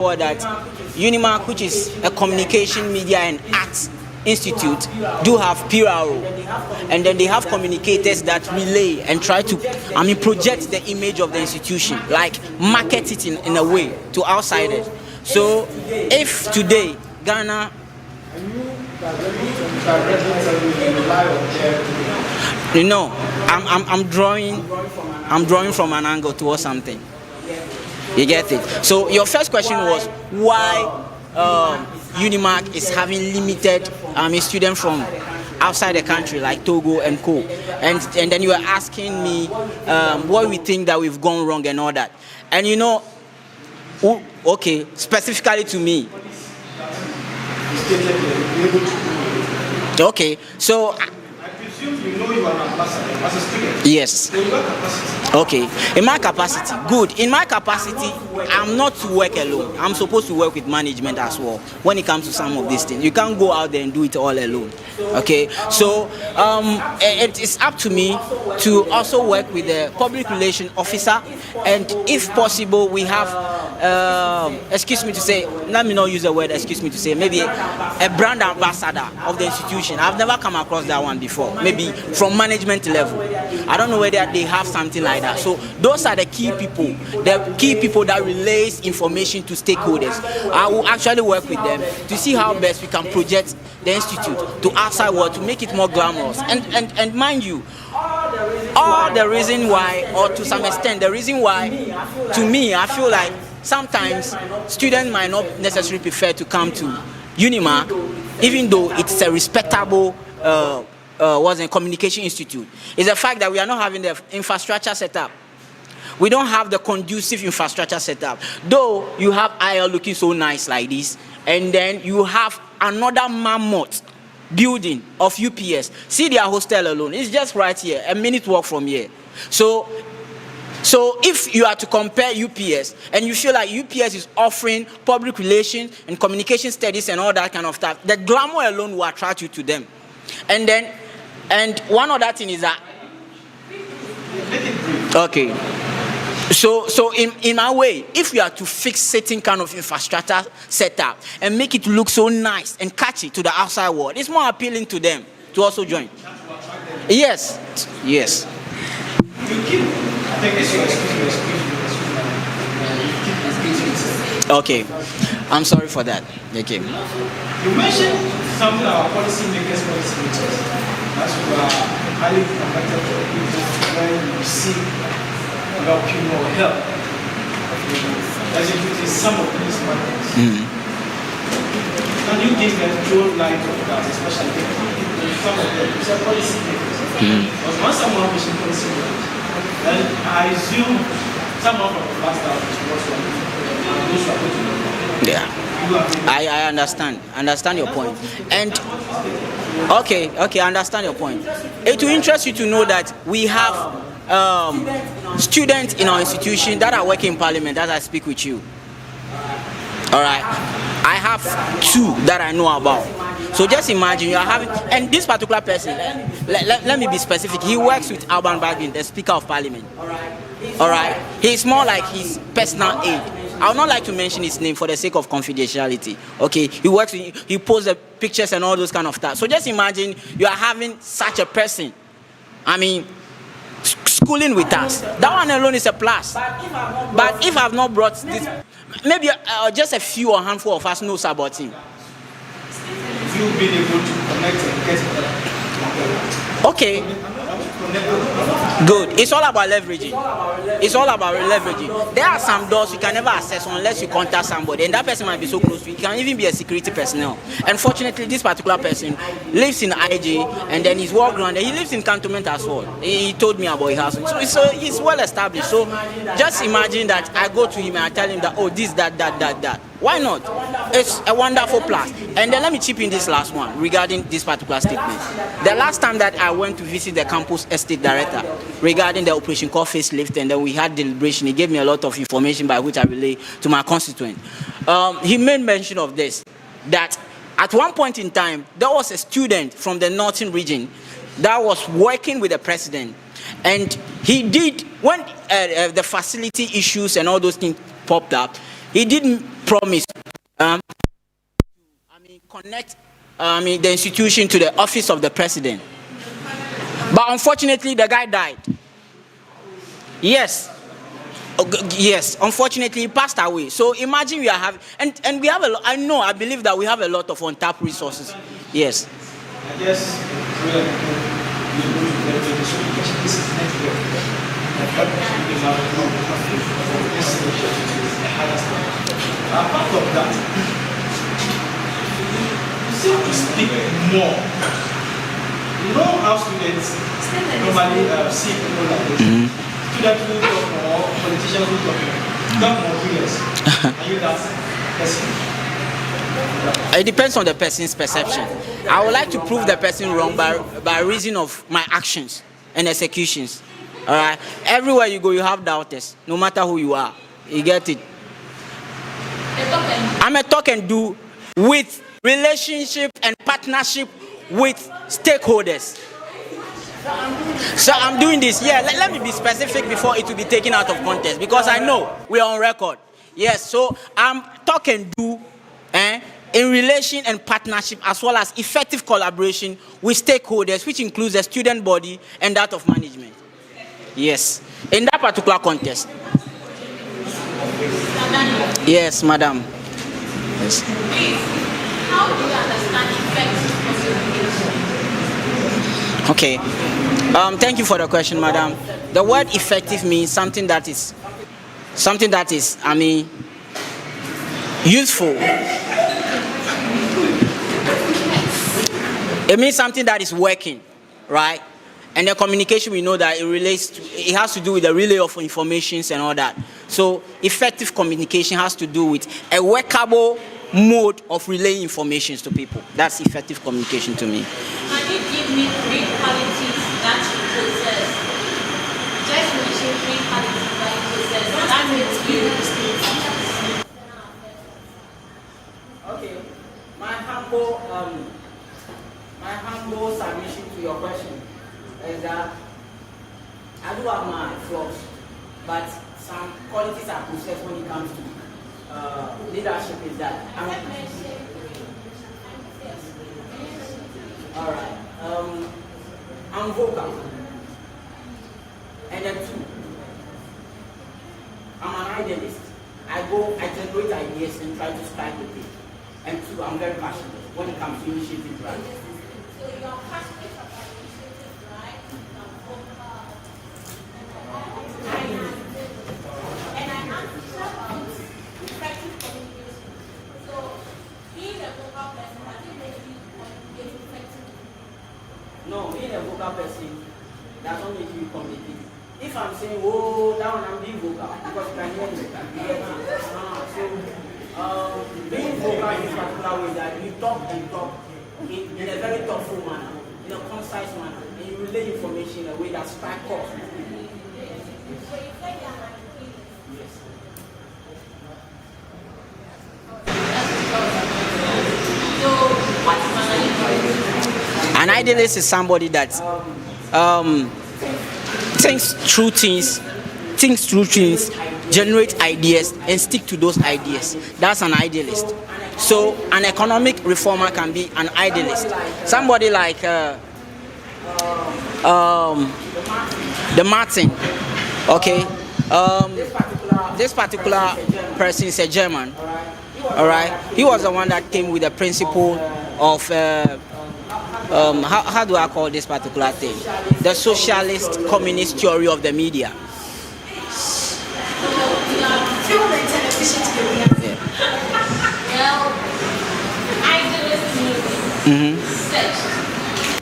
that UniMAC, which is a communication, media and arts institute, do have PRO, and then they have communicators that relay and try to, project the image of the institution, like market it in a way to outsiders. So if today Ghana, I'm drawing from an angle towards something. You get it? So your first question was why UniMAC is having limited students from outside the country like Togo and Co. And then you were asking me what we think that we've gone wrong and all that. And okay, specifically to me. Okay, so you know you are an ambassador as a student. Yes. So in your capacity. Okay. In my capacity, good. In my capacity, I'm not to work alone. I'm supposed to work with management as well. When it comes to some of these things, you can't go out there and do it all alone. Okay. So it is up to me to also work with the public relation officer, and if possible, we have excuse me to say, let me not use the word excuse me to say, maybe a brand ambassador of the institution. I've never come across that one before. Maybe from management level. I don't know whether they have something like that. So those are the key people that relays information to stakeholders. I will actually work with them to see how best we can project the institute to outside world to make it more glamorous. And mind you, all the reason why, or to some extent the reason why, to me, I feel like sometimes students might not necessarily prefer to come to UniMAC, even though it's a respectable was a communication institute, is the fact that we are not having the infrastructure set up. We don't have the conducive infrastructure set up. Though you have IL looking so nice like this, and then you have another mammoth building of UPS. See their hostel alone. It's just right here, a minute walk from here. So if you are to compare UPS and you feel like UPS is offering public relations and communication studies and all that kind of stuff, the glamour alone will attract you to them. And one other thing is that, okay, so in my way, if we are to fix certain kind of infrastructure setup and make it look so nice and catchy to the outside world, it's more appealing to them to also join. Yes. Okay, I'm sorry for that. Okay. You mentioned some of our policymakers. As you are highly connected to people when you seek help or help, executing some of these matters. Can you give them full light of that, especially some of them, which are policymakers? Because once someone is in policymakers, then I assume someone from the last hour is also those who are going to know. Yeah. I understand your point. And okay, I understand your point. It will interest you to know that we have students in our institution that are working in parliament as I speak with you. All right, I have two that I know about. So just imagine you are having, and this particular person, let me be specific, he works with Alban Bagbin, the Speaker of Parliament. All right, he's more like his personal aide. I would not like to mention his name for the sake of confidentiality. Okay, he posts the pictures and all those kind of stuff. So just imagine you are having such a person, schooling with us. That one alone is a plus. But if I've not brought this, maybe just a few or handful of us knows about him. You've been able to connect and get okay. Good. It's all about leveraging. There are some doors you can never access unless you contact somebody, and that person might be so close to you. It can even be a security personnel. Unfortunately, this particular person lives in IG, and then he's well grounded. He lives in Cantonment as well. He told me about his house. So he's well established. So just imagine that I go to him and I tell him that, oh, this, that. Why not? It's a wonderful plus. And then let me chip in this last one regarding this particular statement. The last time that I went to visit the campus estate director regarding the operation called facelift, and then we had deliberation, he gave me a lot of information by which I relay to my constituent. He made mention of this, that at one point in time, there was a student from the northern region that was working with the president. And he did, when the facility issues and all those things popped up, he did promised connect the institution to the office of the president. But unfortunately, the guy died. Yes. Yes, unfortunately, he passed away. So imagine we are having, and we have a lot, I believe that we have a lot of untapped resources. Yes. I guess apart from that, you seem to speak more. You know how students normally see people like this. Students who talk more, politicians who talk more curious. Are you that person? It depends on the person's perception. I would like to prove the person wrong by reason of my actions and executions. All right. Everywhere you go, you have doubters. No matter who you are, you get it. I'm a talk and do with relationship and partnership with stakeholders. So I'm doing this. Yeah, let me be specific before it will be taken out of context, because I know we are on record. Yes, so I'm talk and do in relation and partnership, as well as effective collaboration with stakeholders, which includes the student body and that of management. Yes, in that particular context. Yes, madam. Yes. How do you understand effective communication? Okay. Thank you for the question, madam. The word effective means something that is, useful. It means something that is working, right? And the communication, we know that it has to do with the relay of informations and all that. So effective communication has to do with a workable mode of relaying information to people. That's effective communication to me. Can you give me 3 qualities that you possess? Just mention 3 qualities that you possess. That makes you. Okay. My humble submission to your question is that I do have my flaws, but some qualities I possess when it comes to leadership is that all right. I'm vocal, and then 2, I'm an idealist. I generate ideas and try to strike with it. And 2, I'm very passionate when it comes to initiative right? So you're passionate about initiative right? And I asked about effective communication. So being a vocal person, does it make you communicate effectively? No, being a vocal person doesn't make you communicate. If I'm saying, oh, that one, I'm being vocal, because you can hear me. So being vocal in this particular way that you talk and talk in a very thoughtful manner, in a concise manner, and you relay information in a way that strikes core. So you say you're an idealist. Yes. So what is an idealist? An idealist is somebody that thinks through things, generate ideas, and stick to those ideas. That's an idealist. So an economic reformer can be an idealist. Somebody like the Martin. Okay. This particular person is a German. All right. He was the one that came with the principle of how do I call this particular thing? The socialist communist theory of the media. Yeah. Well, idealist means search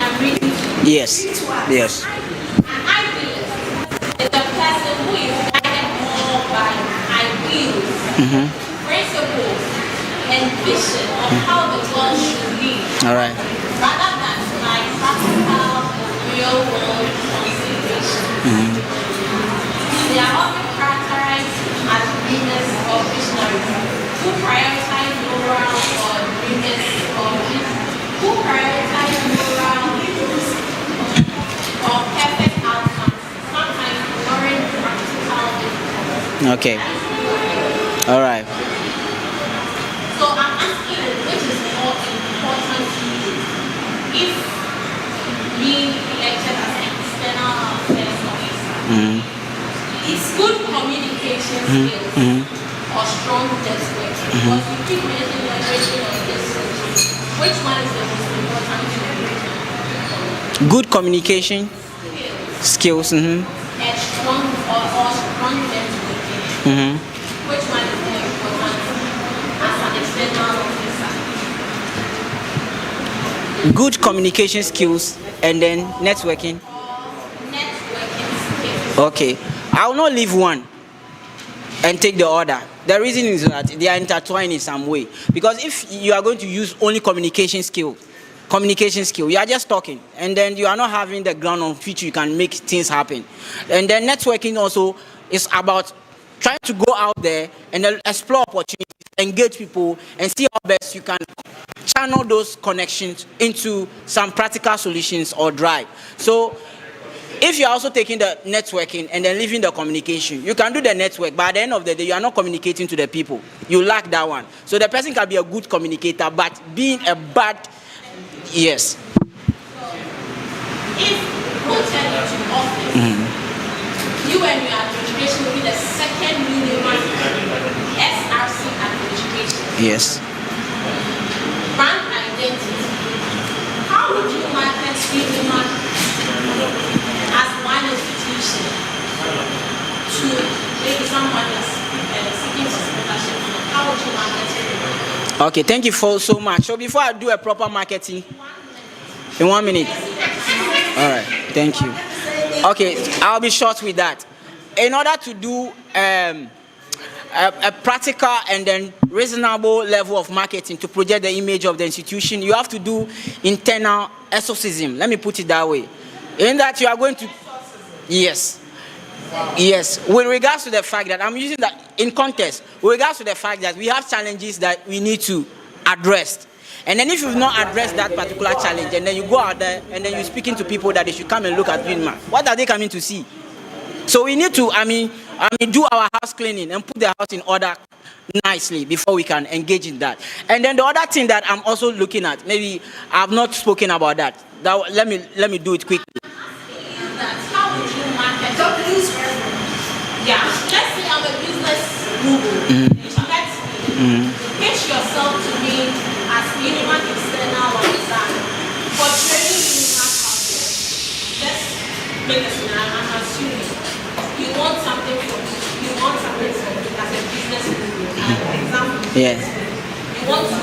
and reading. Yes. Yes. An idealist is a person who is guided more by ideals, principles, and vision of how the world should be, All right. rather than by practical, real-world considerations. They are often characterized as dreamers or visionaries who prioritize moral or dreamers or who prioritize moral or perfect outcomes, sometimes ignoring practical difficulties. Okay. All right. skills or strong networking? Because you keep mentioning leveraging on this. Which one is the most important to you? Good communication skills. And strong or strong networking. Which one is more important as an external officer? Good communication skills and then networking. Networking skills. Okay, I will not leave one and take the other. The reason is that they are intertwined in some way. Because if you are going to use only communication skill, you are just talking, and then you are not having the ground on which you can make things happen. And then networking also is about trying to go out there and then explore opportunities, engage people, and see how best you can channel those connections into some practical solutions or drive. So if you are also taking the networking and then leaving the communication, you can do the network, but at the end of the day, you are not communicating to the people. You lack that one. So the person can be a good communicator, but being a bad, yes. If promoted into office, you and your administration will be the second UniMAC SRC administration. Yes. Brand identity. How would you market UniMAC as one institution to maybe someone that's seeking for scholarship? How would you market it? Okay, thank you so much. So before I do a proper marketing, in 1 minute. All right, thank you. Okay, I'll be short with that. In order to do a practical and then reasonable level of marketing to project the image of the institution, you have to do internal exorcism. Let me put it that way. In that you are going to, yes. Yes, with regards to the fact that I'm using that in context, with regards to the fact that we have challenges that we need to address. And then if you've not addressed that particular challenge, and then you go out there and then you're speaking to people that they should come and look at UniMAC, what are they coming to see? So we need to, do our house cleaning and put the house in order nicely before we can engage in that. And then the other thing that I'm also looking at, maybe I've not spoken about that. Let me do it quickly. How would you market? Yeah, let's say I'm a business guru. Pitch yourself to me as UniMAC external officer for training UniMAC out there. Let's make a scenario. I'm assuming you want something from me. You want something from me as a business guru. As an example. Yeah. You want to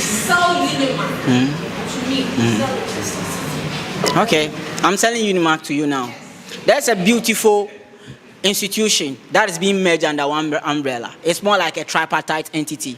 sell UniMAC to me. Sell it. Okay, I'm selling UniMAC to you now. That's a beautiful institution that is being merged under one umbrella. It's more like a tripartite entity.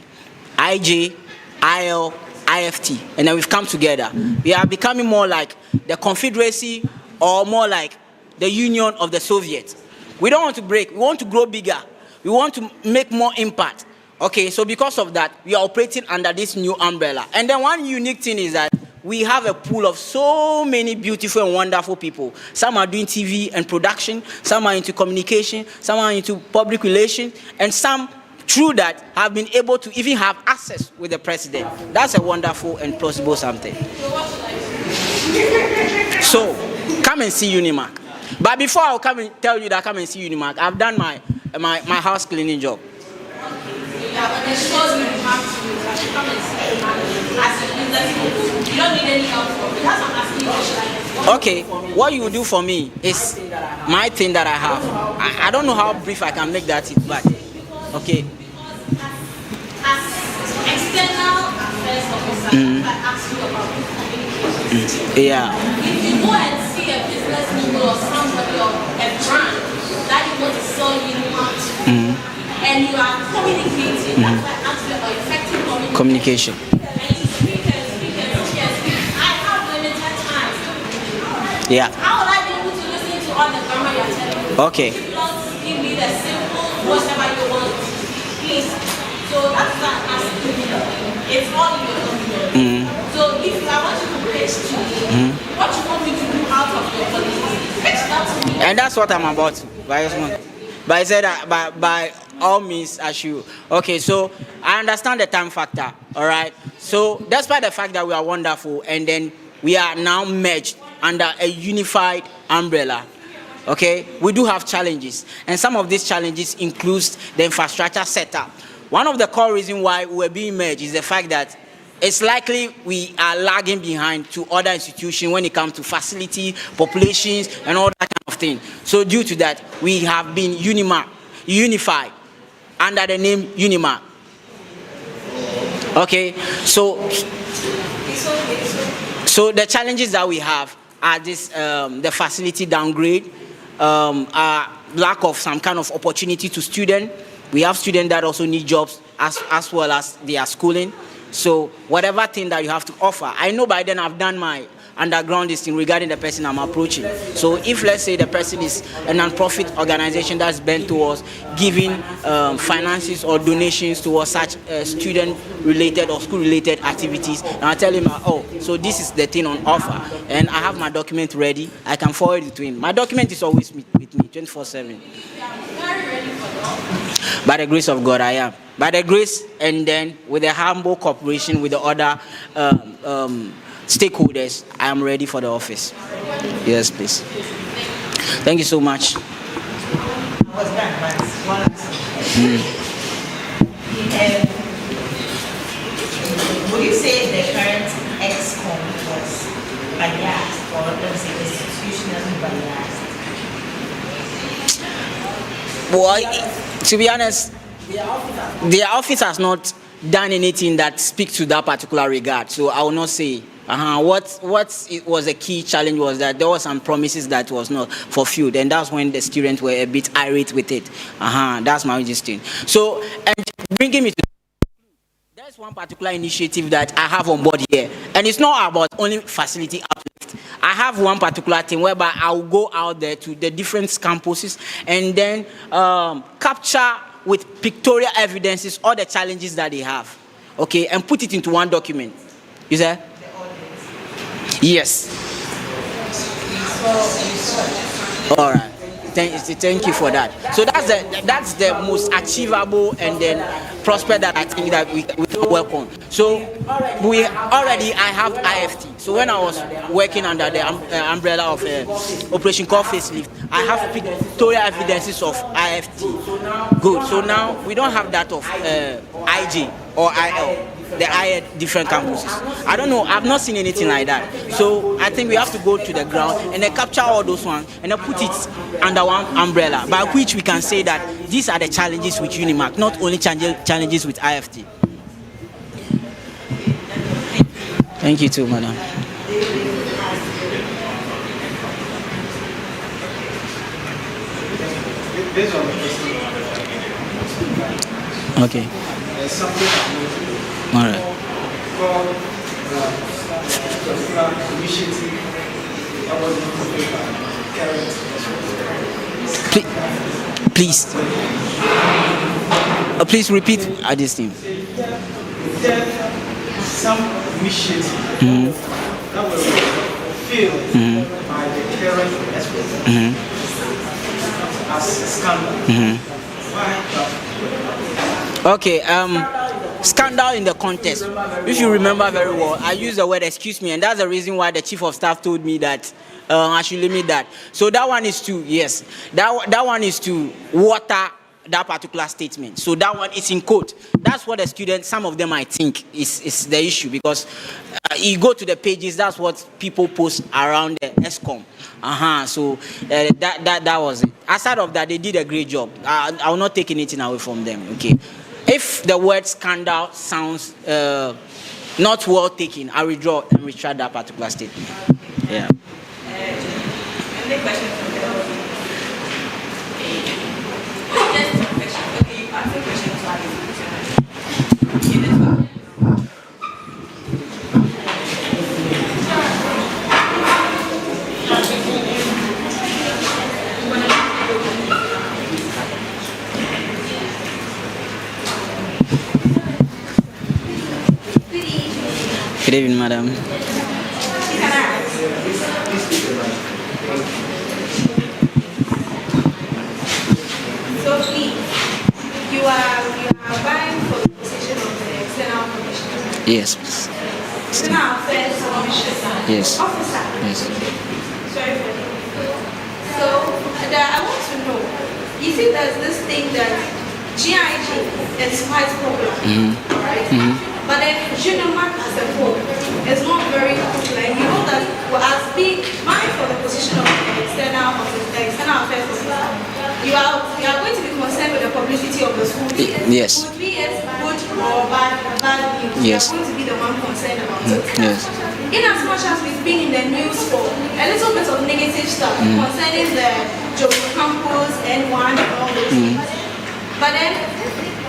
IJ, IL, IFT, and then we've come together. We are becoming more like the Confederacy or more like the Union of the Soviets. We don't want to break. We want to grow bigger. We want to make more impact. Okay, so because of that, we are operating under this new umbrella. And then one unique thing is that we have a pool of so many beautiful and wonderful people. Some are doing TV and production, some are into communication, some are into public relations, and some, through that, have been able to even have access with the president. That's a wonderful and plausible something. So, come and see UniMAC. But before I'll come and tell you that come and see UniMAC, I've done my house cleaning job. Yeah, but it shows you have to come and see as a business. You don't need any help from me. That's what I'm asking you. Okay, what you do for me is my thing that I have. I don't know how brief I can make that, but okay. As external affairs officer, I ask you about communication. Yeah. If you go and see a business people or somebody or a brand that you want to sell UniMAC to, and you are communicating, that's why I ask you about effective communication. And you speak. I have limited time. Yeah. How will I be able to listen to all the grammar you're telling me? Okay. If you don't give me the simple whatever you want, please. So that's why I'm asking you. It's all in your document. So if I want you to pitch to me, what you want me to do out of your policy, pitch that to me. And that's what I'm about to. But I said that by all means, I should. Okay, so I understand the time factor, all right? So despite the fact that we are wonderful and then we are now merged under a unified umbrella, okay, we do have challenges, and some of these challenges includes the infrastructure setup. One of the core reasons why we're being merged is the fact that it's likely we are lagging behind to other institutions when it comes to facility, populations, and all that kind of thing. So due to that, we have been unified under the name UniMAC. Okay, so the challenges that we have are this: the facility downgrade, lack of some kind of opportunity to students. We have students that also need jobs as well as their schooling. So whatever thing that you have to offer, I know by then I've done my underground listing regarding the person I'm approaching. So if, let's say, the person is a non-profit organization that's bent towards giving finances or donations towards such student-related or school-related activities, and I tell him, oh, so this is the thing on offer, and I have my document ready, I can forward it to him. My document is always with me 24/7. By the grace of God, I am. By the grace, and then with a humble cooperation with the other stakeholders, I am ready for the office. Yes, please. Thank you so much. Would you say the current EXCOM was biased, or let's say institutionally biased? Well, to be honest, their office has not done anything that speaks to that particular regard. So I will not say. What it was a key challenge was that there were some promises that was not fulfilled, and that's when the students were a bit irate with it. That's my thing. So, and bringing me to, there's one particular initiative that I have on board here, and it's not about only facility uplift. I have one particular thing whereby I'll go out there to the different campuses and then capture with pictorial evidences all the challenges that they have, okay, and put it into one document. You see? Yes. All right. Thank you for that. So that's the most achievable and then prospect that I think that we can work on. So I have IFT. So when I was working under the umbrella of Operation Call Facelift, I have pictorial evidences of IFT. Good. So now we don't have that of IJ or IL. The higher different campuses. I don't know, I've not seen anything like that. So I think we have to go to the ground and then capture all those ones and then put it under one umbrella, by which we can say that these are the challenges with UniMAC, not only challenges with IFT. Thank you too, madam. Okay. All right. Please. Please repeat this thing. Some initiative that was fulfilled by the current expert as a scandal. Why? Okay. Scandal in the context. If you remember very well, I used the word "excuse me," and that's the reason why the chief of staff told me that I should limit that. So that one is to that one is to water that particular statement. So that one is in quote. That's what the students, some of them might think is the issue, because you go to the pages, that's what people post around the ESCOM. So that was it. Aside of that, they did a great job. I will not take anything away from them. Okay. If the word scandal sounds not well taken, I withdraw and retract that particular statement. Yeah. Any question from the audience? Just a question. Okay, you ask a question to Ali. You this one. Good evening, madam. So please, you are vying for the position of the external commissioner. Yes, please. External affairs commissioner. Yes. Officer. Yes. Sorry for that. So I want to know, you see there's this thing that GIG is quite popular, right? But then UniMAC as a whole is not very popular. And you know that as being mindful of the position of the external affairs officer, you are going to be concerned with the publicity of the school. Yes. Would be it good or bad news. Yes. You are going to be the one concerned about it. Yes. In as much as we've been in the news for a little bit of negative stuff concerning the Joe Campus, N1, and all those things. But then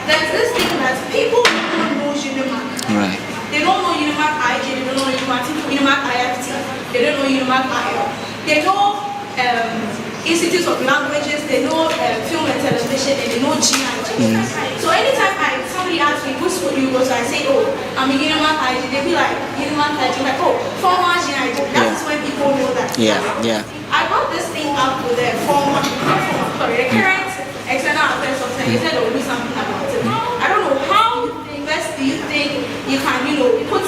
there's this thing that people don't know UniMAC. Right. They don't know UniMAC IG, they don't know UniMAC IFT, they don't know UniMAC IO. They know Institute of Languages, they know film and television, and they know GIG. So anytime somebody asks me which school you go to, I say, oh, I'm in UniMAC IG, they be like, UniMAC IG, like, oh, former GIG. That's when people know that. Yeah. I brought this thing up with the the current external affairs officer. He said there will do something about it. I don't know how best do you think you can, put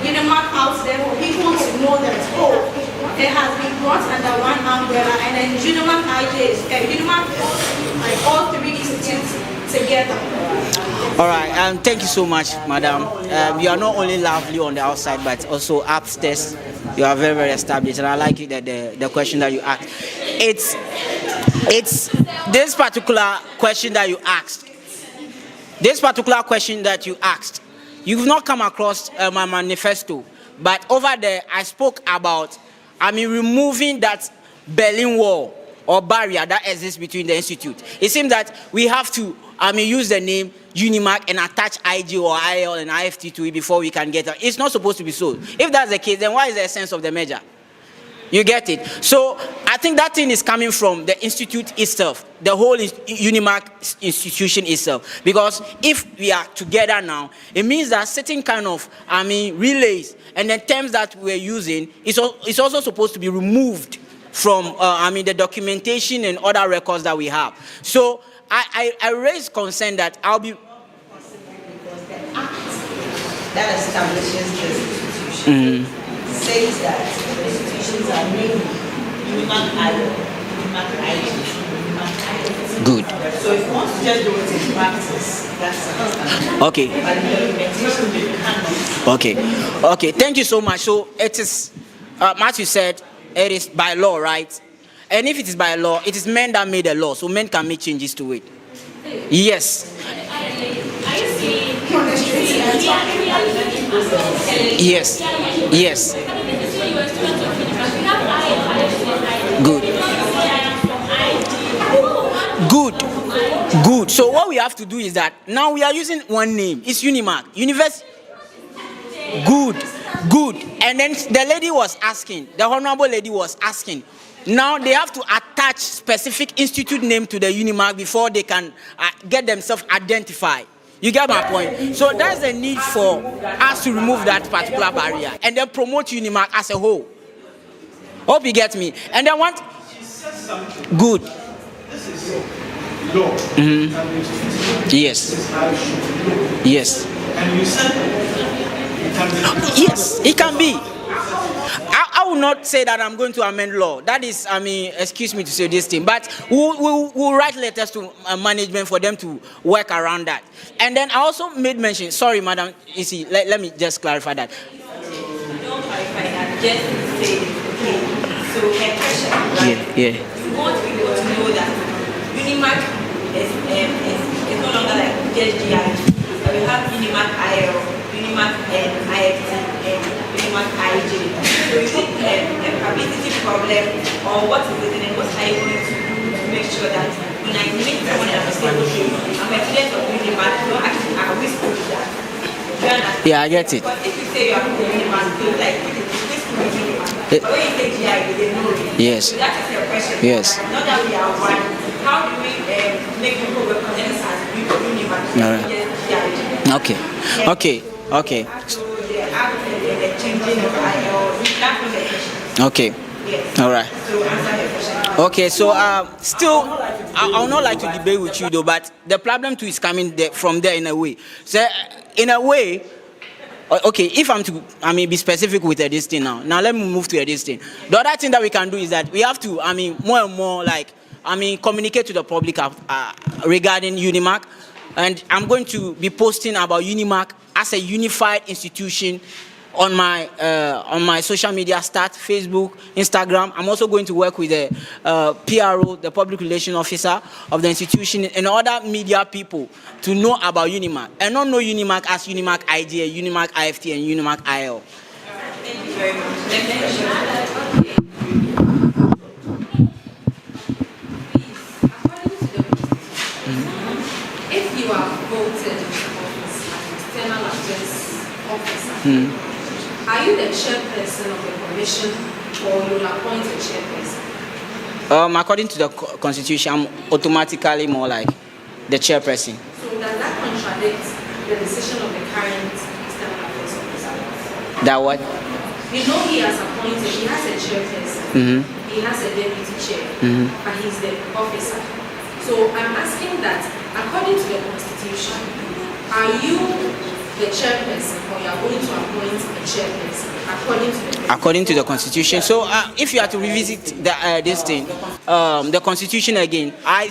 UniMAC out there for people to know that, oh, it has been brought under one umbrella, and then UniMAC IG is UniMAC like all three institutes together. All right, thank you so much, madam. You are not only lovely on the outside, but also upstairs. You are very, very established, and I like it that the question that you asked. It's this particular question that you asked. This particular question that you asked, you've not come across my manifesto, but over there I spoke about, removing that Berlin Wall or barrier that exists between the institute. It seems that we have to, use the name UniMAC and attach IG or IL and IFT to it before we can get it. It's not supposed to be so. If that's the case, then why is the essence of the merger? You get it? So I think that thing is coming from the institute itself, the whole UniMAC institution itself. Because if we are together now, it means that certain kind of, relays and the terms that we're using is also supposed to be removed from, the documentation and other records that we have. So I raise concern that I'll be... Because the act that establishes this institution says that the institutions are named UniMAC IO, UniMAC IG, UniMAC IO. Good. So if you want to just do it in practice, that's understandable. Okay. But the implementation, you cannot. Okay, thank you so much. So it is, Matthew said, it is by law, right? And if it is by law, it is men that made the law, so men can make changes to it. Yes. Yes. Yes. Good. So what we have to do is that now we are using one name. It's UniMAC. Good. And then the lady was asking, the honorable lady was asking, now they have to attach specific institute name to the UniMAC before they can get themselves identified. You get my point? So there's a need for us to remove that particular barrier and then promote UniMAC as a whole. Hope you get me. And then what? Good. This is law. Yes. Yes. And you said it can be. Yes, it can be. I will not say that I'm going to amend law. That is, excuse me to say this thing, but we'll write letters to management for them to work around that. And then I also made mention, sorry, madam, you see, let me just clarify that. Don't clarify that, just say, okay, so a question, right? Yeah. You want people to know that UniMAC is no longer like just GIG. We have UniMAC IL, UniMAC IFT, and UniMAC IG. So is it a publicity problem, or what is it, and what are you going to do to make sure that when I meet someone and I say, okay, I'm a student of UniMAC, don't actually, I wish to do that. Do you understand? Yeah, I get it. But if you say you are from UniMAC, they will like, this school is UniMAC. But when you say GIG, they know it. Yes. So that is your question. Yes. Not that we are one. How do we make people represent us as UniMAC? All right. Okay. Okay. All right. Okay, so still, I would not like to debate with you though, but the problem too is coming from there in a way. So, in a way, okay, if I'm to, be specific with this thing now. Now let me move to this thing. The other thing that we can do is that we have to, more and more like, communicate to the public regarding UniMAC, and I'm going to be posting about UniMAC as a unified institution on my social media start, Facebook, Instagram. I'm also going to work with the PRO, the Public Relations Officer of the institution, and other media people to know about UniMAC, and not know UniMAC as UniMAC IGA, UniMAC IFT, and UniMAC IL. Thank you very much. Next question. If you are voted into office as external affairs officer, are you the chairperson of the commission, or you'll appoint a chairperson? According to the constitution, I'm automatically more like the chairperson. So does that contradict the decision of the current external affairs officer? That what? You know he has appointed, he has a chairperson, he has a deputy chair, but he's the officer. So I'm asking that, according to the constitution, are you the chairperson, or you are going to appoint a chairperson according to the constitution? So if you are to revisit this thing, the constitution again, I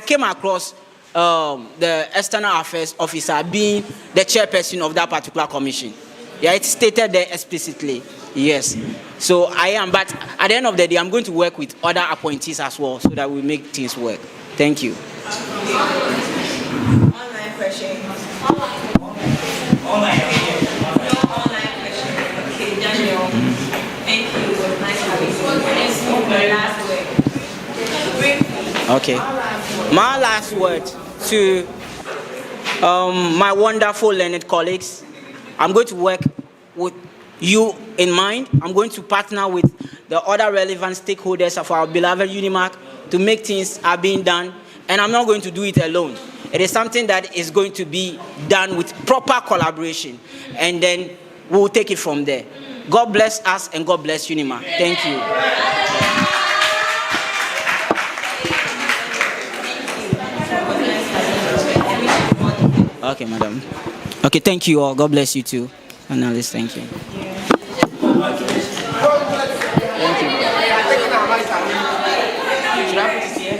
came across the external affairs officer being the chairperson of that particular commission. Yeah, it's stated there explicitly. Yes. So I am, but at the end of the day, I'm going to work with other appointees as well, so that we make things work. Thank you. Online question. Online question. Okay, Daniel. Thank you. It was nice having you. Your last word. Okay. My last word to my wonderful learned colleagues. I'm going to work with you in mind. I'm going to partner with the other relevant stakeholders of our beloved UniMAC to make things are being done. And I'm not going to do it alone. It is something that is going to be done with proper collaboration. And then we'll take it from there. God bless us and God bless UniMAC. Thank you. Okay, madam. Okay, thank you all. God bless you too. Analyst, thank you. Thank you. Should I put it here?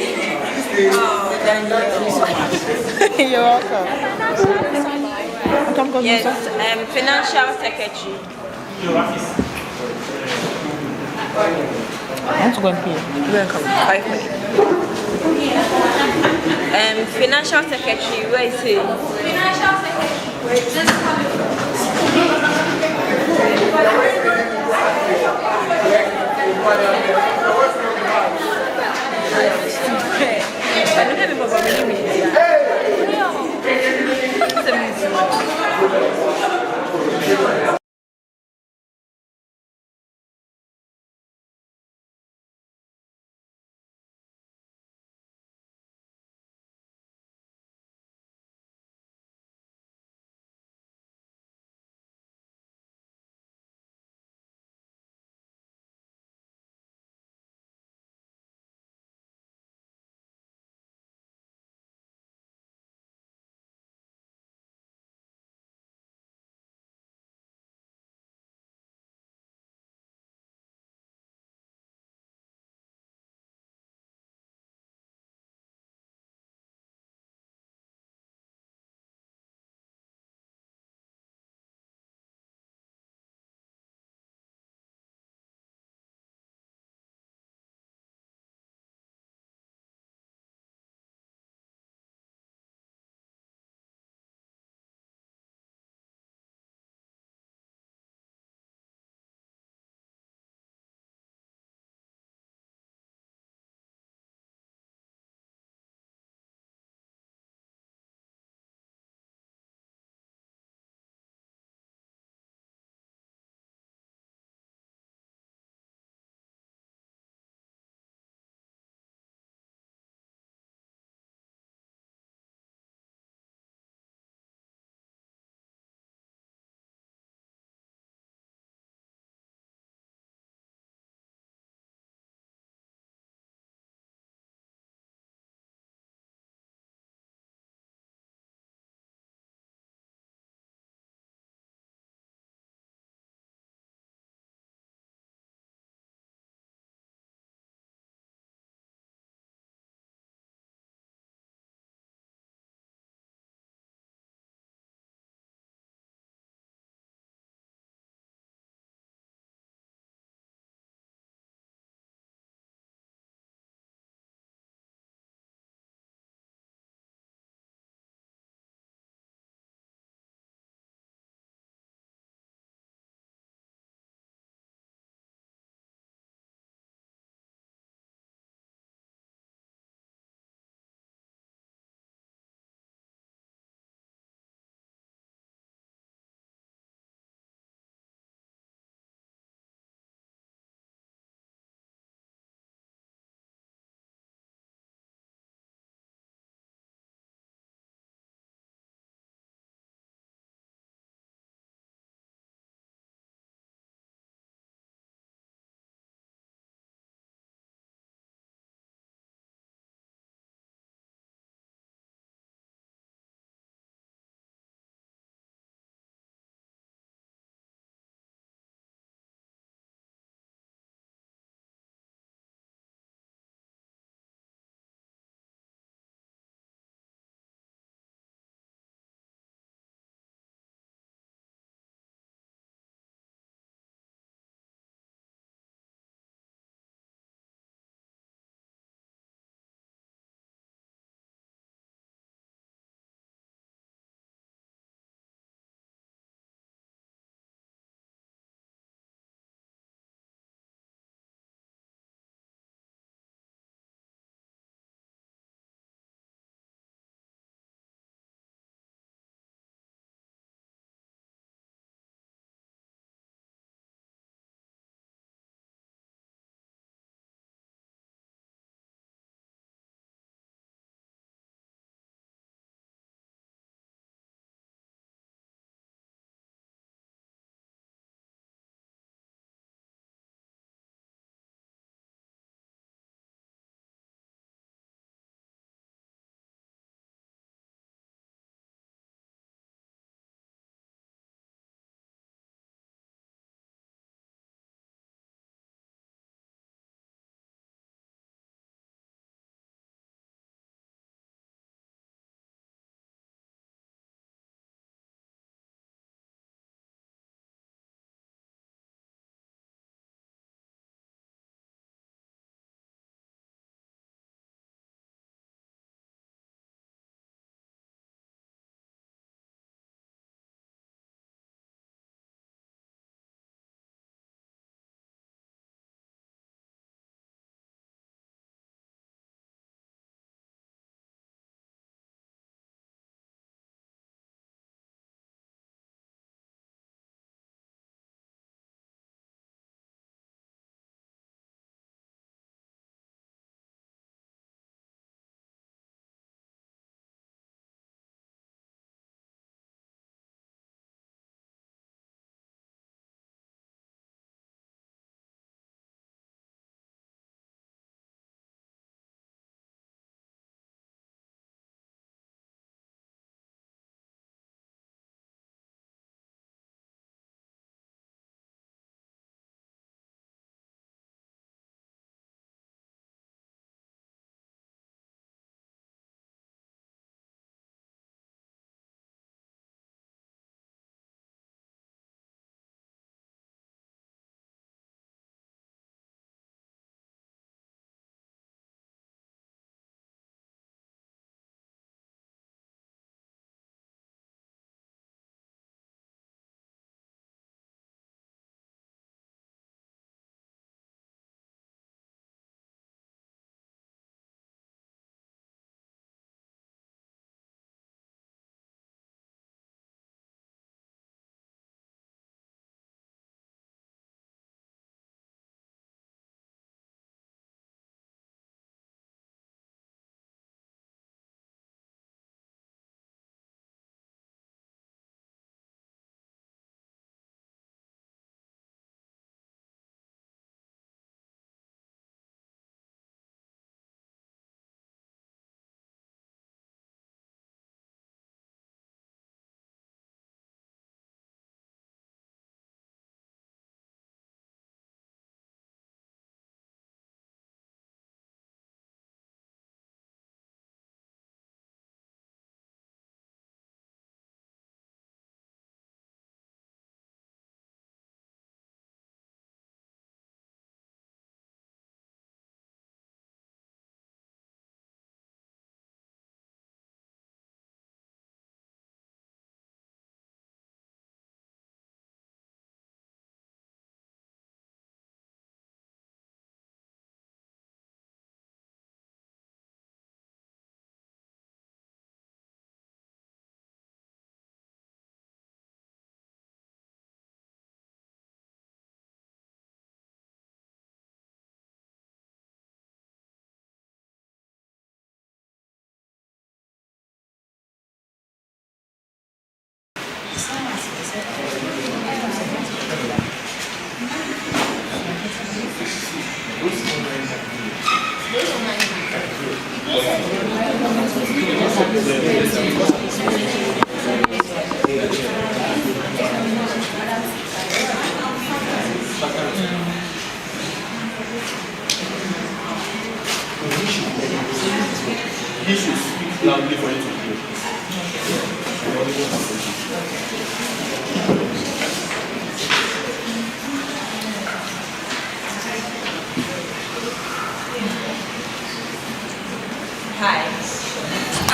You're welcome. Yes, financial secretary. I want to go and pay. Welcome. 5 minutes. Financial secretary, where is he? Financial secretary.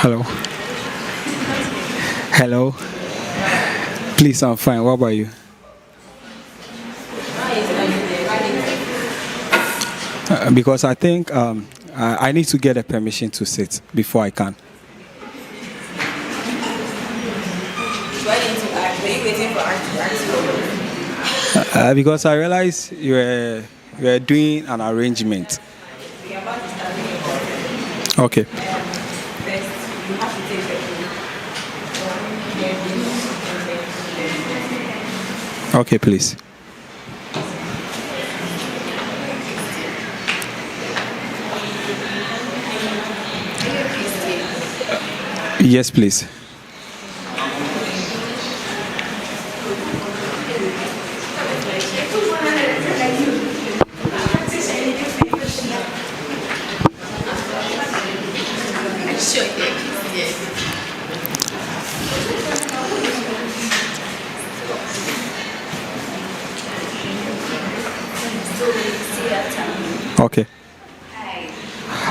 Hello. Hello. Please, I'm fine. What about you? Because I think I need to get a permission to sit before I can. Why didn't you ask? Were you waiting for us to ask? Because I realized you were doing an arrangement. We are about to start doing it. Okay. First, you have to take the food. Okay, please. Yes, please. Okay.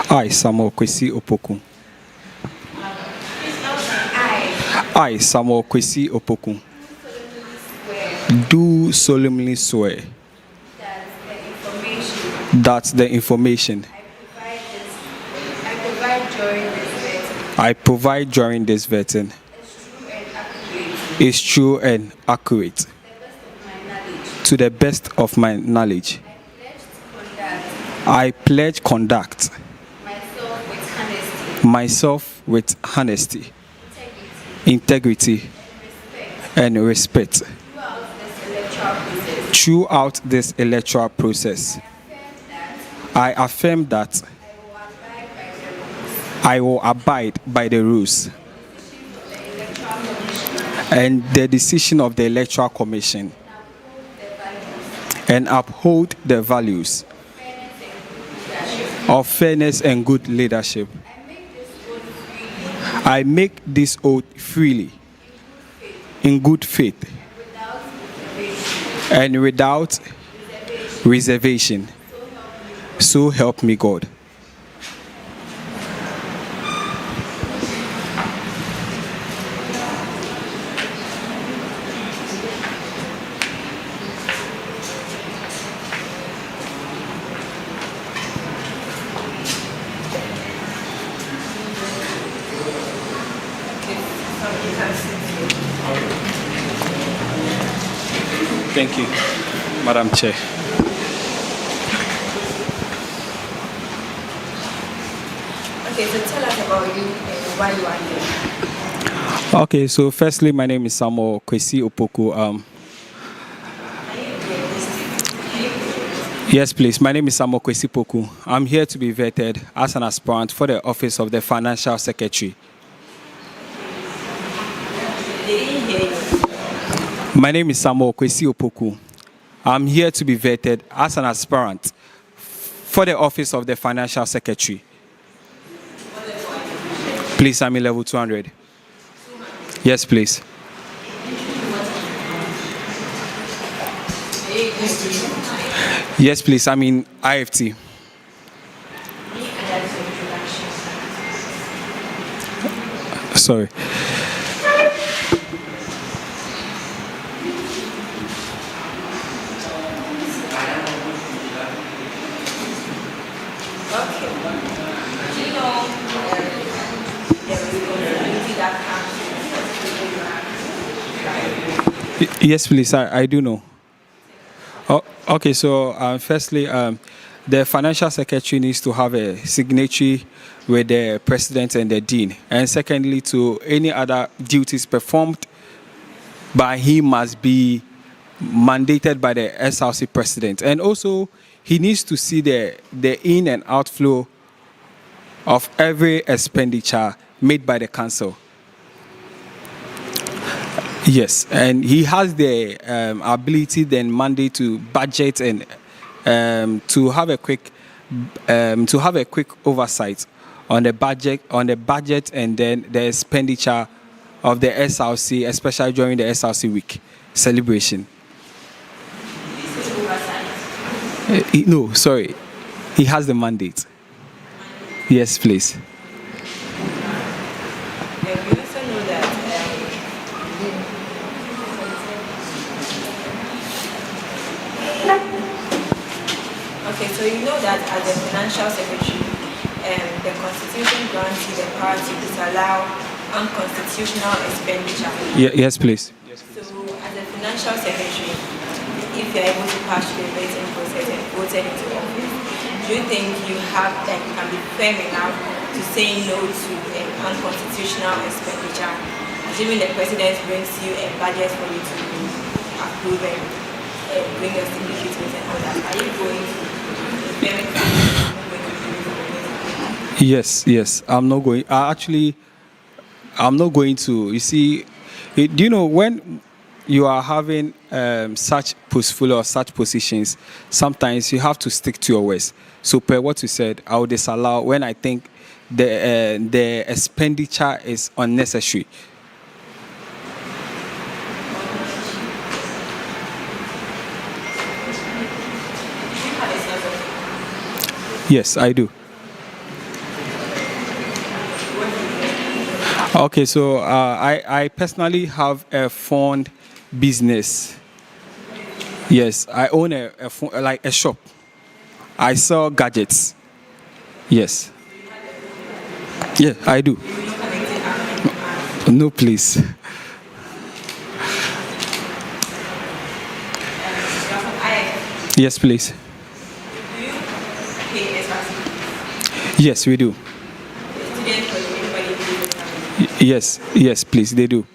I, Samuel Kwesi Opoku. I, Samuel Kwesi Opoku. Do solemnly swear that the information I provide during this vetting is true and accurate to the best of my knowledge. I pledge conduct myself with honesty, integrity, and respect throughout this electoral process. I affirm that I will abide by the rules and the decision of the Electoral Commission and uphold the values of fairness and good leadership. I make this oath freely, in good faith, and without reservation. So help me God. Thank you, Madam Chair. Okay, so tell us about you and why you are here. Okay, so firstly, my name is Samuel Kwesi Opoku. Yes, please. My name is Samuel Kwesi Opoku. I'm here to be vetted as an aspirant for the office of the Financial Secretary. They didn't hear you. My name is Samuel Kwesi Opoku. I'm here to be vetted as an aspirant for the office of the Financial Secretary. Please, I'm in level 200. Yes, please. Yes, please. I'm in IFT. Sorry. Yes, please. I do know. Oh, okay, so firstly, the financial secretary needs to have a signatory with the president and the dean. And secondly, to any other duties performed by him must be mandated by the SRC president. And also, he needs to see the in and outflow of every expenditure made by the council. Yes, and he has the ability then mandate to budget and to have a quick oversight on the budget and then the expenditure of the SRC, especially during the SRC week celebration. No, sorry, he has the mandate. Yes, please. Okay, so you know that as a financial secretary, the Constitution grants you the power to disallow unconstitutional expenditure. Yes, please. So, as a financial secretary, if you're able to pass through the vetting process and voted into office, do you think you can be firm enough to say no to unconstitutional expenditure? Assuming the president brings you a budget for you to approve and bring your signature to it and all that, are you going to be very firm? Yes. I'm not going. I'm not going to. You see, do you know when you are having such portfolio or such positions, sometimes you have to stick to your words. So, per what you said, I will disallow when I think the expenditure is unnecessary. Yes, I do. Okay, so I personally have a phone business. Yes, I own like a shop. I sell gadgets. Yes. Yeah, I do. No, please. Yes, please. Yes, we do. Yes, please, they do.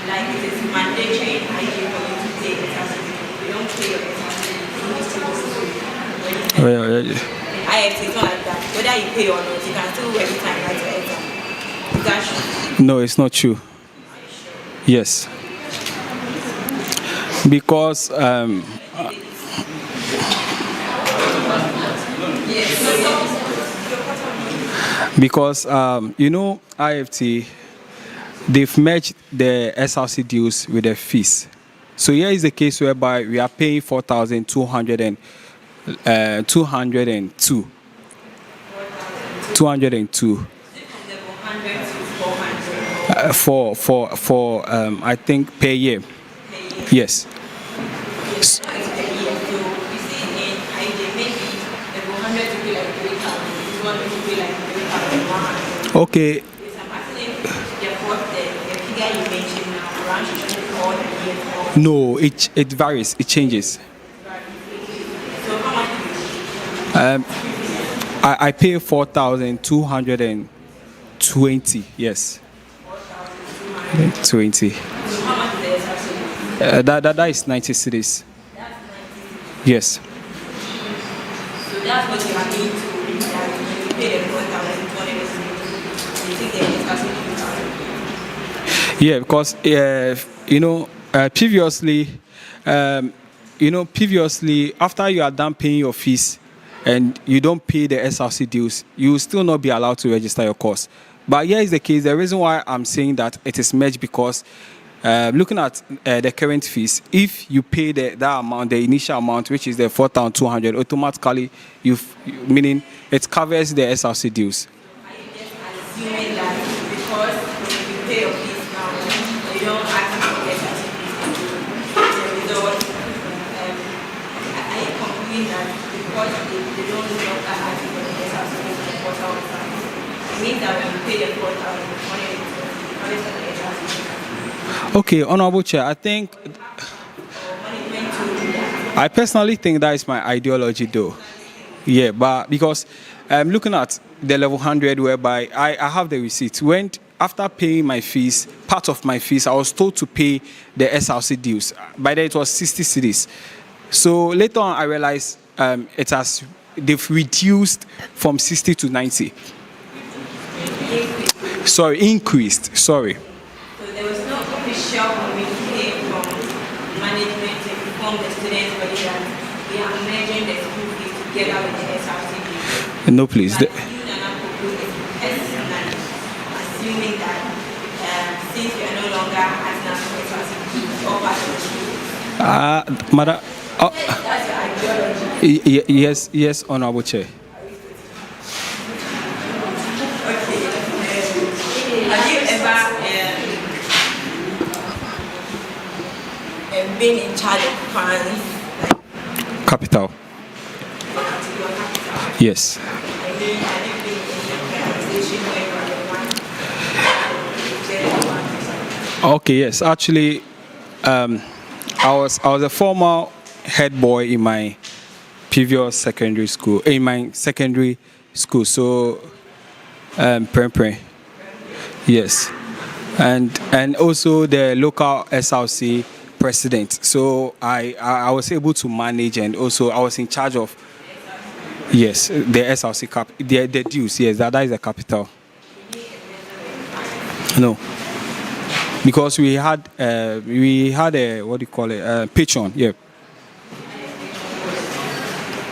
Like it is mandatory in IG for you to pay it. You don't pay your IFT is not like that. Whether you pay or not, you can still every time write your exam. Is that true? No, it's not true. Yes. Because you know, IFT, they've merged the SRC dues with the fees. So here is the case whereby we are paying 4,202 for I think per year. Yes. Okay. No, it varies. It changes. I pay 4,220. Yes. 20. That is 90 cities. Yes. So that's what you are going to pay the 4,220. Yeah, because you know, previously, after you are done paying your fees and you don't pay the SRC dues, you will still not be allowed to register your course. But here is the case. The reason why I'm saying that it is merged because looking at the current fees, if you pay that amount, the initial amount, which is the 4,200, automatically meaning it covers the SRC dues. Are you just assuming that because you pay your fees now, you don't ask for SRC fees the result? Are you concluding that because they don't look at asking for the SRC fees in the portal of time, it means that when you pay the 4,200, Okay, Honorable Chair, I personally think that is my ideology though. Yeah, but because I'm looking at the level 100 whereby I have the receipt. When after paying my fees, part of my fees, I was told to pay the SRC dues. By then it was 60 cedis. So later on I realized they've reduced from 60 to 90. Sorry, increased. Sorry. So there was no official communique from management to inform the students body that we are merging the school fees together with the SRC fees. No, please. Assuming that since we are no longer asking for SRC fees or part of the school. Madam. That's your ideology. Yes, Honorable Chair. Have you ever been in charge of funds, like Capital. Yes. Okay, yes. Actually, I was a former head boy in my previous secondary school. In my secondary school, so Prem. Yes, and also the local SRC president. So I was able to manage, and also I was in charge of, yes, the SRC the dues. Yes, that is the capital. No, because we had a, what do you call it, patron. Yeah.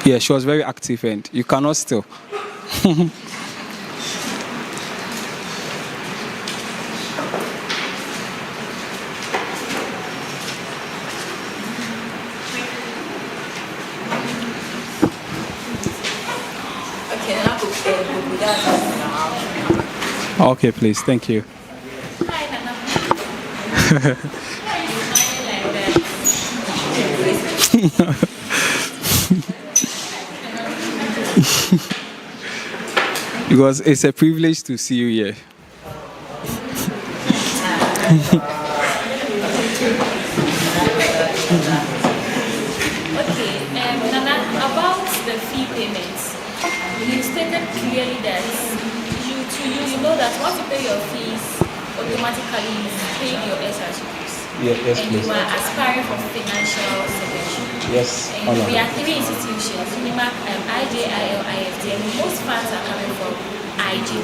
Yeah, she was very active, and you cannot steal. Okay, now go that. Okay, please. Thank you. Hi, Nana. Because it's a privilege to see you here. Okay, Nana, about the fee payments, you stated clearly that you know that once you pay your fees, automatically you pay your SRC fees. Yes, and please. you are aspiring for financial separation. Yes, And we are three institutions, UniMAC, IJIL, IFT, and most funds are coming from IG.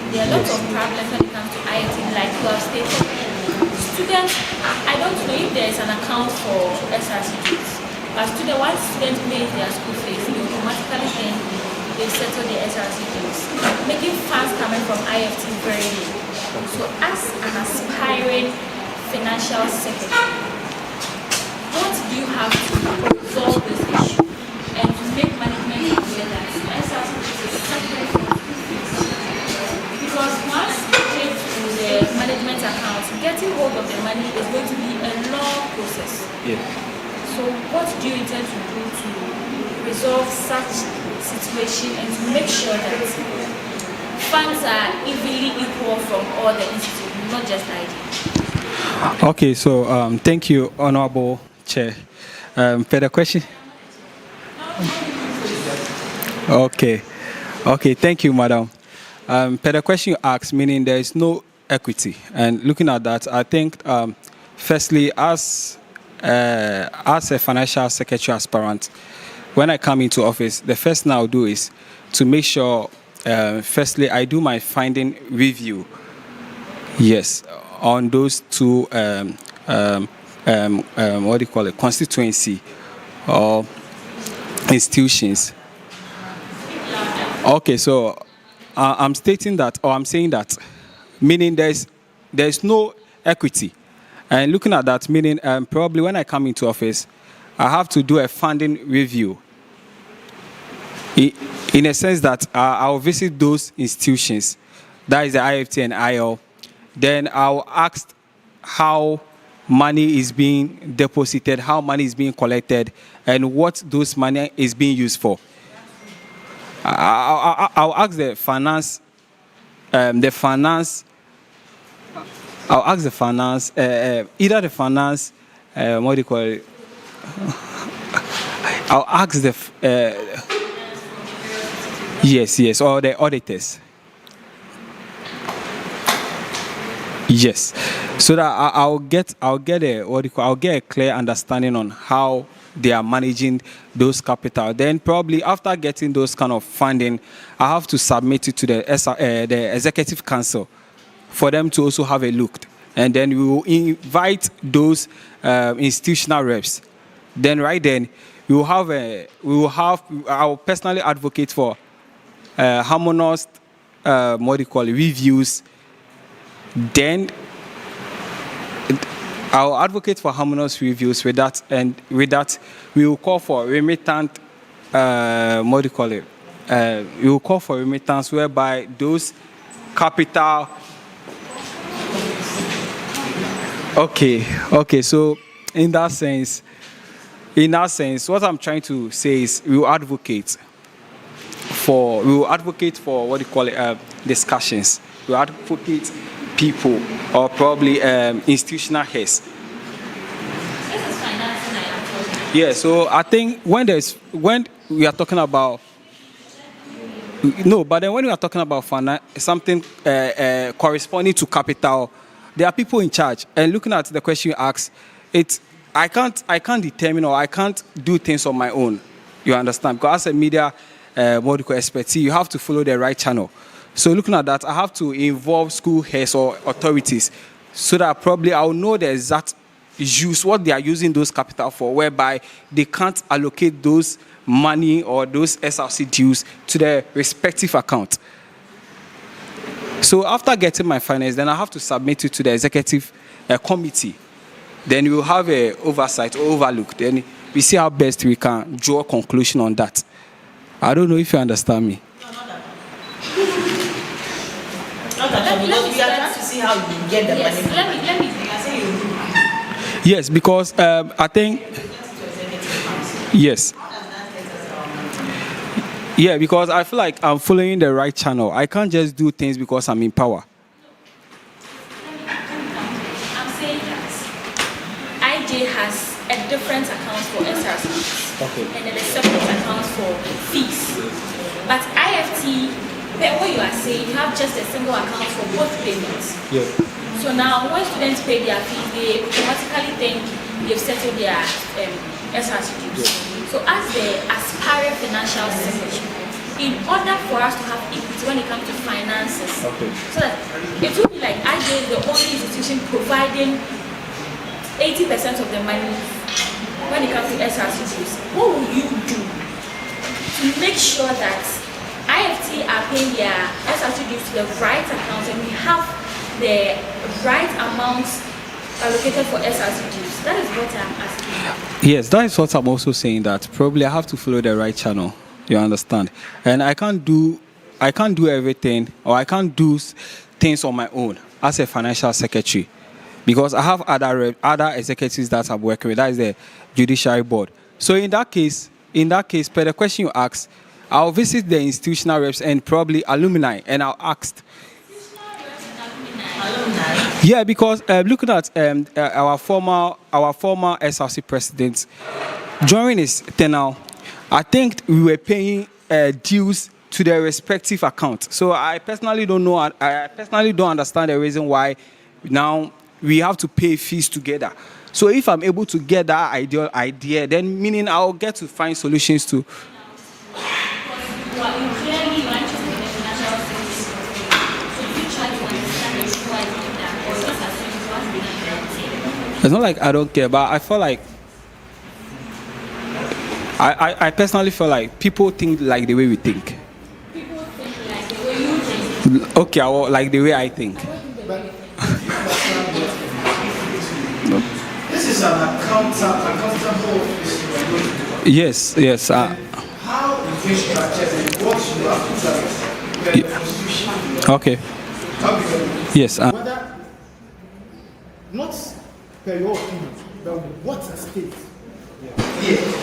There are lots of problems when it comes to IFT, like you have stated. Students, I don't know if there is an account for SRC fees. But once students pay their school fees, they automatically think they settle the SRC fees, making funds coming from IFT very low. So as an aspiring financial secretary, what do you have to resolve this issue and to make management aware that SRC is separate from school fees? Because once you pay to the management account, getting hold of the money is going to be a long process. Yeah. So what do you intend to do to resolve such situation and to make sure that funds are evenly equal from all the institutions, not just ID? Okay, so thank you, Honorable Chair. Further question? Okay, thank you, Madam. Per the question you asked, meaning there is no equity, and looking at that, I think firstly, as a financial secretary aspirant, when I come into office, the first thing I'll do is to make sure, firstly, I do my finding review. Yes, on those two, what do you call it, constituency or institutions. Okay, so I'm stating that, or I'm saying that, meaning there's no equity. And looking at that, meaning probably when I come into office, I have to do a funding review. In a sense that I'll visit those institutions, that is the IFT and IL. Then I'll ask how money is being deposited, how money is being collected, and what those money is being used for. I'll ask the finance, either the finance, what do you call it? I'll ask the, yes, or the auditors. Yes, so that I'll get a clear understanding on how they are managing those capital. Then probably after getting those kind of funding, I have to submit it to the executive council for them to also have a look, and then we will invite those institutional reps. Then I'll personally advocate for harmonious reviews. Then I'll advocate for harmonious reviews with that, and with that we will call for remittant, we will call for remittance whereby those capital. Okay, so in that sense, in that sense, what I'm trying to say is we will advocate for what do you call it, discussions. We will advocate people or probably institutional heads. This is financing, I am talking. Yeah, so I think when we are talking about but then when we are talking about something corresponding to capital, there are people in charge. And looking at the question you asked, I can't determine or I can't do things on my own. You understand? Because as a media medical expertise, you have to follow the right channel. So looking at that, I have to involve school heads or authorities so that probably I'll know the exact use, what they are using those capital for, whereby they can't allocate those money or those SRC dues to their respective account. So after getting my finance, then I have to submit it to the executive committee. Then we will have a oversight or overlook. Then we see how best we can draw a conclusion on that. I don't know if you understand me. Not at all, because we are trying to see how you get the Yes, money. let me. I say you Yes, because I think yes. Yeah, because I feel like I'm following the right channel. I can't just do things because I'm in power. I'm saying that IJ has a different account for SRC. Okay. And then a separate account for fees. But IFT, what you are saying, you have just a single account for both payments. Yeah. So now, when students pay their fees, they automatically think they've settled their SRC dues. So as the aspiring financial secretary, in order for us to have equity when it comes to finances, so that it will be like IJ is the only institution providing 80% of the money when it comes to SRC dues. What will you do to make sure that IFT are paying their SRC dues to the right account and we have the right amounts allocated for SRC dues? That is what I'm asking. Yes, that is what I'm also saying, that probably I have to follow the right channel. You understand? And I can't do everything, or I can't do things on my own as a financial secretary, because I have other executives that I'm working with. That is the judiciary board. So in that case, per the question you asked, I'll visit the institutional reps and probably alumni, and I'll ask. Yeah, because looking at our former SRC president, during his tenure, I think we were paying dues to their respective account. So I personally don't know. I personally don't understand the reason why now we have to pay fees together. So if I'm able to get that idea, then meaning I'll get to find solutions to. It's not like I don't care, but I feel like I personally feel like people think like the way we think. People think like the way you think. Okay, well, like the way I think. This is an accountable issue. Yes. How it is structured and what you have to tell us. Okay. Yes. Whether not per your opinion, but what's at stake?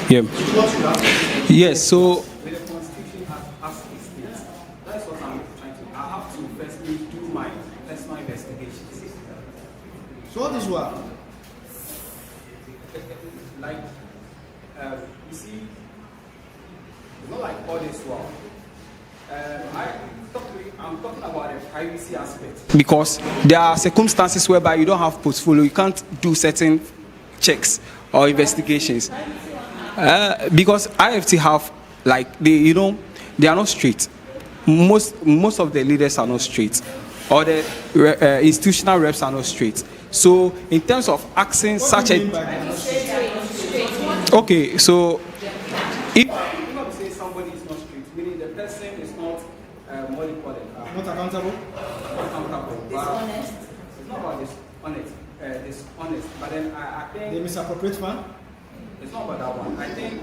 Yeah. What you have to do. Yes. So. With the constitution as it states, that's what I'm trying to. I have to firstly do my personal investigations. So what is what? Like, you see, it's not like all this world. I'm talking about the privacy aspect. Because there are circumstances whereby you don't have portfolio, you can't do certain checks or investigations. Because IFT have, like, they are not straight. Most of the leaders are not straight, or the institutional reps are not straight. So in terms of asking such a, okay, so if You not say somebody is not straight, meaning the person is not what do you call it? Not accountable? Accountable. Dishonest. It's not about dishonest, but then I They think misappropriate fund? it's not about that one. I think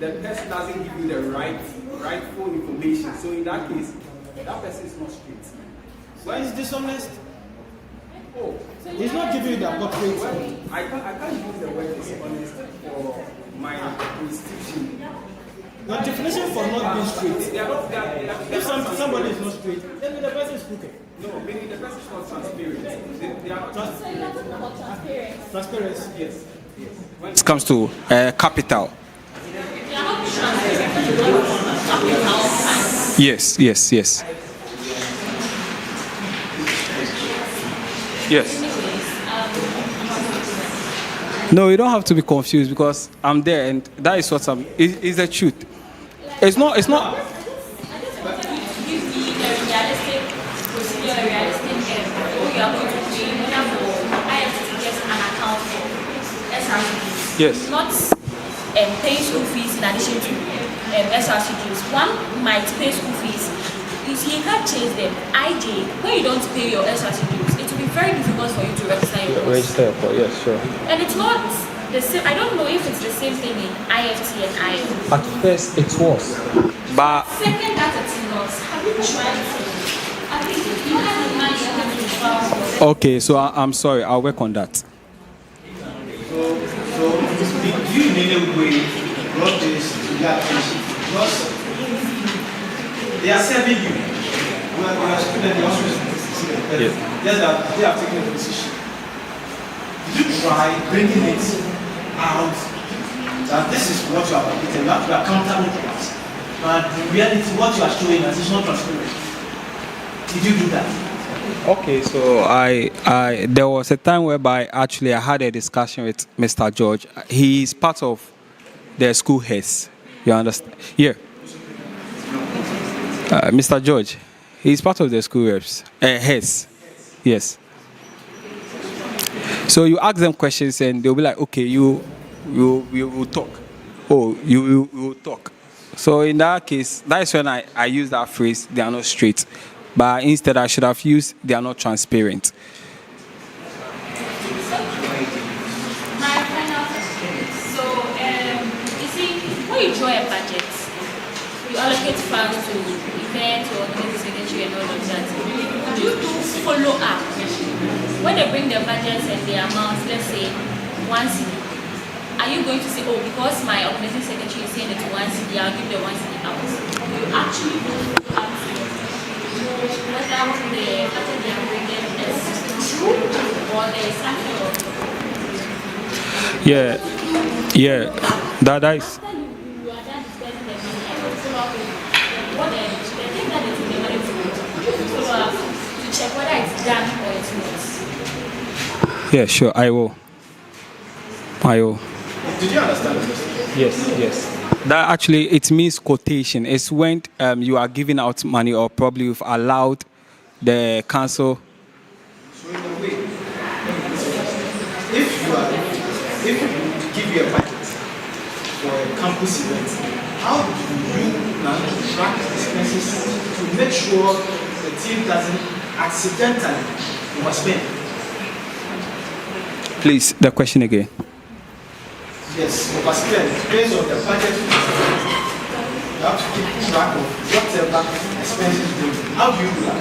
the person doesn't give you the rightful information. So in that case, that person is not straight. Why is dishonest? Oh, He's not giving you the appropriate well, fund. I can't use the word dishonest for my my constitution. The definition for not being straight. They are not that. If somebody is not straight, then the person is crooked. No, meaning the person is not transparent. They are not transparent. Transparency. Yes. When it comes to capital. Yes. Yes. No, you don't have to be confused because I'm there and that is what it's the truth. It's not. Give me a realistic procedure, a realistic what you are going to do in order for IFT to get an account for SRC. Yes. Not paying school fees in addition to SRC dues. One might pay school fees. You can't change them. IJ, when you don't pay your SRC dues, it will be very difficult for you to register your course. Register your course, yes, sure. And it's not the same. I don't know if it's the same thing in IFT and IO. At first it was. But Second, that it's not. Have you tried to? I think if you have the money, you have to okay, so I'm sorry, I'll work on that. So did you in any way brought this to their attention? Because they are serving you. We are students, they also students. Yes, that they have taken a position. Did you try bringing it out that this is what you are admitting, you have to be accountable to us? But in reality, what you are showing us is not transparent. Did you do that? Okay, so I there was a time whereby actually I had a discussion with Mr. George. He is part of the school heads. You understand? Yeah. Mr. George, he's part of the school reps. Heads. Yes. So you ask them questions and they'll be like, okay, you will talk. Oh, you will talk. So in that case, that's when I use that phrase, they are not straight. But instead I should have used, they are not transparent. My final question. So, you see, when you draw a budget, you allocate funds to events or community secretary and all of that. Do you do follow up? When they bring their budgets and their amounts, let's say 1 city, are you going to say, oh, because my organizing secretary is saying it's 1 city, I'll give the 1 city out? You actually do follow up to whether the budget they are bringing is true or there is something of That is. Check whether it's done or it's not. Yeah, sure, I will. Did you understand the question? Yes. That actually, it means quotation. It's when you are giving out money or probably you've allowed the council. So in a way, if you give you a budget for a campus event, how do you now track expenses to make sure the team doesn't accidentally overspend? Please, the question again. Yes, overspend based on the budget. You have to keep track of whatever expenses you do. How do you do that?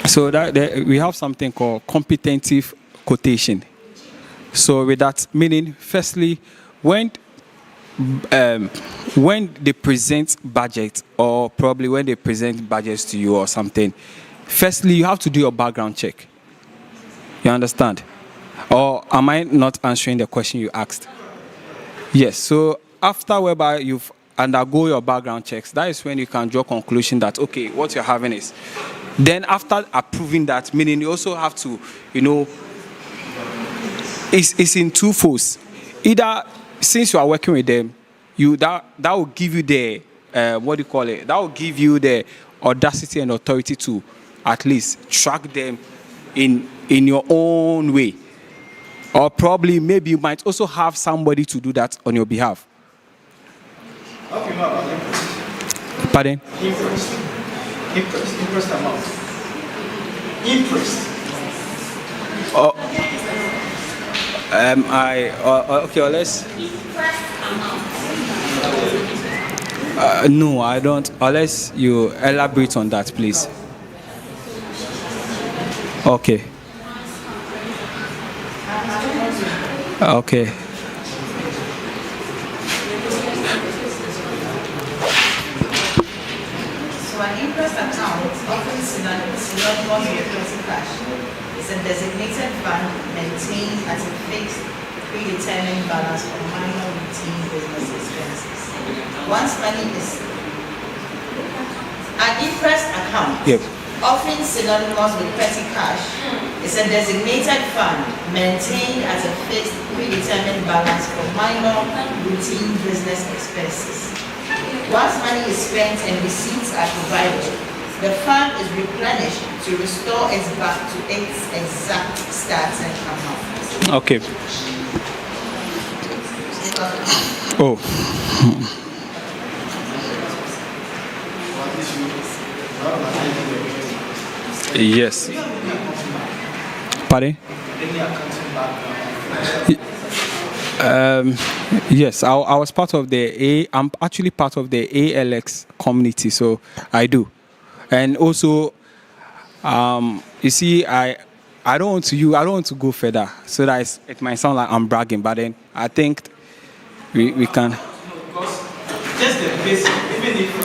So that we have something called competitive quotation. So with that meaning, firstly, when they present budget or probably when they present budgets to you or something, firstly you have to do your background check. You understand? Or am I not answering the question you asked? Yes. So after whereby you've undergo your background checks, that is when you can draw conclusion that okay, what you're having is. Then after approving that, meaning you also have to, it's in two folds. Either since you are working with them, that will give you the that will give you the audacity and authority to at least track them in your own way. Or probably maybe you might also have somebody to do that on your behalf. How do you know about interest? Pardon? Interest amount. Interest. Okay, let's. No, I don't. Unless you elaborate on that, please. Okay. interest account, often synonymous with petty cash, is a designated fund maintained at a fixed, predetermined balance for minor routine business expenses. Once money is an interest account, Yep. often synonymous with petty cash, is a designated fund maintained at a fixed, predetermined balance for minor routine business expenses. Once money is spent and receipts are provided, the fund is replenished to restore it back to its exact starting amount. Okay. Oh. Yes. Pardon? Yes, I was part of I'm actually part of the ALX community, so I do. And also, you see, I don't want to go further, so that it might sound like I'm bragging, but then I think we can. Because just the basic, even if you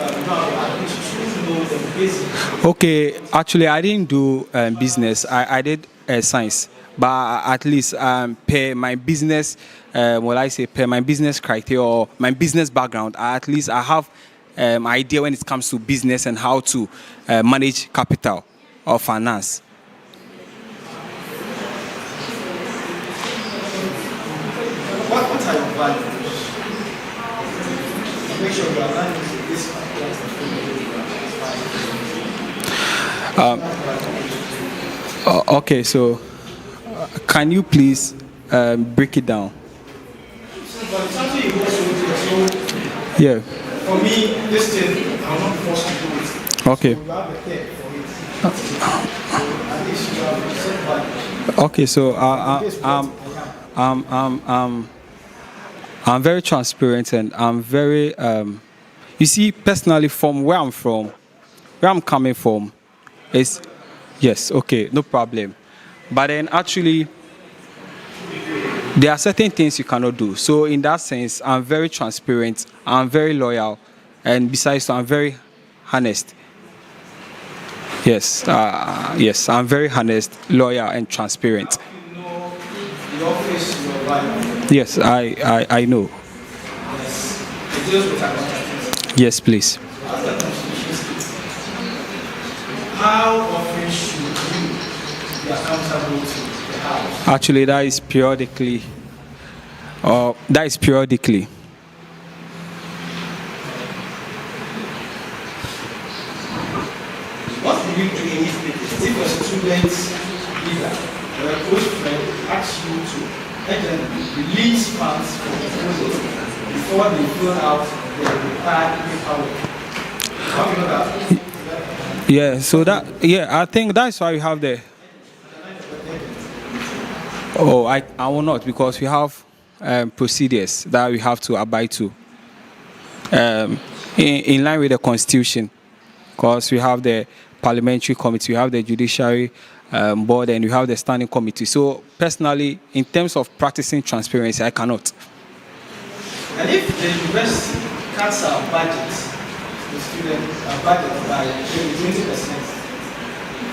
should know the basic. Okay, actually, I didn't do business. I did science, but at least per my business, per my business criteria or my business background, at least I have idea when it comes to business and how to manage capital or finance. What are your values? Make sure you are aligned with this Okay, so can you please break it down? But something you also do, so Yeah. for me, this thing, I'm not forced to do it. Okay. So you have a care for it. At least you have a set value. Okay, so I'm very transparent and I'm very you see, personally, from where I'm coming from is yes, okay, no problem. But then actually there are certain things you cannot do. So in that sense, I'm very transparent, I'm very loyal, and besides, I'm very honest. Yes, yes, I'm very honest, loyal, and transparent. You know your face, your value. Yes, I know. Yes. It deals with accountability. Yes, please. How often should you be accountable to the house? Actually, that is periodically. What do you do if a student leader or a close friend asks you to urgently release funds from the project before they fill out the required paperwork? How do you know that? Yeah, so I think that's why we have the. Oh, I will not, because we have procedures that we have to abide to in line with the Constitution, because we have the parliamentary committee, we have the judiciary board, and we have the standing committee. So personally, in terms of practicing transparency, I cannot. And if the university cuts our budget, the student budget by 20%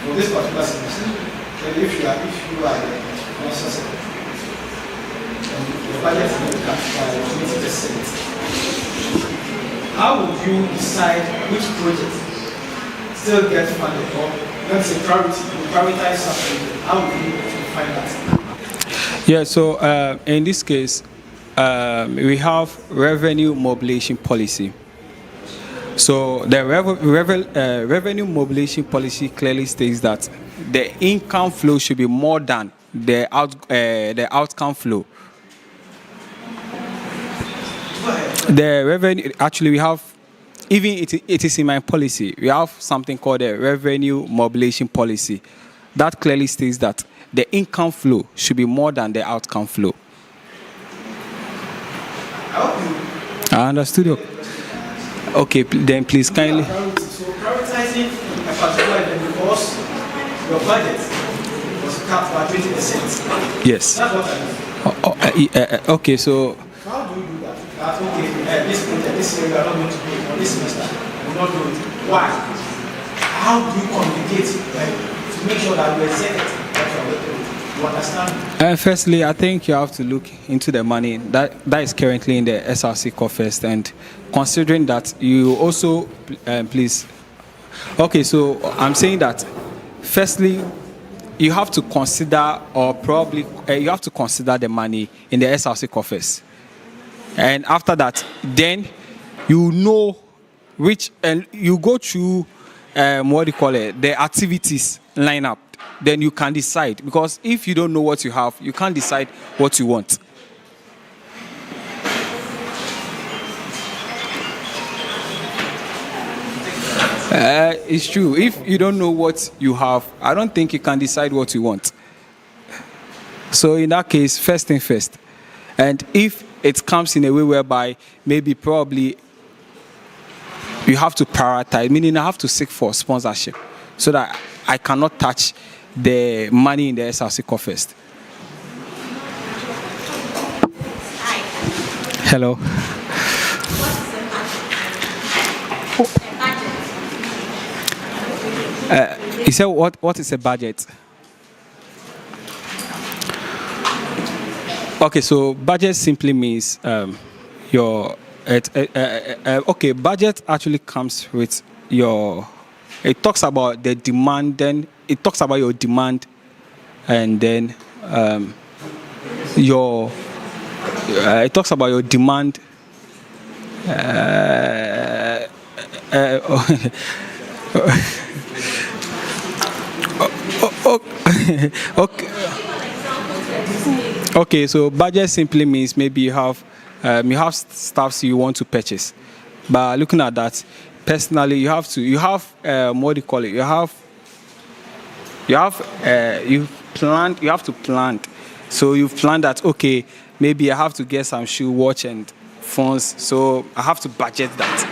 for this particular semester, then if you are the financial secretary, and the budget is being cut by 20%, how would you decide which project still get funded, or let's say priority, you prioritize something? How would you find that? Yeah, so in this case, we have revenue mobilization policy. So the revenue mobilization policy clearly states that the income flow should be more than the outcome flow. The revenue, actually, we have, even it is in my policy, we have something called the revenue mobilization policy that clearly states that the income flow should be more than the outcome flow. I understood you. Okay, then please kindly. So prioritizing a particular event because your budget was cut by 20%. Yes. That's what I mean. Okay, so. How do you do that? Okay, this project, this year we are not going to do it, or this semester we will not do it. Why? how do you communicate to make sure that you execute what you're working with? You understand? Firstly, I think you have to look into the money that is currently in the SRC coffers, and considering that you also, please. Okay, so I'm saying that firstly, you have to consider, or probably you have to consider the money in the SRC coffers, and after that, then you know which, and you go through what do you call it, the activities line up. Then you can decide, because if you don't know what you have, you can't decide what you want. It's true. If you don't know what you have, I don't think you can decide what you want. So in that case, first thing first. And if it comes in a way whereby maybe probably you have to prioritize, meaning I have to seek for sponsorship so that I cannot touch the money in the SRC coffers. Hello. You said what is a budget? Okay, so budget simply means your okay, budget actually comes with your, it talks about the demand, then it talks about your demand, and then your it talks about your demand okay, so budget simply means maybe you have stuffs you want to purchase, but looking at that, personally, you have what do you call it? You have to plan. So you've planned that, okay, maybe I have to get some shoe, watch, and phones. So I have to budget that.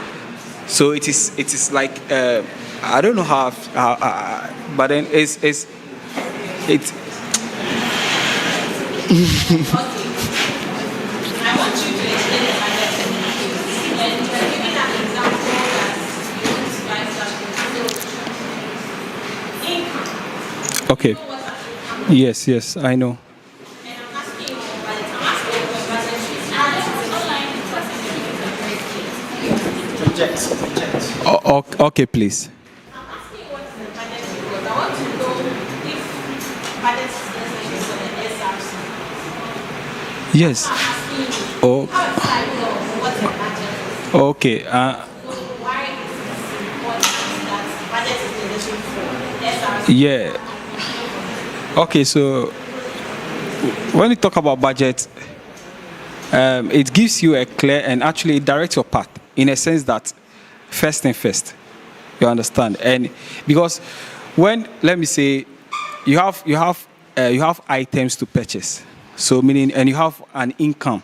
So it is like I don't know how, but then it's I want you to explain the budget to me. And you are giving an example that you want to buy something. So, income. okay. You know what income is? Yes, I know. And I'm asking you for budget. I'm asking you for budget. Project. Okay, please. I'm asking you what is the budget because I want to know if budget is necessary for the SRC. Yes. I'm asking you. Oh. How do I know what the budget is? Okay. So why is it important that budget is necessary for SRC? Yeah. Okay, so when you talk about budget, it gives you a clear, and actually it directs your path in a sense that first thing first. You understand? And because when, let me say, you have items to purchase, so meaning, and you have an income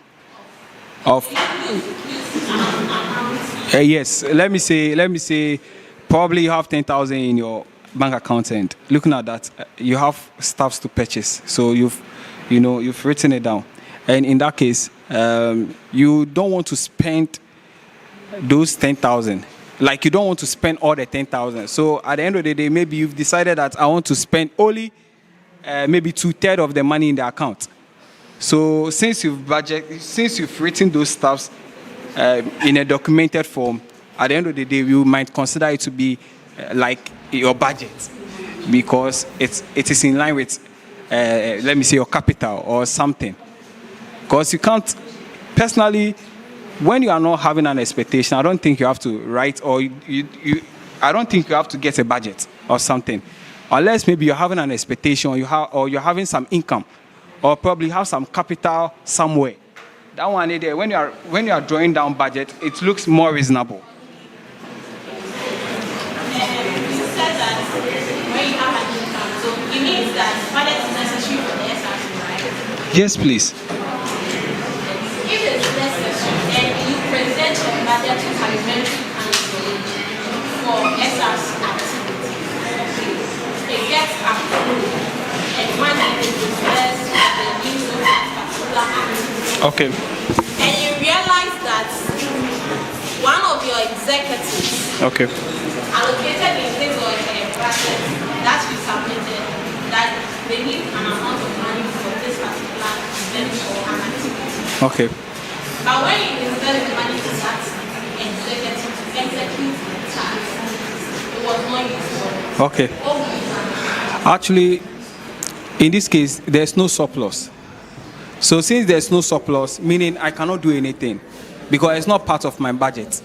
of yes, let me say probably you have 10,000 in your bank account, and looking at that, you have stuffs to purchase, so you've written it down, and in that case, you don't want to spend those 10,000. Like, you don't want to spend all the 10,000. So at the end of the day, maybe you've decided that I want to spend only maybe 2/3 of the money in the account. So since you've written those stuffs in a documented form, at the end of the day, you might consider it to be like your budget, because it is in line with, let me say, your capital or something. Because you can't, personally, when you are not having an expectation, I don't think you have to write, or I don't think you have to get a budget or something, unless maybe you're having an expectation, or you're having some income, or probably have some capital somewhere. That one there, when you are drawing down budget, it looks more reasonable. You said that when you have an income, so it means that budget is necessary for the SRC, right? Yes, please. If it's necessary, and you present your budget to parliamentary council for SRC activity, it gets approved, and money is dispersed for the use of that particular activity. Okay. And you realize that one of your executives Okay. allocated in this or bracket that you submitted that they need an amount of money for this particular event or an activity. Okay. But when you invest the money to that executive task, it was not useful. Okay. What would you do? Actually, in this case, there's no surplus. So since there's no surplus, meaning I cannot do anything because it's not part of my budget.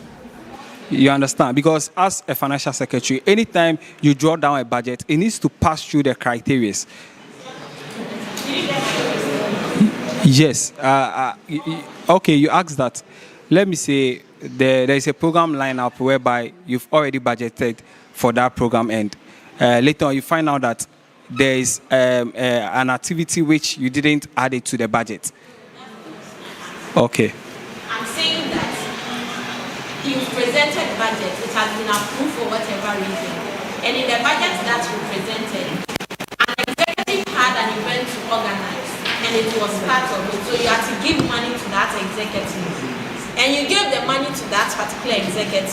You understand? Because as a financial secretary, anytime you draw down a budget, it needs to pass through the criteria. Yes. Okay, you asked that. Let me say there is a program lineup whereby you've already budgeted for that program, and later on you find out that there is an activity which you didn't add it to the budget. Okay. I'm saying that you've presented budget, it has been approved for whatever reason. And in the budget that you presented, an executive had an event to organize, and it was part of it. So you had to give money to that executive. And you gave the money to that particular executive,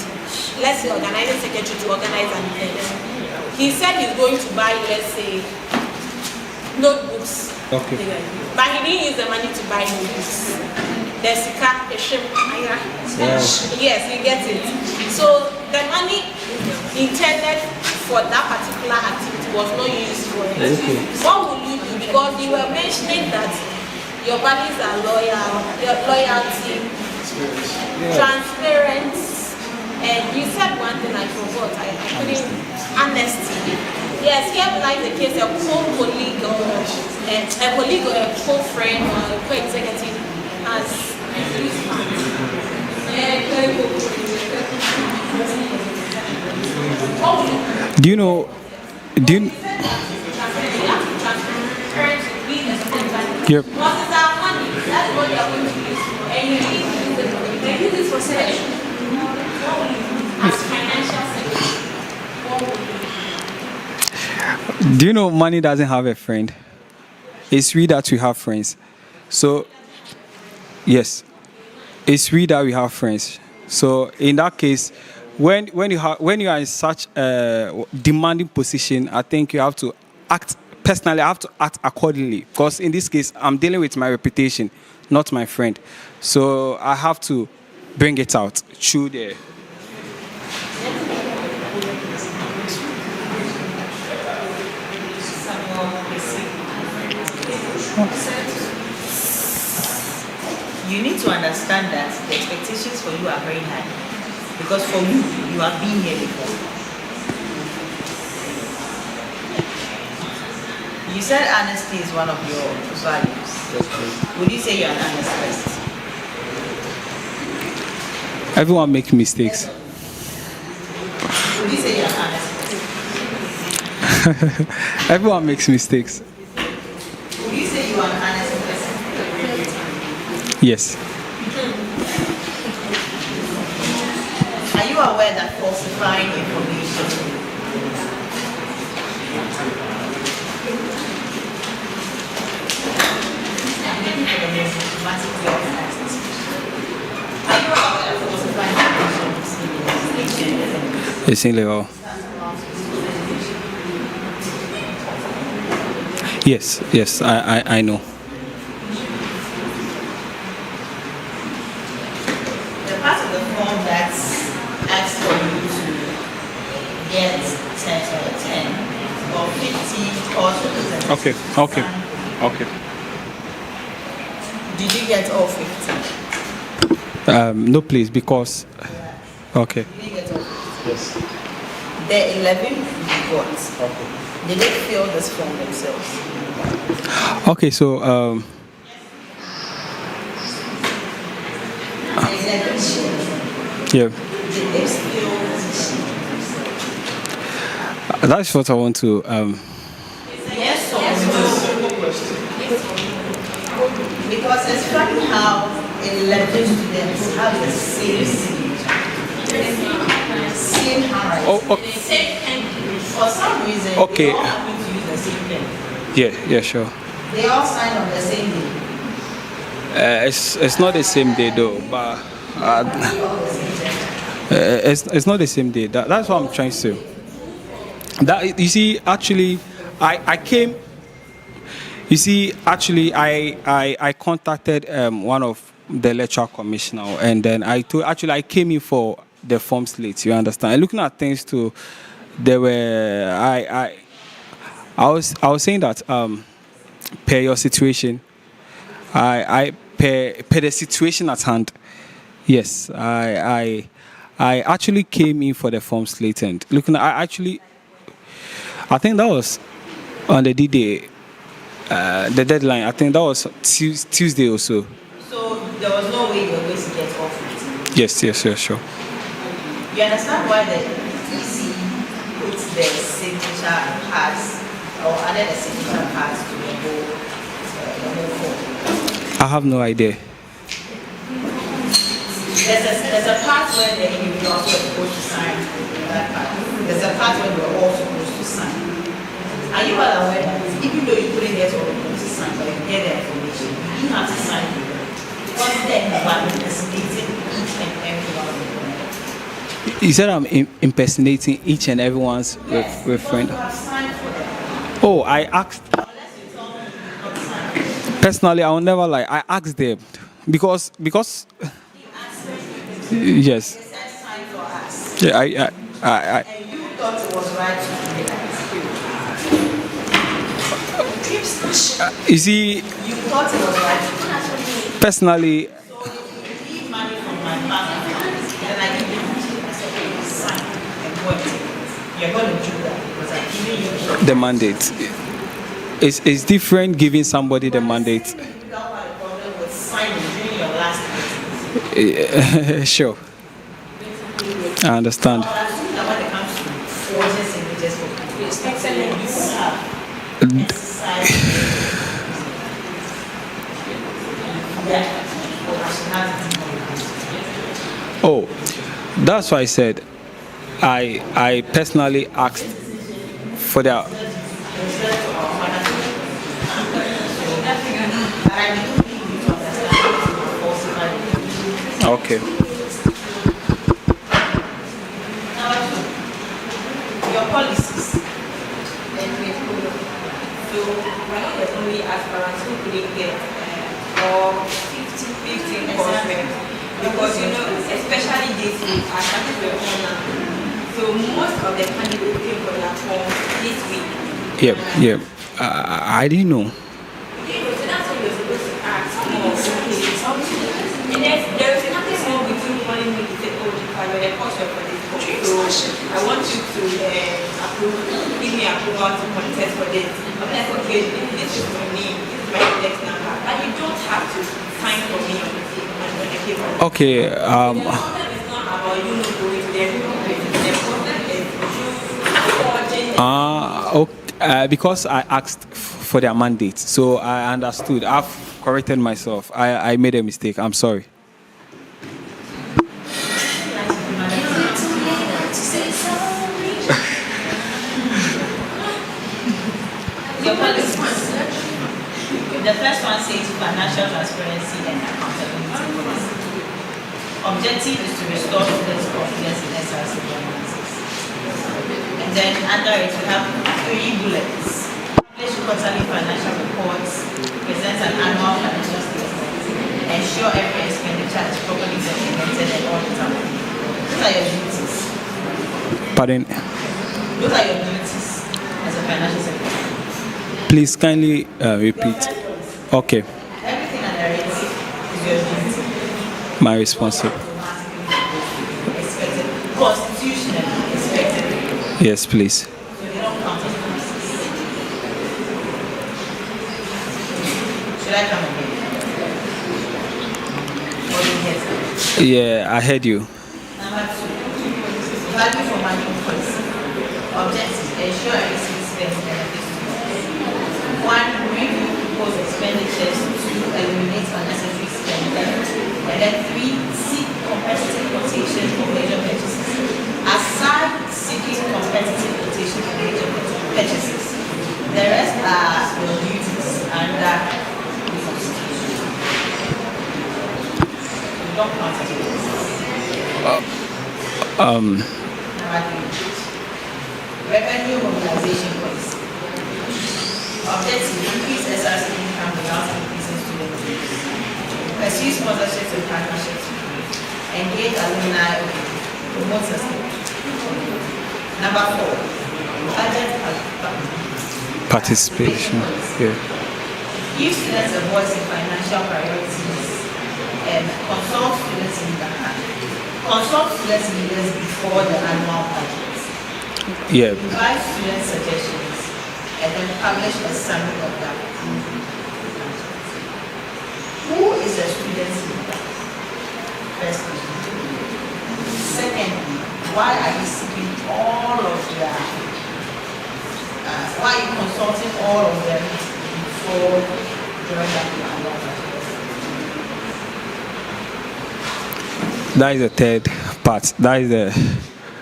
let's say organizing secretary to organize an event. He said he's going to buy, let's say, notebooks. Okay. But he didn't use the money to buy notebooks. There's a car, a ship. Yes, you get it. So the money intended for that particular activity was not used for it. Okay. What will you do? Because you were mentioning that your values are your loyalty, transparent, and you said one thing I forgot. I couldn't. Honesty. Yes, here like the case of co-colleague or a colleague or a co-friend or a co-executive has used funds. Do you know? Yep. What is our money? That's what you are going to use for. And you need to use it for. You can use it for selection. As financial secretary. Do you know money doesn't have a friend? It's we that we have friends. So, yes, it's we that we have friends. So, in that case, when you are in such a demanding position, I think you have to act. Personally, I have to act accordingly because in this case, I'm dealing with my reputation, not my friend. So I have to bring it out through the. You need to understand that the expectations for you are very high. Because for you have been here before. You said honesty is one of your values. Would you say you're an honest person? Everyone makes mistakes. Would you say you're an honest person? Everyone makes mistakes. Would you say you are an honest person? Yes. Are you aware that falsifying information It's illegal. Yes, I know. the part of the form that asks for you to get 10 or 10 or 50 or 20%. Okay. Did you get all 50? No, please, because. Okay. Did you get all 50? Yes. The 11 you got, Okay. did they fill this form themselves? Okay, so The 11 children, yeah, did they fill this sheet? that's what I want to. Yes or no? Because it's funny how 11 students have the same signature. Same handwriting. Oh, They say thank you. For some reason, Okay. they all happen to use the same pen. yeah, sure. They all sign on the same day. It's not the same day though, but All the same pen. It's not the same day. That's what I'm trying to say. That you see, actually, I came. You see, actually, I contacted one of the electoral commissioner, and then I came in for the form slate. You understand? And looking at things too, there were I was saying that per your situation, I per the situation at hand. Yes, I actually came in for the form slate, and looking I think that was on the D-Day. The deadline, I think that was Tuesday or so. So there was no way you were going to get off it. Yes, sure. You understand why the EC puts the signature parts or added the signature parts to the whole form? I have no idea. There's a part where the individuals were supposed to sign that part. There's a part where we're all supposed to sign. Are you all aware that even though you couldn't get all the people to sign, but you get the information, you have to sign it? Because then you are impersonating each and every one of them. You said I'm impersonating each and everyone's friend. You have signed for them. Oh, I asked. Personally, I will never lie. I asked them because yes. They said sign for us. Yeah, And you thought it was right to do that. You see, You thought it was right. personally, So if you need money from my partner, then I give it to you. I said, okay, sign and go and take it. You're going to do that because I'm giving you the mandate is different. Giving somebody the mandate. You don't have a problem with signing during your last meeting. Sure, I understand. But I think that when it comes to forging signatures for people, Excellent. you have exercised that. Or I should have it. Oh, that's why I said I personally asked for their. Okay. Number two, your policies. So we're not the only aspirants who couldn't get or 50 coursework because especially this week I started the form now. So most of the candidates came for their form this week. Yep. I didn't know. So that's what you're supposed to ask. And there is nothing wrong with you wanting me to say, oh, you're the coursework for this book. So I want you to give me approval to contest for this. I'm like, okay, this is for me, this is my index number. But you don't have to sign for me on the paper. Okay. The problem is not about you not going to the The problem is you forging. Because I asked for their mandate, so I understood. I've corrected myself. I made a mistake. I'm sorry. Your policies. The first one says financial transparency and accountability policy. Objective is to restore students' confidence in SRC finances. And then under it, we have 3 bullets. Publish quarterly financial reports, present an annual financial statement, ensure every expenditure is properly documented and auditable. Those are your duties. Pardon. Those are your duties as a financial secretary. Please kindly repeat. Okay. Everything under it is your duty. My responsibility. Expected. Constitutionally expected. Yes, please. So they don't count as policies. Should I come again? Or you get it? Yeah, I heard you. Number 2, value for money policy. Objective, ensure every citizen benefits to the 1, review proposed expenditures. 2, eliminate unnecessary spending. And then 3, seek competitive quotation for major purchases. Aside seeking competitive quotation for major purchases, the rest are your duties under the Constitution. You don't count as policies. Revenue mobilization policy. Objective: increase SRC income without increasing student fees. Pursue sponsorships and partnerships. Engage alumni. Promote sustainability. Number 4, budget Participation. Yeah. give students a voice in financial priorities and consult students leaders before the annual budget. Yeah. Provide student suggestions and then publish a summary of that. Who is a student leader? Firstly. Secondly, why are you seeking all of their, why are you consulting all of them before during that annual budget? That is the third part. That is the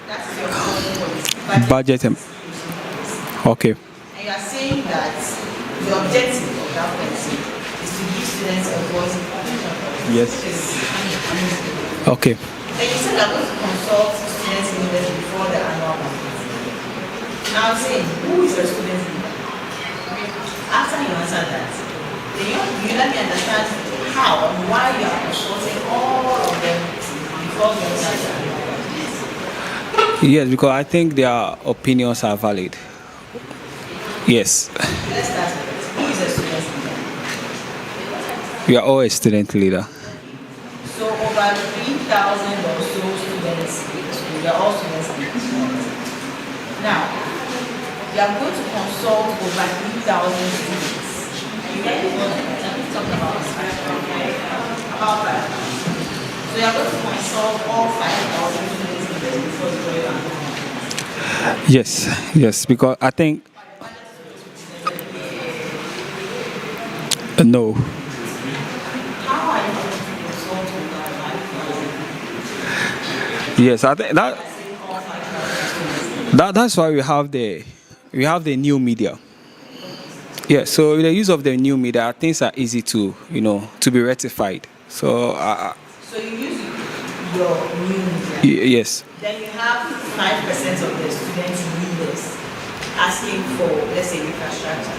That's your own budget. Okay. And you are saying that the objective of that policy is to give students a voice in financial policy. Yes. Okay. Then you said I'm going to consult students leaders before the annual budget. Now I'm saying, who is a student leader? After you answer that, then you let me understand how and why you are consulting all of them before you answer the annual budget. Yes, because I think their opinions are valid. Yes. Let's start with it. Who is a student leader? We are all a student leader. So over 3,000 or so students, we are all students. Now, we are going to consult over 3,000 students. You get it? I'm talking about 5,000. About 5,000. So you are going to consult all 5,000 students before you go on. Yes, because I think no. How are you going to consult over 5,000? Yes, I think that's why we have the new media. Yeah, so with the use of the new media, things are easy to to be rectified. So So you use your new media. yes. Then you have 5% of the students leaders asking for, let's say, infrastructure.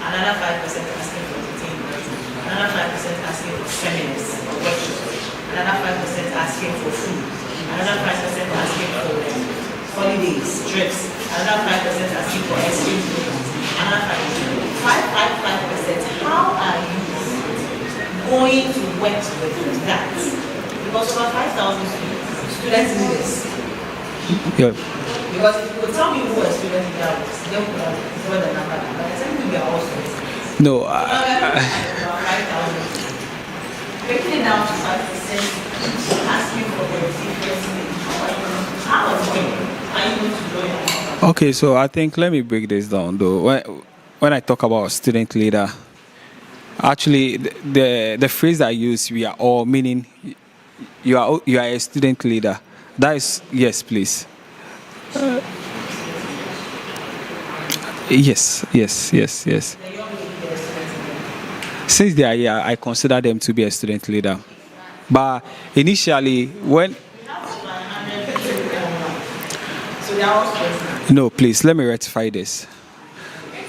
Another 5% asking for entertainment. Another 5% asking for seminars or workshops. Another 5% asking for food. Another 5% asking for holidays, trips. Another 5% asking for exchange programs. Another 5%. How are you going to work with that? Because over 5,000 students leaders. Yeah. Because if you could tell me who a student leader was, they would have drawn the number. But I think we are all students. No. About 5,000. Breaking it down to 5%, asking for the difference. How are you going to do it? Okay, so I think let me break this down though. When I talk about student leader, actually the phrase I use, we are all, meaning you are a student leader. That is, yes, please. Yes. Since they are here, I consider them to be a student leader. But initially, no, please, let me rectify this.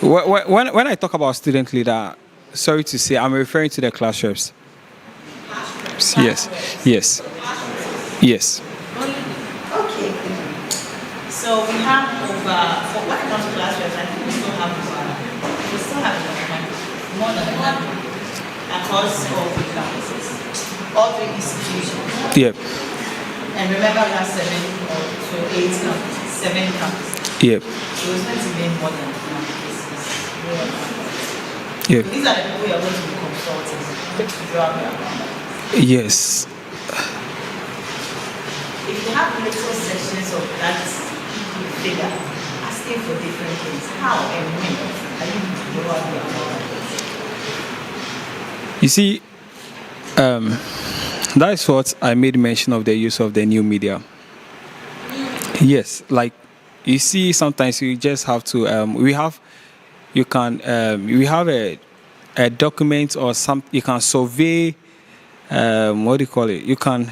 When I talk about student leader, sorry to say, I'm referring to the class reps. Yes. Okay. So we have over, for when it comes to class reps, I think we still have more than one across all three campuses, all three institutions. Yep. And remember we have 7 campuses. Yep. So it's meant to be more than one cases. Yep. These are the people you are going to be consulting to draw up your number. Yes. If you have little sections of that figure asking for different things, how and when are you going to draw up your number? You see, that is what I made mention of the use of the new media. Yes, like you see, sometimes you just have to. We have a document or some. You can survey. What do you call it? You can.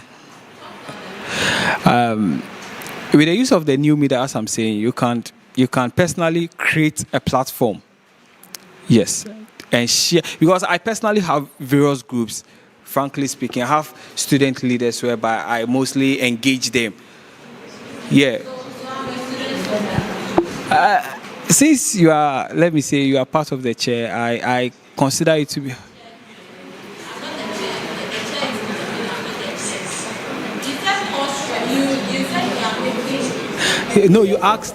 With the use of the new media, as I'm saying, you can personally create a platform. Yes, and share, because I personally have various groups. Frankly speaking, I have student leaders whereby I mostly engage them. Yeah. Since you are, let me say, you are part of the chair, I consider it to be. No, you asked.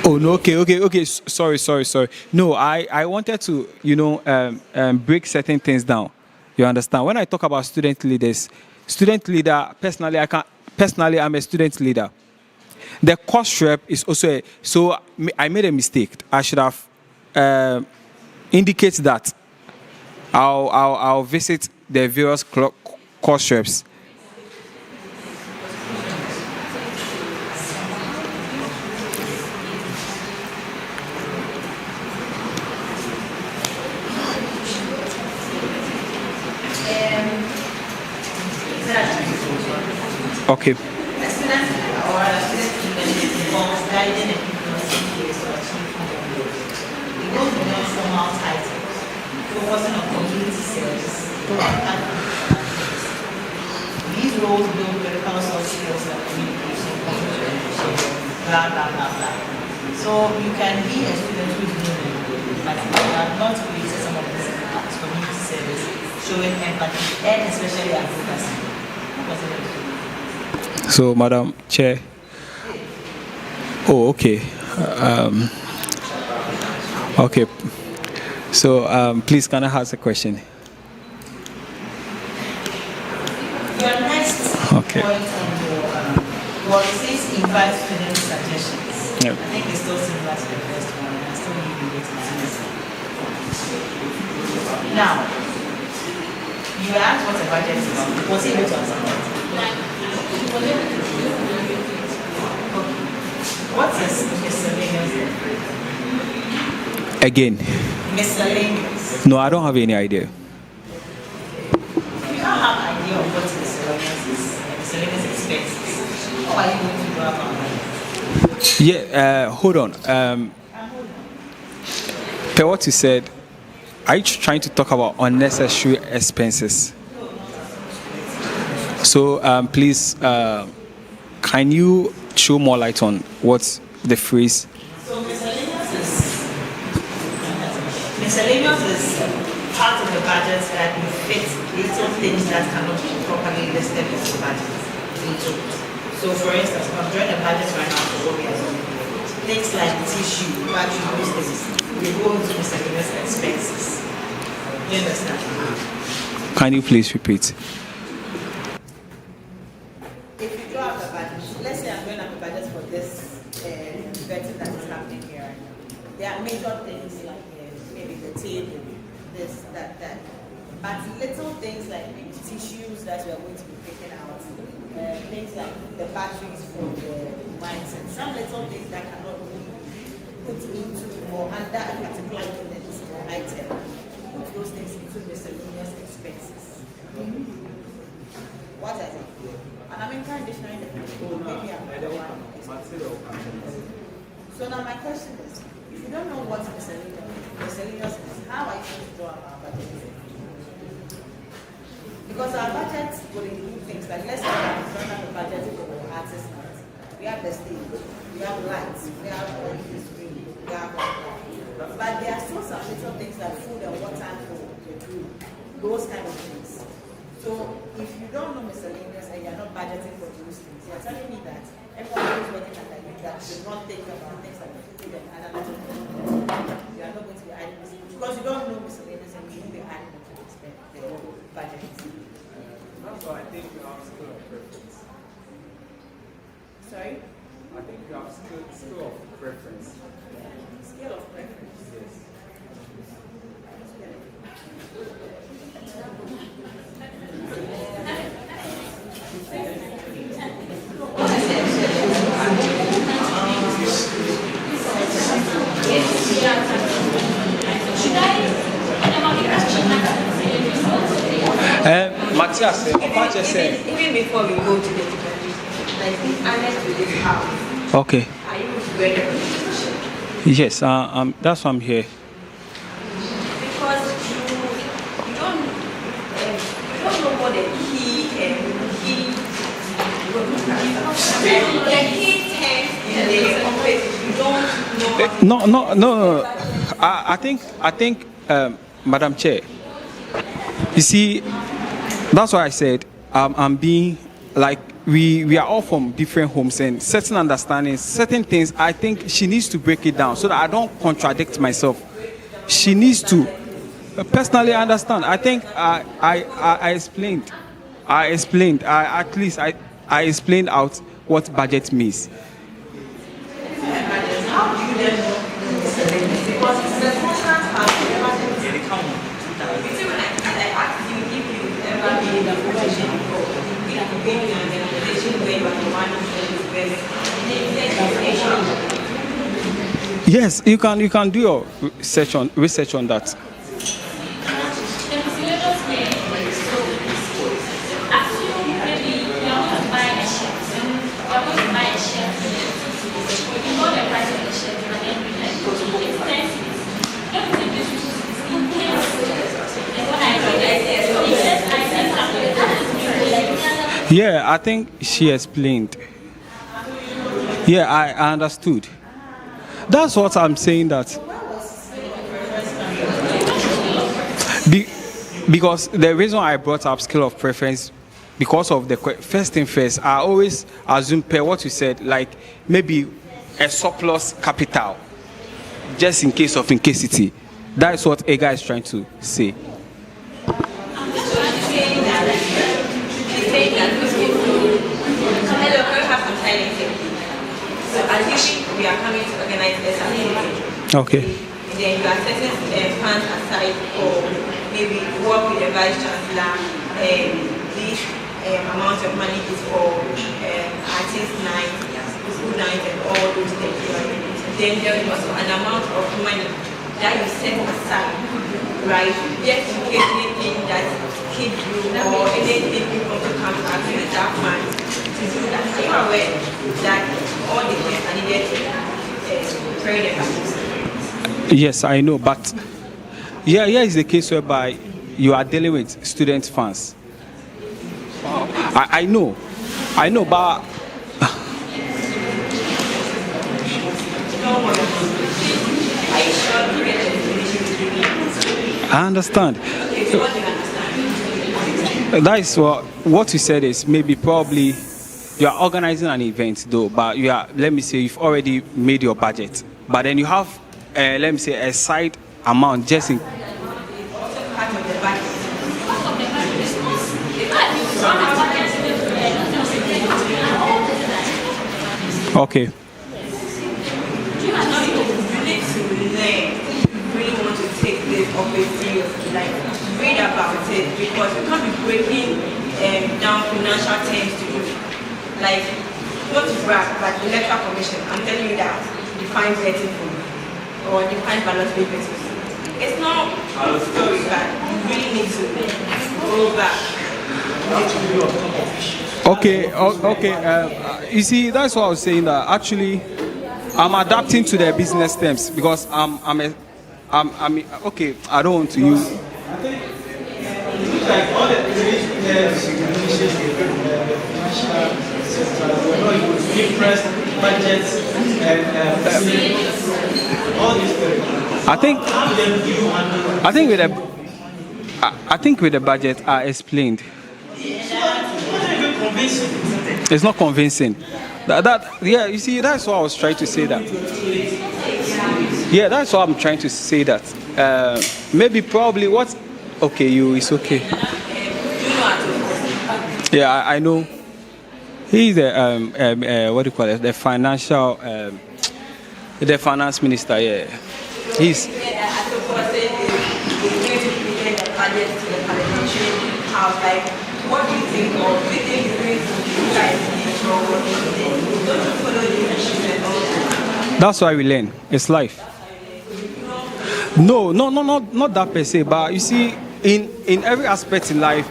Oh no, okay. Sorry. No, I wanted to, break certain things down. You understand? When I talk about student leaders, student leader, personally, I'm a student leader. The course rep is also so I made a mistake. I should have indicate that I'll visit the various course reps. Okay. A student or a student involves guiding and influencing peers to achieve common goals. It goes beyond formal titles, focusing on community service, and these roles build critical soft skills like communication, communication, blah, blah, blah, blah. So you can be a student who is doing it, but you have not created some of these community service, showing empathy, and especially advocacy. So, Madam Chair. Oh, okay. Okay. So, please, can I ask a question? Your next Okay. point on your well, it says invite student suggestions. Yep. I think it's still similar to the first one. I still need to get it. Now, you asked what a budget is. Was it able to answer that? What is miscellaneous? Again. Miscellaneous. No, I don't have any idea. You don't have idea of what miscellaneous is and miscellaneous expenses. How are you going to go about that? Yeah, hold on. Per what you said, are you trying to talk about unnecessary expenses? So please, can you show more light on what's the phrase? So miscellaneous is part of the budget that you fit little things that cannot be properly listed in the budget. So for instance, I'm drawing a budget right now for what we are doing. Things like tissue, battery, those things, we go into miscellaneous expenses. You understand? Can you please repeat? If you draw up a budget, let's say I'm going up a budget for this vetting that is happening here right now. There are major things like maybe the table, this, that. But little things like maybe tissues that we are going to be picking out, things like the batteries for the wines, and some little things that cannot be put into or under a particular unit or item. Put those things into miscellaneous expenses. What is it? And I'm in dictionary definition. Maybe I'm the one. So now my question is, if you don't know what miscellaneous is, how are you going to draw our budget? Because our budget would include things like, let's say I'm drawing up a budget for artists night. We have the stage, we have lights, we have the screen, we have but there are still some little things like food and water for the crew, those kind of things. So if you don't know miscellaneous and you're not budgeting for those things, you're telling me that everyone who's working under you that should not think about things like food and other little things. You are not going to be adding miscellaneous because you don't know miscellaneous and you will be adding it to the budget. That's why I think you have skill of preference. Sorry? I think you have skill of preference. Scale of preference. Yes. Matthias, Even before we go to the like the honest to this house, okay. are you ready for the position? Yes, that's why I'm here. Because you don't know what the key terms in the office. You don't know. No. I think, Madam Chair. You see, that's why I said I'm being like we are all from different homes and certain understandings, certain things. I think she needs to break it down so that I don't contradict myself. She needs to personally understand. I think I explained. I explained out what budget means. How do you then know? Because it's the constant house. You see, when I asked you if you've ever been in a position before, if you've been in an organization where you are the one who is Yes, you can do your research on that. Yeah, I think she explained. Yeah, I understood. That's what I'm saying that. Because the reason I brought up scale of preference, because of the first thing first, I always assume per what you said, like maybe a surplus capital, just in case of incasity. That is what Ega is trying to say. So as usually we are coming to organize SRC. Okay. And then you are setting funds aside for maybe work with the vice chancellor. This amount of money is for artist night, school night, and all those things. Then there is also an amount of money that you set aside, right? Just in case anything that hits you or anything people to come back, use that fund to do that. Are you aware that all the things are needed to pray the Yes, I know, but here is the case whereby you are dealing with student funds. I know, but I understand. That is what you said is maybe probably you are organizing an event though, but you are, let me say, you've already made your budget, but then you have let me say a side amount just in. Okay. Really want to take this obviously, like read about it, because we can't be breaking down financial terms to you. Like, not to brag, but the electoral commission, I'm telling you that define betting for me or define balance papers for me. It's not a story, but you really need to go back. Okay. You see, that's what I was saying. That actually, I'm adapting to their business terms because I'm okay. I don't want to use. I think it looks like all the different budgets and all these things. I think with the budget I explained. It's not convincing. Yeah, you see, that's what I was trying to say that. Yeah, that's what I'm trying to say that. Maybe probably what. Okay, it's okay. Yeah, I know. He's the what do you call it? The financial, the finance minister. Yeah, he's. What do you think of? Do you think it's going to be That's why we learn. It's life. No, not that per se. But you see, in every aspect in life,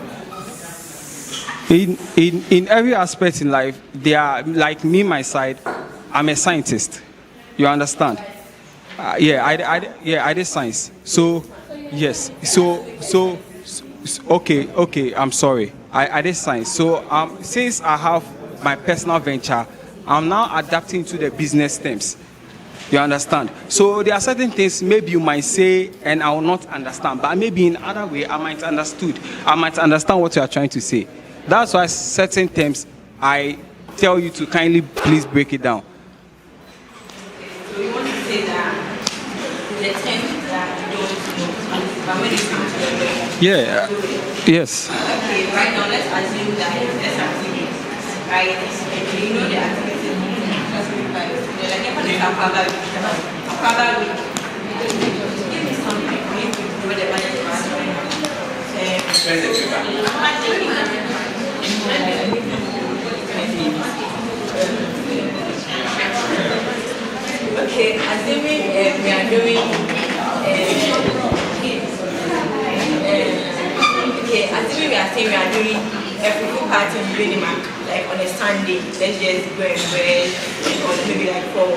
In every aspect in life, they are like me, my side. I'm a scientist. You understand? I did science. So, yes. Okay. I'm sorry. I did science. So, since I have my personal venture, I'm now adapting to the business terms. You understand? So there are certain things maybe you might say and I will not understand, but maybe in other way I might understood. I might understand what you are trying to say. That's why certain terms I tell you to kindly please break it down. So you want to say that the terms that you don't know, but when it comes to the Yeah. Yes. okay, right now let's assume that it's SRC, right? And you know the activity. Like give me something for you to do the budget okay, assuming we are doing okay, assuming we are saying we are doing a full party in UniMAC, like on a Sunday, let's just go and wear, or maybe like for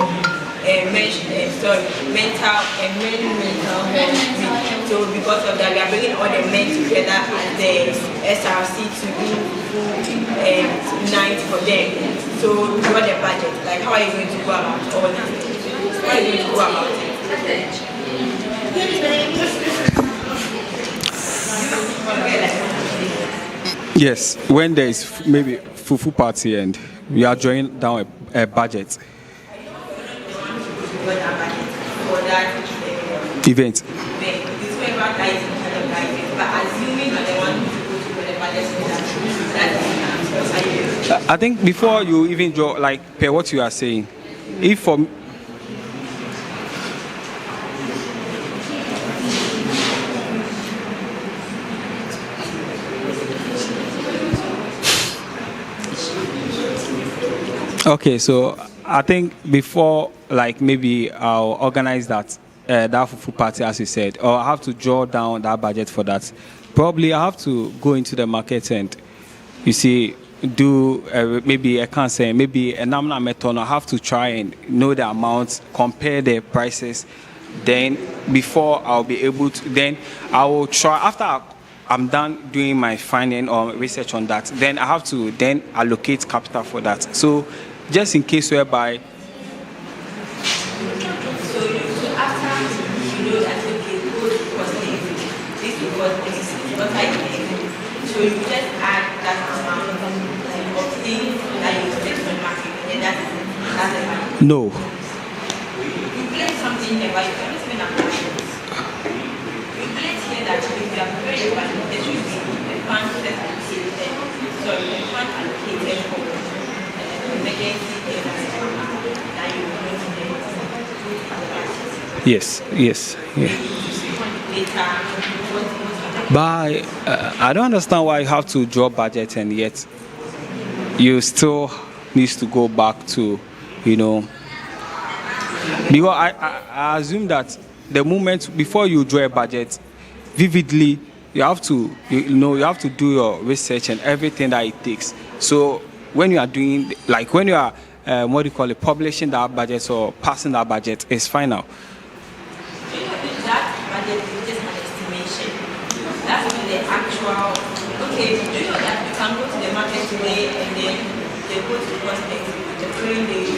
mental health week. So because of that, we are bringing all the men together at the SRC to do night for them. So what the budget? Like how are you going to go about all this? How are you going to go about it? Yes. When there is maybe fufu party and we are drawing down a budget. For that Event. I think before you even draw, like per what you are saying, if for okay, so I think before, like maybe I'll organize that fufu party as you said, or I have to draw down that budget for that. Probably I have to go into the market and you see do maybe I can't say maybe a nominal method. I have to try and know the amounts, compare the prices. Then before I'll be able to, then I will try after I'm done doing my finding or research on that. Then I have to then allocate capital for that. So just in case whereby. So after you know that okay, go to cost this because this is what I think. So you just add that amount of things that you expect from market, and that's it. No. You get something about you can spend a price. You get here that if you are very important, there should be a fund that allocated. So a fund allocated for emergency that you want to Yes. Yeah. But I don't understand why you have to draw budget and yet you still need to go back to, because I assume that the moment before you draw a budget, vividly, you have to do your research and everything that it takes. So when you are doing, like when you are, publishing that budget or passing that budget, it's final. That budget is just an estimation. That's not the actual. Okay, do you know that you can go to the market today and then they go to the prospect, the train, they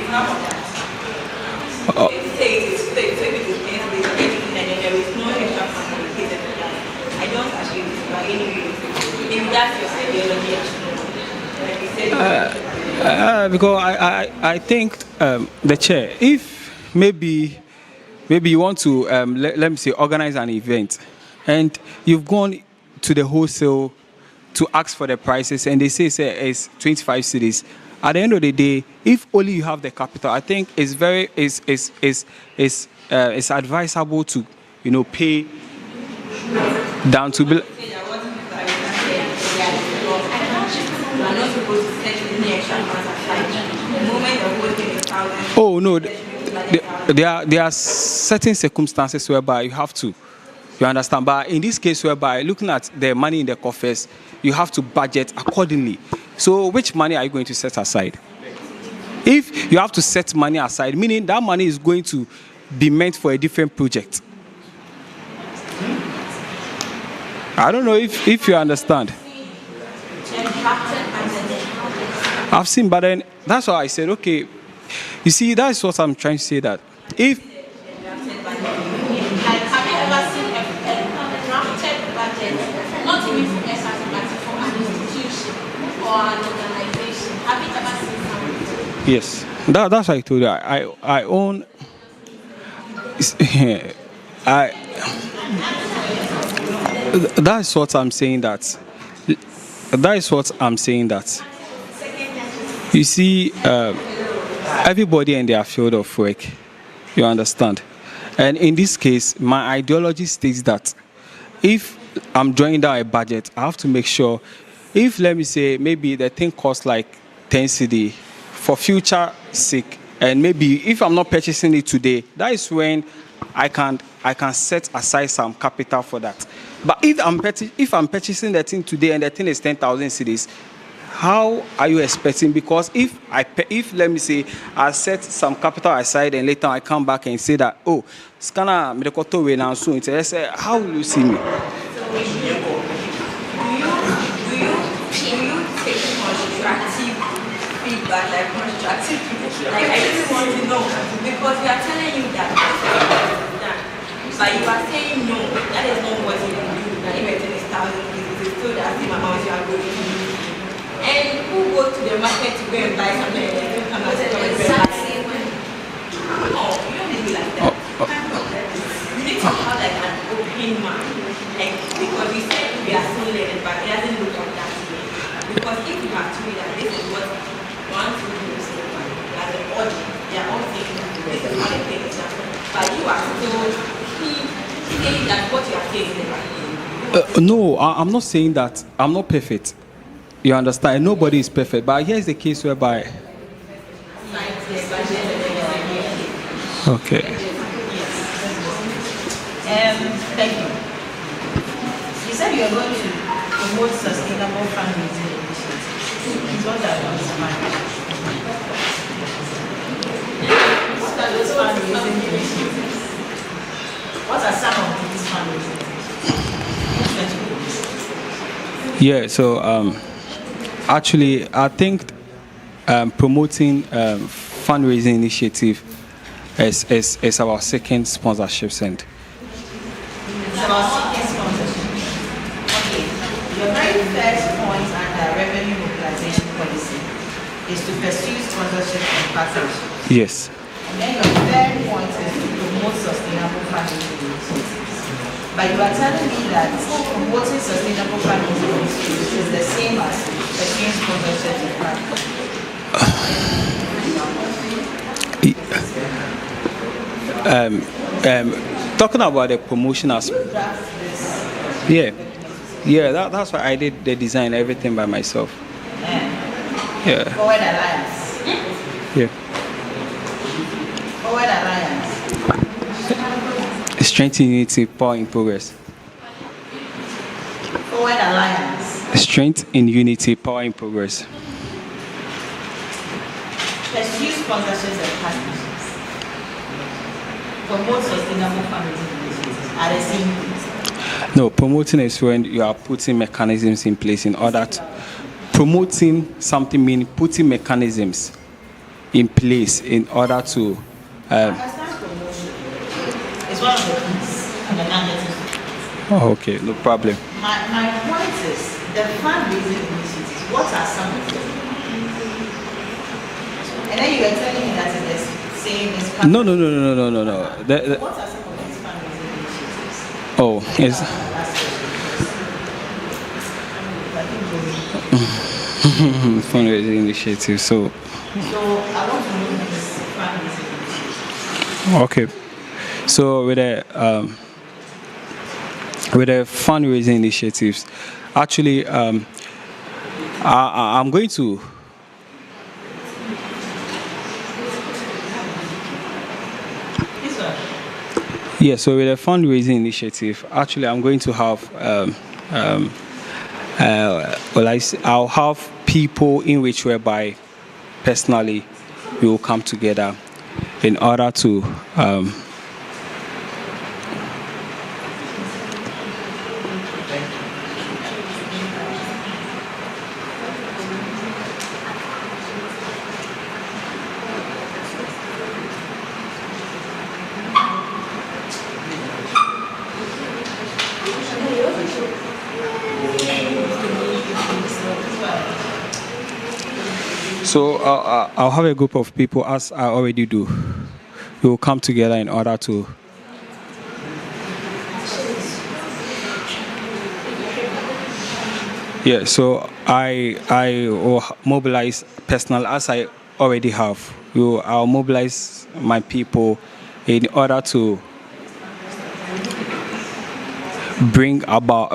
have that. If you say it is fake, so if it is fake, and then there is no extra fund allocated for that. I don't agree with you, but anyway, if that's your ideology, like you said. Because I think the chair, if maybe you want to let me say organize an event and you've gone to the wholesale to ask for the prices and they say it's 25 cedis. At the end of the day, if only you have the capital, I think it's advisable to pay down to be. Oh no, there are certain circumstances whereby you have to. You understand? But in this case, whereby looking at the money in the coffers, you have to budget accordingly. So which money are you going to set aside? If you have to set money aside, meaning that money is going to be meant for a different project. I don't know if you understand. I've seen, but then that's why I said, okay, you see, that's what I'm trying to say, that if Like, have you ever seen a drafted budget, not even for SRC, but for an institution or an organization? Have you ever seen something? yes, that's what I told you. I own. That's what I'm saying. That is what I'm saying. That you see, everybody in their field of work. You understand? And in this case, my ideology states that if I'm drawing down a budget, I have to make sure, if let me say maybe the thing costs like 10 cedi for future sake, and maybe if I'm not purchasing it today, that is when I can set aside some capital for that. But if I'm purchasing the thing today and the thing is 10,000 cedis, how are you expecting? Because if let me say I set some capital aside and later I come back and say that, oh, scanner me way now soon, how will you see me? Do you take constructive feedback, like constructive feedback? Like, I really want to know, because we are telling you that this is what is done, but you are saying no, that is not what you do. That even if it's 1,000 pieces, it's still the same amount you are going to do. And who goes to the market to go and buy something and then come out and buy it? No, you don't need to be like that. You need to have like an open mind. Like, because we said we are so learned, but it doesn't look like that way. Because if you have told that this is what one, two, three, four, as an audience, they are all saying this is what it is. But you are still saying that what you are saying is right. No, I'm not saying that. I'm not perfect. You understand? Nobody is perfect. But here's the case whereby. Okay. Thank you. You said you are going to promote sustainable fundraising initiatives. What are those fundraising? What are those fundraising initiatives? What are some of these fundraising initiatives? Yeah. So actually, I think promoting fundraising initiative is our second sponsorship center. It's about seeking sponsorship. Okay. Your very first point under revenue mobilization policy is to pursue sponsorship and partnerships. Yes. And then your third point is to promote sustainable fundraising initiatives. But you are telling me that promoting sustainable fundraising initiatives is the same as pursuing sponsorship and partnerships. Talking about the promotion aspect. Yeah, that's why I did the design, everything by myself. Yeah. Forward Alliance. Yeah. Forward Alliance. Strength in unity, power in progress. Forward Alliance. Strength in unity, power in progress. Pursue sponsorships and partnerships. Promote sustainable fundraising initiatives are the same things. No, promoting is when you are putting mechanisms in place in order to. Promoting something means putting mechanisms in place in order to. Understand promotion is one of the things and the narrative. Oh, okay, no problem. My point is the fundraising initiatives. What are some of them? And then you were telling me that it's the same as. No. What are some of these fundraising initiatives? Oh, yes. Fundraising initiative. So I want to know these fundraising initiatives. okay. So with the fundraising initiatives, actually, I'm going to. This one. Yeah, so with the fundraising initiative, actually, I'm going to have, I'll have people in which whereby personally we will come together in order to So I'll have a group of people, as I already do. We will come together in order to. Yeah, so I will mobilize personal, as I already have. I'll mobilize my people in order to bring or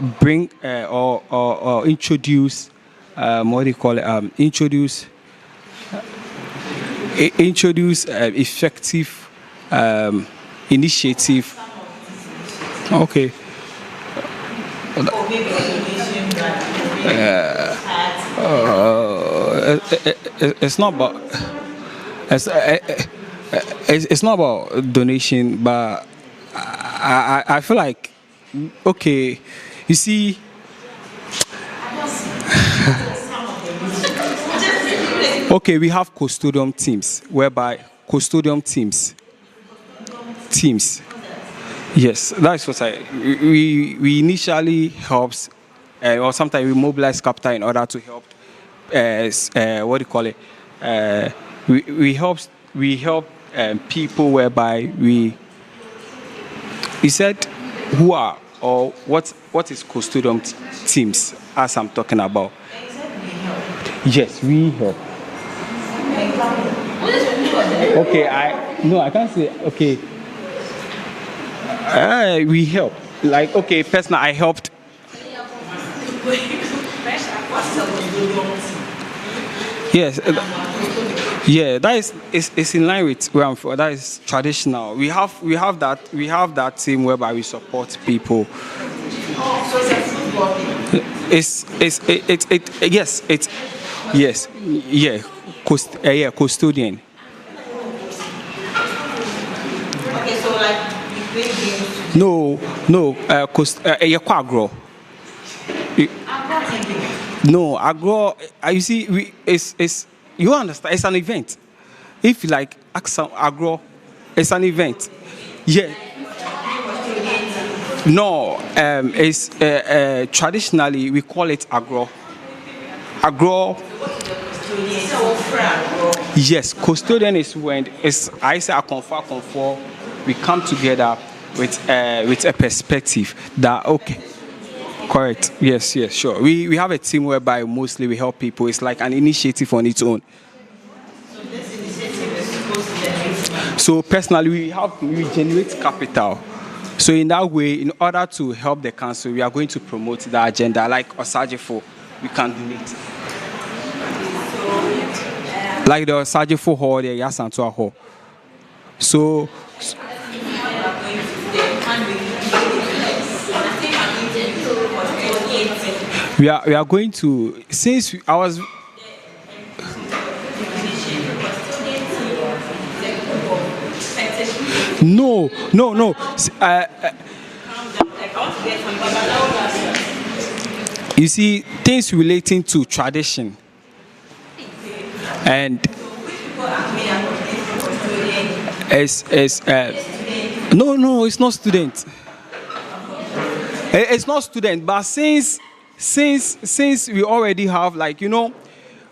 introduce what do you call it? Introduce effective initiative. Okay. It's not about it's not about donation, but I feel like, okay, you see. Okay, we have custodian teams, whereby custodian teams. Yes, that's what we initially helps, or sometimes we mobilize capital in order to help. What do you call it? We help people whereby we. He said, who are or what is custodian teams? As I'm talking about. Yes, we help. Okay, I can't say. Okay, we help. Like, okay, personally, I helped. Yes, yeah, that is in line with where I'm from. That is traditional. We have that team whereby we support people. Custodian. Okay, so like you play games. Agro. No, agro. You see, it's you understand? It's an event. If you like agro, it's an event. Yeah. No, it's traditionally we call it agro. Agro. Yes, custodian is when I say a comfort. We come together with a perspective that okay. Correct. Yes, sure. We have a team whereby mostly we help people. It's like an initiative on its own. So this initiative is supposed to generate money. So personally, we generate capital. So in that way, in order to help the council, we are going to promote the agenda. Like Osajifo, we can donate. Like the Osajifo Hall, the Yasantua Hall. So. We are going to, since I was. No. You see, things relating to tradition and no, it's not student. It's not student, but since we already have, like, you know,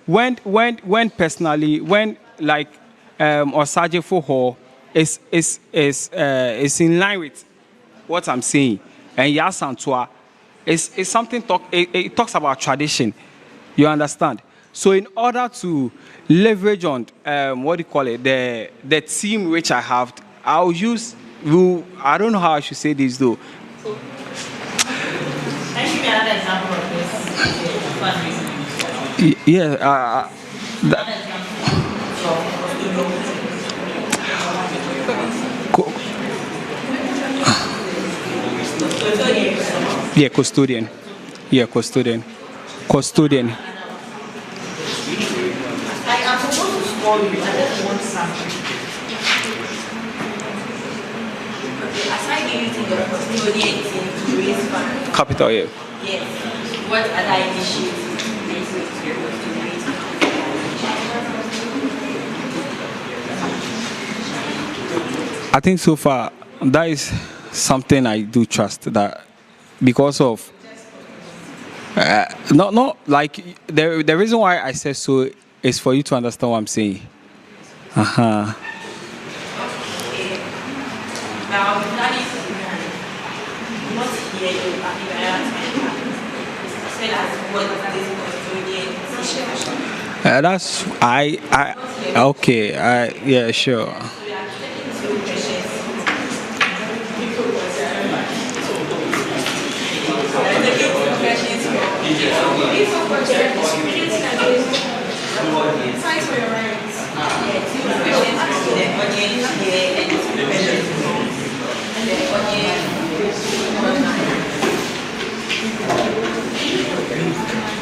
when personally, when like Osajifo Hall is in line with what I'm saying, and Yasantua is something it talks about tradition. You understand? So in order to leverage on what do you call it, the team which I have, I'll use. I don't know how I should say this though. Can you give me another example of this? Yeah, custodian. Yeah, custodian. Custodian. I'm supposed to score you. I just want something. Okay, aside using your custodian team to raise funds, Capital, yeah. yes, what other initiatives do you take to raise funds? I think so far that is something I do trust, that because of not like the reason why I said so is for you to understand what I'm saying. Okay. Now, that is not here, you said as what this custodian. That's okay. Yeah, sure. Fight for your rights.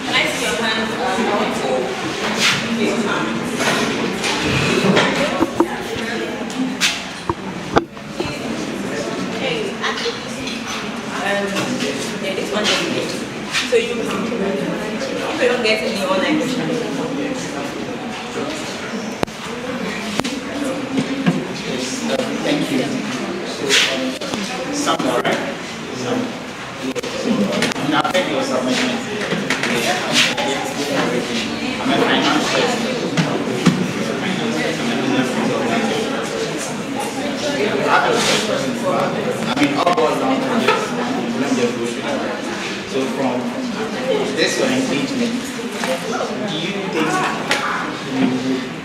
Can I see your hands? I want to this hand. Okay. Yeah, this one is good. So you don't get any online question. Thank you. Some more, right? Some. Now, thank you for submission. I'm a finance person. I have a question for I mean, all boils down to this. Let me just go through that. So, from this your engagement, do you think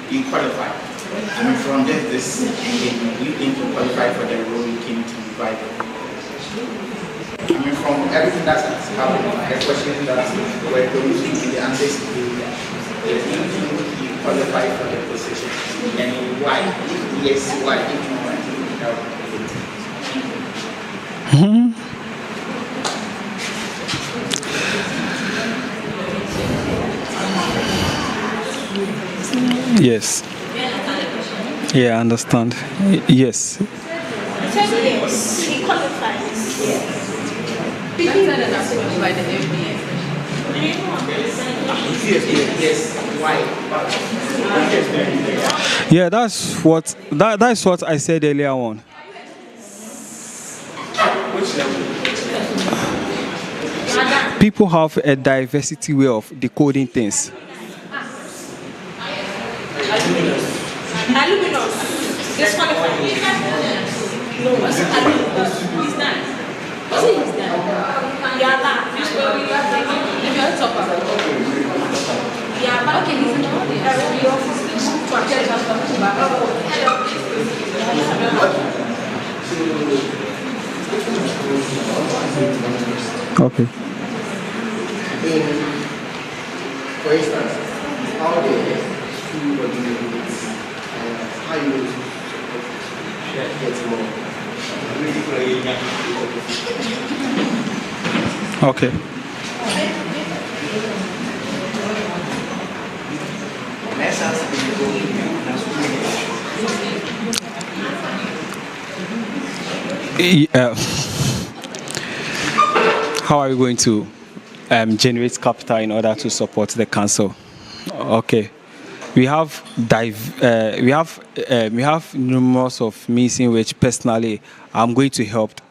you qualify? I mean, from this engagement, do you think you qualify for the role you came to provide? I mean, from everything that's happened, the questions that were posed, the answers you gave, do you think you qualify for the position? And why? If yes, why? If no, why? Yes. Yeah, I understand. Yes. He said yes, he qualifies. Yes, why? Yeah, that's what I said earlier on. Which level? People have a diversity way of decoding things. Aluminous. Disqualified. No, what's aluminous? He's done. What's it he's done? Yeah, that. If you're top of it. Yeah, but okay, he's in the Okay. For instance, how the two organizations how you get more. Okay. How are we going to generate capital in order to support the council? Okay, we have numerous of means in which personally I'm going to help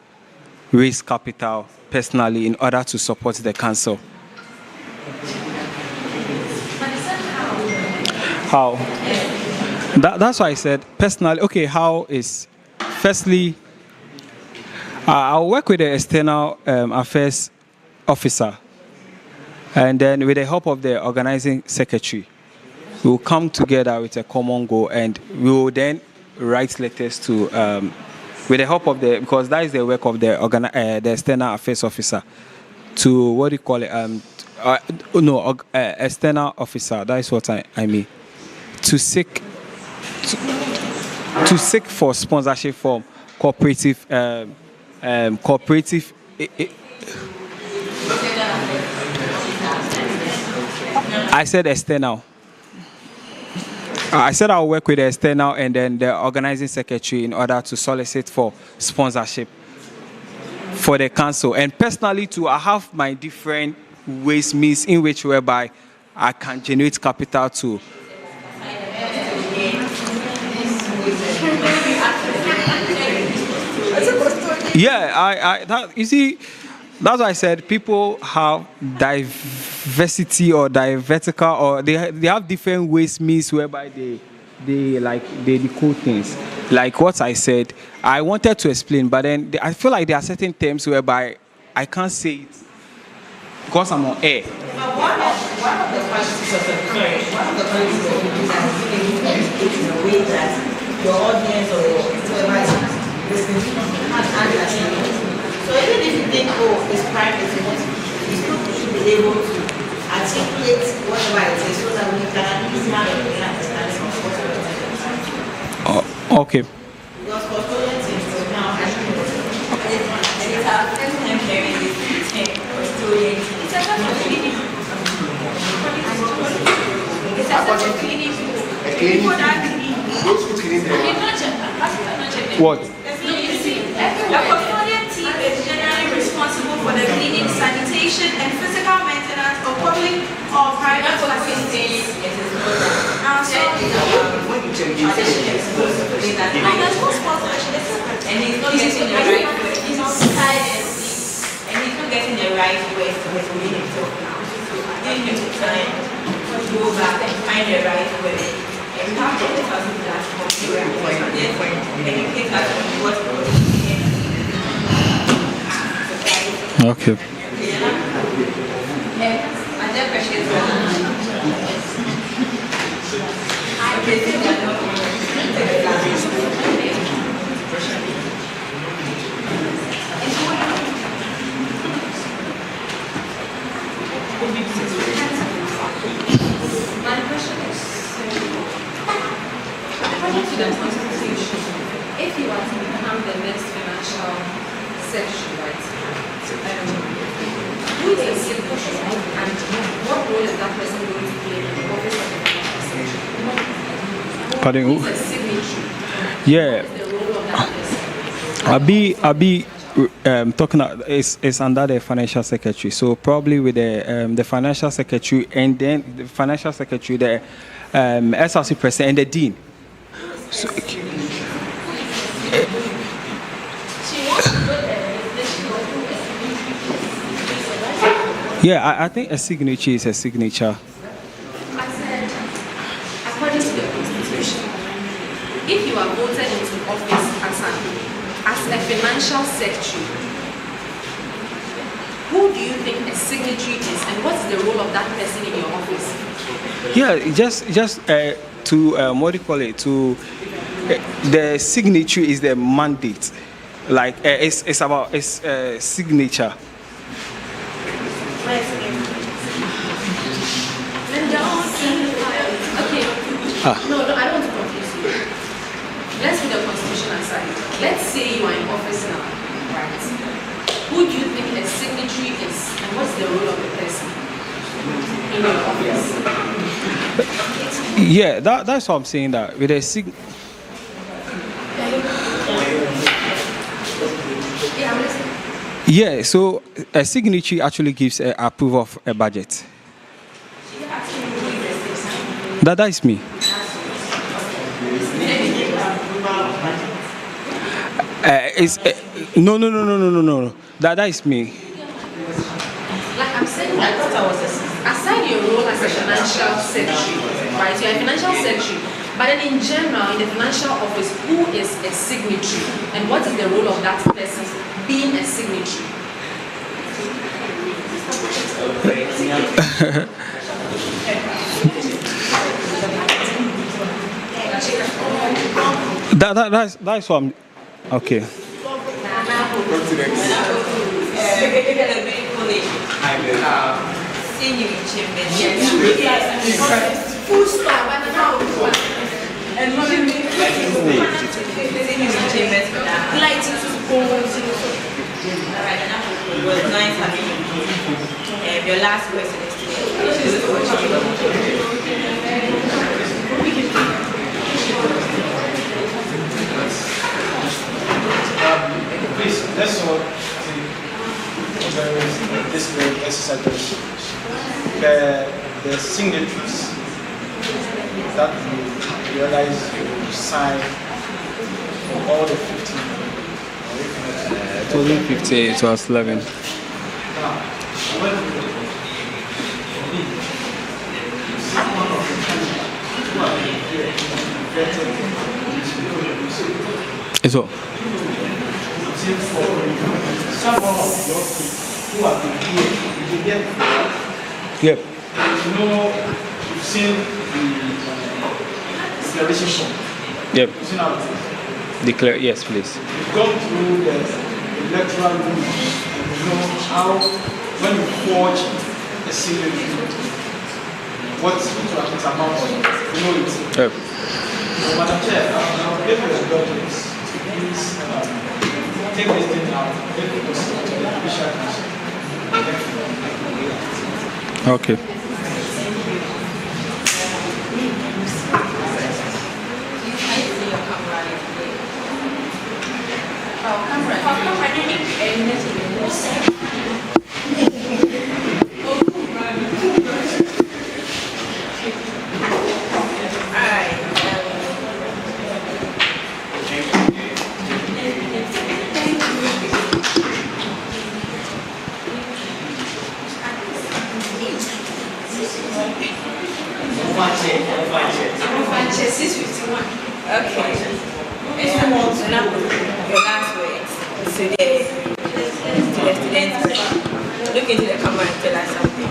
raise capital personally in order to support the council. How? That's why I said personally. Okay, how is firstly I'll work with the external affairs officer, and then with the help of the organizing secretary, we will come together with a common goal, and we will then write letters to, with the help of because that is the work of the external affairs officer, to what do you call it? External officer. That is what I mean. To seek for sponsorship from cooperative I said external. I said I'll work with the external and then the organizing secretary in order to solicit for sponsorship for the council. And personally too, I have my different ways, means in which whereby I can generate capital too. Yeah, you see, that's why I said people have diversity or divertical, or they have different ways, means whereby they decode things. Like what I said, I wanted to explain, but then I feel like there are certain terms whereby I can't say it because I'm on air. One of the qualities of a parent, one of the qualities of a leader is being able to educate in a way that your audience or whoever is listening has understanding. So even if you think, oh, it's private, you should be able to articulate whatever it is so that we can at least have a clear understanding of what we're talking about. Okay. Because custodian teams will now have to It's our first time hearing this term, custodian team. It's a sort of clinic. It's a sort of clinic. People that Those who clean them. What? you see, a custodian team is generally responsible for the cleaning, sanitation, and physical maintenance of public or private facilities. When you check There's There's no sponsorship. and he's not getting the right word. He's not silent. And he's not getting the right word for his meaning. So give him the time to go back and find the right word. And have the person that's more and educate us on what we're doing. Okay. Other questions? Okay, so we are not My question is, according to the Constitution, if you are to become the next financial secretary, right, who is a signature and what role is that person going to play in the office of the financial secretary? Pardon, Who who? is a signature? Yeah. What is the role of that person? I'll be talking is under the financial secretary. So probably with the financial secretary and then the financial secretary, the SRC president and the dean. So, yeah, I think a signature is a signature. I said, according to the Constitution, if you are voted into office as a financial secretary, who do you think a signatory is, and what's the role of that person in your office? Yeah, just to what do you call it? To the signature is the mandate. Like it's about signature. Okay. No, I don't want to confuse you. Let's put the Constitution aside. Let's say you are in office now, right? Who do you think a signatory is, and what's the role of the person in your office? Yeah, that's what I'm saying. That with a Yeah, I'm listening. yeah, so a signature actually gives approval of a budget. That is me. It's no. That is me. Like I'm saying that aside your role as a financial secretary, right? You're a financial secretary, but then in general, in the financial office, who is a signatory, and what is the role of that person being a signatory? That's what I'm. Okay. Full stop. Lighting, Alright, enough. It was nice having you. Your last question is Please, let's all see this exercise. The signatures that you realize you sign for all the 15. It wasn't 50, it was 11. Now, when someone of the country who are vetted, It's all. some of your people who have been here, you get Yep. you know, you've seen the declaration form. Yep. You've seen how it is. Declare. Yes, please. You've gone through the electoral rules and you know how, when you forge a signature, what it amounts to. You know it. Yep. So, Madam Chair, I'll give you a documents. Please take this thing out, take it to the Judicial Council. Okay. Okay. So now, your last words to the students. Look into the camera and tell us something.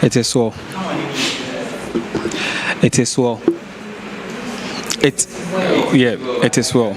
It is well. It is well. It is well.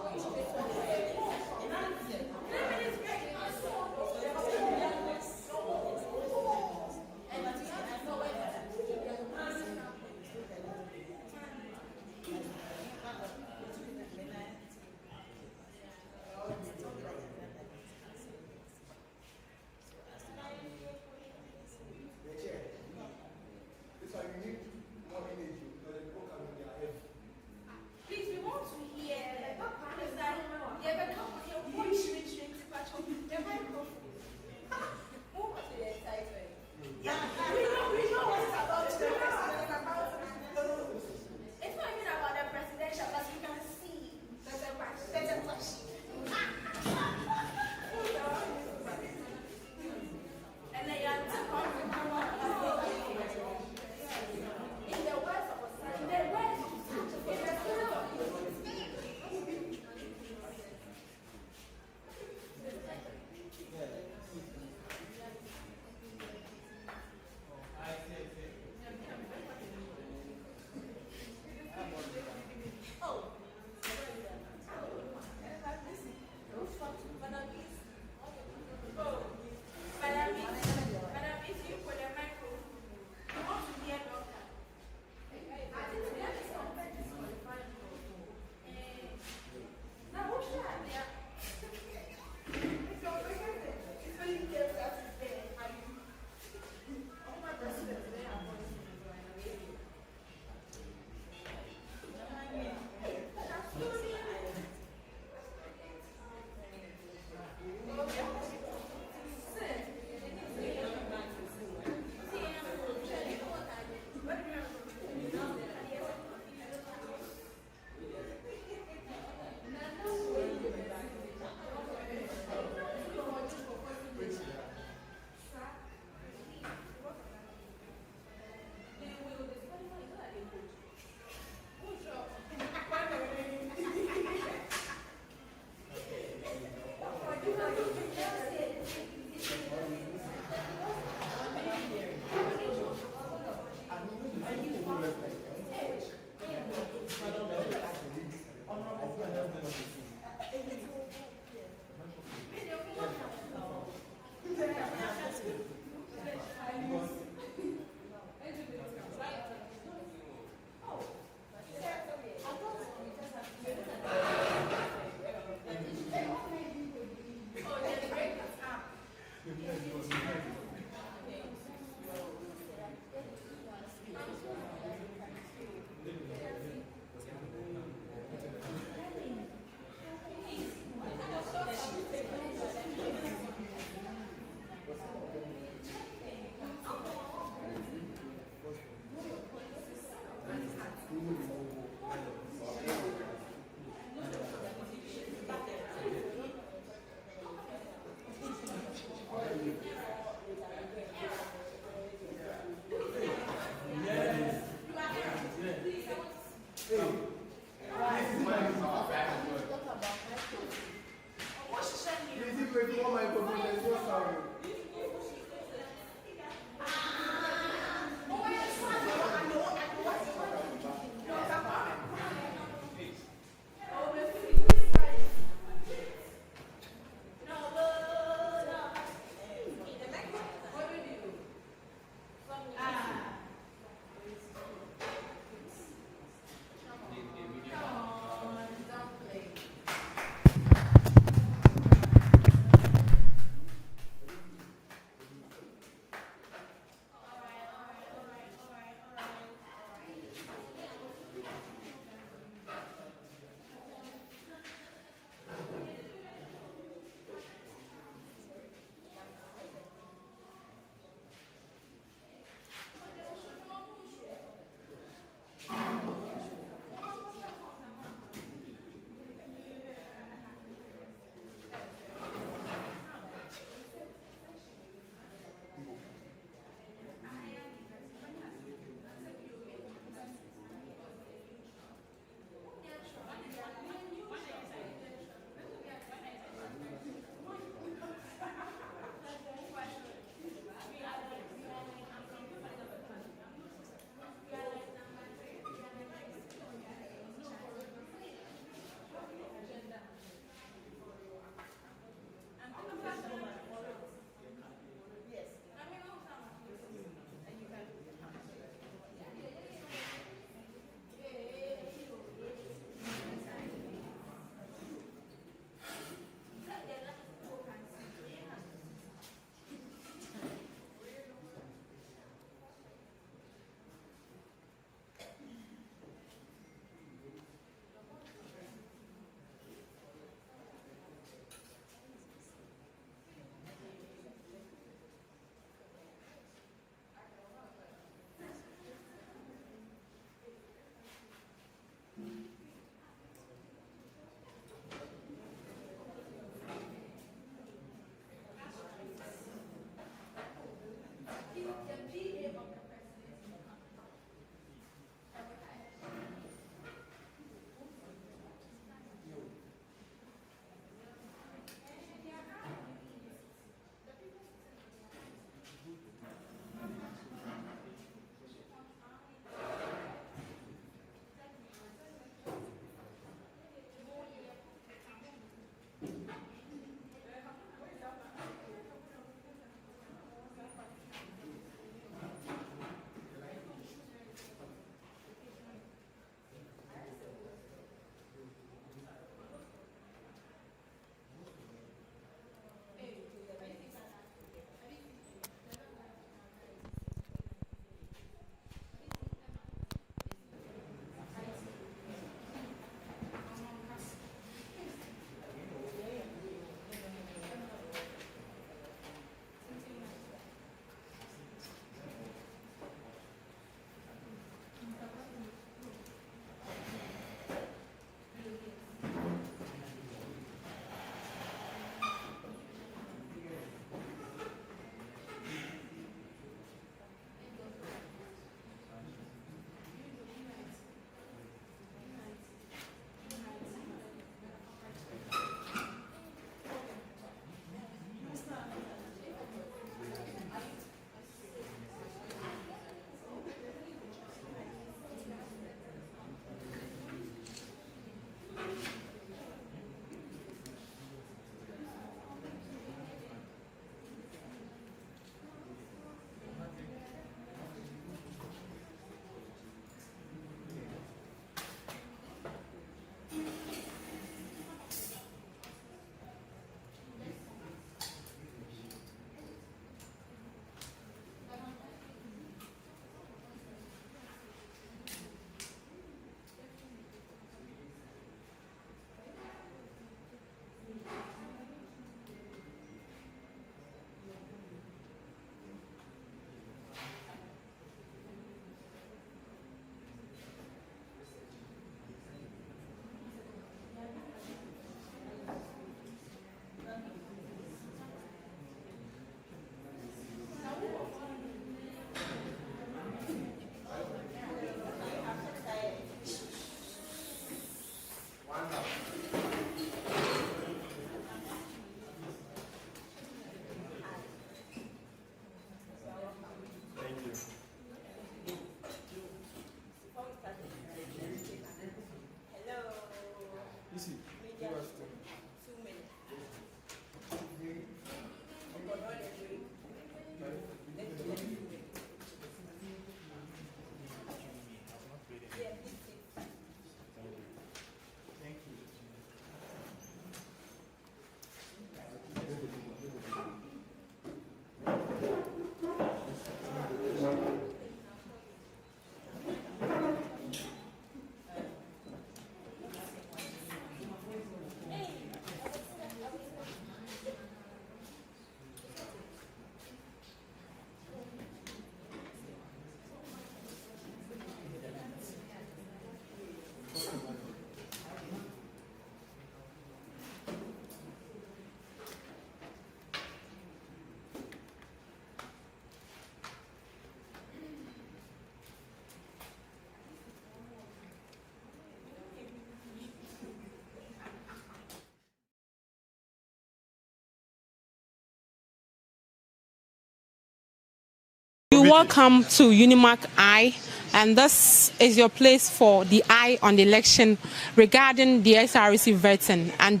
Welcome to UniMAC I, and this is your place for the eye on the election regarding the SRC vetting. And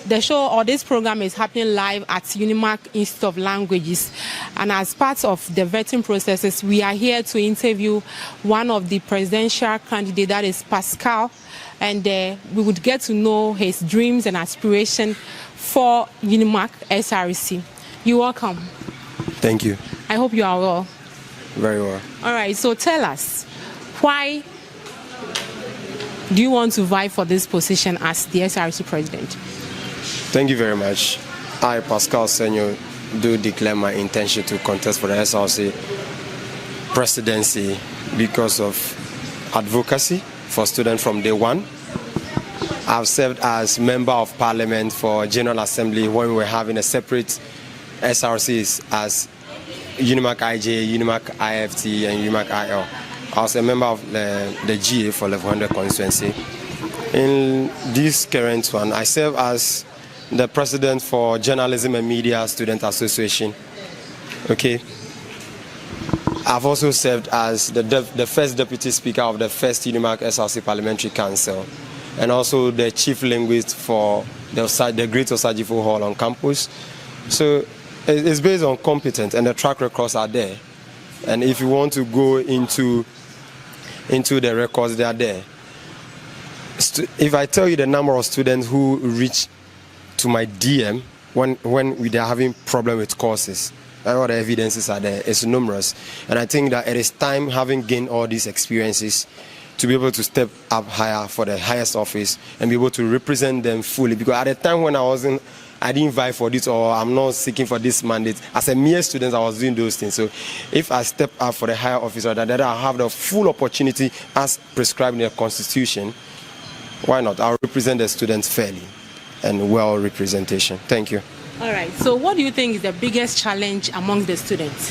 the show or this program is happening live at UniMAC Institute of Languages. And as part of the vetting processes, we are here to interview one of the presidential candidates, that is Pascal, and we would get to know his dreams and aspirations for UniMAC SRC. You're welcome. Thank you. I hope you are well. Very well. All right, so tell us, why do you want to vie for this position as the SRC president? Thank you very much. I, Pascal Senyo, do declare my intention to contest for the SRC presidency because of advocacy for students from day one. I've served as member of parliament for General Assembly when we were having a separate SRCs as UniMAC IJ, UniMAC IFT, and UniMAC IL. I was a member of the GA for level 100 constituency. In this current one, I serve as the president for Journalism and Media Student Association. Okay. I've also served as the first deputy speaker of the first UniMAC SRC Parliamentary Council, and also the chief linguist for the Great Osajifo Hall on campus. So it's based on competence, and the track records are there. And if you want to go into the records, they are there. If I tell you the number of students who reach to my DM when they are having problem with courses, and all the evidences are there, it's numerous. And I think that it is time, having gained all these experiences, to be able to step up higher for the highest office and be able to represent them fully. Because at the time when I didn't vie for this, or I'm not seeking for this mandate, as a mere student, I was doing those things. So if I step up for the higher office, or that I have the full opportunity as prescribed in the Constitution, why not? I'll represent the students fairly and well representation. Thank you. All right. So what do you think is the biggest challenge among the students?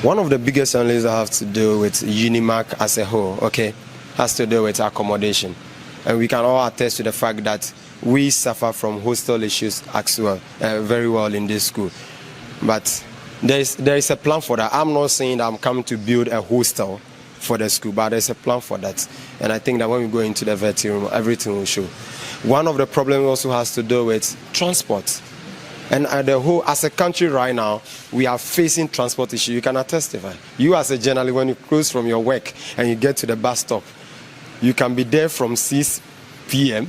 One of the biggest challenges I have to do with UniMAC as a whole, okay, has to do with accommodation. And we can all attest to the fact that we suffer from hostel issues as well, very well in this school. But there is a plan for that. I'm not saying that I'm coming to build a hostel for the school, but there's a plan for that. And I think that when we go into the vetting room, everything will show. One of the problems also has to do with transport. And as a country right now, we are facing transport issues. You cannot testify. You as a journalist, when you close from your work and you get to the bus stop, you can be there from 6 p.m.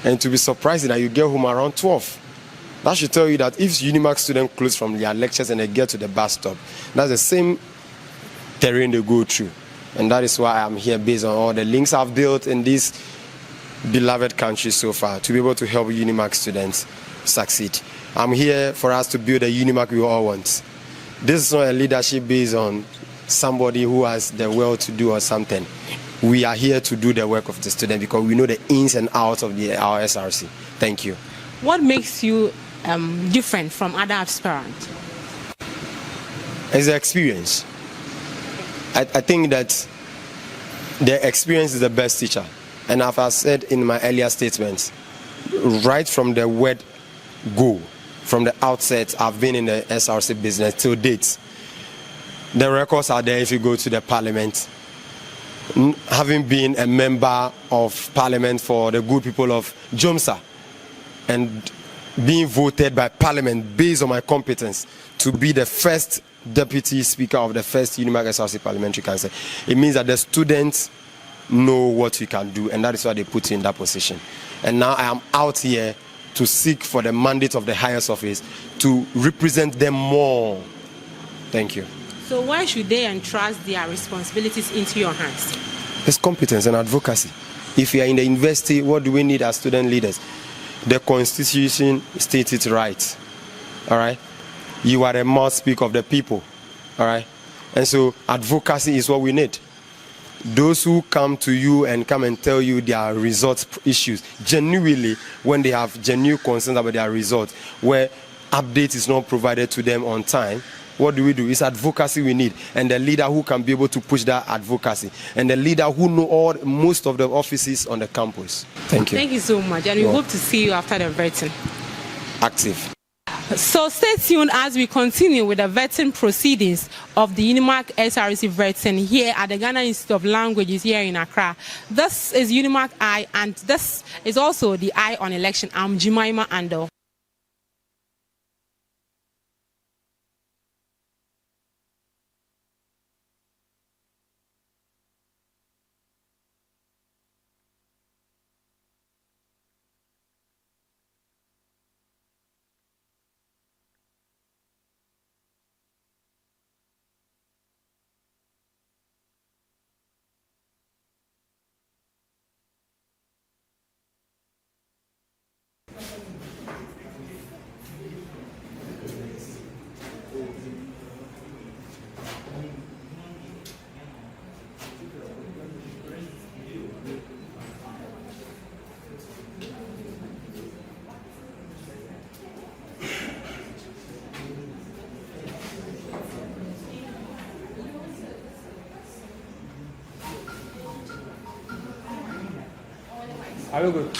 and to be surprised that you get home around 12. That should tell you that if UniMAC students close from their lectures and they get to the bus stop, that's the same terrain they go through. And that is why I'm here, based on all the links I've built in this beloved country so far, to be able to help UniMAC students succeed. I'm here for us to build a UniMAC we all want. This is not a leadership based on somebody who has the will to do or something. We are here to do the work of the student because we know the ins and outs of our SRC. Thank you. What makes you different from other aspirants? It's the experience. I think that the experience is the best teacher. And as I said in my earlier statements, right from the word go, from the outset, I've been in the SRC business till date. The records are there if you go to the parliament. Having been a member of parliament for the good people of Jomsa and being voted by parliament based on my competence to be the first deputy speaker of the first UniMAC SRC Parliamentary Council, it means that the students know what you can do, and that is why they put you in that position. And now I am out here to seek for the mandate of the highest office to represent them more. Thank you. So why should they entrust their responsibilities into your hands? It's competence and advocacy. If you are in the university, what do we need as student leaders? The Constitution states it right. All right? You are a mouthpiece of the people. All right? And so advocacy is what we need. Those who come to you and come and tell you their results issues, genuinely, when they have genuine concerns about their results, where update is not provided to them on time, what do? It's advocacy we need, and the leader who can be able to push that advocacy, and the leader who know most of the offices on the campus. Thank you. Thank you so much, and we hope to see you after the vetting. Active. So stay tuned as we continue with the vetting proceedings of the UniMAC SRC vetting here at the Ghana Institute of Languages here in Accra. This is UniMAC I, and this is also the I on election. I'm Jemima Ando. Are we good?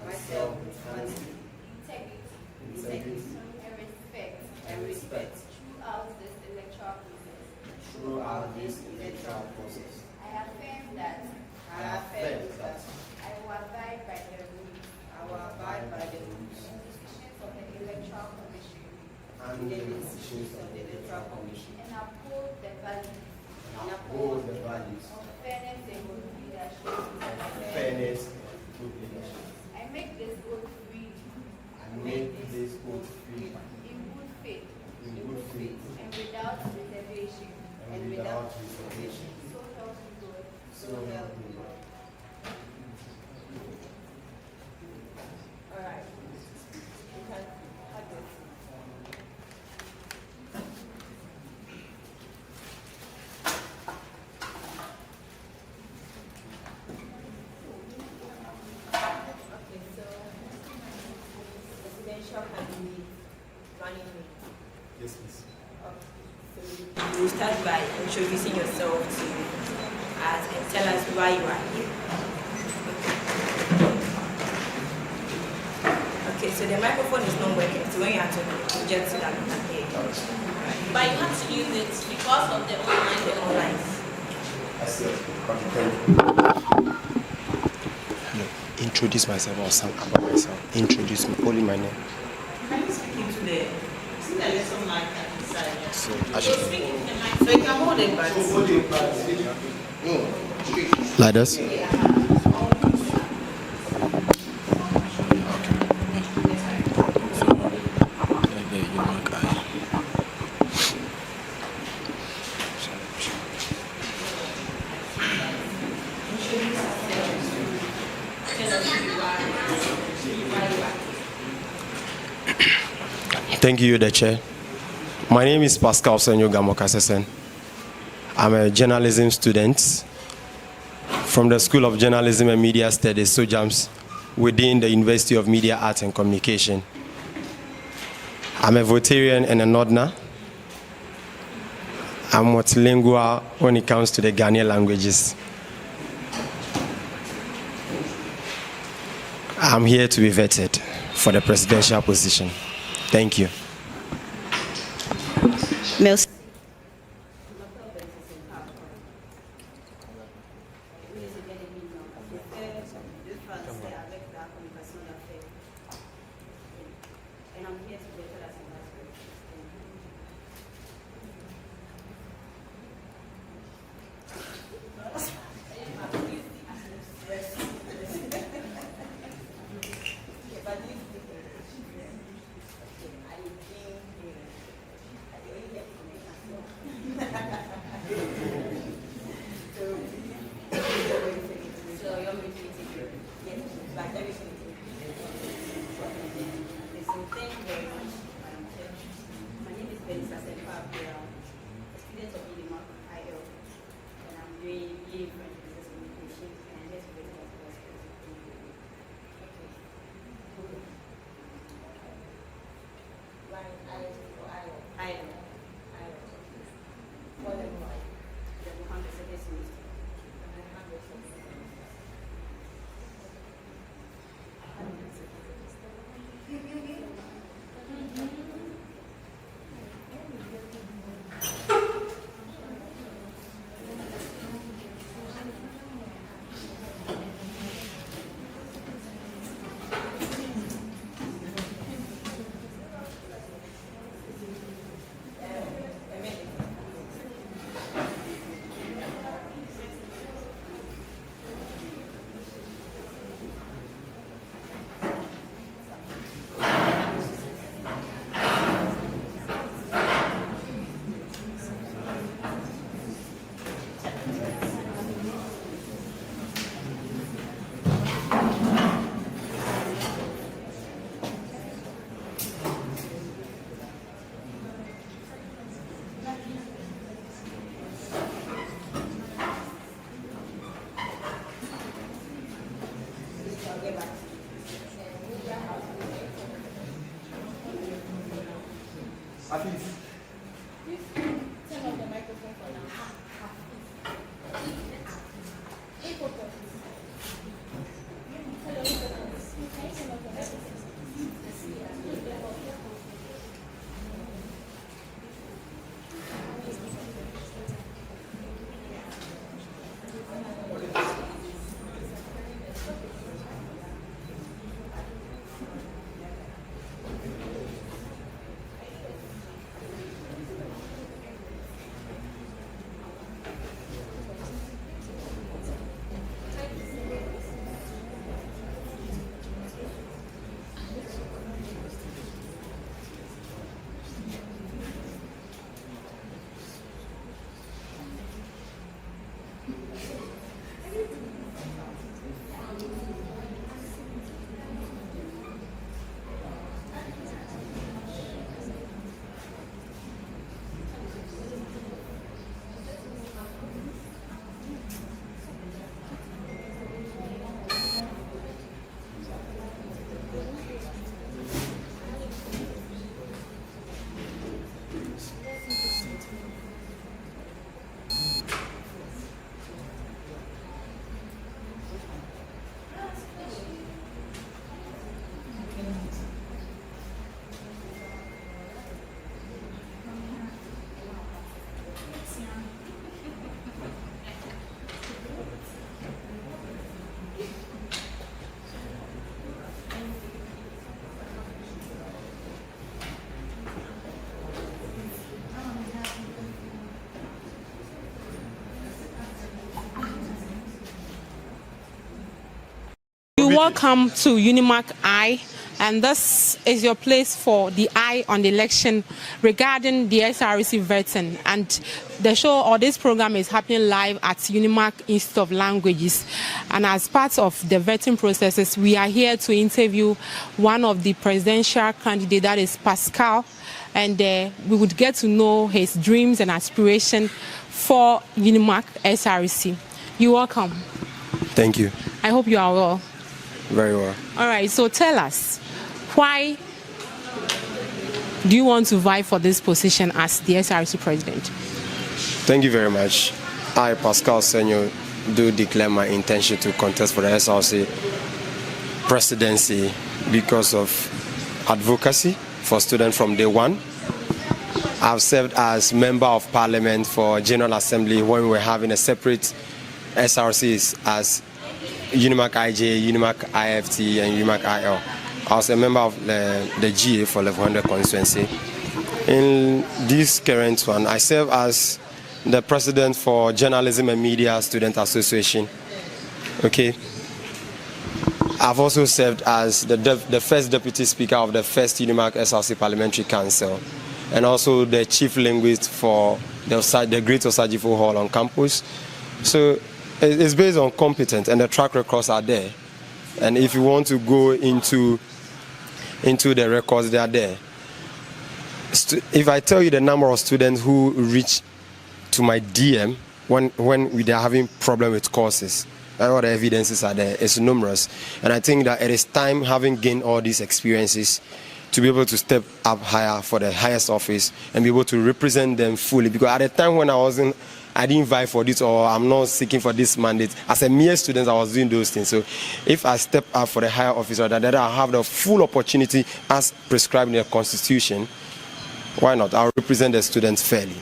Myself with honesty, integrity, and respect. throughout this electoral process, I affirm that I will abide by the rules and decisions of the Electoral Commission and uphold the values of fairness and good leadership. I make this oath free in good faith and without reservation. So help me God. All right. You can have it. Okay, so presidential candidate running mate. Yes, please. So you start by introducing yourself to us and tell us why you are here. Okay, so the microphone is not working, so when you have to project so that we can hear you. But you have to use it because of the online. I see. No, introduce myself or something about myself. Introduce me, only my name. Can you speak into the little mic at the side? So I should So you can hold it back. like this. Thank you, the chair. My name is Pascal Senyo Gamokasesen. I'm a journalism student from the School of Journalism and Media Studies, SOJAMS, within the University of Media, Arts and Communication. I'm a Votarian and a Northerner. I'm multilingual when it comes to the Ghanaian languages. I'm here to be vetted for the presidential position. Thank you. Merci. welcome to UniMAC I, and this is your place for the eye on the election regarding the SRC vetting. And the show or this program is happening live at UniMAC Institute of Languages. And as part of the vetting processes, we are here to interview one of the presidential candidates, that is Pascal, and we would get to know his dreams and aspirations for UniMAC SRC. You're welcome. Thank you. I hope you are well. Very well. All right, so tell us, why do you want to vie for this position as the SRC president? Thank you very much. I, Pascal Senyo, do declare my intention to contest for the SRC presidency because of advocacy for students from day one. I've served as member of parliament for General Assembly when we were having a separate SRCs as UniMAC IJ, UniMAC IFT, and UniMAC IL. I was a member of the GA for level 100 constituency. In this current one, I serve as the president for Journalism and Media Student Association. Okay. I've also served as the first deputy speaker of the first UniMAC SRC Parliamentary Council, and also the chief linguist for the Great Osajifo Hall on campus. So it's based on competence, and the track records are there. And if you want to go into the records, they are there. If I tell you the number of students who reach to my DM when they are having problem with courses, and all the evidences are there, it's numerous. And I think that it is time, having gained all these experiences, to be able to step up higher for the highest office and be able to represent them fully. Because at the time when I didn't vie for this, or I'm not seeking for this mandate, as a mere student, I was doing those things. So if I step up for the higher office, or that I have the full opportunity as prescribed in the Constitution, why not? I'll represent the students fairly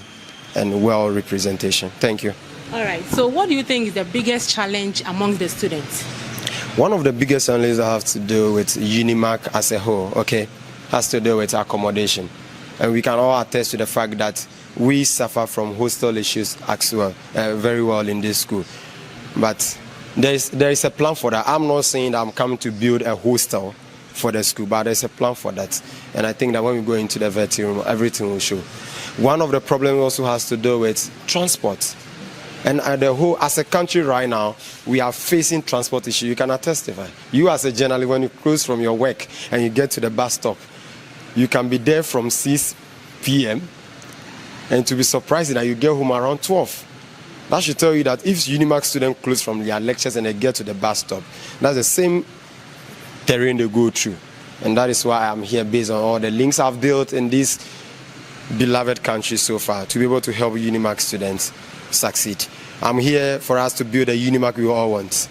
and well representation. Thank you. All right. So what do you think is the biggest challenge among the students? One of the biggest challenges I have to do with UniMAC as a whole, okay, has to do with accommodation. And we can all attest to the fact that we suffer from hostel issues as well, very well in this school. But there is a plan for that. I'm not saying that I'm coming to build a hostel for the school, but there's a plan for that. And I think that when we go into the vetting room, everything will show. One of the problems also has to do with transport. And as a country right now, we are facing transport issues. You cannot testify. You as a journalist, when you close from your work and you get to the bus stop, you can be there from 6 p.m. and to be surprised that you get home around 12. That should tell you that if UniMAC students close from their lectures and they get to the bus stop, that's the same terrain they go through. And that is why I'm here, based on all the links I've built in this beloved country so far, to be able to help UniMAC students succeed. I'm here for us to build a UniMAC we all want.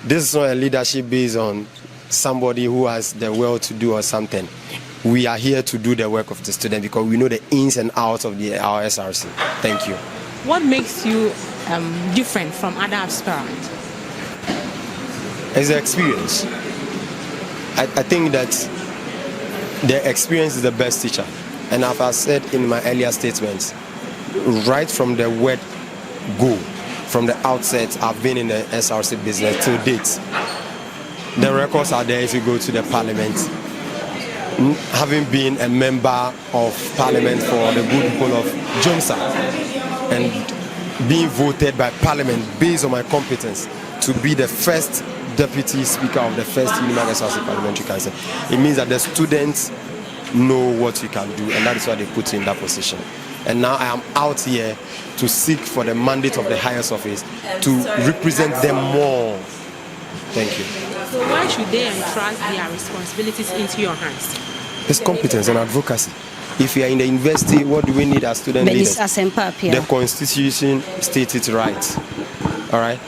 This is not a leadership based on somebody who has the will to do or something. We are here to do the work of the student because we know the ins and outs of our SRC. Thank you. What makes you different from other aspirants? It's the experience. I think that the experience is the best teacher. And as I said in my earlier statements, right from the word go, from the outset, I've been in the SRC business till date. The records are there if you go to the parliament. Having been a member of parliament for the good people of Jomsa and being voted by parliament based on my competence to be the first deputy speaker of the first UniMAC SRC Parliamentary Council, it means that the students know what you can do, and that is why they put you in that position. And now I am out here to seek for the mandate of the highest office to represent them more. Thank you. So why should they entrust their responsibilities into your hands? It's competence and advocacy. If you are in the university, what do we need as student leaders? The Constitution states it right. All right?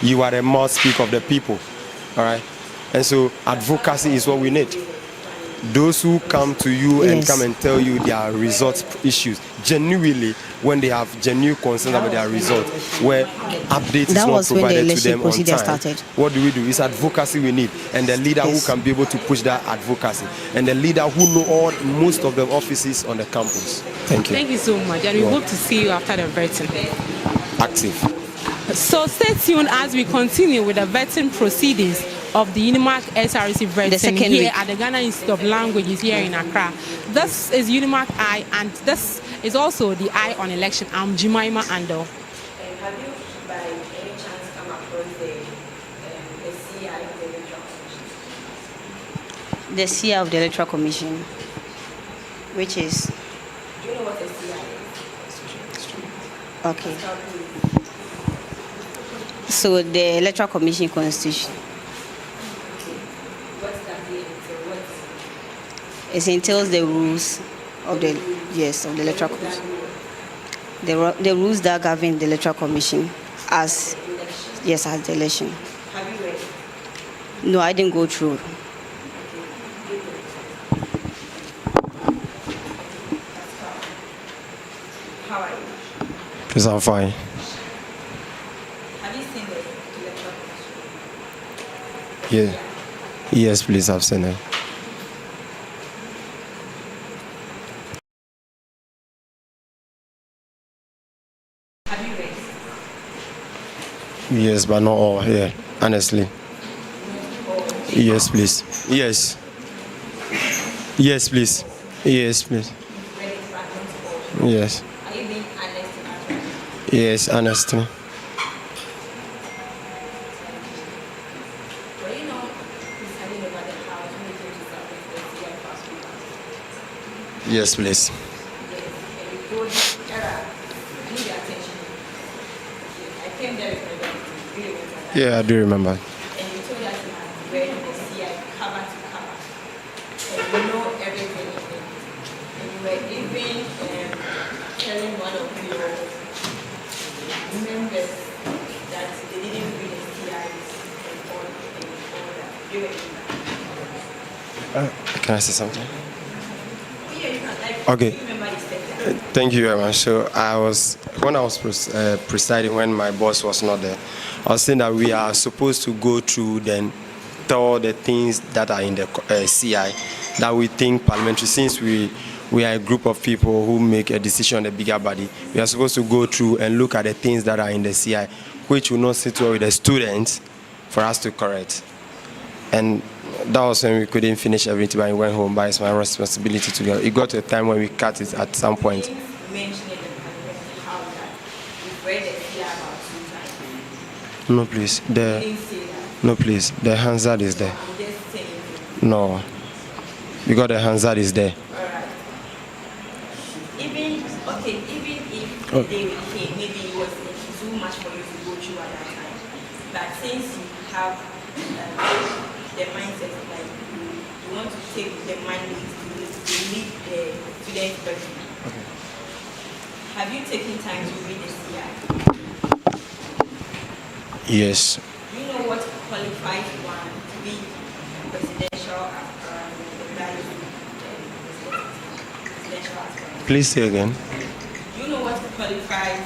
You are the mouthpiece of the people. All right? And so advocacy is what we need. Those who come to you and come and tell you their result issues, genuinely, when they have genuine concerns about their result, where updates is not provided to them on time, what do? It's advocacy we need, and the leader who can be able to push that advocacy, and the leader who know most of the offices on the campus. Thank you. Thank you so much, and we hope to see you after the vetting. Active. So stay tuned as we continue with the vetting proceedings of the UniMAC SRC version second here week. at the Ghana Institute of Languages here in Accra. This is UniMAC I, and this is also the I on election. I'm Jemima Ando. Have you, by any chance, come across the CI of the Electoral Commission? The CI of the Electoral Commission, which is... Do you know what a CI is? Okay. So the Electoral Commission Constitution. What does it entail? It entails the rules of the Electoral Commission. The rules that govern the Electoral Commission as the election. Have you read it? No, I didn't go through. How are you? Please, I'm fine. Have you seen the Electoral Commission? Yeah. Yes, please, I've seen it. Have you read it? Yes, but not all here, honestly. Yes, please. Yes. Yes, please. Yes, please. Read it, but not all. Yes. Are you being honest about it? Yes, honestly. Were you not presiding over the house when you came to submit the CI past week? Yes, please. Yes. And you told Era, I need your attention. I came there with my dad. Really went like that. Yeah, I do remember. And you told us you had read the CI cover to cover. And you know everything in it. And you were even telling one of your members that they didn't read the CIs and all that. You were in that. Can I say something? Oh, yeah, you can. Like, Okay. you remember you said that. Thank you very much. So when I was presiding, when my boss was not there, I was saying that we are supposed to go through then all the things that are in the CI that we think parliamentary, since we are a group of people who make a decision on the bigger body, we are supposed to go through and look at the things that are in the CI, which will not sit well with the students for us to correct. And that was when we couldn't finish everything, but we went home, but it's my responsibility to go. It got to a time when we cut it at some point. You mentioned in the parliamentary house that you've read the CI about 2 times. No, please. You didn't say that. No, please. The Hansard is there. I'm just saying. No. Because the Hansard is there. Alright. Even if Oh. the day we came, maybe it was too much for you to go through at that time. But since you have the mindset like you want to take the money to lead the students better. Okay. Have you taken time to read the CI? Yes. Do you know what qualifies one to be presidential aspirant? Presidential aspirant? Please say again. Do you know what qualifies?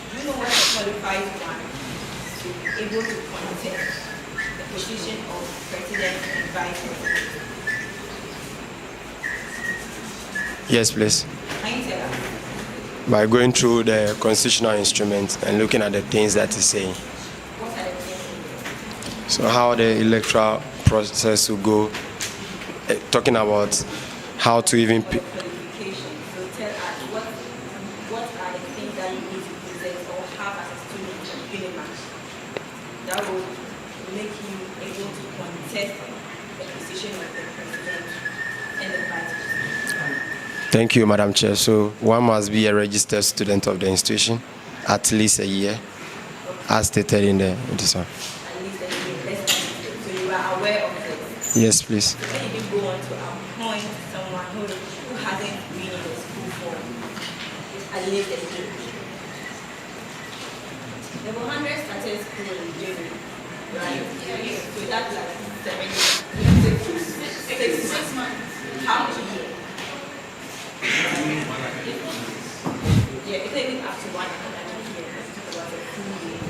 Do you know what qualifies one to be able to contest the position of president and vice president? Yes, please. Can you tell us? By going through the constitutional instruments and looking at the things that it's saying. What are the things? So how the electoral process will go, talking about how to even... Qualifications. So tell us what are the things that you need to present or have as a student in UniMAC that will make you able to contest the position of the president and the vice president. Thank you, Madam Chair. So one must be a registered student of the institution, at least a year, as stated in this one. At least a year. So you are aware of this. Yes, please. So when you go on to appoint someone who hasn't been in the school for at least a year. Level 100 started school in January, right? So that's like 7 years. 6 months. How much a year? Yeah, it's even up to 1 year. Let's talk about a full year.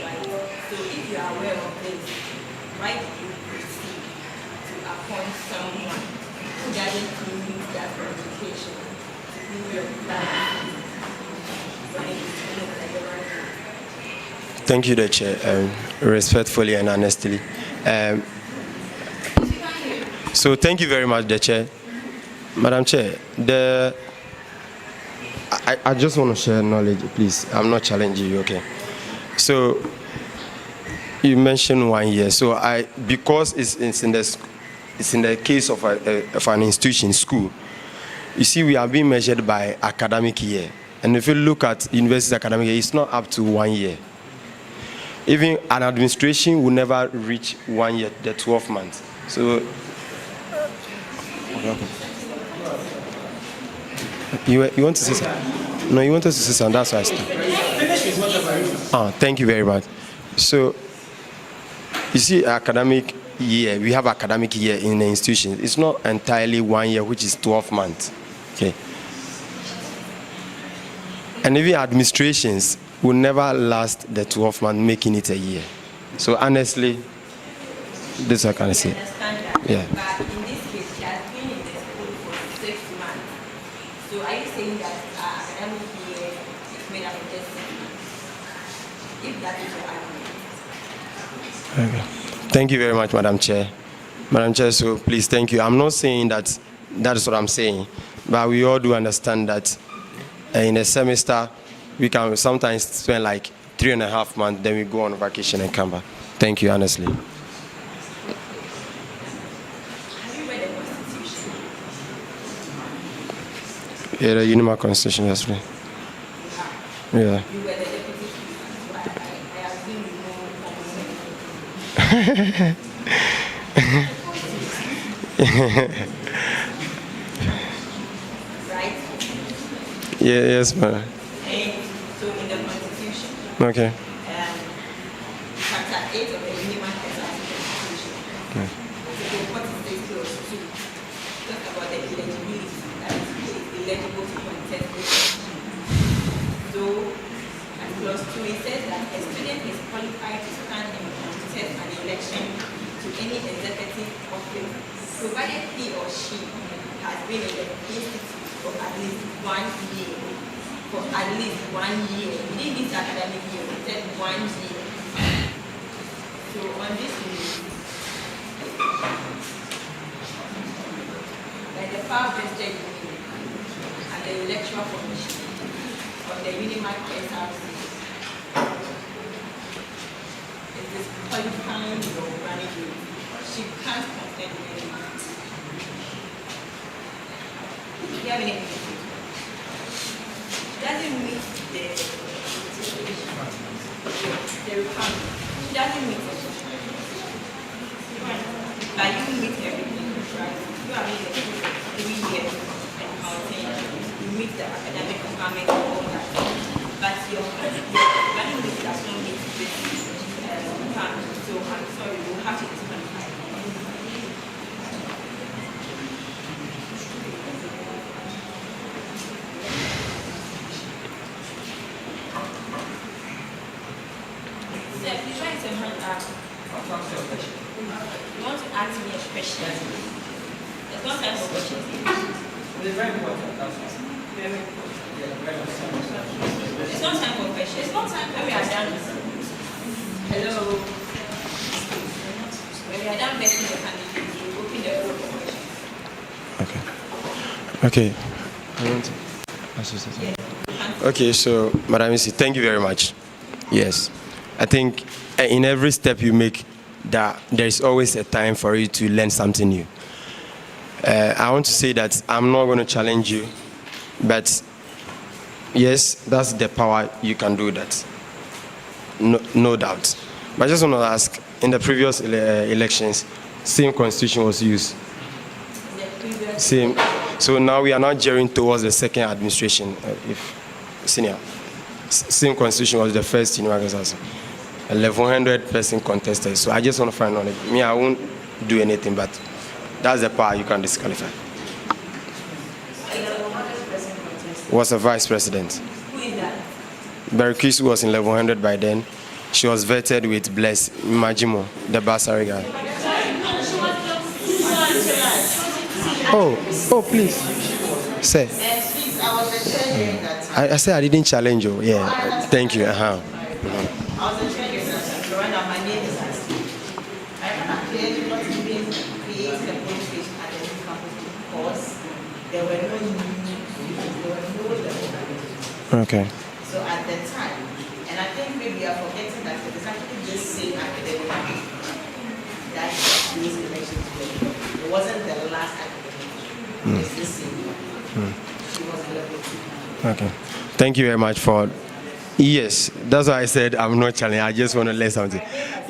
Right? So if you are aware of this, why did you proceed to appoint someone who doesn't need that qualification to do your plan when it is like the right Thank you, the Chair, respectfully and honestly. So thank you very much, the Chair. Madam Chair, I just want to share knowledge, please. I'm not challenging you, okay? So you mentioned 1 year. So because it's in the case of an institution, school, you see, we are being measured by academic year. And if you look at university's academic year, it's not up to 1 year. Even an administration will never reach 1 year, the 12 months. So, okay. You want to say something? No, you wanted to say something, that's why I stopped. Thank you very much. So, you see, academic year, we have academic year in the institution. It's not entirely 1 year, which is 12 months. Okay. And even administrations will never last the 12 months, making it a year. So honestly, this I can say. Yeah. But in this case, she has been in the school for 6 months. So are you saying that academic year is made up of just 6 months? If that is your argument. Okay. Thank you very much, Madam Chair. Madam Chair, so please, thank you. I'm not saying that is what I'm saying, but we all do understand that in a semester, we can sometimes spend like 3.5 months, then we go on vacation and come back. Thank you, honestly. Have you read the Constitution? Yeah, the UniMAC Constitution, that's right. Yeah. You were the deputy chief, so I assume you know. Right? Yeah, yes, ma'am. So in the Constitution, Okay. Chapter 8 of the UniMAC SRC Constitution, Okay. so 46 clause 2 talks about the eligibility, that is eligible to contest election. So at clause 2 it says that a student is qualified to stand and contest an election to any executive office, provided he or she has been in the institute for at least 1 year. For at least 1 year. Within this academic year, we said 1 year. So on this list, like the power vested in me and the electoral commission of the UniMAC SRC is disqualifying your manager. She can't contest anymore. Do you have anything? Doesn't meet the requirement. It doesn't meet it. But you meet everything, right? You are in the 3 years and counting. You meet the academic requirement and all that. But your running list does not meet this requirement. So I'm sorry, we'll have to disqualify. You want to ask me a question? There's no time for questions. It's very important. That's very important. It's not time for questions. It's not time when we are done. Hello. When we are done vetting the candidates, we open the floor for questions. Okay. Okay, so Madam Isi, thank you very much. Yes. I think in every step you make, that there is always a time for you to learn something new. I want to say that I'm not going to challenge you, but yes, that's the power, you can do that. No doubt. But I just want to ask, in the previous elections, same constitution was used. Same. So now we are not gearing towards the second administration, same constitution was the first UniMAC SRC. 1,100 person contested. So I just want to find out. Me, I won't do anything, but that's the power, you can disqualify. Was a vice president. Who is that? Berkis was in 1,100 by then. She was vetted with Bless Majimo, the Basari guy. Oh, please. Say. I said I didn't challenge you. Yeah, thank you. there were no level. Okay. So at the time, and I think maybe you're forgetting that it is actually this same academic year that these elections were. It wasn't the last academic year. It's this same year. It was level 2. Okay. Thank you very much for. Yes, that's why I said I'm not challenging. I just want to learn something.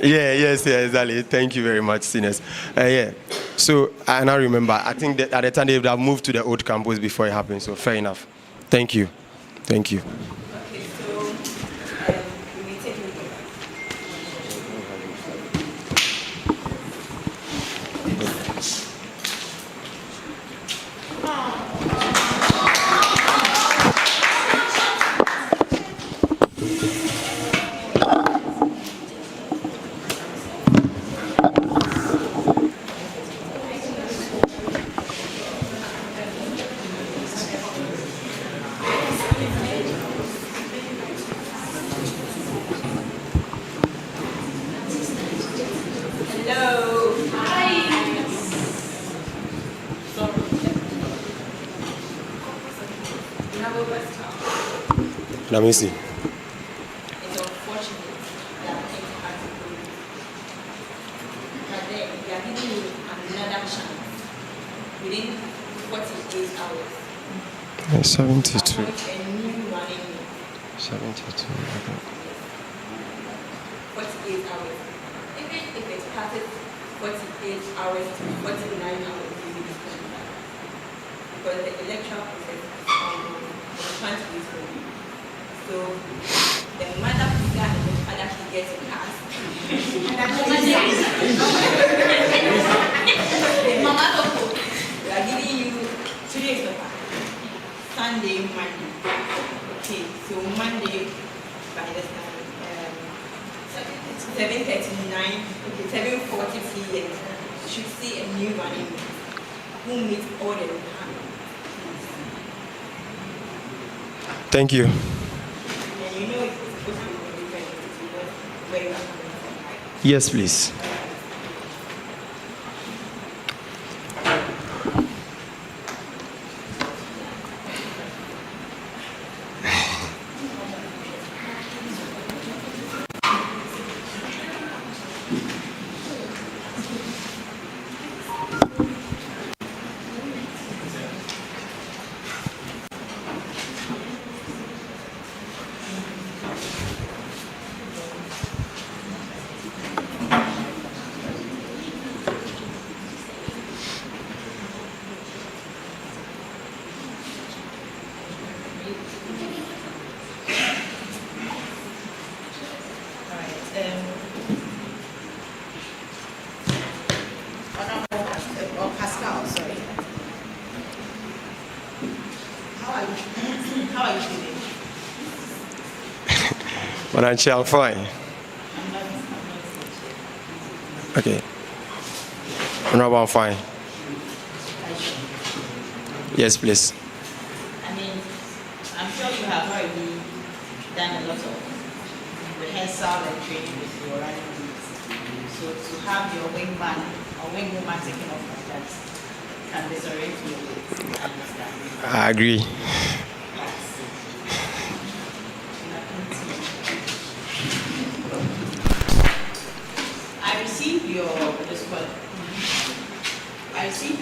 Yeah, yes, exactly. Thank you very much, seniors. Yeah. So I now remember. I think that at the time they would have moved to the old campus before it happened. So fair enough. Thank you. Thank you. Okay, so we take it. Let me see. It's unfortunate that things have to go. But then we are giving you another chance within 48 hours. 72. Appoint a new running mate. 72. Okay. 48 hours. Even if it passes 48 hours to 49 hours, you will be disqualified. Because the electoral process is ongoing. We're trying to wait for you. So the mother figure and the father should get cast. Mama Toko, we are giving you 2 days of Sunday, Monday. Okay, so Monday by this time, 7:39, okay, 7:40 p.m. You should see a new running who meets all the requirements. Thank you. And you know it's supposed to be different where you are coming from, right? Yes, please. Pascal, sorry. How are you feeling? But I'm fine. Okay. No, I'm fine. Yes, please. I mean, I'm sure you have already done a lot of rehearsal and training with your running mates. So to have your wingman or wingwoman taking off like that can disorient you. I agree. I received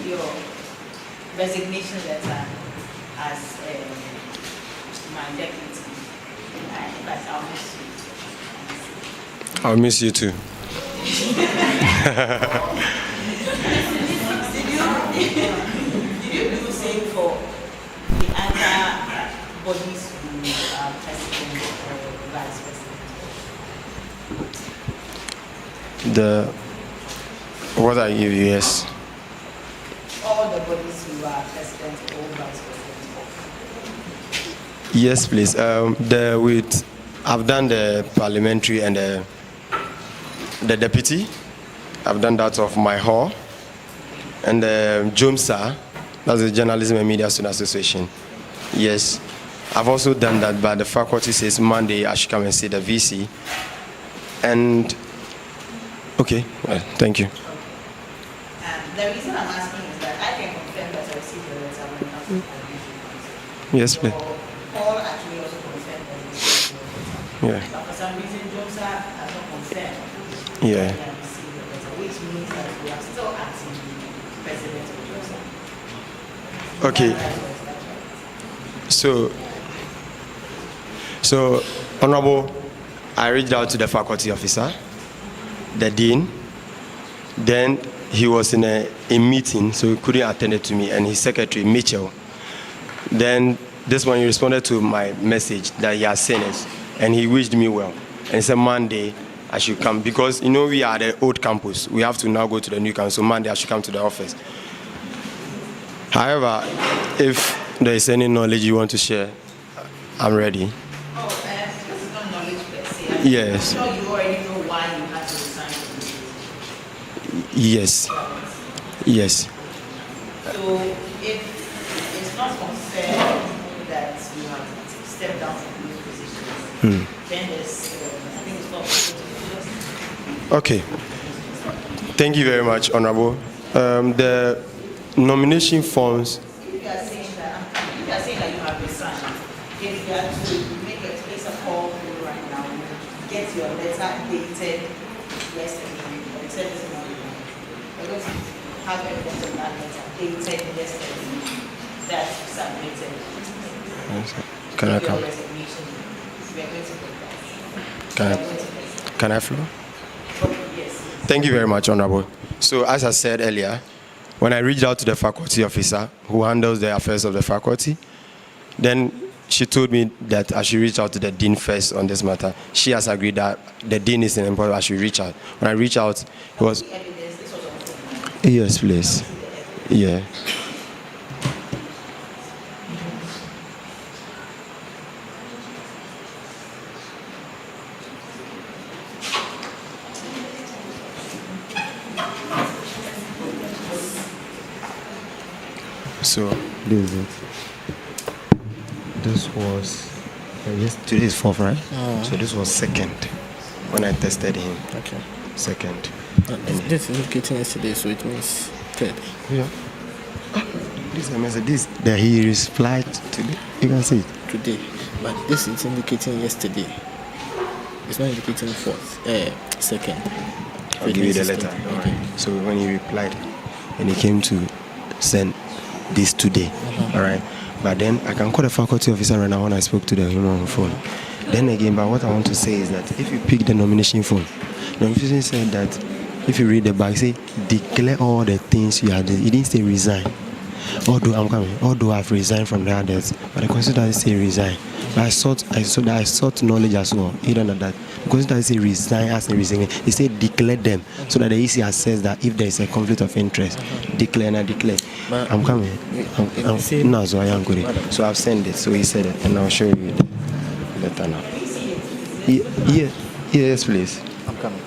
your resignation letter as my deputy. But I'll miss you. I'll miss you too. Did you do the same for the other bodies who are president or vice president? What are you? Yes. All the bodies who are president or vice president. Yes, please. I've done the parliamentary and the deputy. I've done that of my hall. And the JOMSA, that's the Journalism and Media Student Association. Yes. I've also done that, but the faculty says Monday I should come and see the VC. And, okay, well, thank you. The reason I'm asking is that I can confirm that I received the letter when I was Yes, please. Paul actually also confirmed that. Yeah. But for some reason, Josa has not confirmed. Yeah. That he had received the letter, which means that we are still asking President Josa. Okay. So, Honorable, I reached out to the faculty officer, the dean. Then he was in a meeting, so he couldn't attend it to me, and his secretary, Mitchell. Then this one, he responded to my message that he has seen it, and he wished me well. And he said Monday I should come, because you know we are the old campus. We have to now go to the new campus, so Monday I should come to the office. However, if there is any knowledge you want to share, I'm ready. Oh, this is not knowledge per se. Yes. I'm sure you already know why you had to resign from this. Yes. Yes. So if it's not confirmed that you have stepped down from those positions, then there's, I think it's not. Okay. Thank you very much, Honorable. The nomination forms. If you are saying that you have resigned, if you are to make a place a call right now, get your letter dated yesterday, or you said this morning, you're going to have evidence of that letter dated yesterday that you submitted. Can I come? Your resignation, we are going to get that. Can I flow? Yes. Thank you very much, Honorable. So, as I said earlier, when I reached out to the faculty officer who handles the affairs of the faculty, then she told me that I should reach out to the dean first on this matter. She has agreed that the dean is important, I should reach out. When I reached out, it was... Yes, please. Yeah. So this is it. This was yes. Today is 4th, right? So this was 2nd when I tested him. Okay. 2nd. This is indicating yesterday, so it means 3rd. Yeah. This message. This that he replied today. You can see it today, but this is indicating yesterday. It's not indicating 4th, 2nd. I'll give you the letter. Okay. So when he replied, and he came to send this today, all right. But then I can call the faculty officer right now when I spoke to him on the phone. Then again, but what I want to say is that if you pick the nomination form, the nomination said that if you read the back, say declare all the things you are doing. It didn't say resign. Although I've resigned from the others, but the constitution doesn't say resign. But I sought knowledge as well. You don't know that. The constitution doesn't say resign as a resign. It says declare them, so that the EC assess that if there is a conflict of interest, declare and I declare. But I'm coming. No, so I am good. So I've sent it. So he said it, and I'll show you the letter now. Yeah. Yes, please. I'm coming.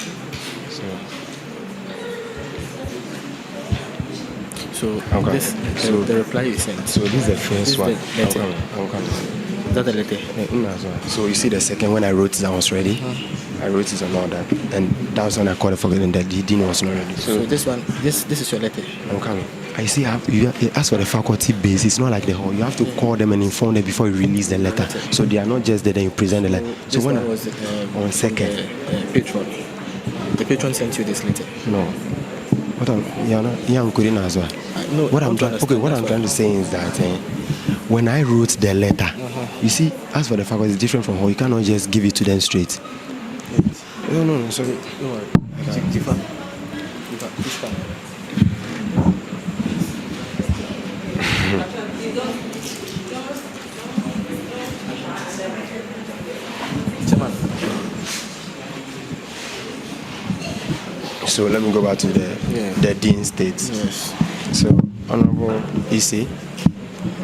So the reply you sent. So this is the first one. I'm coming. Is that the letter? No, so you see the second, when I wrote it, I was ready. I wrote it and all that. And that was when I called it forgetting that the dean was not ready. So this one, this is your letter? I'm coming. I see, as for the faculty base, it's not like the hall. You have to call them and inform them before you release the letter. So they are not just there, then you present the letter. So when was on 2nd. Patron. The patron sent you this letter? No. What I'm trying to say is that when I wrote the letter, you see, as for the faculty, it's different from how you cannot just give it to them straight. No, sorry. Don't worry. So let me go back to the dean states. Yes. So Honorable EC,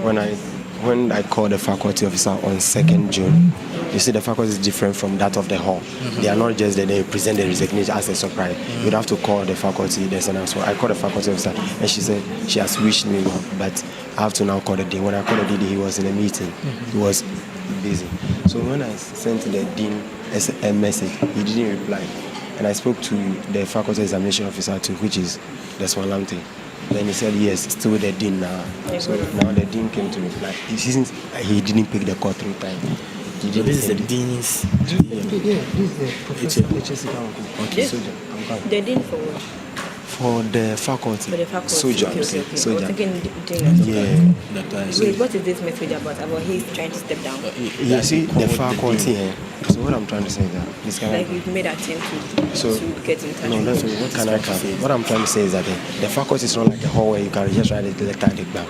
when I called the faculty officer on 2nd June, you see the faculty is different from that of the hall. They are not just there, they present the resignation as a surprise. You'd have to call the faculty, there's an answer. I called the faculty officer and she said she has wished me well, but I have to now call the dean. When I called the dean, he was in a meeting. He was busy. So when I sent the dean a message, he didn't reply. And I spoke to the faculty examination officer too, which is the Swalamte. Then he said, yes, still the dean now. So now the dean came to reply. He didn't pick the call 3 times. So this is the dean's. The dean for what? For the faculty. For the faculty. Soldier. Okay. I was thinking Yeah. Wait, what is this message about? About he's trying to step down? You see, the faculty here. So what I'm trying to say is that this kind Like you've made attempt to get in touch. No, that's what can I say. What I'm trying to say is that the faculty is not like a hall where you can just write the letter and take back.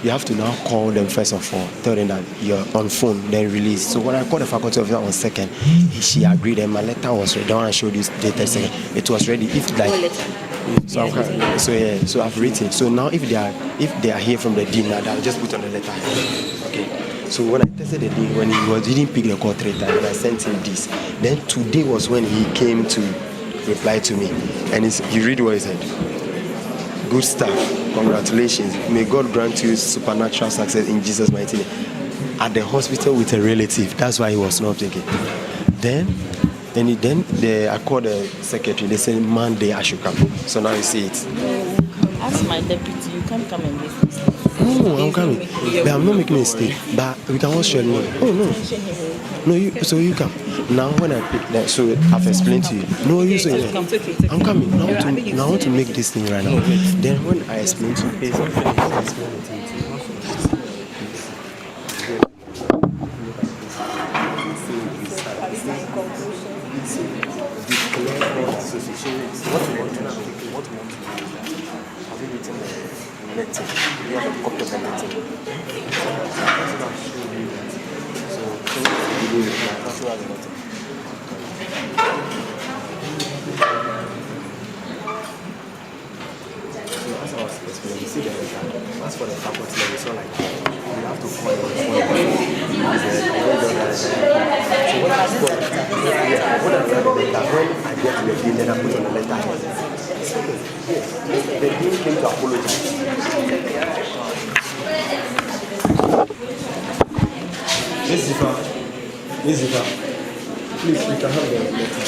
You have to now call them first of all, tell them that you're on phone, then release. So when I called the faculty officer on second, she agreed and my letter was ready. The one I showed you the second, it was ready. If like so I've written. So now if they are here from the dean, now I'll just put on the letter. Okay. So when I tested the dean, when he didn't pick the call 3 times, and I sent him this. Then today was when he came to reply to me, and you read what he said. Good stuff. Congratulations. May God grant you supernatural success in Jesus' mighty name. At the hospital with a relative. That's why he was not taking. Then I called the secretary. They said Monday I should come. So now you see it. Ask my deputy. You can't come and make mistakes. No, I'm coming. But I'm not making a mistake. But we can all share money. Oh no. No, you come. Now when I pick that, so I've explained to you. No, you say I'm coming. Now I want to make this thing right now. Then when I explain to you, as for the faculty, it's not like you have to call them. So what I got, when I get to the dean, then I put on the letter. The dean came to apologize. Miss Zifa, please, we can have the letter.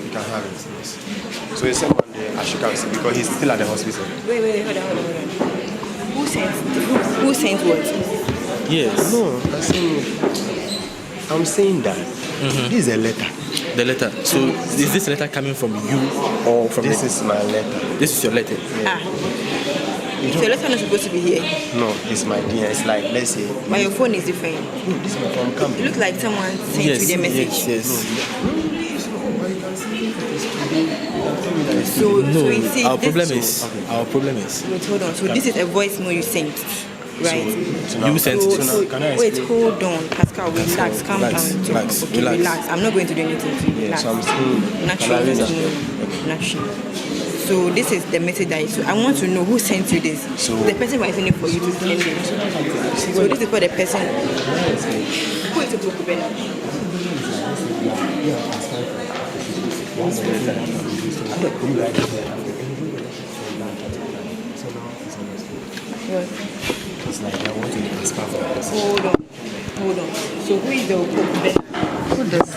You can have it, yes. So he said Monday I should come see because he's still at the hospital. Wait, hold on. Who sent what? Yes. No, I'm saying that this is a letter. The letter. So is this letter coming from you or from This is my letter. This is your letter. Ah. So your letter not supposed to be here. No, it's my dear. It's like, let's say. But your phone is different. No, this is my phone. Come. It looks like someone sent you the message. Yes. So you see, our problem is. Wait, hold on. So this is a voice note you sent, right? So you sent it. Wait, hold on, Pascal. Relax, calm down. Relax. I'm not going to do anything to you. Relax. So I'm saying. Naturally. So this is the message that is. So I want to know who sent you this. So the person who is sending it for you to send it. So this is for the person. Who is the book? It's like I want to transfer for the person. Hold on. So who is the book? Who does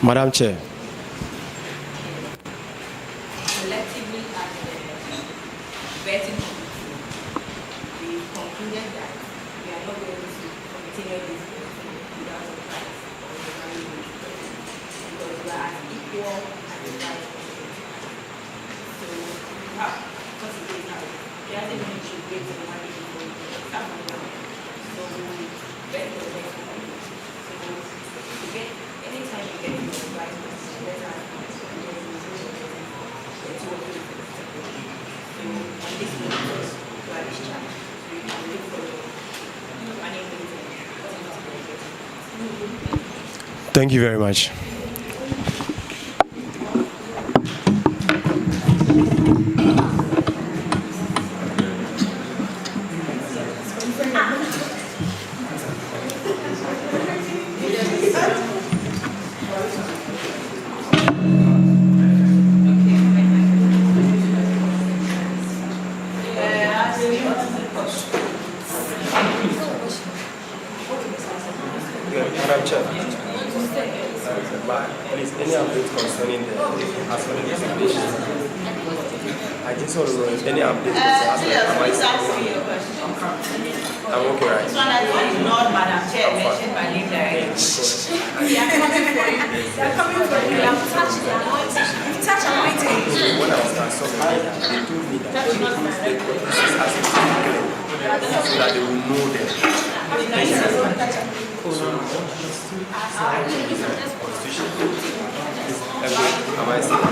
Madam Chair. Collectively at the vetting committee, we concluded that we are not going to continue this without a price or a value because we are at equal at the price. So we have to consider how there hasn't been to wait for the money before we start from now. So we vet the next one. So to get anytime you get the right person, let us Thank you very much. Madam Chair, please, any updates concerning the hospital investigation? I just want to know if any updates Please ask me your question. I'm okay, right? This one I want to know, Madam Chair, mentioned my name directly. They are coming for you. They are coming for you. You have touched the anointing. You've touched anointing. When I was consulting, they told me that they will use the process as a secret so that they will know them. Am I saying?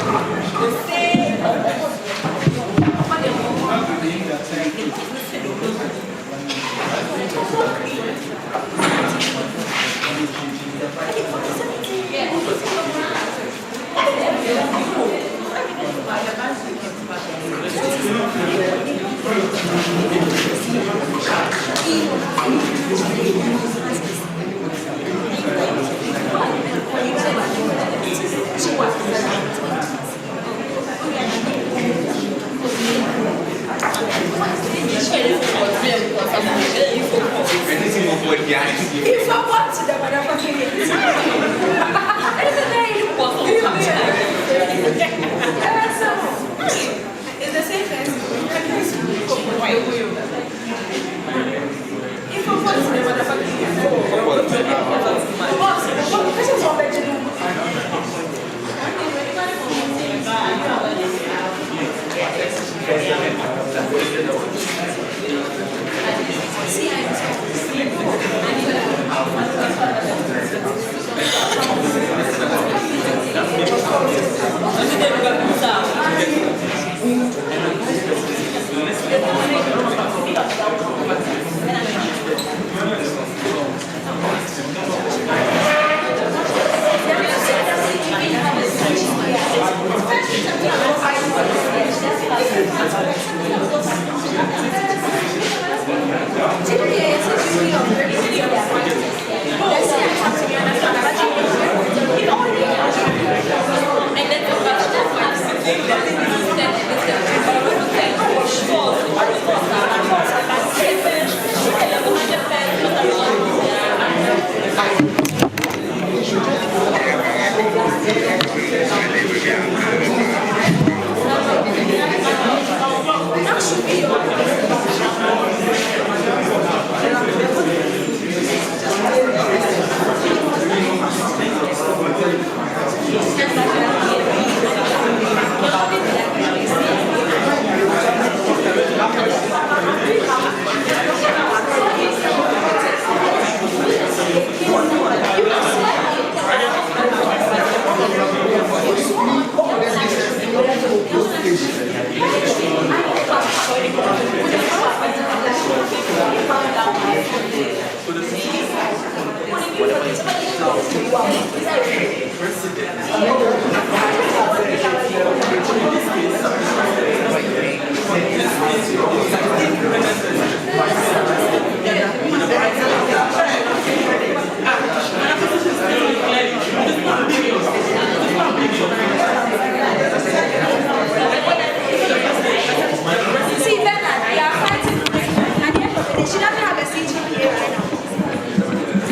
It's the same thing.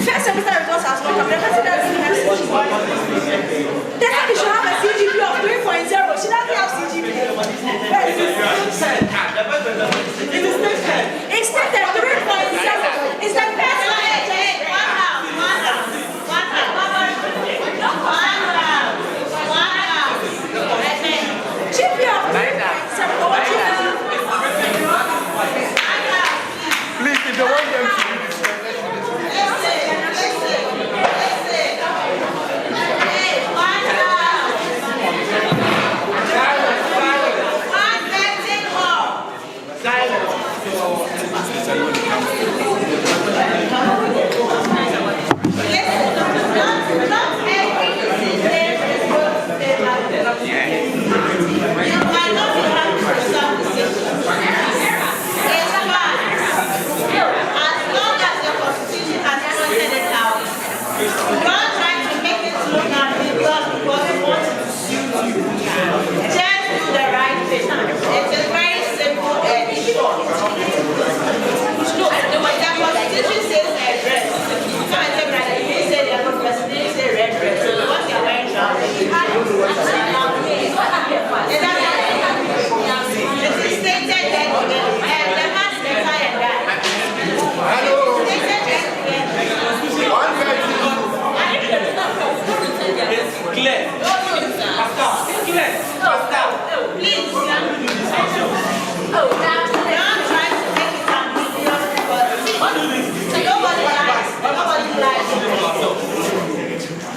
First semester results has not come. The person doesn't have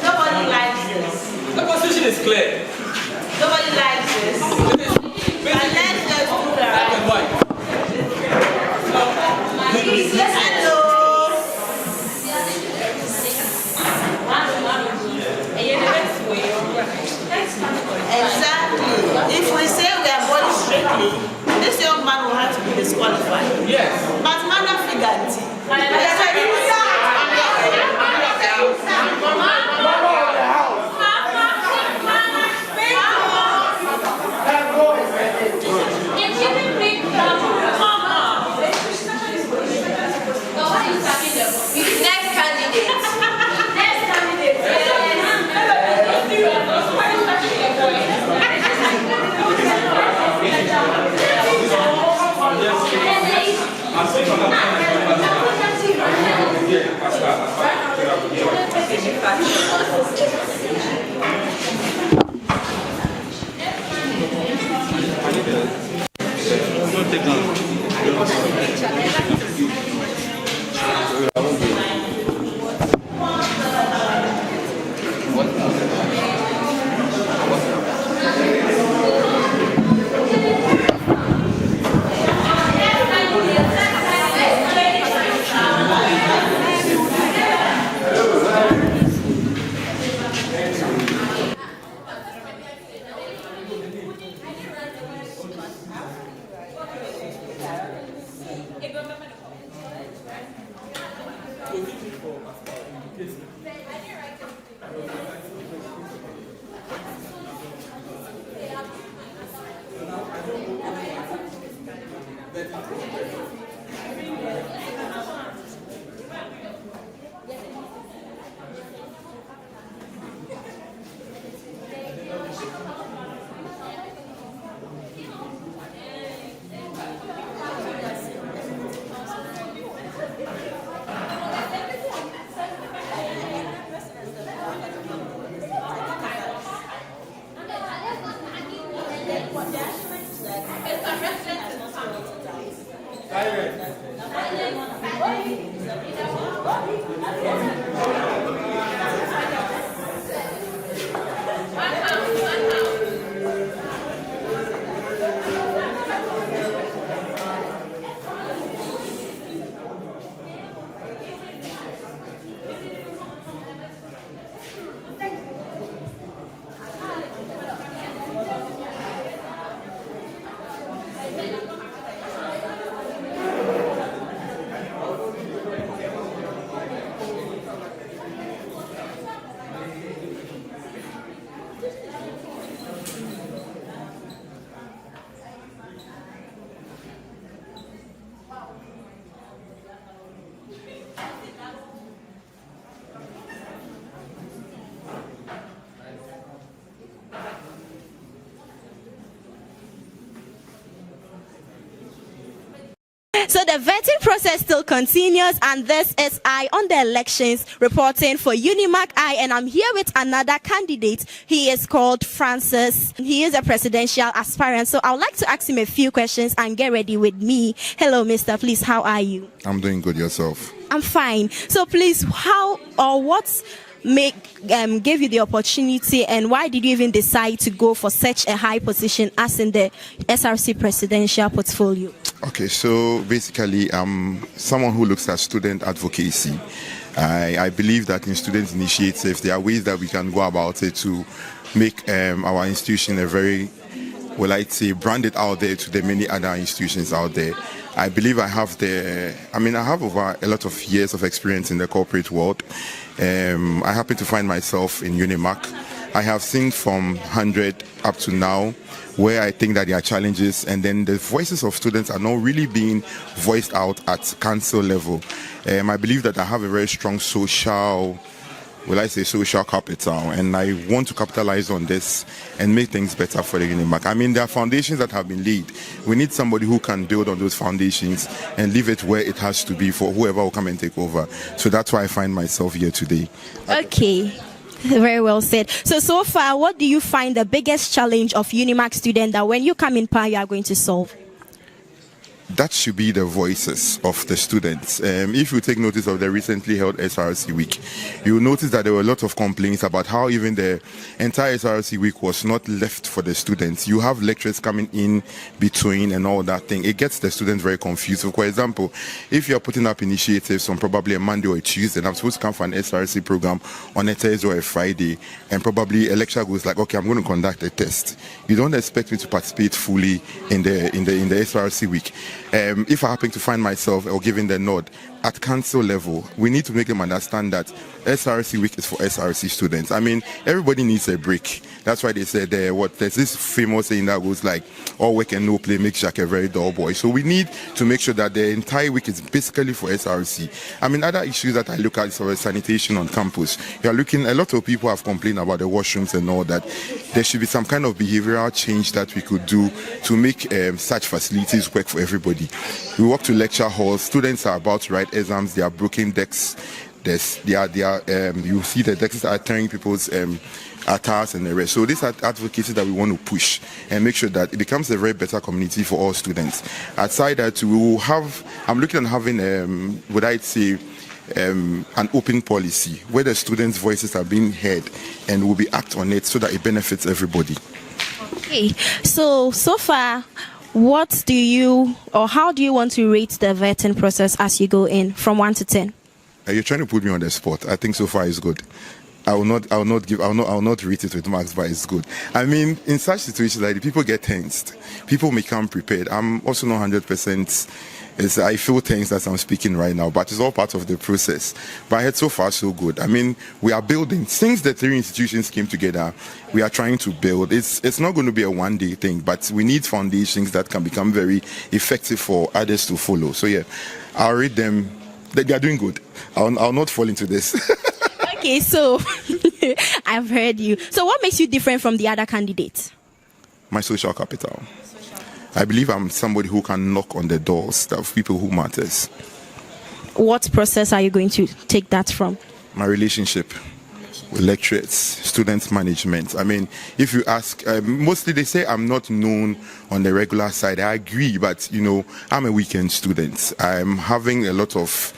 Nobody likes this. The constitution is clear. Nobody likes this. And let's just do that. Hello. Exactly. If we say we are body strictly, this young man will have to be disqualified. Yes. But man, figure. So the vetting process still continues, and this is I on the elections reporting for UniMAC I, and I'm here with another candidate. He is called Francis. He is a presidential aspirant. So I would like to ask him a few questions and get ready with me. Hello, Mr. Please, how are you? I'm doing good. Yourself? I'm fine. So please, how or what gave you the opportunity, and why did you even decide to go for such a high position as in the SRC presidential portfolio? Okay, so basically I'm someone who looks at student advocacy. I believe that in student initiatives there are ways that we can go about it to make our institution a very, well, I'd say, branded out there to the many other institutions out there. I believe I have over a lot of years of experience in the corporate world. I happen to find myself in UniMAC. I have seen from 100 up to now where I think that there are challenges, and then the voices of students are not really being voiced out at council level. I believe that I have a very strong social capital, and I want to capitalize on this and make things better for the UniMAC. I mean, there are foundations that have been laid. We need somebody who can build on those foundations and leave it where it has to be for whoever will come and take over. So that's why I find myself here today. Okay. Very well said. So far, what do you find the biggest challenge of UniMAC student that when you come in power, you are going to solve? That should be the voices of the students. If you take notice of the recently held SRC week, you will notice that there were a lot of complaints about how even the entire SRC week was not left for the students. You have lectures coming in between and all that thing. It gets the students very confused. So for example, if you're putting up initiatives on probably a Monday or a Tuesday, and I'm supposed to come for an SRC program on a Thursday or a Friday, and probably a lecturer goes like, okay, I'm going to conduct a test. You don't expect me to participate fully in the SRC week. If I happen to find myself or giving the nod at council level, we need to make them understand that SRC week is for SRC students. I mean, everybody needs a break. That's why they said there's this famous saying that goes like, all work and no play makes Jack a very dull boy. So we need to make sure that the entire week is basically for SRC. I mean, other issues that I look at is sanitation on campus. You're looking, a lot of people have complained about the washrooms and all that. There should be some kind of behavioral change that we could do to make such facilities work for everybody. We walk to lecture halls, students are about to write exams, they are broken decks. You see the decks are tearing people's attires and the rest. So these are advocacy that we want to push and make sure that it becomes a very better community for all students. Aside that, we will have, I'm looking at having, would I say, an open policy where the students' voices are being heard and will be act on it so that it benefits everybody. Okay, so far, what do you, or how do you want to rate the vetting process as you go in from 1 to 10? You're trying to put me on the spot. I think so far it's good. I will not rate it with marks, but it's good. I mean, in such situations like people get tensed. People may come prepared. I'm also not 100%. I feel tense as I'm speaking right now, but it's all part of the process. But I had so far so good. I mean, we are building. Since the three institutions came together, we are trying to build. It's not going to be a one-day thing, but we need foundations that can become very effective for others to follow. So yeah, I'll rate them. They are doing good. I'll not fall into this. Okay, so I've heard you. So what makes you different from the other candidates? My social capital. I believe I'm somebody who can knock on the doors of people who matters. What process are you going to take that from? My relationship with lecturers, student management. I mean, if you ask, mostly they say I'm not known on the regular side. I agree, but you know, I'm a weekend student. I'm having a lot of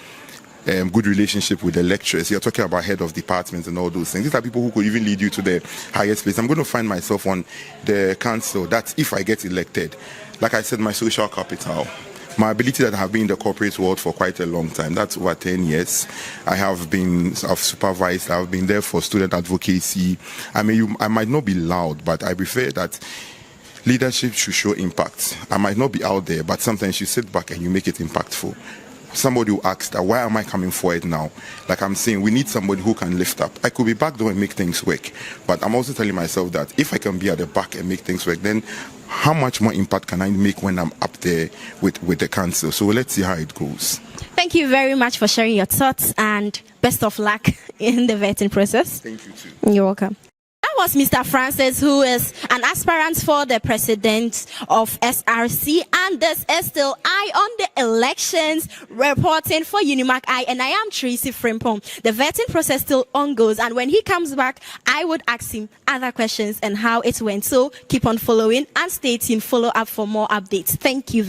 good relationship with the lecturers. You're talking about head of departments and all those things. These are people who could even lead you to the highest place. I'm going to find myself on the council that if I get elected, like I said, my social capital, my ability that I have been in the corporate world for quite a long time, that's over 10 years. I've supervised, I've been there for student advocacy. I mean, I might not be loud, but I prefer that leadership should show impact. I might not be out there, but sometimes you sit back and you make it impactful. Somebody who asks that, why am I coming forward now? Like I'm saying, we need somebody who can lift up. I could be back there and make things work, but I'm also telling myself that if I can be at the back and make things work, then how much more impact can I make when I'm up there with the council? So let's see how it goes. Thank you very much for sharing your thoughts and best of luck in the vetting process. Thank you too. You're welcome. That was Mr. Francis, who is an aspirant for the president of SRC, and this is still I on the elections reporting for UniMAC I, and I am Tracy Frimpong. The vetting process still on goes, and when he comes back, I would ask him other questions and how it went. So keep on following and stay tuned. Follow up for more updates. Thank you.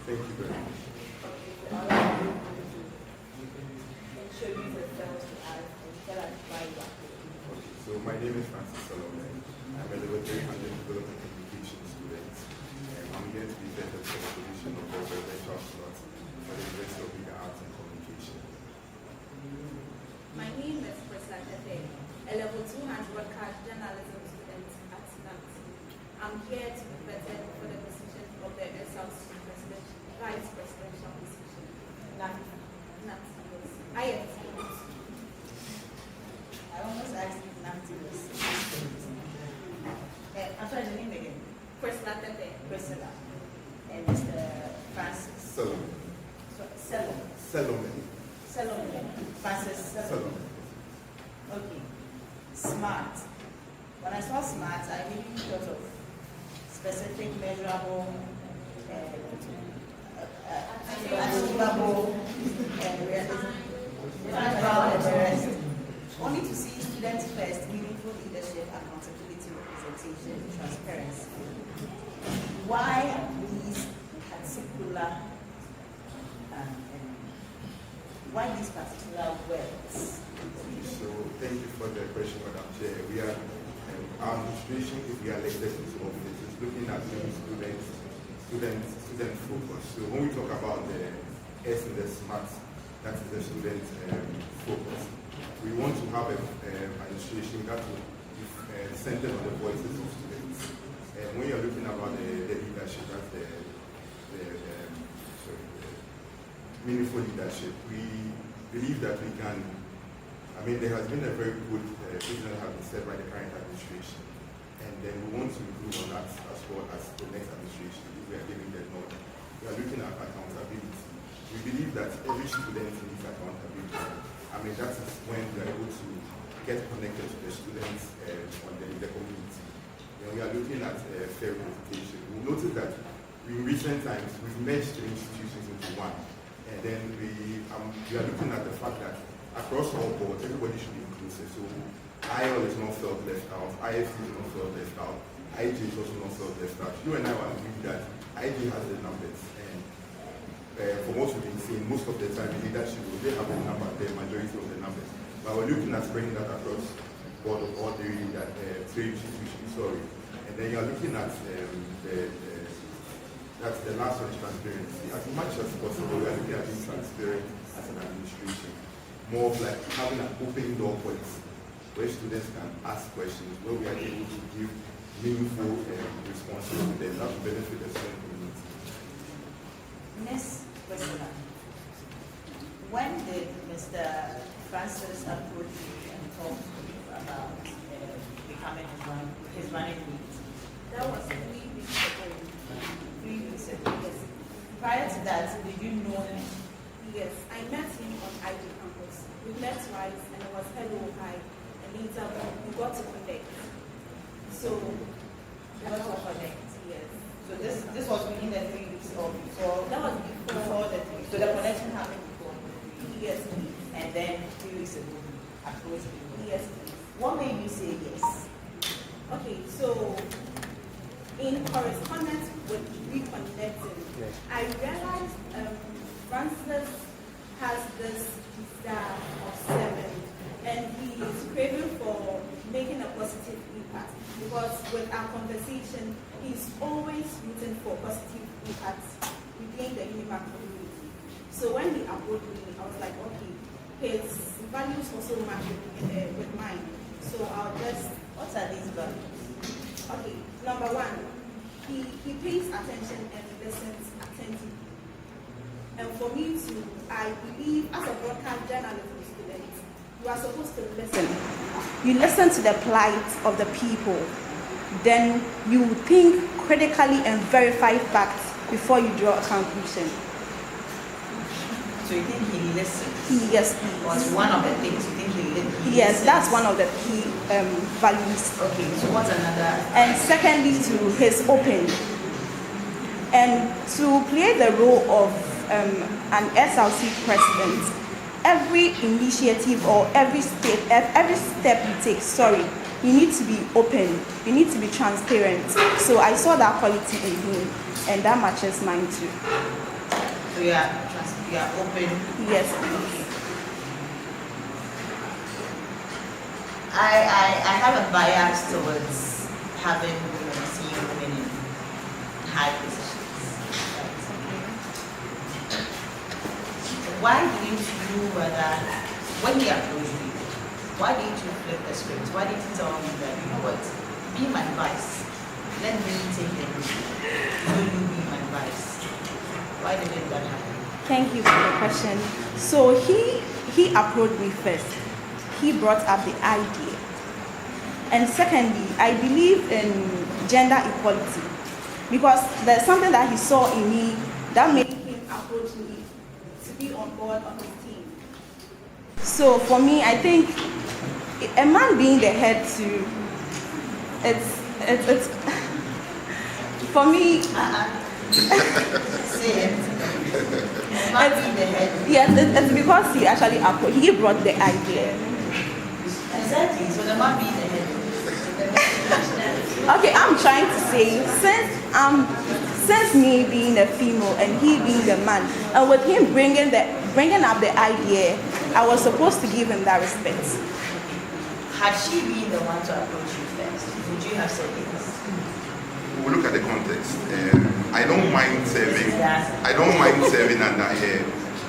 Thank you very much. So my name is Francis Solomon. I'm a level 300 development communication student. I'm here to be vetted for the position of the presidential slot for the University of Legal Arts and Communication. My name is Priscilla Tete, a level 200 broadcast journalism student at NAT. I'm here to be vetted for the position of the SRC vice presidential position. NAT. Yes. I almost asked if Nancy was. I'm sorry, the name again. Priscilla Tete. Priscilla. And Mr. Francis. Solomon. Solomon. Francis Solomon. Okay. Smart. When I saw smart, I really thought of specific, measurable, achievable, and realistic. Only to see students first, meaningful leadership, accountability, representation, transparency. Why these particular words? So thank you for the question, Madam Chair. We are our administration, if we are elected into office, is looking at student focus. So when we talk about the S and the SMART, that is the student focus. We want to have an administration that will be centered on the voices of students. And when you're looking about the leadership, that's the meaningful leadership, we believe that we can, there has been a very good vision that has been set by the current administration. And then we want to improve on that as well as the next administration if we are giving the nod. We are looking at accountability. We believe that every student needs accountability. That is when we are able to get connected to the students on the community. We are looking at fair representation. We notice that in recent times we've merged two institutions into one. And then we are looking at the fact that across all boards, everybody should be inclusive. So IL is not felt left out, IFC is not felt left out, IG is also not felt left out. You and I will agree that IG has the numbers. From what we've been seeing, most of the time in leadership, they have the majority of the numbers. But we're looking at bringing that across board of all three institutions, And then you're looking at that's the last one, transparency. As much as possible, we are looking at being transparent as an administration. More of like having an open door policy where students can ask questions, where we are able to give meaningful responses to them that will benefit the student community. Miss Priscilla, when did Mr. Francis approach you and talk to you about becoming his running mate? That was 3 weeks ago. 3 weeks ago, yes. Prior to that, did you know him? Yes, I met him on IG campus. We met twice and it was hello, hi, and later we got to connect. So, Got to connect. Yes. So this was within the 3 weeks or before? That was before the 3 weeks. So the connection happened before? Yes, please. And then 3 weeks ago, approached you? Yes, please. What made you say yes? Okay, so in correspondence with reconnecting, I realized Francis has this desire of 7, and he is craving for making a positive impact. Because with our conversation, he's always rooting for positive impacts within the UniMAC community. So when he approached me, I was like, okay, his values also match with mine. So I'll just... What are these values? Okay, number 1, he pays attention and listens attentively. And for me to, I believe as a broadcast journalism student, you are supposed to listen. You listen to the plight of the people. Then you think critically and verify facts before you draw a conclusion. So you think he listens? Yes. Was one of the things you think he listens? Yes, that's one of the key values. Okay, so what's another? And secondly, to his open. And to play the role of an SRC president, every initiative or every step you take, you need to be open, you need to be transparent. So I saw that quality in him, and that matches mine too. So you are open? Yes, please. I have a bias towards having women, seeing women in high positions. Why didn't you, when he approached you, why didn't you flip the script? Why didn't you tell me that, you know what, be my advice, let me take the lead, you be my advice? Why didn't that happen? Thank you for the question. So he approached me first. He brought up the idea. And secondly, I believe in gender equality because there's something that he saw in me that made him approach me to be on board on his team. So for me, I think a man being the head too, it's for me. Say it. Yes, it's because he actually he brought the idea. Exactly. So the man being the head. Okay, I'm trying to say since me being a female and he being the man, and with him bringing up the idea, I was supposed to give him that respect. Had she been the one to approach you first, would you have said yes? We'll look at the context. I don't mind serving. Under her,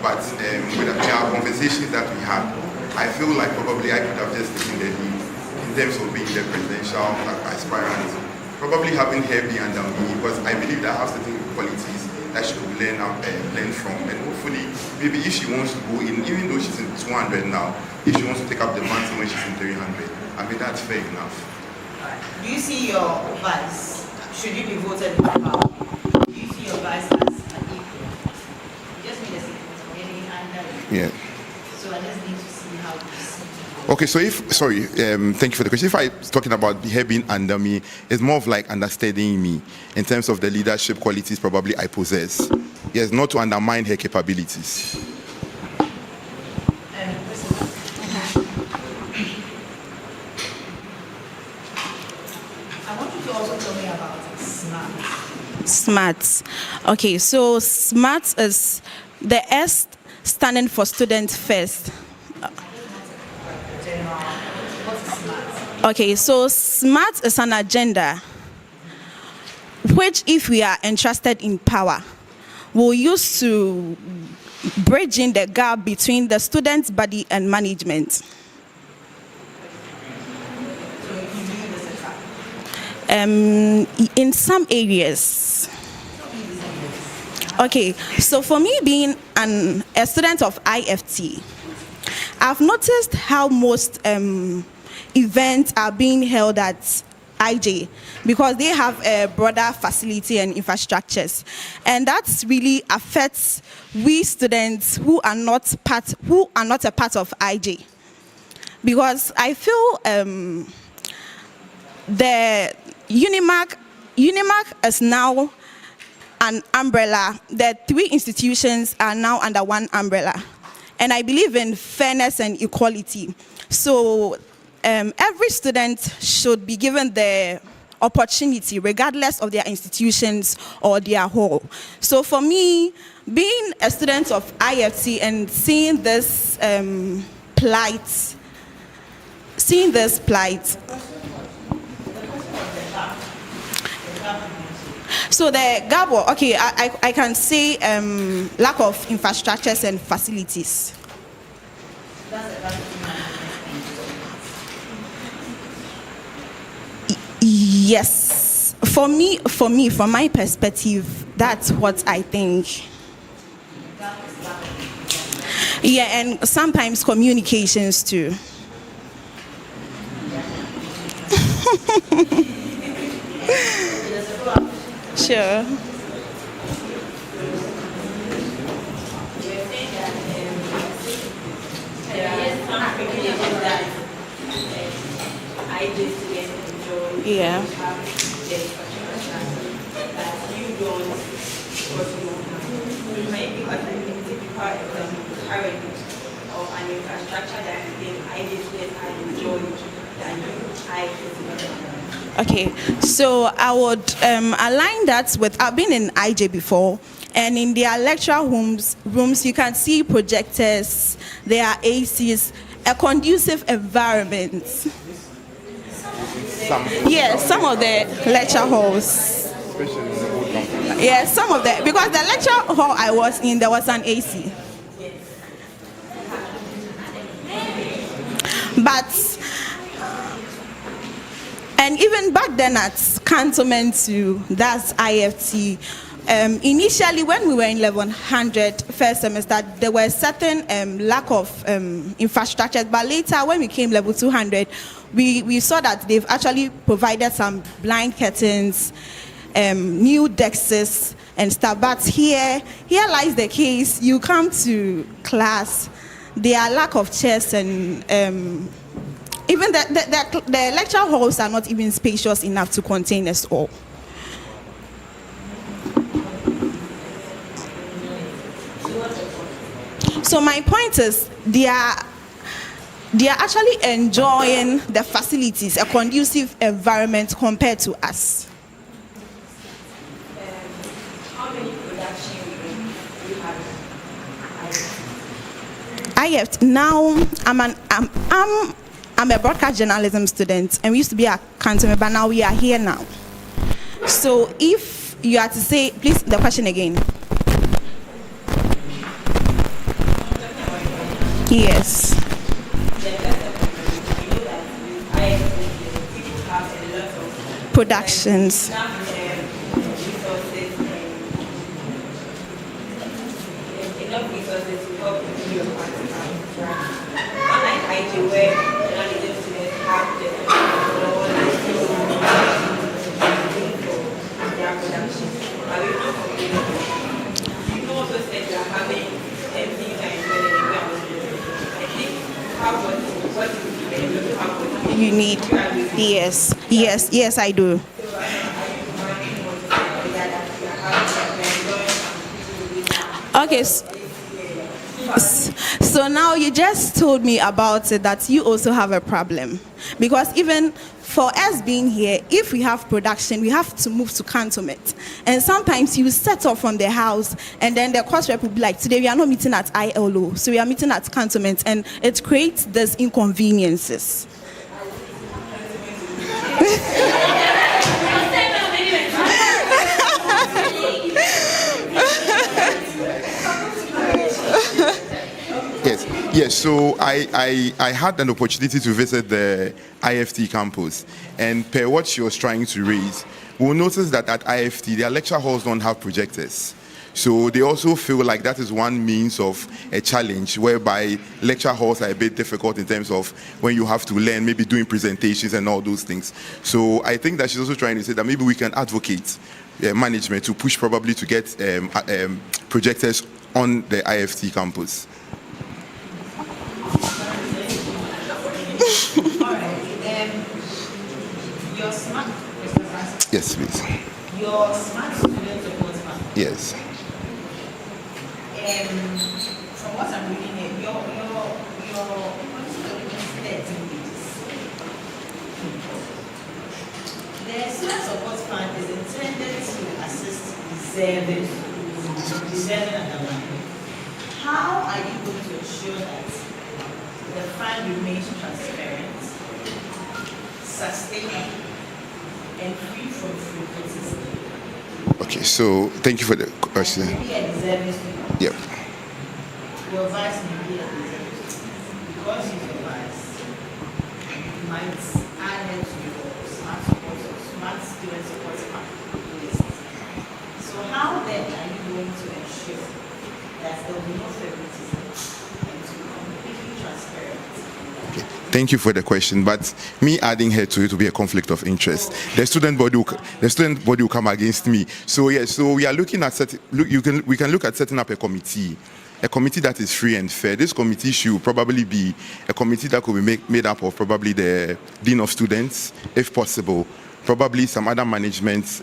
but with our conversations that we had, I feel like probably I could have just taken the lead in terms of being the presidential aspirant. Probably having her be under me because I believe that I have certain qualities that she could learn from, and hopefully maybe if she wants to go in, even though she's in 200 now, if she wants to take up the mantle when she's in 300, I mean that's fair enough. Do you see your vice? Should you be voted in power? Do you see your vice as an equal? You just made a statement of getting under it. Yeah. So I just need to see how you see. Okay, so thank you for the question. If I'm talking about her being under me, it's more of like understanding me in terms of the leadership qualities probably I possess. Yes, not to undermine her capabilities. I want you to also tell me about SMART. SMART. Okay, so SMART is the S standing for student first. Okay, so SMART is an agenda which, if we are entrusted in power, will use to bridging the gap between the student body and management. In some areas. Okay, so for me being a student of IFT, I've noticed how most events are being held at IJ because they have a broader facility and infrastructures, and that really affects we students who are not a part of IJ, because I feel the UniMAC is now an umbrella. The three institutions are now under one umbrella, and I believe in fairness and equality. So every student should be given the opportunity regardless of their institutions or their hall. So for me, being a student of IFT and seeing this plight, so the gap, okay, I can say lack of infrastructures and facilities. Yes, for me, from my perspective, that's what I think. Yeah, and sometimes communications too. Sure. Yeah. Okay, so I would align that with, I've been in IJ before, and in their lecture rooms you can see projectors, there are ACs, a conducive environment. Yes, some of the lecture halls. Yes, some of the, because the lecture hall I was in, there was an AC. But, and even back then at Cantonment 2, that's IFT, initially when we were in 1100 first semester, there were certain lack of infrastructure, but later when we came level 200, we saw that they've actually provided some blind curtains, new desks and stuff. But here lies the case. You come to class, there are lack of chairs, and even the lecture halls are not even spacious enough to contain us all. So my point is, they are actually enjoying the facilities, a conducive environment compared to us. How many production you have? Now I'm a broadcast journalism student, and we used to be at Cantonment, but now we are here now. So if you are to say, please, the question again. Yes. Productions. You need, yes, I do. Okay, so now you just told me about it, that you also have a problem, because even for us being here, if we have production, we have to move to Cantonment, and sometimes you set off from the house, and then the course rep will be like, today we are not meeting at ILO, so we are meeting at Cantonment, and it creates these inconveniences. Yes, so I had an opportunity to visit the IFT campus, and per what she was trying to raise, we'll notice that at IFT, their lecture halls don't have projectors. So they also feel like that is one means of a challenge, whereby lecture halls are a bit difficult in terms of when you have to learn, maybe doing presentations and all those things. So I think that she's also trying to say that maybe we can advocate management to push probably to get projectors on the IFT campus. Your smart, Yes, please. Your smart student support fund. Yes. From what I'm reading here, your the student support fund is intended to assist deserving underlying. How are you going to ensure that the fund remains transparent, sustainable, and free from frivolities? Okay, so thank you for the question. Yep. Your vice may be a deserving student. Because he's your vice, you might add him to your smart student support fund list. So how then are you going to ensure that there will be no favoritism and to be completely transparent? Thank you for the question, but me adding her to it will be a conflict of interest. The student body will come against me. So yes, so we are looking at we can look at setting up a committee that is free and fair. This committee should probably be a committee that could be made up of probably the dean of students, if possible, probably some other management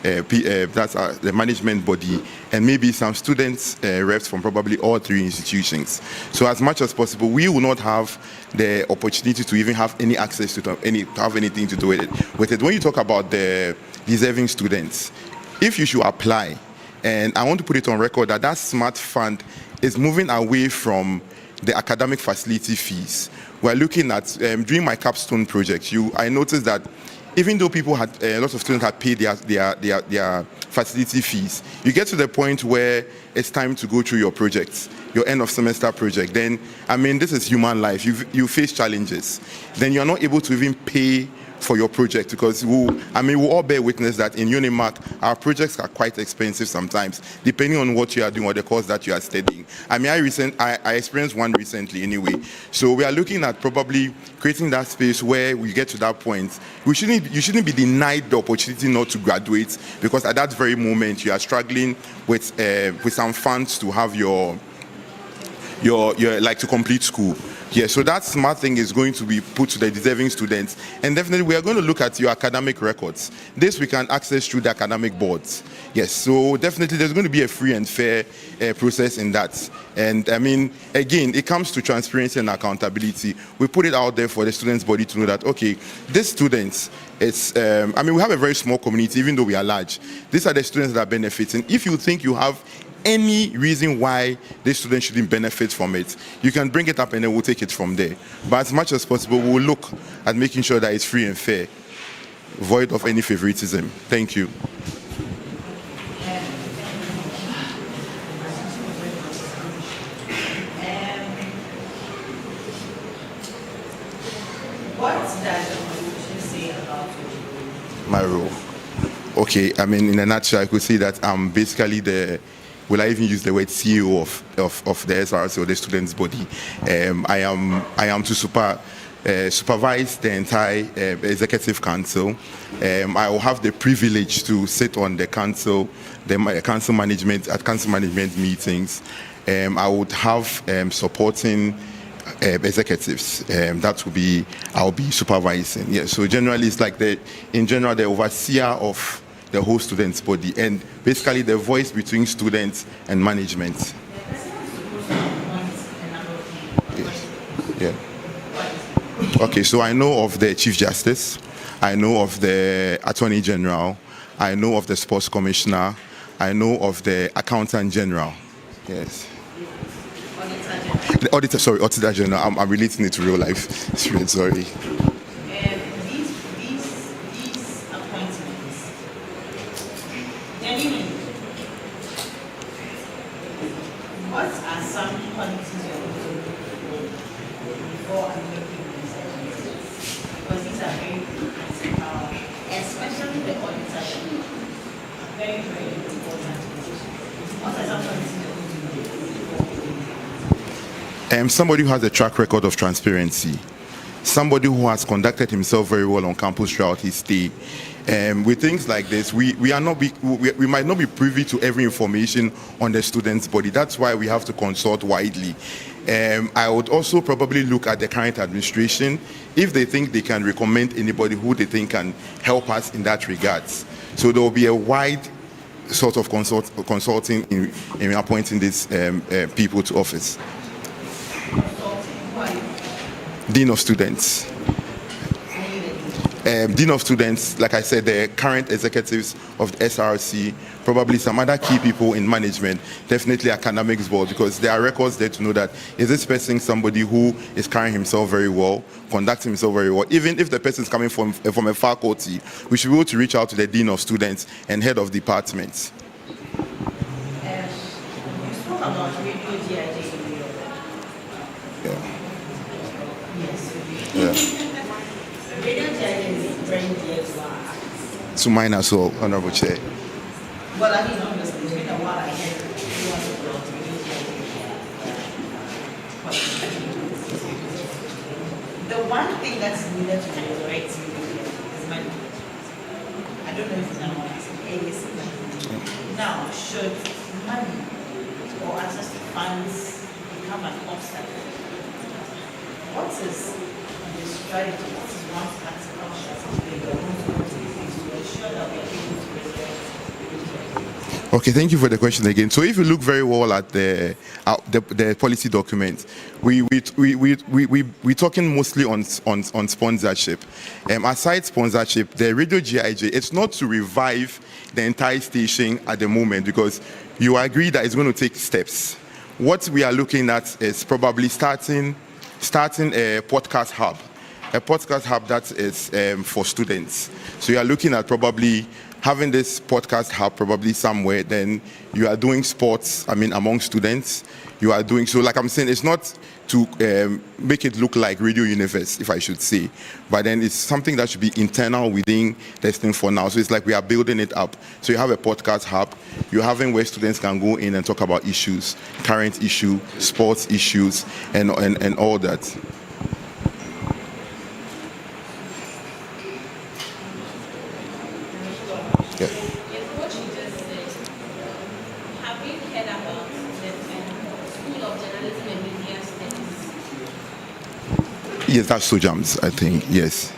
the management body, and maybe some students reps from probably all three institutions. So as much as possible, we will not have the opportunity to even have any access to anything to do with it. When you talk about the deserving students, if you should apply, and I want to put it on record that SMART fund is moving away from the academic facility fees. We're looking at, during my capstone project, I noticed that even though people had, a lot of students had paid their facility fees, you get to the point where it's time to go through your projects, your end of semester project. Then, I mean, this is human life. You face challenges. Then you're not able to even pay for your project, because we'll all bear witness that in UniMAC, our projects are quite expensive sometimes, depending on what you are doing or the course that you are studying. I mean, I experienced one recently anyway. So we are looking at probably creating that space where we get to that point. You shouldn't be denied the opportunity not to graduate, because at that very moment you are struggling with some funds to have your to complete school. Yeah, so that SMART thing is going to be put to the deserving students, and definitely we are going to look at your academic records. This we can access through the academic boards. Yes, so definitely there's going to be a free and fair process in that. And I mean, again, it comes to transparency and accountability. We put it out there for the students' body to know that, okay, these students, we have a very small community, even though we are large. These are the students that are benefiting. If you think you have any reason why this student shouldn't benefit from it, you can bring it up and then we'll take it from there. But as much as possible, we'll look at making sure that it's free and fair, void of any favoritism. Thank you. What does the Constitution say about My role? Okay, I mean, in a nutshell, I could say that I'm basically will I even use the word CEO of the SRC or the students' body? I am to supervise the entire executive council. I will have the privilege to sit on the council, council management meetings. I would have supporting executives. I'll be supervising. Yeah. So generally, it's like the overseer of the whole students' body, and basically the voice between students and management. Yes. Yeah. Okay, so I know of the Chief Justice, I know of the Attorney General, I know of the Sports Commissioner, I know of the Accountant General. Yes. The Auditor General. I'm relating it to real life. Sorry. What are some qualities you're looking for before making these appointments? Because these are very critical, especially the auditor, very, very important. What are some qualities you're looking for? Somebody who has a track record of transparency, somebody who has conducted himself very well on campus throughout his stay. With things like this, we might not be privy to every information on the student's body. That's why we have to consult widely. I would also probably look at the current administration if they think they can recommend anybody who they think can help us in that regards. So there will be a wide sort of consulting in appointing these people to office. Dean of Students. Dean of Students, like I said, the current executives of the SRC, probably some other key people in management, definitely academics board, because there are records there to know that is this person somebody who is carrying himself very well, conducting himself very well. Even if the person is coming from a faculty, we should be able to reach out to the Dean of Students and head of departments. You spoke about radio GIJ. Yeah. Radio GIJ is very dear to our hearts. To mine as well, Honorable Chair. Well, I mean, honestly, it's been a while I heard you want to go to radio GIJ. The one thing that's needed to resurrect you is money. I don't know if you know what I'm saying. Now, should money or access to funds become an obstacle, what is the strategy? What is one practical strategy that you're going to take to ensure that we are able to Okay, thank you for the question again. So if you look very well at the policy document, we're talking mostly on sponsorship. Aside sponsorship, the radio GIJ, it's not to revive the entire station at the moment, because you agree that it's going to take steps. What we are looking at is probably starting a podcast hub that is for students. So you are looking at probably having this podcast hub probably somewhere. Then you are doing sports, among students. You are doing, so like I'm saying, it's not to make it look like Radio Universe, if I should say, but then it's something that should be internal within this thing for now. So it's like we are building it up. So you have a podcast hub, you're having where students can go in and talk about issues, current issue, sports issues, and all that. Yeah. What you just said, have you heard about the School of Journalism and Media Studies? Yes, that's Sojams, I think, yes.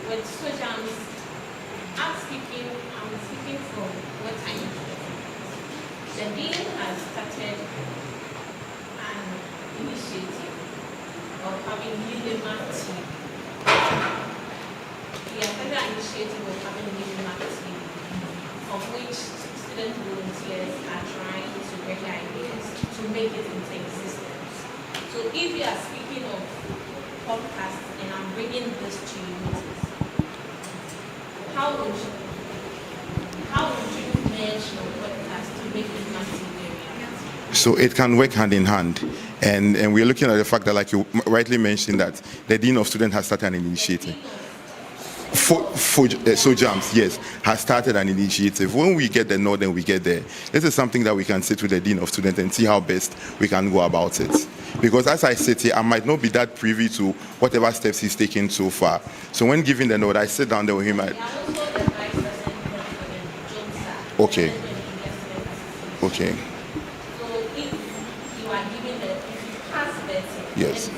With Sojams, I'm speaking from what I know. The dean has started an initiative of having UniMAC TV. The federal initiative of having UniMAC TV, of which student volunteers are trying to bring ideas to make it into existence. So if you are speaking of podcasts and I'm bringing this to you, how would you merge your podcast to make it massive area? So it can work hand in hand. And we're looking at the fact that, like you rightly mentioned, that the Dean of Students has started an initiative. Sojams, yes, has started an initiative. When we get the nod and we get there, this is something that we can sit with the Dean of Students and see how best we can go about it. Because as I sit here, I might not be that privy to whatever steps he's taken so far. So when giving the nod, I sit down there with him. Okay. Okay. So if you are giving if you pass vetting, Yes.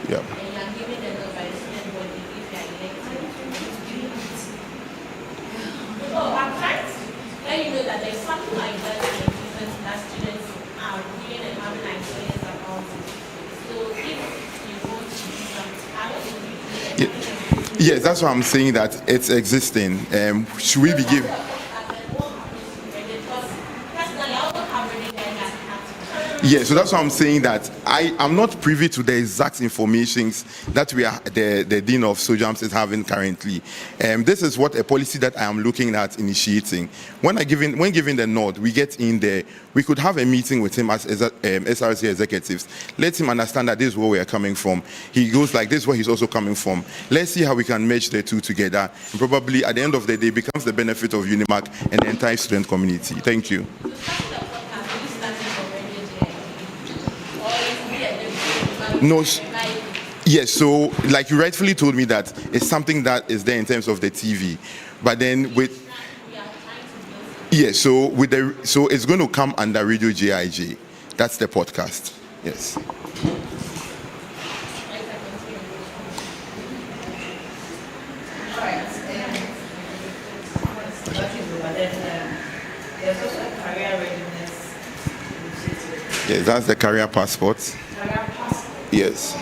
Yeah. and you are giving the nod by the student body if you are elected. So I'm trying to let you know that there's something like that in the business that students are doing and having ideas about it. So if you want to do something, I don't think Yes, that's why I'm saying that it's existing. Should we be giving? Yeah, so that's why I'm saying that I'm not privy to the exact informations that the Dean of Sojams is having currently. This is what a policy that I am looking at initiating. When giving the nod, we get in there. We could have a meeting with him as SRC executives. Let him understand that this is where we are coming from. He goes like, this is where he's also coming from. Let's see how we can merge the two together. And probably at the end of the day, becomes the benefit of UniMAC and the entire student community. Thank you. No. Yes, so like you rightfully told me that it's something that is there in terms of the TV, but then with so it's going to come under Radio GIJ. That's the podcast. Yes. Yes, that's the career passport. Yes.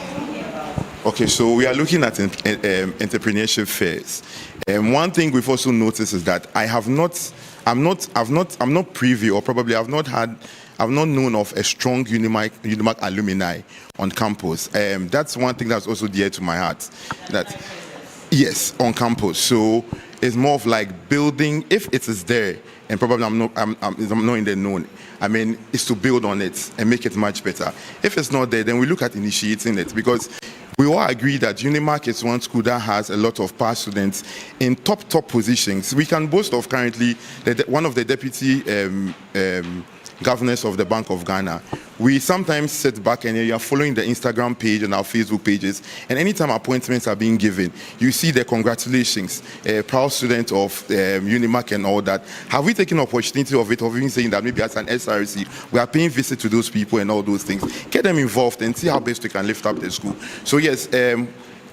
Okay, so we are looking at entrepreneurship fairs. And one thing we've also noticed is that I'm not privy, or probably I've not known of a strong UniMAC alumni on campus. That's one thing that's also dear to my heart. Yes, on campus. So it's more of like building, if it is there, and probably I'm not in the known. I mean, it's to build on it and make it much better. If it's not there, then we look at initiating it, because we all agree that UniMAC is one school that has a lot of past students in top positions. We can boast of currently one of the deputy governors of the Bank of Ghana. We sometimes sit back and you are following the Instagram page and our Facebook pages, and anytime appointments are being given, you see the congratulations, proud student of UniMAC and all that. Have we taken opportunity of it, of even saying that maybe as an SRC, we are paying visit to those people and all those things? Get them involved and see how best we can lift up the school. So yes,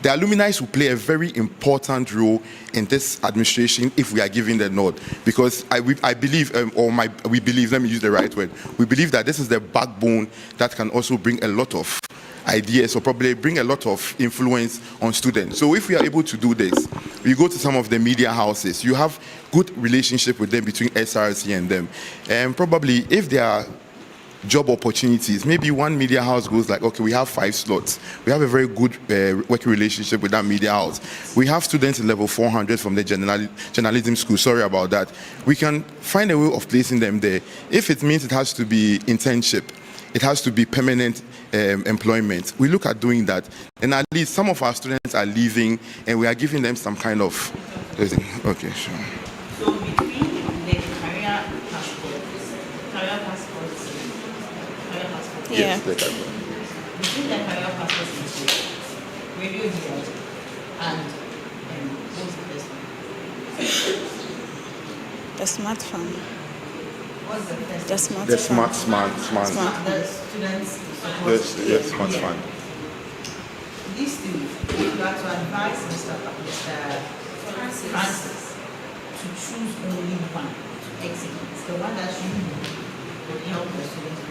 the alumni will play a very important role in this administration if we are given the nod. Because I believe, we believe, let me use the right word, we believe that this is the backbone that can also bring a lot of ideas or probably bring a lot of influence on students. So if we are able to do this, we go to some of the media houses, you have good relationship with them between SRC and them. And probably if there are job opportunities, maybe one media house goes like, okay, we have 5 slots. We have a very good working relationship with that media house. We have students in level 400 from the journalism school. Sorry about that. We can find a way of placing them there. If it means it has to be internship, it has to be permanent employment, we look at doing that. And at least some of our students are leaving and we are giving them some kind of, okay, sure. So between the career passports, Yes, between the career passports and radio deal and what's the first one? The smartphone. What's the first The one? The smart. The students. Yes, smart fund. These two, if you are to advise Mr. Francis to choose only one to execute, the one that you know will help the students.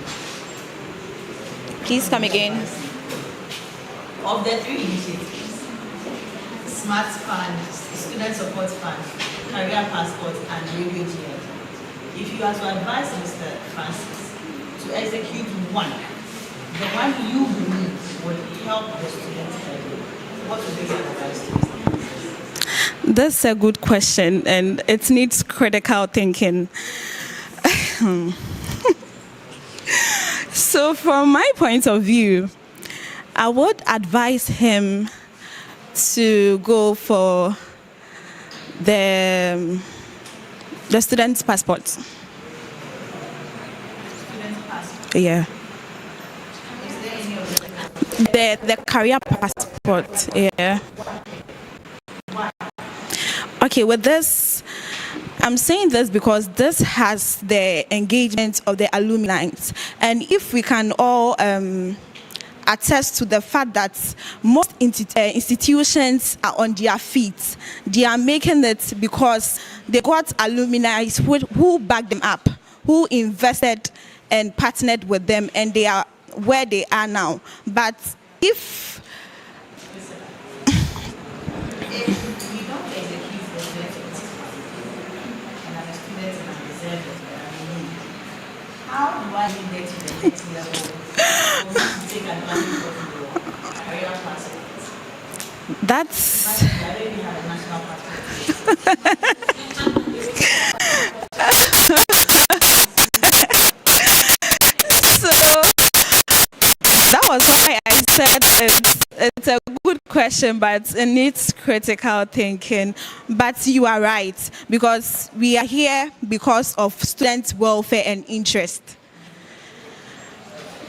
Please come again. Of the 3 initiatives, Smart Fund, Student Support Fund, Career Passport, and Radio GL, if you are to advise Mr. Francis to execute one, the one you believe will help the students, what would be your advice to Mr. Francis? That's a good question, and it needs critical thinking. So from my point of view, I would advise him to go for the student's passport. Student passport. Yeah. Is there any other? The career passport. Yeah. Okay, with this, I'm saying this because this has the engagement of the alumni, and if we can all attest to the fact that most institutions are on their feet, they are making it because they got alumni who backed them up, who invested and partnered with them, and they are where they are now. But if how do I get to the next level to take advantage of your career passport? that's I already have a national passport. so that was why I said it's a good question, but it needs critical thinking. But you are right, because we are here because of students' welfare and interest.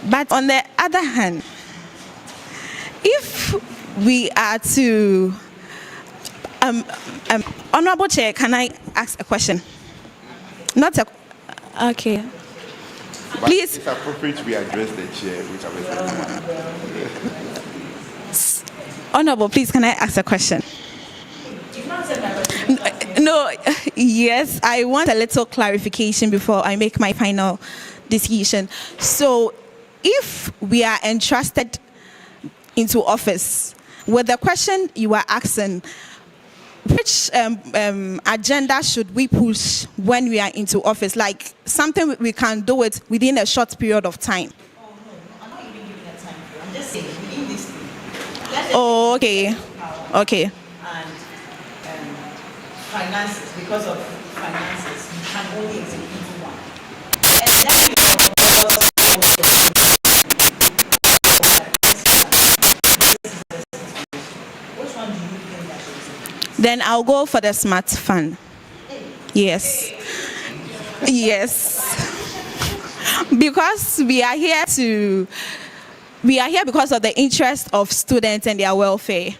But on the other hand, if we are to Honorable Chair, can I ask a question? Not a okay. But Please. it's appropriate we address the chair, which Honorable, please, can I ask a question? No, yes, I want a little clarification before I make my final decision. So, if we are entrusted into office, with the question you are asking, which agenda should we push when we are into office? Like something we can do it within a short period of time. Oh, no, I'm not even giving that time. I'm just saying, within this thing. Oh, okay. Okay. And finances, because of finances, you can only execute one. Which one do you think that should be? Then I'll go for the smart fund. Yes. Yes. Because we are here because of the interest of students and their welfare.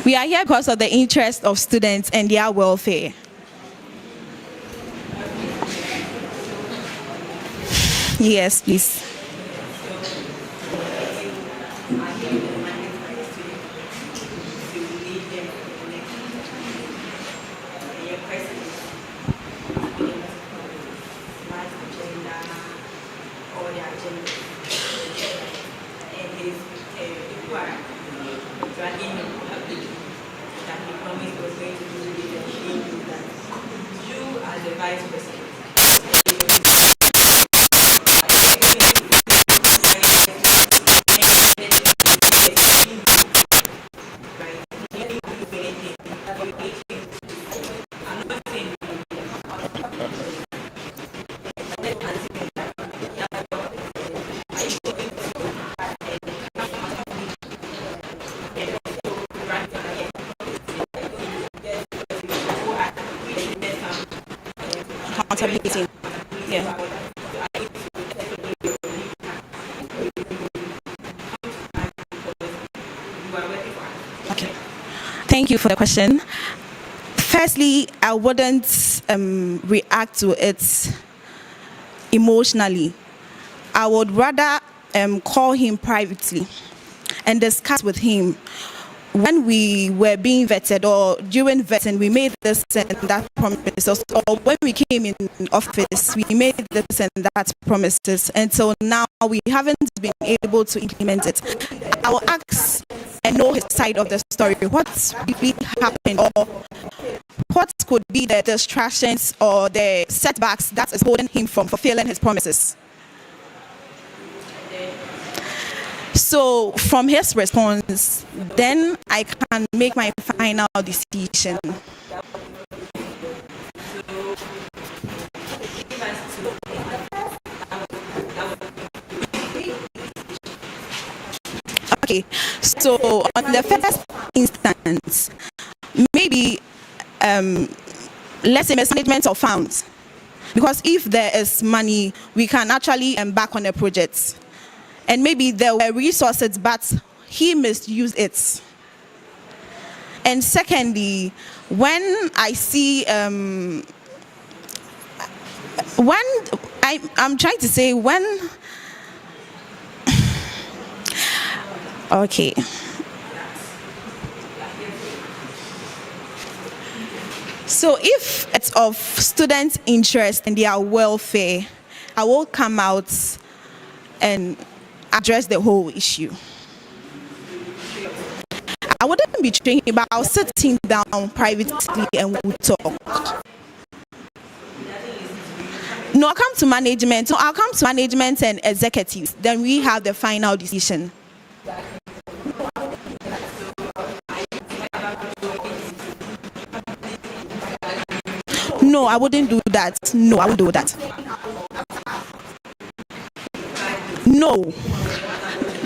We are here because of the interest of students and their welfare. Yes, please. going to do is ensuring that you as the vice president, accountability. Yeah. Okay. Thank you for the question. Firstly, I wouldn't react to it emotionally. I would rather call him privately and discuss with him. When we were being vetted or during vetting, we made this and that promises, or when we came in office, we made this and that promises. Until now, we haven't been able to implement it. I will ask and know his side of the story. What's really happened, or what could be the distractions or the setbacks that is holding him from fulfilling his promises? So from his response, then I can make my final decision. Okay, so on the first instance, maybe let's say mismanagement of funds, because if there is money, we can actually embark on a project. And maybe there were resources, but he misused it. And secondly, when I see, I'm trying to say when, okay. So if it's of students' interest and their welfare, I will come out and address the whole issue. I wouldn't be training, but I'll sit down privately and we'll talk. No, I'll come to management. So I'll come to management and executives. Then we have the final decision. No, I wouldn't do that. No, I wouldn't do that. No,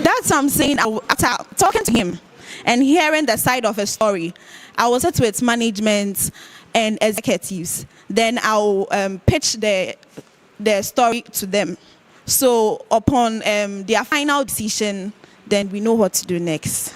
that's what I'm saying. After talking to him and hearing the side of his story, I will sit with management and executives. Then I'll pitch the story to them. So upon their final decision, then we know what to do next.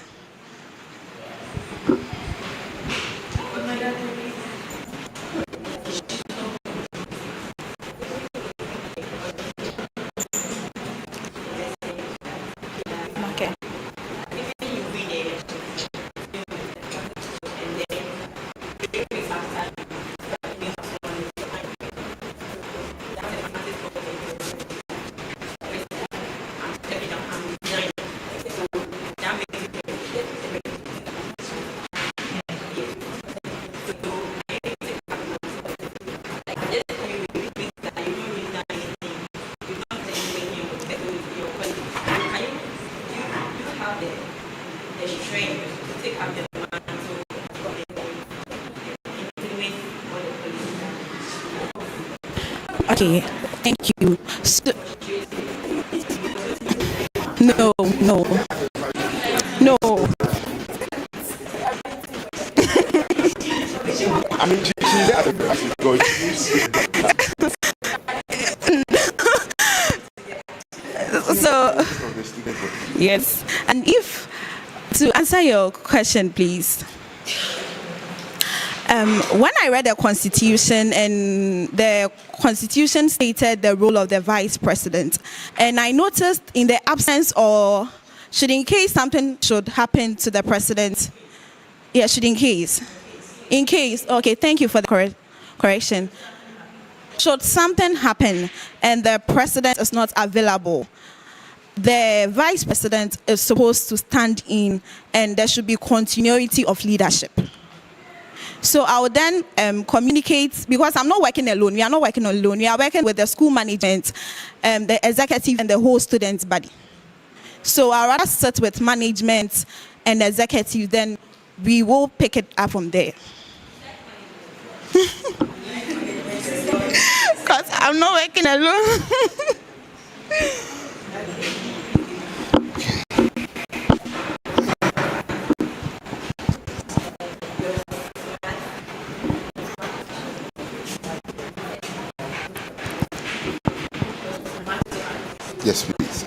Okay, thank you. So, no. I mean, she's there So, yes, and if to answer your question, please. When I read the Constitution, and the Constitution stated the role of the Vice President, and I noticed in the absence, or should in case something should happen to the President, yeah, should in case, okay, thank you for the correction. Should something happen and the President is not available, the Vice President is supposed to stand in, and there should be continuity of leadership. So I will then communicate, because I'm not working alone. We are not working alone. We are working with the school management, the executive, and the whole student body. So I'll rather sit with management and executive, then we will pick it up from there. Because I'm not working alone. Yes, please.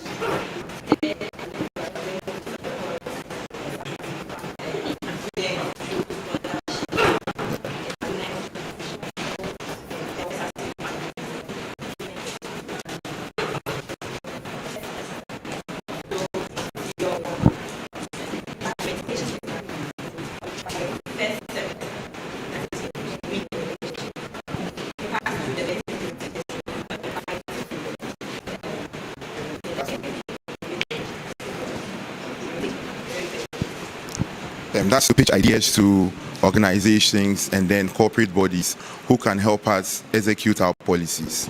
That's to pitch ideas to organizations and then corporate bodies who can help us execute our policies.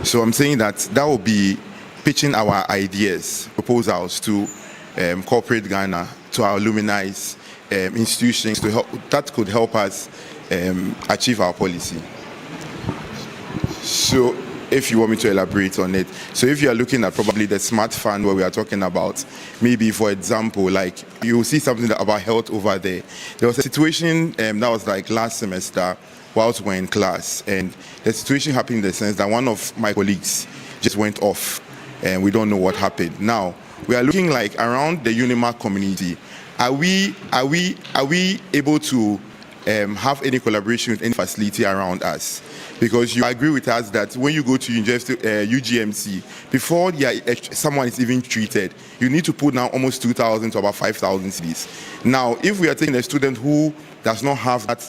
So I'm saying that will be pitching our ideas, proposals to corporate Ghana, to our alumni, institutions, to help, that could help us achieve our policy. So if you want me to elaborate on it. So if you are looking at probably the smart fund where we are talking about, maybe for example, like you will see something about health over there. There was a situation that was like last semester whilst we were in class, and the situation happened in the sense that one of my colleagues just went off and we don't know what happened. Now, we are looking like around the UniMAC community. Are we able to have any collaboration with any facility around us? Because you agree with us that when you go to university, UGMC, before someone is even treated, you need to put down almost 2,000 to about 5,000 cedis. Now, if we are taking a student who does not have that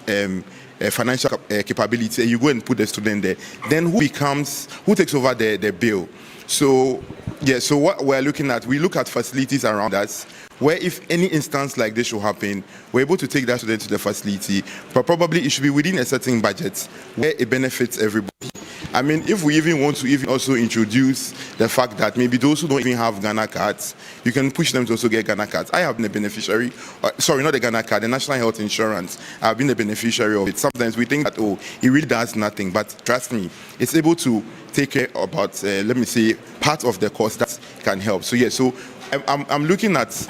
financial capability, and you go and put the student there, then who takes over the bill? So, yeah, so what we're looking at, we look at facilities around us, where if any instance like this should happen, we're able to take that student to the facility, but probably it should be within a certain budget where it benefits everybody. I mean, if we even want to even also introduce the fact that maybe those who don't even have Ghana cards, you can push them to also get Ghana cards. I have been a beneficiary, sorry, not the Ghana card, the National Health Insurance. I've been a beneficiary of it. Sometimes we think that, oh, it really does nothing, but trust me, it's able to take care about, let me say, part of the cost that can help. So yeah, so I'm looking at,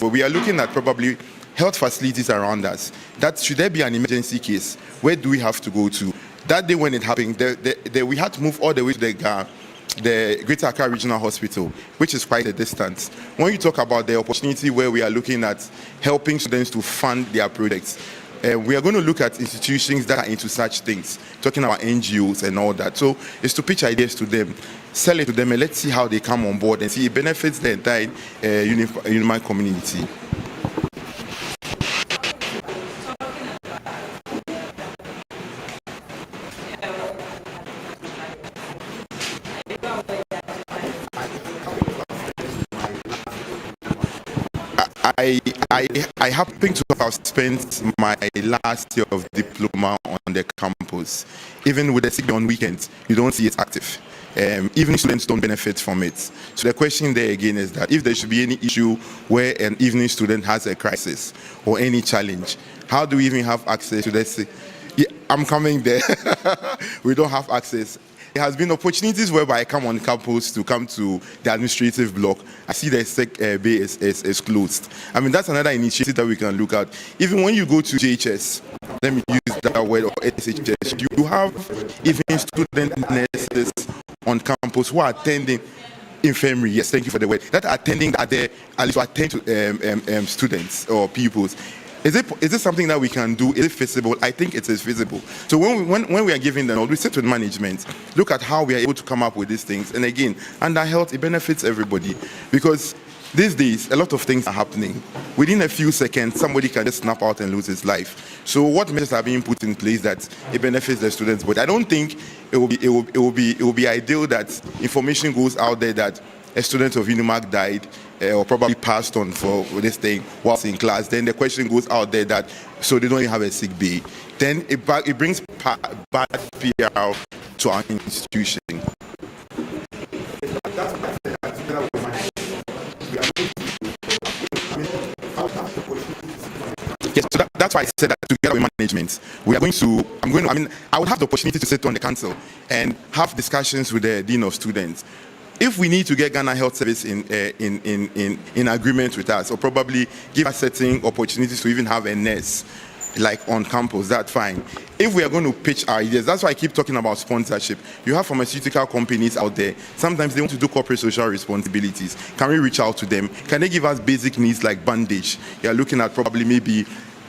we are looking at probably health facilities around us. That should there be an emergency case, where do we have to go to? That day when it happened, we had to move all the way to the Greater Accra Regional Hospital, which is quite a distance. When you talk about the opportunity where we are looking at helping students to fund their projects, we are going to look at institutions that are into such things, talking about NGOs and all that. So it's to pitch ideas to them, sell it to them, and let's see how they come on board and see it benefits the entire UniMAC community. I happen to have spent my last year of diploma on the campus. Even with the sick on weekends, you don't see it active. Even students don't benefit from it. So the question there again is that if there should be any issue where an evening student has a crisis or any challenge, how do we even have access to that? Yeah, I'm coming there. We don't have access. There has been opportunities whereby I come on campus to come to the administrative block. I see the SEC bay is closed. I mean, that's another initiative that we can look at. Even when you go to JHS, let me use that word, or SHS, you have even student nurses on campus who are attending infirmary. Yes, thank you for the word. That are attending at least to attend to students or pupils. Is it something that we can do? Is it feasible? I think it is feasible. So when we are giving them, we sit with management, look at how we are able to come up with these things. And again, under health, it benefits everybody. Because these days, a lot of things are happening. Within a few seconds, somebody can just snap out and lose his life. So what measures are being put in place that it benefits the students? But I don't think it will be ideal that information goes out there that a student of UniMAC died or probably passed on for this thing whilst in class, then the question goes out there that so they don't even have a sick bay. Then it brings bad PR to our institution. Yes, so that's why I said that together with management, I would have the opportunity to sit on the council and have discussions with the Dean of Students. If we need to get Ghana Health Service in agreement with us, or probably give us certain opportunities to even have a nurse like on campus, that's fine. If we are going to pitch our ideas, that's why I keep talking about sponsorship. You have pharmaceutical companies out there. Sometimes they want to do corporate social responsibilities. Can we reach out to them? Can they give us basic needs like bandage? You're looking at probably maybe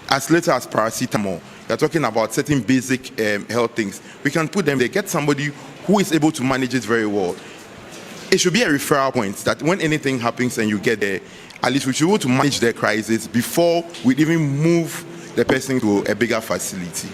as little as paracetamol. You're talking about certain basic health things. We can put them there. Get somebody who is able to manage it very well. It should be a referral point that when anything happens and you get there, at least we should be able to manage their crisis before we even move the person to a bigger facility.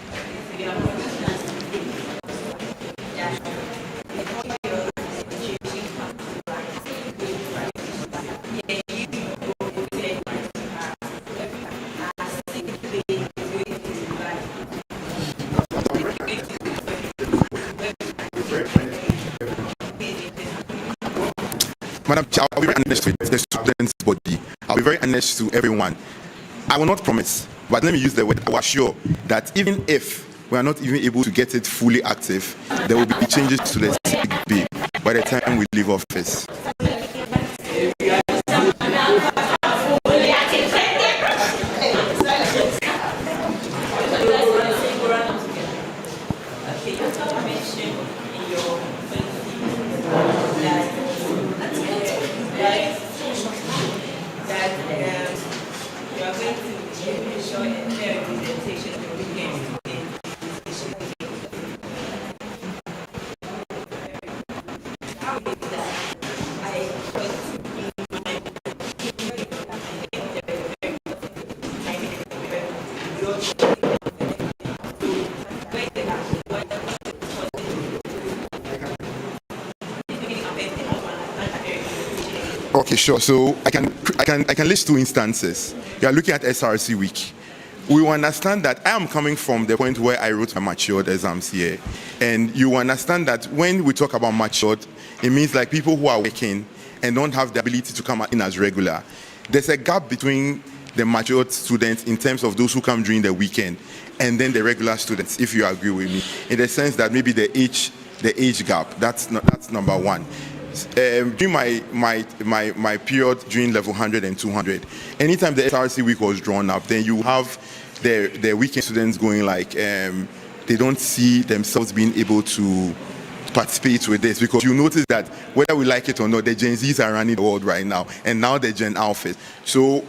Madam Chair, I'll be very honest with the students' body. I'll be very honest to everyone. I will not promise, but let me use the word, I will assure that even if we are not even able to get it fully active, there will be changes to the sick bay by the time we leave office. Okay, sure. So I can list two instances. You are looking at SRC week. We will understand that I am coming from the point where I wrote my matured exams here, and you will understand that when we talk about matured, it means like people who are working and don't have the ability to come in as regular. There's a gap between the matured students in terms of those who come during the weekend and then the regular students, if you agree with me, in the sense that maybe the age gap. That's number one. During my period during level 100 and 200, anytime the SRC week was drawn up, then you have the weekend students going like they don't see themselves being able to participate with this, because you notice that whether we like it or not, the Gen Zs are running the world right now, and now the Gen Alphas. So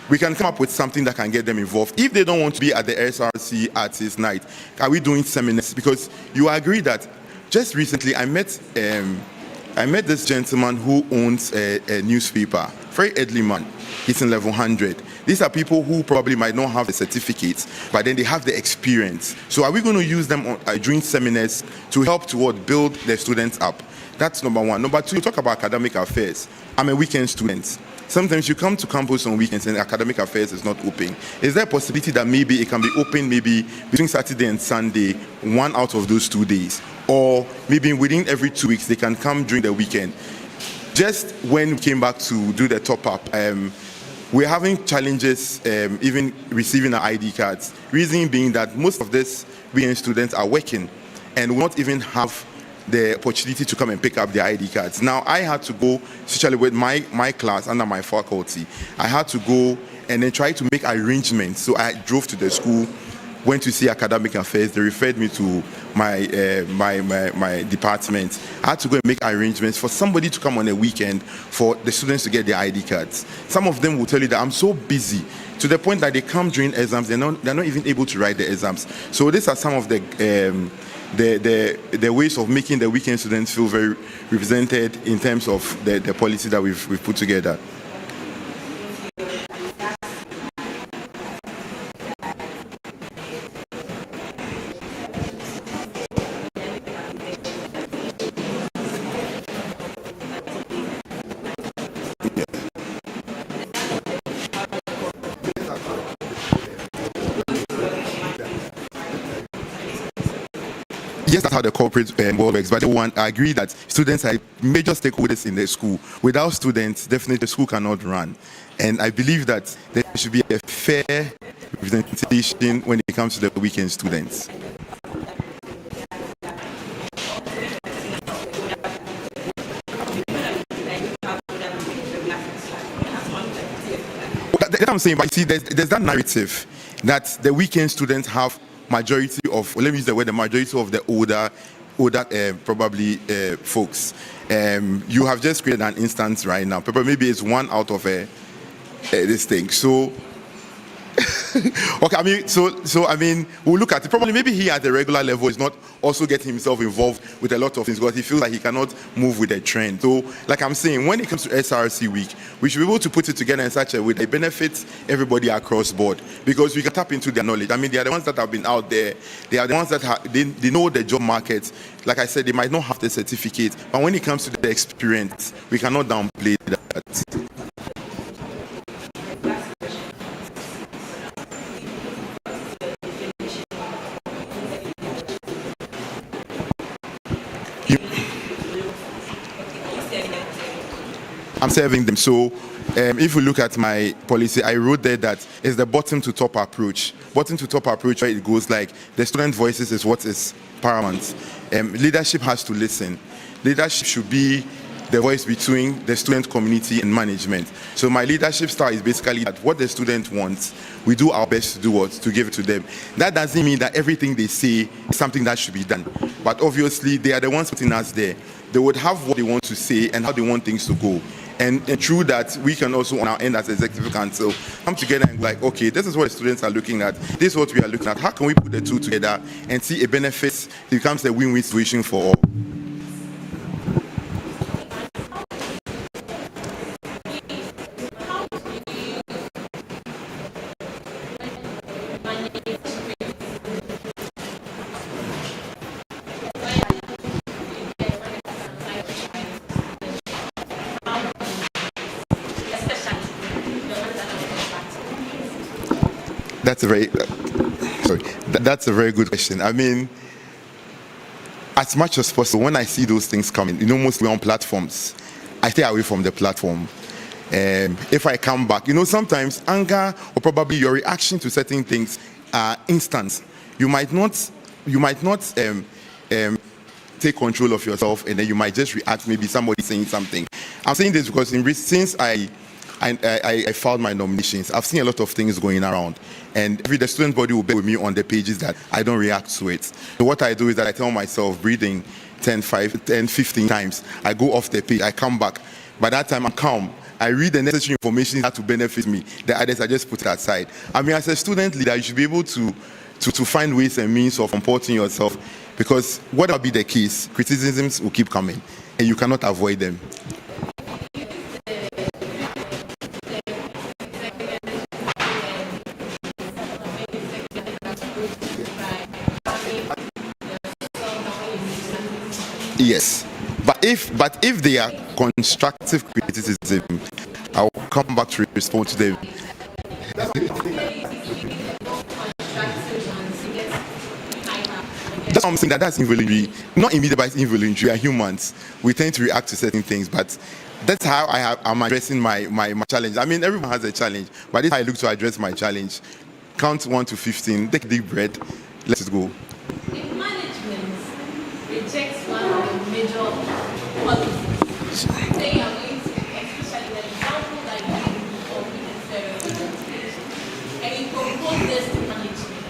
we can come up with something that can get them involved. If they don't want to be at the SRC Artist Night, are we doing seminars? Because you agree that just recently I met this gentleman who owns a newspaper, very elderly man. He's in level 100. These are people who probably might not have the certificates, but then they have the experience. So are we going to use them during seminars to help build the students up? That's number one. Number two, you talk about academic affairs. I'm a weekend student. Sometimes you come to campus on weekends and academic affairs is not open. Is there a possibility that maybe it can be open maybe between Saturday and Sunday, one out of those 2 days? Or maybe within every 2 weeks, they can come during the weekend? Just when we came back to do the top-up, we're having challenges even receiving our ID cards. Reason being that most of these weekend students are working and will not even have the opportunity to come and pick up their ID cards. Now, I had to go, especially with my class under my faculty, I had to go and then try to make arrangements. So I drove to the school, went to see academic affairs. They referred me to my department. I had to go and make arrangements for somebody to come on a weekend for the students to get their ID cards. Some of them will tell you that I'm so busy to the point that they come during exams, they're not even able to write the exams. So these are some of the ways of making the weekend students feel very represented in terms of the policy that we've put together. yes, that's how the corporate world works, but I agree that students are major stakeholders in the school. Without students, definitely the school cannot run. And I believe that there should be a fair representation when it comes to the weekend students. That's what I'm saying, but you see, there's that narrative that the weekend students have majority of, let me use the word, the majority of the older probably folks. You have just created an instance right now. Maybe it's one out of this thing. So, okay, I mean, we'll look at it. Probably maybe he at the regular level is not also getting himself involved with a lot of things because he feels like he cannot move with the trend. So, like I'm saying, when it comes to SRC week, we should be able to put it together in such a way that it benefits everybody across board because we can tap into their knowledge. I mean, they are the ones that have been out there. They are the ones that they know the job market. Like I said, they might not have the certificate, but when it comes to the experience, we cannot downplay that. I'm serving them. So if we look at my policy, I wrote there that it's the bottom to top approach. Bottom to top approach, where it goes like the student voices is what is paramount. Leadership has to listen. Leadership should be the voice between the student community and management. So my leadership style is basically that what the student wants, we do our best to do what? To give it to them. That doesn't mean that everything they say is something that should be done. But obviously, they are the ones putting us there. They would have what they want to say and how they want things to go. And through that, we can also, on our end as executive council, come together and like, okay, this is what the students are looking at. This is what we are looking at. How can we put the two together and see a benefit? It becomes a win-win situation for all. That's a very good question. I mean, as much as possible, when I see those things coming, mostly on platforms, I stay away from the platform. If I come back, sometimes anger or probably your reaction to certain things are instant. You might not take control of yourself, and then you might just react. Maybe somebody saying something. I'm saying this because since I filed my nominations, I've seen a lot of things going around, and the student body will bear with me on the pages that I don't react to it. So what I do is that I tell myself, breathing 10, 15 times, I go off the page, I come back. By that time, I'm calm. I read the necessary information that will benefit me. The others, I just put it aside. I mean, as a student leader, you should be able to find ways and means of comporting yourself, because whatever be the case, criticisms will keep coming, and you cannot avoid them. Yes, but if they are constructive criticism, I'll come back to respond to them. That's what I'm saying, that's involuntary. Not immediate, but it's involuntary. We are humans. We tend to react to certain things, but that's how I'm addressing my challenge. I mean, everyone has a challenge, but this is how I look to address my challenge. Count 1 to 15, take a deep breath, let's go. If management rejects one of the major policies, they are going to, especially the example that you gave for ministerial, and you propose this to management,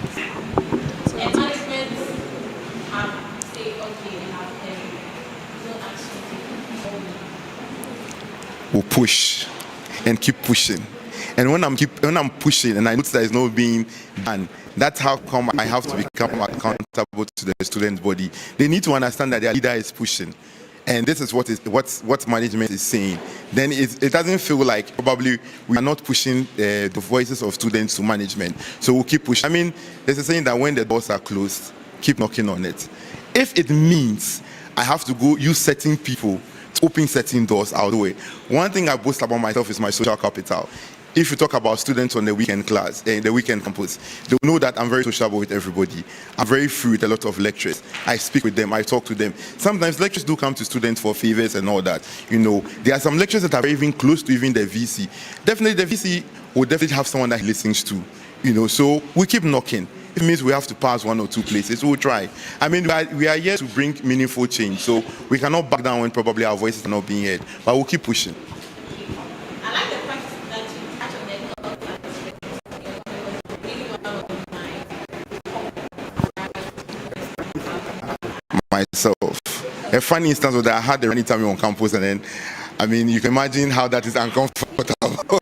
and management say, okay, they have no action. We'll push and keep pushing. And when I'm pushing and I notice that it's not being done, that's how come I have to become accountable to the student body. They need to understand that their leader is pushing, and this is what management is saying. Then it doesn't feel like probably we are not pushing the voices of students to management. So we'll keep pushing. I mean, there's a saying that when the doors are closed, keep knocking on it. If it means I have to go use certain people to open certain doors, I'll do it. One thing I boast about myself is my social capital. if you talk about students on the weekend class, the weekend campus, they'll know that I'm very sociable with everybody. I'm very free with a lot of lecturers. I speak with them, I talk to them. Sometimes lecturers do come to students for favors and all that. There are some lecturers that are even close to even the VC. Definitely, the VC will definitely have someone that he listens to. So we keep knocking. It means we have to pass 1 or 2 places. We'll try. I mean, we are here to bring meaningful change. So we cannot back down when probably our voices are not being heard. But we'll keep pushing. Myself. A funny instance was that I had the running time on campus, and then, I mean, you can imagine how that is uncomfortable.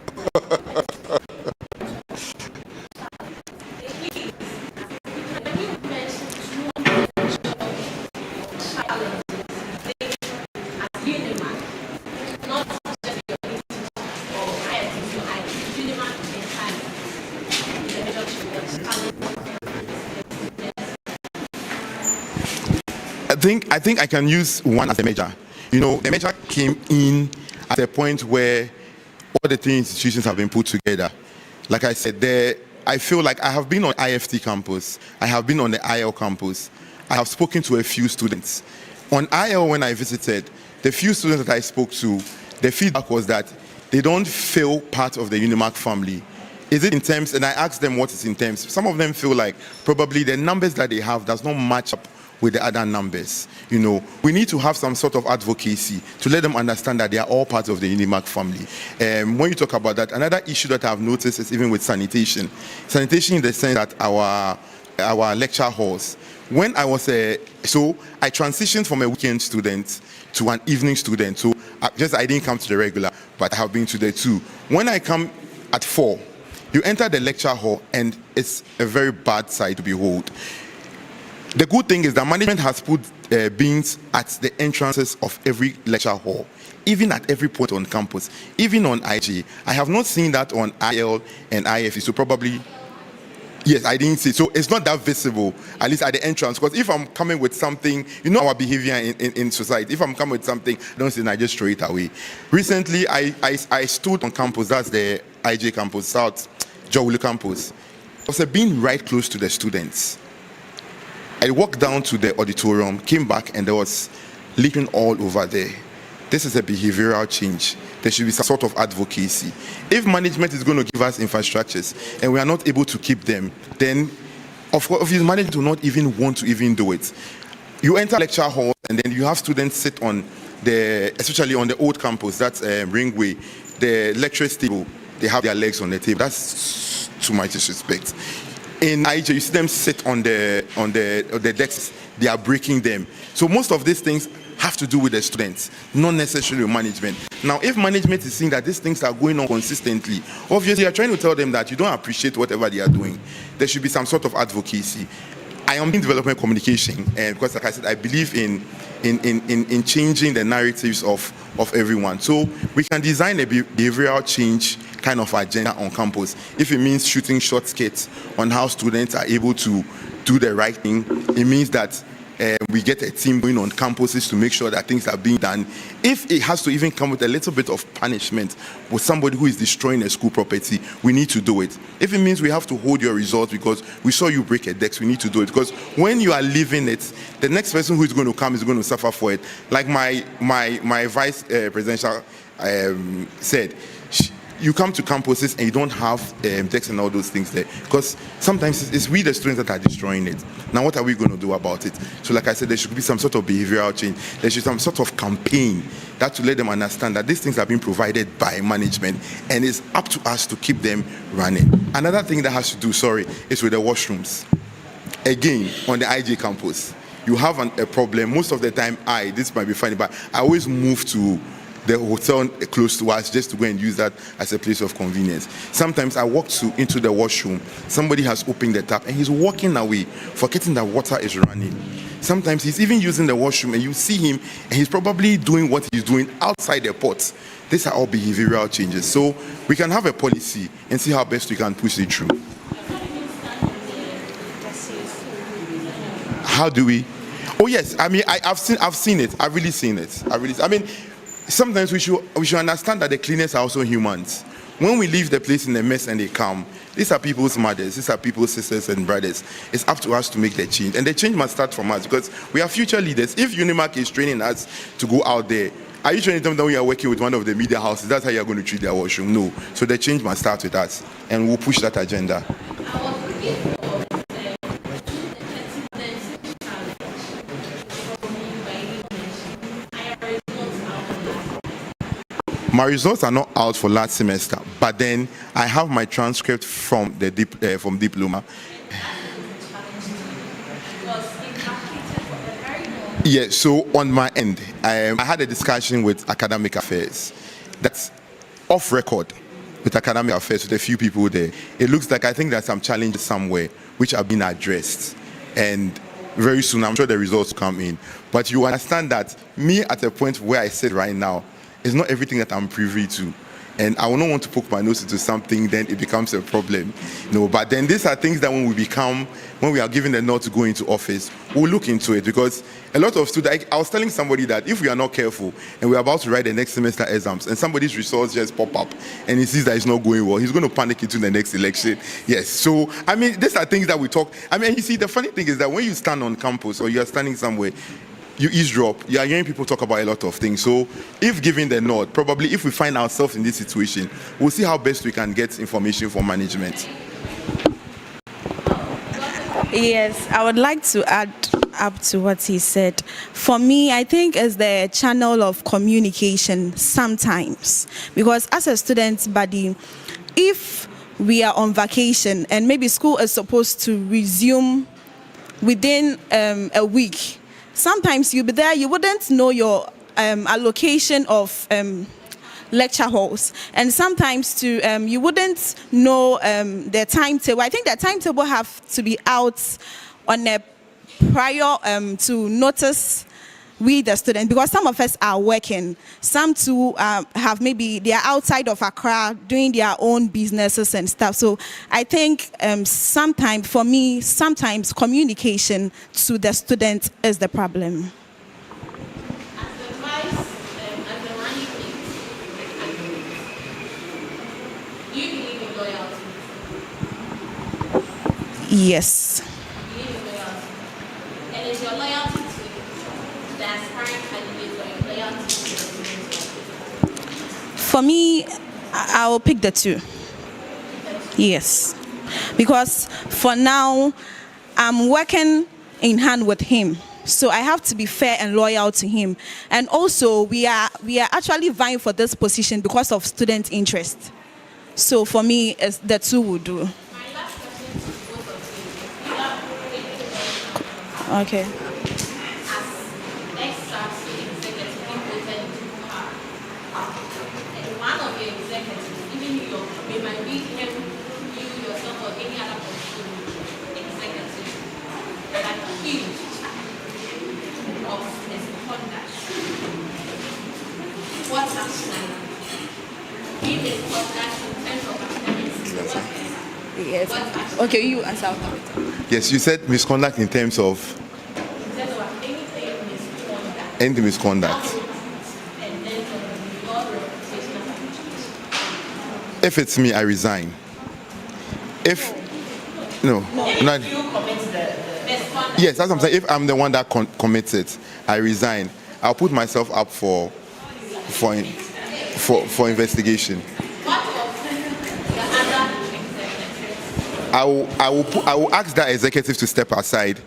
I think I can use one as a measure. The measure came in at a point where all the 3 institutions have been put together. Like I said, I feel like I have been on IFT campus. I have been on the IL campus. I have spoken to a few students. On IL, when I visited, the few students that I spoke to, the feedback was that they don't feel part of the UniMAC family. Is it in terms, and I asked them what is in terms. Some of them feel like probably the numbers that they have does not match up with the other numbers. We need to have some sort of advocacy to let them understand that they are all part of the UniMAC family. When you talk about that, another issue that I've noticed is even with sanitation. Sanitation in the sense that our lecture halls, when I was I transitioned from a weekend student to an evening student. So I didn't come to the regular, but I have been to the 2. When I come at 4, you enter the lecture hall and it's a very bad sight to behold. The good thing is that management has put bins at the entrances of every lecture hall, even at every point on campus, even on IG. I have not seen that on IL and IFE, so probably, yes, I didn't see. So it's not that visible, at least at the entrance, because if I'm coming with something, our behavior in society, if I'm coming with something, I don't see it, I just throw it away. Recently, I stood on campus, that's the IJ campus, South Jowulu campus. I was being right close to the students. I walked down to the auditorium, came back, and there was leaking all over there. This is a behavioral change. There should be some sort of advocacy. If management is going to give us infrastructures and we are not able to keep them, then of course, management will not even want to even do it. You enter lecture hall and then you have students sit on especially on the old campus, that's Ringway, the lecturers table, they have their legs on the table. That's too much disrespect. In IJ, you see them sit on the desks, they are breaking them. So most of these things have to do with the students, not necessarily with management. Now, if management is seeing that these things are going on consistently, obviously you're trying to tell them that you don't appreciate whatever they are doing. There should be some sort of advocacy. I am in development communication, because like I said, I believe in changing the narratives of everyone. So we can design a behavioral change kind of agenda on campus. If it means shooting short skirts on how students are able to do the right thing, it means that we get a team going on campuses to make sure that things are being done. If it has to even come with a little bit of punishment with somebody who is destroying a school property, we need to do it. If it means we have to hold your results because we saw you break a desk, we need to do it. Because when you are leaving it, the next person who is going to come is going to suffer for it. Like my vice presidential said, you come to campuses and you don't have decks and all those things there, because sometimes it's we the students that are destroying it. Now what are we going to do about it? So like I said, there should be some sort of behavioral change. There should be some sort of campaign that to let them understand that these things are being provided by management and it's up to us to keep them running. Another thing that has to do, is with the washrooms. Again, on the IJ campus, you have a problem. Most of the time, this might be funny, but I always move to the hotel close to us just to go and use that as a place of convenience. Sometimes I walk into the washroom, somebody has opened the tap and he's walking away, forgetting that water is running. Sometimes he's even using the washroom and you see him and he's probably doing what he's doing outside the pot. These are all behavioral changes. So we can have a policy and see how best we can push it through. How do we? Oh yes, I mean I've seen it. I've really seen it. I mean, sometimes we should understand that the cleaners are also humans. when we leave the place in a mess and they come, these are people's mothers, these are people's sisters and brothers. It's up to us to make the change. And the change must start from us because we are future leaders. If UniMAC is training us to go out there, are you training them that we are working with one of the media houses? That's how you're going to treat their washroom? No. So the change must start with us. And we'll push that agenda. My results are not out for last semester, but then I have my transcript from the diploma. Yeah, so on my end, I had a discussion with academic affairs. That's off record with academic affairs with a few people there. It looks like I think there's some challenges somewhere which have been addressed. And very soon, I'm sure the results come in. But you understand that me at a point where I sit right now, it's not everything that I'm privy to. And I will not want to poke my nose into something, then it becomes a problem. No, but then these are things that when we are given the nod to go into office, we'll look into it. Because a lot of students, I was telling somebody that if we are not careful and we're about to write the next semester exams and somebody's results just pop up and he sees that it's not going well, he's going to panic into the next election. Yes, so, I mean, these are things that we talk. I mean, you see, the funny thing is that when you stand on campus or you're standing somewhere, you eavesdrop, you are hearing people talk about a lot of things. So if given the nod, probably if we find ourselves in this situation, we'll see how best we can get information from management. Yes, I would like to add up to what he said. For me, I think it's the channel of communication sometimes. Because as a student body, if we are on vacation and maybe school is supposed to resume within a week, sometimes you'll be there, you wouldn't know your allocation of lecture halls, and sometimes too you wouldn't know the timetable. I think the timetable have to be out on a prior to notice we the students, because some of us are working, some too have maybe they are outside of Accra doing their own businesses and stuff. So I think sometimes for me, sometimes communication to the student is the problem. Yes. And is your loyalty to the aspiring candidate or your loyalty to the For me, I will pick the two. Yes. Because for now, I'm working in hand with him. So I have to be fair and loyal to him. And also, we are actually vying for this position because of student interest. So for me, the two will do. Okay. One of your executives, even it might be him, you yourself, or any other executive that are accused of misconduct. What action? If misconduct in terms of academics, Yes. Okay, you answer. Yes, you said misconduct in terms of anything misconduct. If it's me, I resign. If not, yes, that's what I'm saying. If I'm the one that commits it, I resign. I'll put myself up for investigation. I will ask that executive to step aside.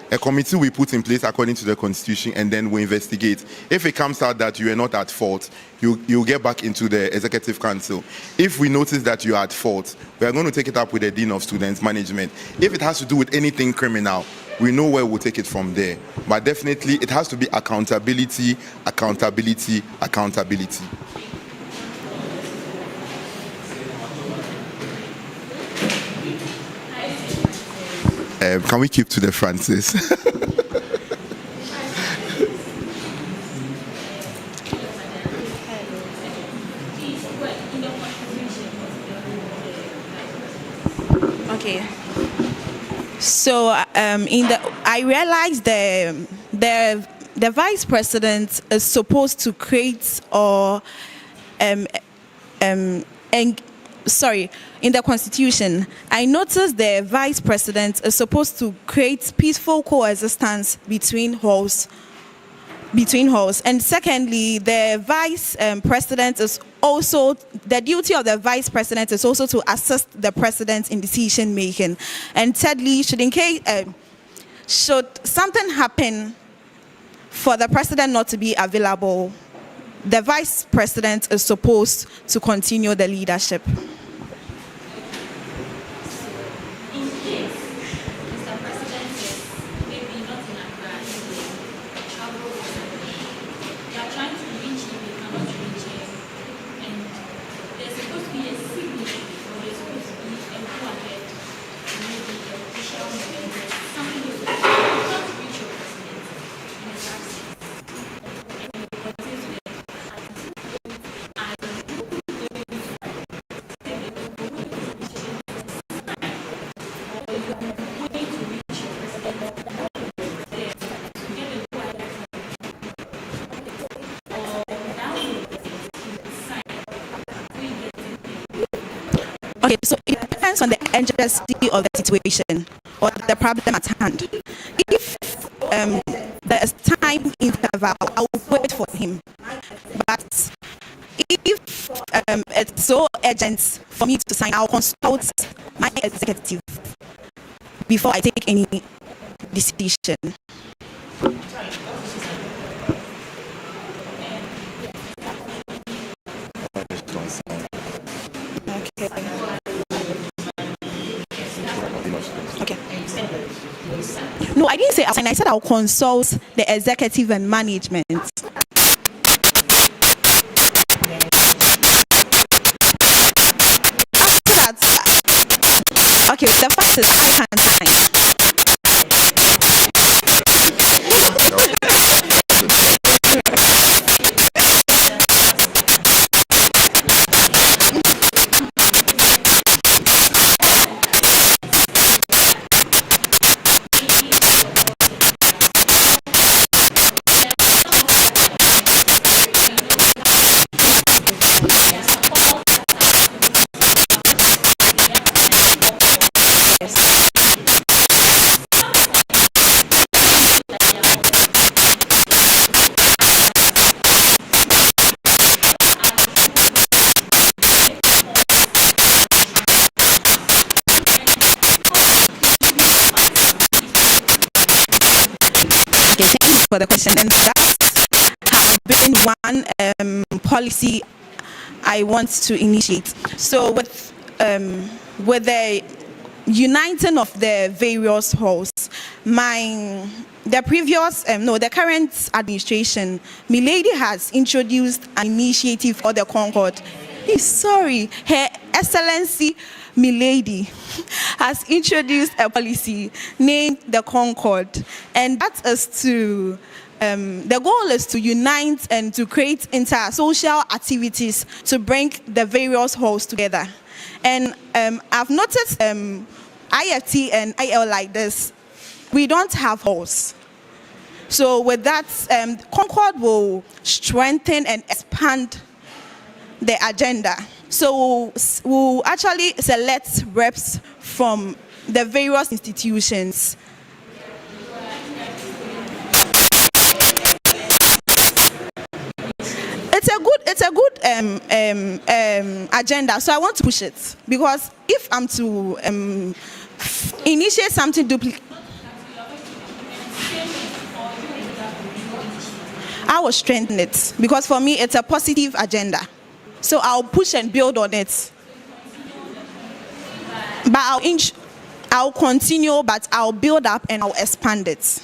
A committee we put in place according to the constitution, and then we investigate. If it comes out that you are not at fault, you'll get back into the executive council. If we notice that you are at fault, we are going to take it up with the dean of students management. If it has to do with anything criminal, we know where we'll take it from there. But definitely, it has to be accountability, accountability, accountability. Can we keep to the Francis? Okay. So I realized the vice president is supposed to create or in the Constitution, I noticed the Vice President is supposed to create peaceful coexistence between halls. And secondly, the Vice President is also, the duty of the Vice President is also to assist the President in decision making. And thirdly, should something happen for the President not to be available, the Vice President is supposed to continue the leadership. Okay, so it depends on the urgency of the situation or the problem at hand. If there is time interval, I will wait for him. But if it's so urgent for me to sign, I'll consult my executive before I take any decision. Okay. No, I didn't say I'll sign. I said I'll consult the executive and management. After that, okay, the fact is I can sign. For the question, and that has been one policy I want to initiate. So with the uniting of the various halls, the current administration, Milady has introduced an initiative for the Concord. Her Excellency Milady has introduced a policy named the Concord, and that is to the goal is to unite and to create inter-social activities to bring the various halls together. And I've noticed IFT and IL like this, we don't have halls. So with that, Concord will strengthen and expand the agenda. So we'll actually select reps from the various institutions. It's a good agenda. So I want to push it, because if I'm to initiate something duplicate, I will strengthen it, because for me it's a positive agenda. So I'll push and build on it. But I'll continue, but I'll build up and I'll expand it.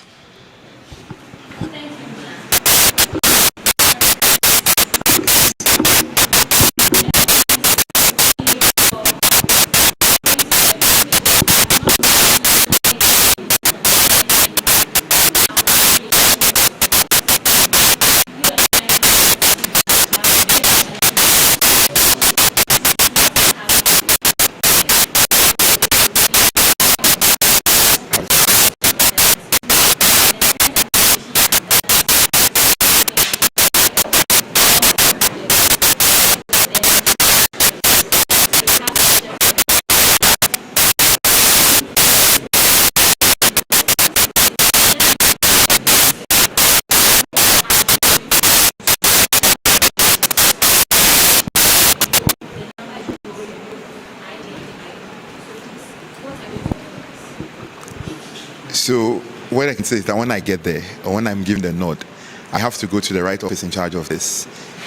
So what I can say is that when I get there, or when I'm given the nod, I have to go to the right office in charge of this,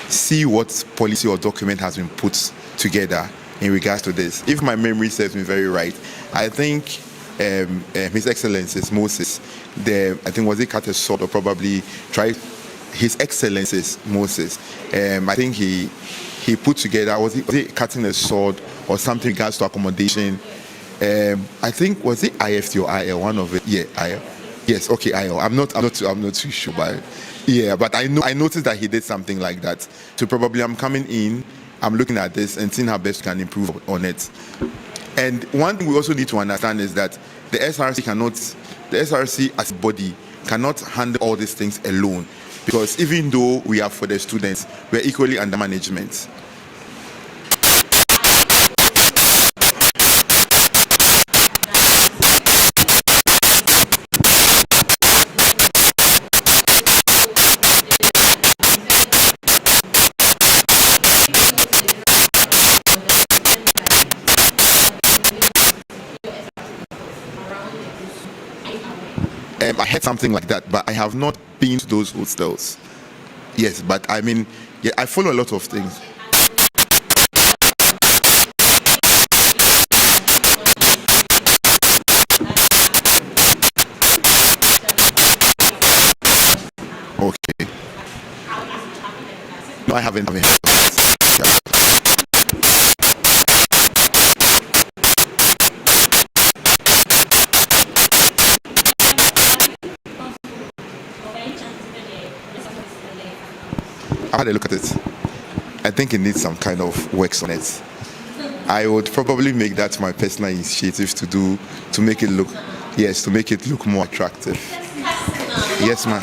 see what policy or document has been put together in regards to this. If my memory serves me very right, I think His Excellencies Moses, I think was it cut a sword or probably tried His Excellencies Moses. I think he put together, was it cutting a sword or something in regards to accommodation? I think was it IFT or IL, one of it. Yeah, IL. Yes, okay, IL. I'm not too sure, but yeah, but I noticed that he did something like that. So probably I'm coming in, I'm looking at this and seeing how best we can improve on it. And one thing we also need to understand is that the SRC as a body cannot handle all these things alone, because even though we are for the students, we're equally under management. I heard something like that, but I have not been to those hostels. Yes, but I mean, yeah, I follow a lot of things. Okay. No, I haven't. Yeah. I had a look at it. I think it needs some kind of works on it. I would probably make that my personal initiative to make it look, yes, to make it look more attractive. Yes, ma'am.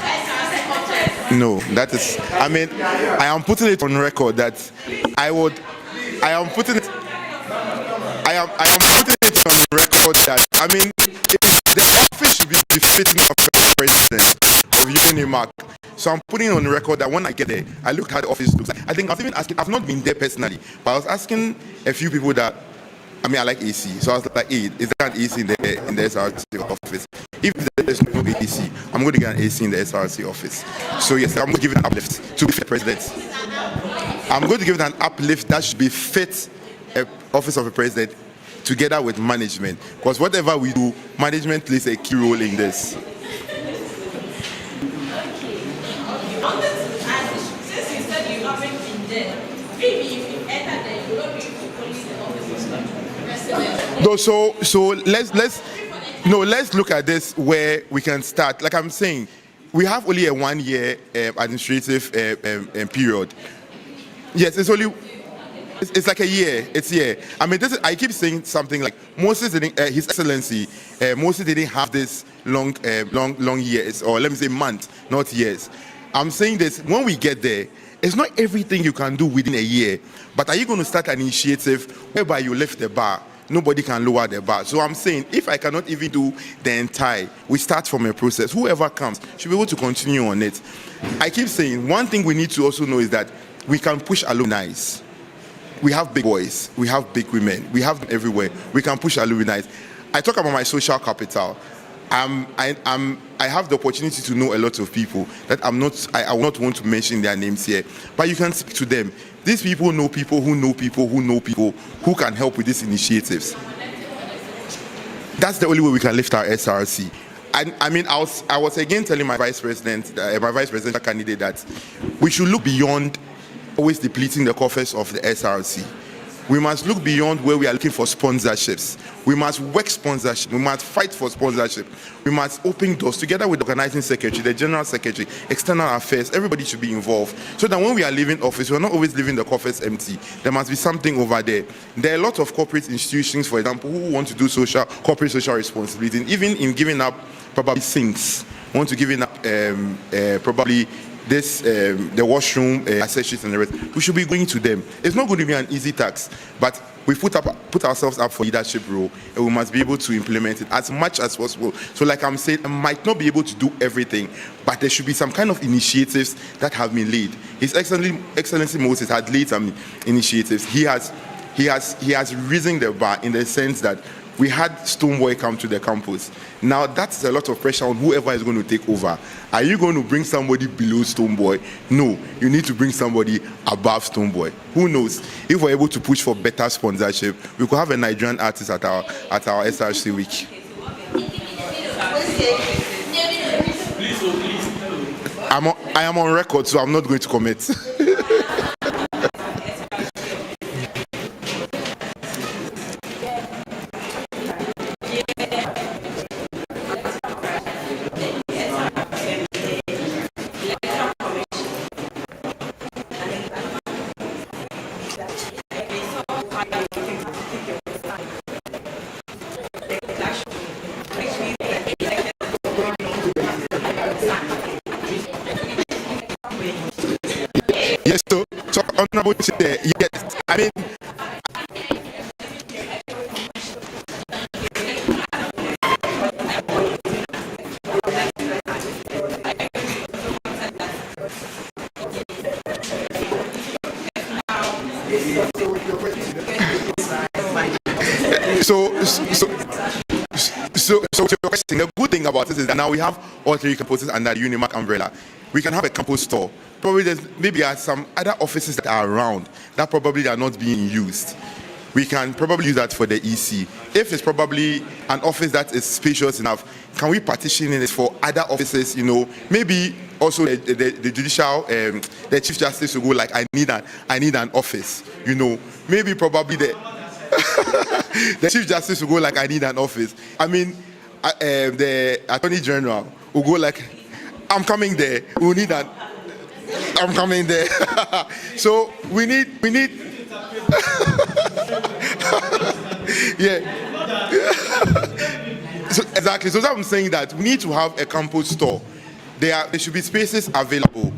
No, that is, I mean, I am putting it on record that I am putting it on record that, I mean, the office should be befitting of the president of UniMAC. So I'm putting on record that when I get there, I looked how the office looks like. I think I've even asking, I've not been there personally, but I was asking a few people that, I mean, I like AC. So I was like, hey, is there an AC in the SRC office? If there's no AC, I'm going to get an AC in the SRC office. So yes, I'm going to give it an uplift to be fit president. I'm going to give it an uplift that should be fit office of a president together with management. Because whatever we do, management plays a key role in this. Since you said you haven't been there, maybe if you enter there, you will not be able to police the office. No, let's look at this where we can start. Like I'm saying, we have only a 1 year administrative period. Yes, it's like a year. It's a year. I mean, I keep saying something like Moses didn't, His Excellency Moses didn't have this long years, or let me say months, not years. I'm saying this, when we get there, it's not everything you can do within a year, but are you going to start an initiative whereby you lift the bar? Nobody can lower the bar. So I'm saying, if I cannot even do the entire, we start from a process. Whoever comes should be able to continue on it. I keep saying, one thing we need to also know is that we can push alumni. We have big boys, we have big women, we have them everywhere. We can push alumni. I talk about my social capital. I have the opportunity to know a lot of people that I will not want to mention their names here, but you can speak to them. These people know people who know people who know people who can help with these initiatives. That's the only way we can lift our SRC. I mean, I was again telling my vice presidential candidate that we should look beyond always depleting the coffers of the SRC. We must look beyond where we are looking for sponsorships. We must work sponsorship. We must fight for sponsorship. We must open doors together with the organizing secretary, the general secretary, external affairs. Everybody should be involved so that when we are leaving office, we're not always leaving the coffers empty. There must be something over there. There are a lot of corporate institutions, for example, who want to do corporate social responsibility, and even in giving up probably sinks, want to giving up probably this the washroom accessories and the rest. We should be going to them. It's not going to be an easy task, but we put ourselves up for leadership role, and we must be able to implement it as much as possible. So like I'm saying, I might not be able to do everything, but there should be some kind of initiatives that have been laid. His Excellency Moses had laid some initiatives. He has risen the bar in the sense that we had Stoneboy come to the campus. Now that's a lot of pressure on whoever is going to take over. Are you going to bring somebody below Stoneboy? No, you need to bring somebody above Stoneboy. Who knows? If we're able to push for better sponsorship, we could have a Nigerian artist at our SRC week. I am on record, so I'm not going to commit. Yes, so Honorable Chair, yes, I mean, So your question, the good thing about this is that now we have all three campuses under the UniMAC umbrella. We can have a campus store. Probably there's maybe some other offices that are around that probably are not being used. We can probably use that for the EC. If it's probably an office that is spacious enough, can we partition it for other offices? You know, maybe also the judicial, the Chief Justice will go like, I need an office. You know, maybe probably the Chief Justice will go like, I need an office. I mean, the Attorney General will go like, I'm coming there. We need that. I'm coming there. So we need. Yeah. So exactly. So I'm saying that we need to have a campus store. There should be spaces available.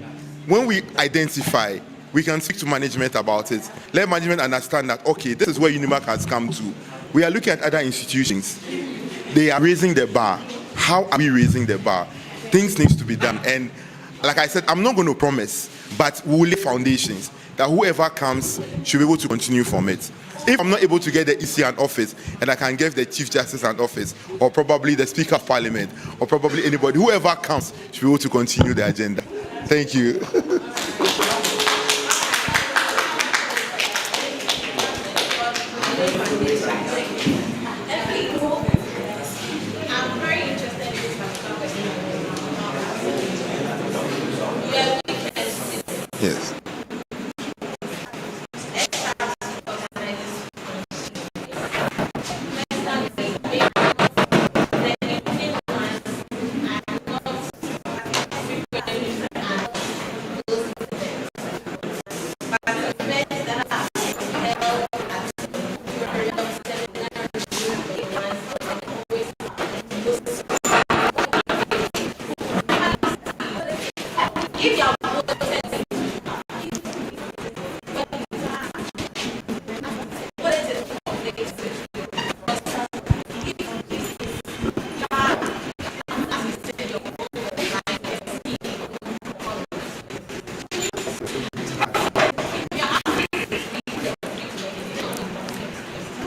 When we identify, we can speak to management about it. Let management understand that, okay, this is where UniMAC has come to. We are looking at other institutions. They are raising the bar. How are we raising the bar? Things need to be done. And like I said, I'm not going to promise, but we will lay foundations that whoever comes should be able to continue from it. If I'm not able to get the EC an office, and I can give the Chief Justice an office, or probably the Speaker of Parliament, or probably anybody, whoever comes should be able to continue the agenda. Thank you. Yes.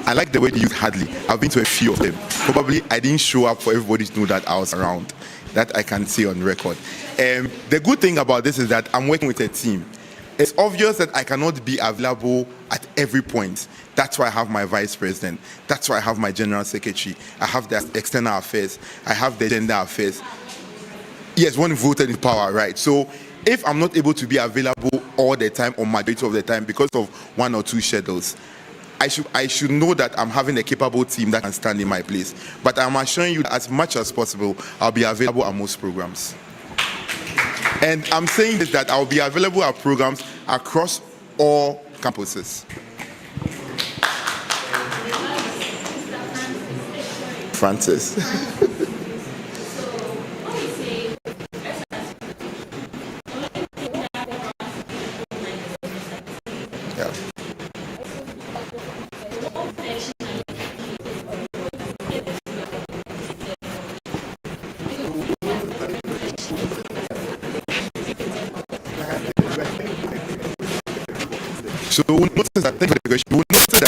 I like the way they use hardly. I've been to a few of them. Probably I didn't show up for everybody to know that I was around. That I can say on record. The good thing about this is that I'm working with a team. It's obvious that I cannot be available at every point. That's why I have my vice president. That's why I have my general secretary. I have the external affairs. I have the gender affairs. Yes, one voted in power, right? So if I'm not able to be available all the time or majority of the time because of one or two schedules, I should know that I'm having a capable team that can stand in my place. But I'm assuring you that as much as possible, I'll be available at most programs. And I'm saying this, that I'll be available at programs across all campuses. Francis. Yeah. So we'll notice that, thank you for the question, we'll notice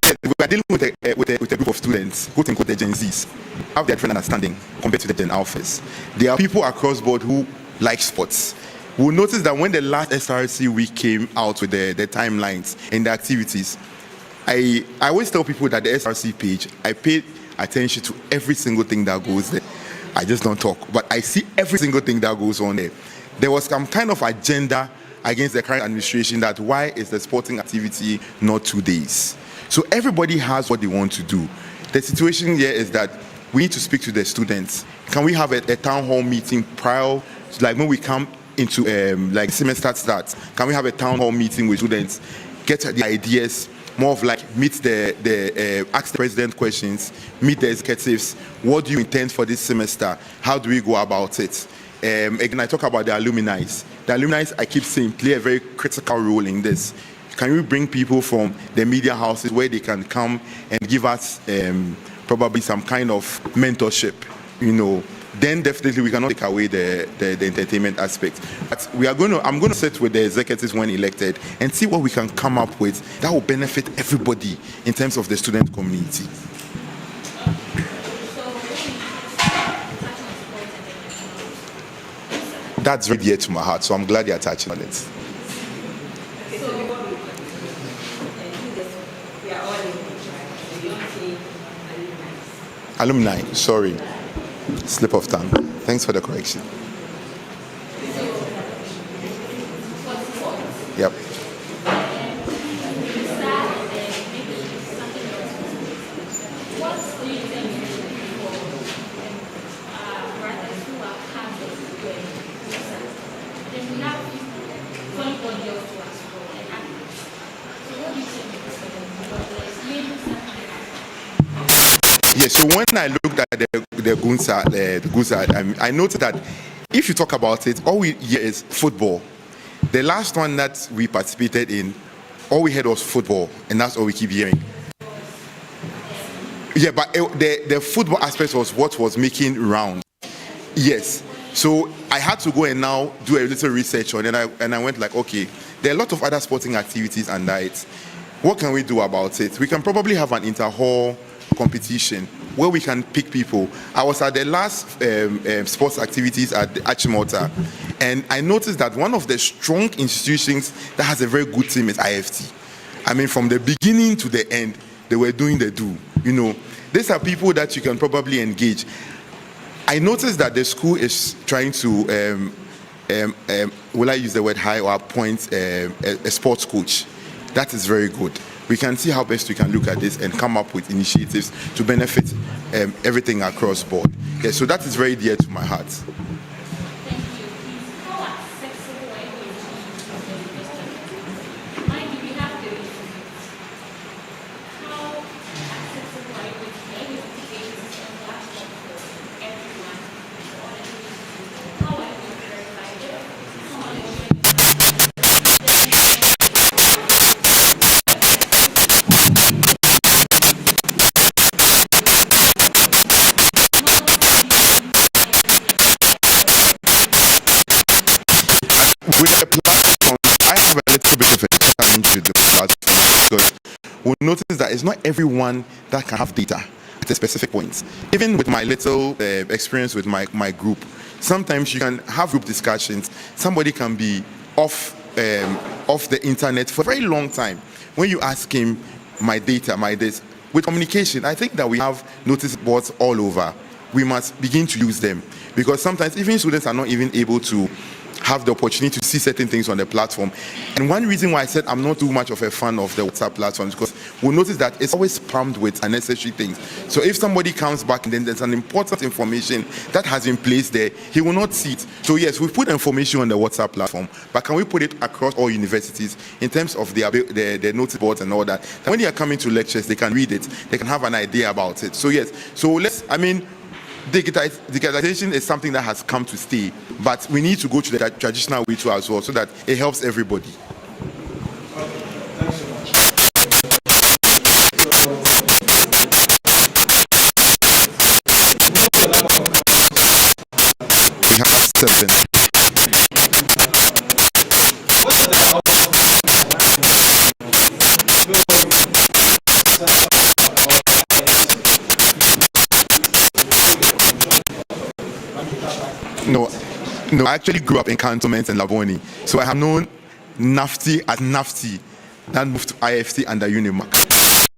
that we are dealing group of students, quote unquote the Gen Zs, have their trend understanding compared to the Gen Alphas. There are people across board who like sports. We'll notice that when the last SRC week came out with the timelines and the activities, I always tell people that the SRC page, I pay attention to every single thing that goes there. I just don't talk, but I see every single thing that goes on there. There was some kind of agenda against the current administration that why is the sporting activity not 2 days? So everybody has what they want to do. The situation here is that we need to speak to the students. Can we have a town hall meeting prior, like when we come into like semester starts? Can we have a town hall meeting with students, get the ideas, more of like meet the ask the president questions, meet the executives. What do you intend for this semester? How do we go about it? Again, I talk about the alumni. The alumni, I keep saying, play a very critical role in this. Can we bring people from the media houses where they can come and give us probably some kind of mentorship, you know? Then definitely we cannot take away the entertainment aspect. But I'm going to sit with the executives when elected and see what we can come up with that will benefit everybody in terms of the student community. That's very dear to my heart, so I'm glad you're touching on it. Alumni, sorry. Slip of tongue. Thanks for the correction. Yep. Yes, so when I looked at the Gunsa, I noticed that if you talk about it, all we hear is football. The last one that we participated in, all we heard was football, and that's all we keep hearing. Yeah, but the football aspect was what was making rounds. Yes, so I had to go and now do a little research on it, and I went like, okay, there are a lot of other sporting activities under it. What can we do about it? We can probably have an inter-hall competition where we can pick people. I was at the last sports activities at the Achimota, and I noticed that one of the strong institutions that has a very good team is IFT. I mean, from the beginning to the end, they were doing the do. You know, these are people that you can probably engage. I noticed that the school is trying to, will I use the word hire or appoint a sports coach? That is very good. We can see how best we can look at this and come up with initiatives to benefit everything across board. Yeah, so that is very dear to my heart. Because we'll notice that it's not everyone that can have data at a specific point. Even with my little experience with my group, sometimes you can have group discussions. Somebody can be off the internet for a very long time. When you ask him, my data, my this, with communication, I think that we have notice boards all over. We must begin to use them, because sometimes even students are not even able to have the opportunity to see certain things on the platform. And one reason why I said I'm not too much of a fan of the WhatsApp platform is because we'll notice that it's always spammed with unnecessary things. So if somebody comes back and then there's an important information that has been placed there, he will not see it. So yes, we put information on the WhatsApp platform, but can we put it across all universities in terms of the notice boards and all that? When they are coming to lectures, they can read it, they can have an idea about it. So yes, so digitalization is something that has come to stay, but we need to go to the traditional way too as well, so that it helps everybody. We have 7. No, I actually grew up in Cantonment and Laboni. So I have known NAFTI as NAFTI, that moved to IFT under UniMAC.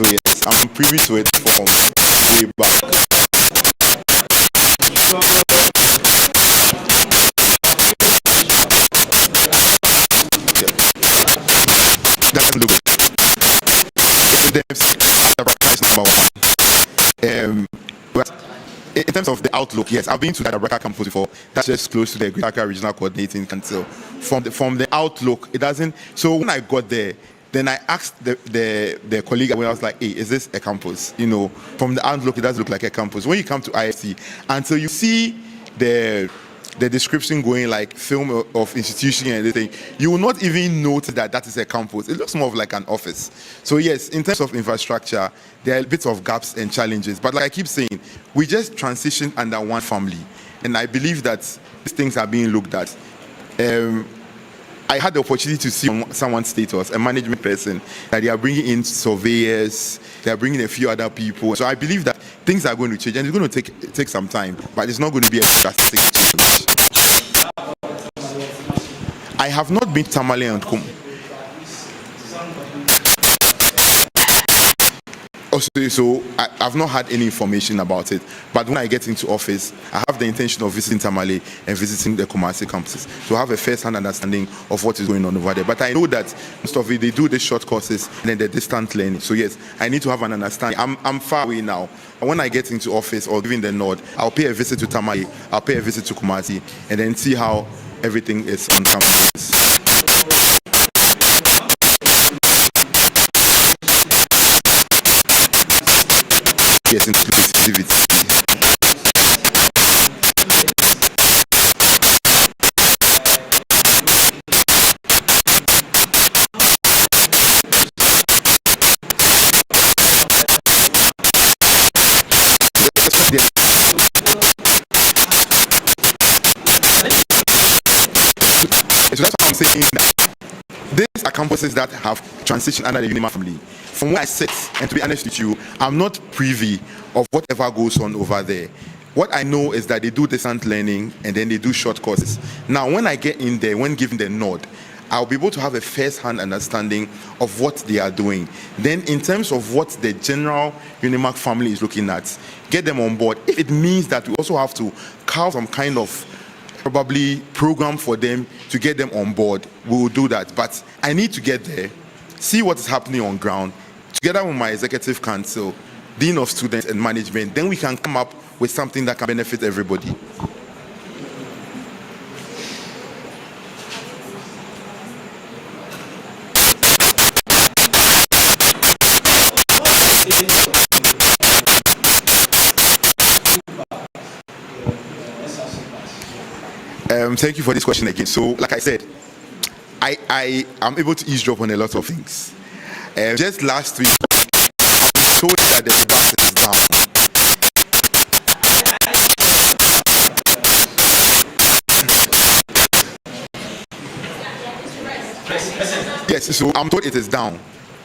So yes, I'm privy to it from way back. That look. But in terms of the outlook, yes, I've been to the Abraka campus before. That's just close to the Greater Accra Regional Coordinating Council. From the outlook, it doesn't. So when I got there, then I asked the colleague when I was like, "Hey, is this a campus?" You know, from the outlook, it does look like a campus. When you come to IFC, until you see the description going like film of institution and everything, you will not even notice that is a campus. It looks more of like an office. So yes, in terms of infrastructure, there are bits of gaps and challenges. But like I keep saying, we just transitioned under one family. And I believe that these things are being looked at. I had the opportunity to see on someone's status, a management person, that they are bringing in surveyors, they are bringing a few other people. So I believe that things are going to change, and it's going to take some time, but it's not going to be a drastic change. I have not been to Tamale and Kum. So I've not had any information about it, but when I get into office, I have the intention of visiting Tamale and visiting the Kumasi campuses to have a first-hand understanding of what is going on over there. But I know that most of it, they do the short courses and then the distant learning. So yes, I need to have an understanding. I'm far away now. And when I get into office or giving the nod, I'll pay a visit to Tamale, I'll pay a visit to Kumasi, and then see how everything is on campus. Yes, inclusivity. So that's why I'm saying that these are campuses that have transitioned under the UniMAC family. From where I sit, and to be honest with you, I'm not privy of whatever goes on over there. What I know is that they do distant learning and then they do short courses. Now, when I get in there, when given the nod, I'll be able to have a first-hand understanding of what they are doing. Then, in terms of what the general UniMAC family is looking at, get them on board. If it means that we also have to carve some kind of probably program for them to get them on board, we will do that. But I need to get there, see what is happening on ground, together with my executive council, dean of students and management, then we can come up with something that can benefit everybody. Thank you for this question again. So, like I said, I am able to eavesdrop on a lot of things. Just last week, I told that the bus is down. Yes, so I'm told it is down.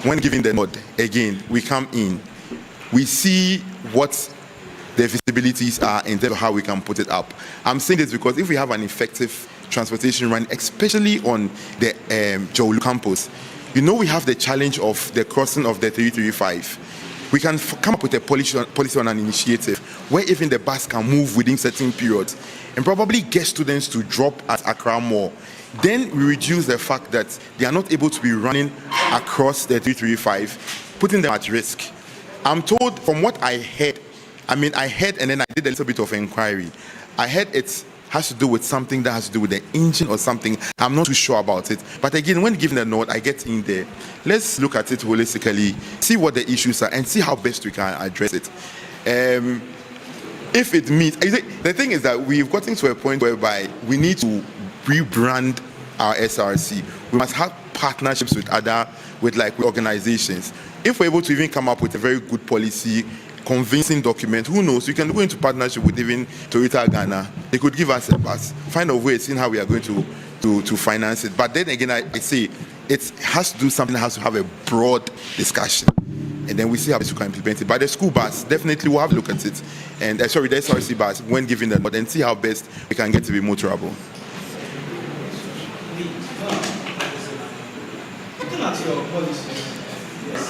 When giving the nod, again, we come in, we see what the visibilities are in terms of how we can put it up. I'm saying this because if we have an effective transportation run, especially on the Jolu campus, you know we have the challenge of the crossing of the 335. We can come up with a policy on an initiative where even the bus can move within certain periods and probably get students to drop at Accra more. Then we reduce the fact that they are not able to be running across the 335, putting them at risk. I'm told from what I heard, I heard and then I did a little bit of inquiry. I heard it has to do with something that has to do with the engine or something. I'm not too sure about it. But again, when given a nod, I get in there. Let's look at it holistically, see what the issues are, and see how best we can address it. If it meets, the thing is that we've gotten to a point whereby we need to rebrand our SRC. We must have partnerships with organizations. If we're able to even come up with a very good policy, convincing document, who knows, we can go into partnership with even Toyota Ghana. They could give us a pass, find a way, seeing how we are going to finance it. But then again, I say it has to do something that has to have a broad discussion. and then we see how best we can implement it. But the school bus, definitely we'll have a look at it. And the SRC bus, when given the, but then see how best we can get to be motorable. Looking at your policy, yes.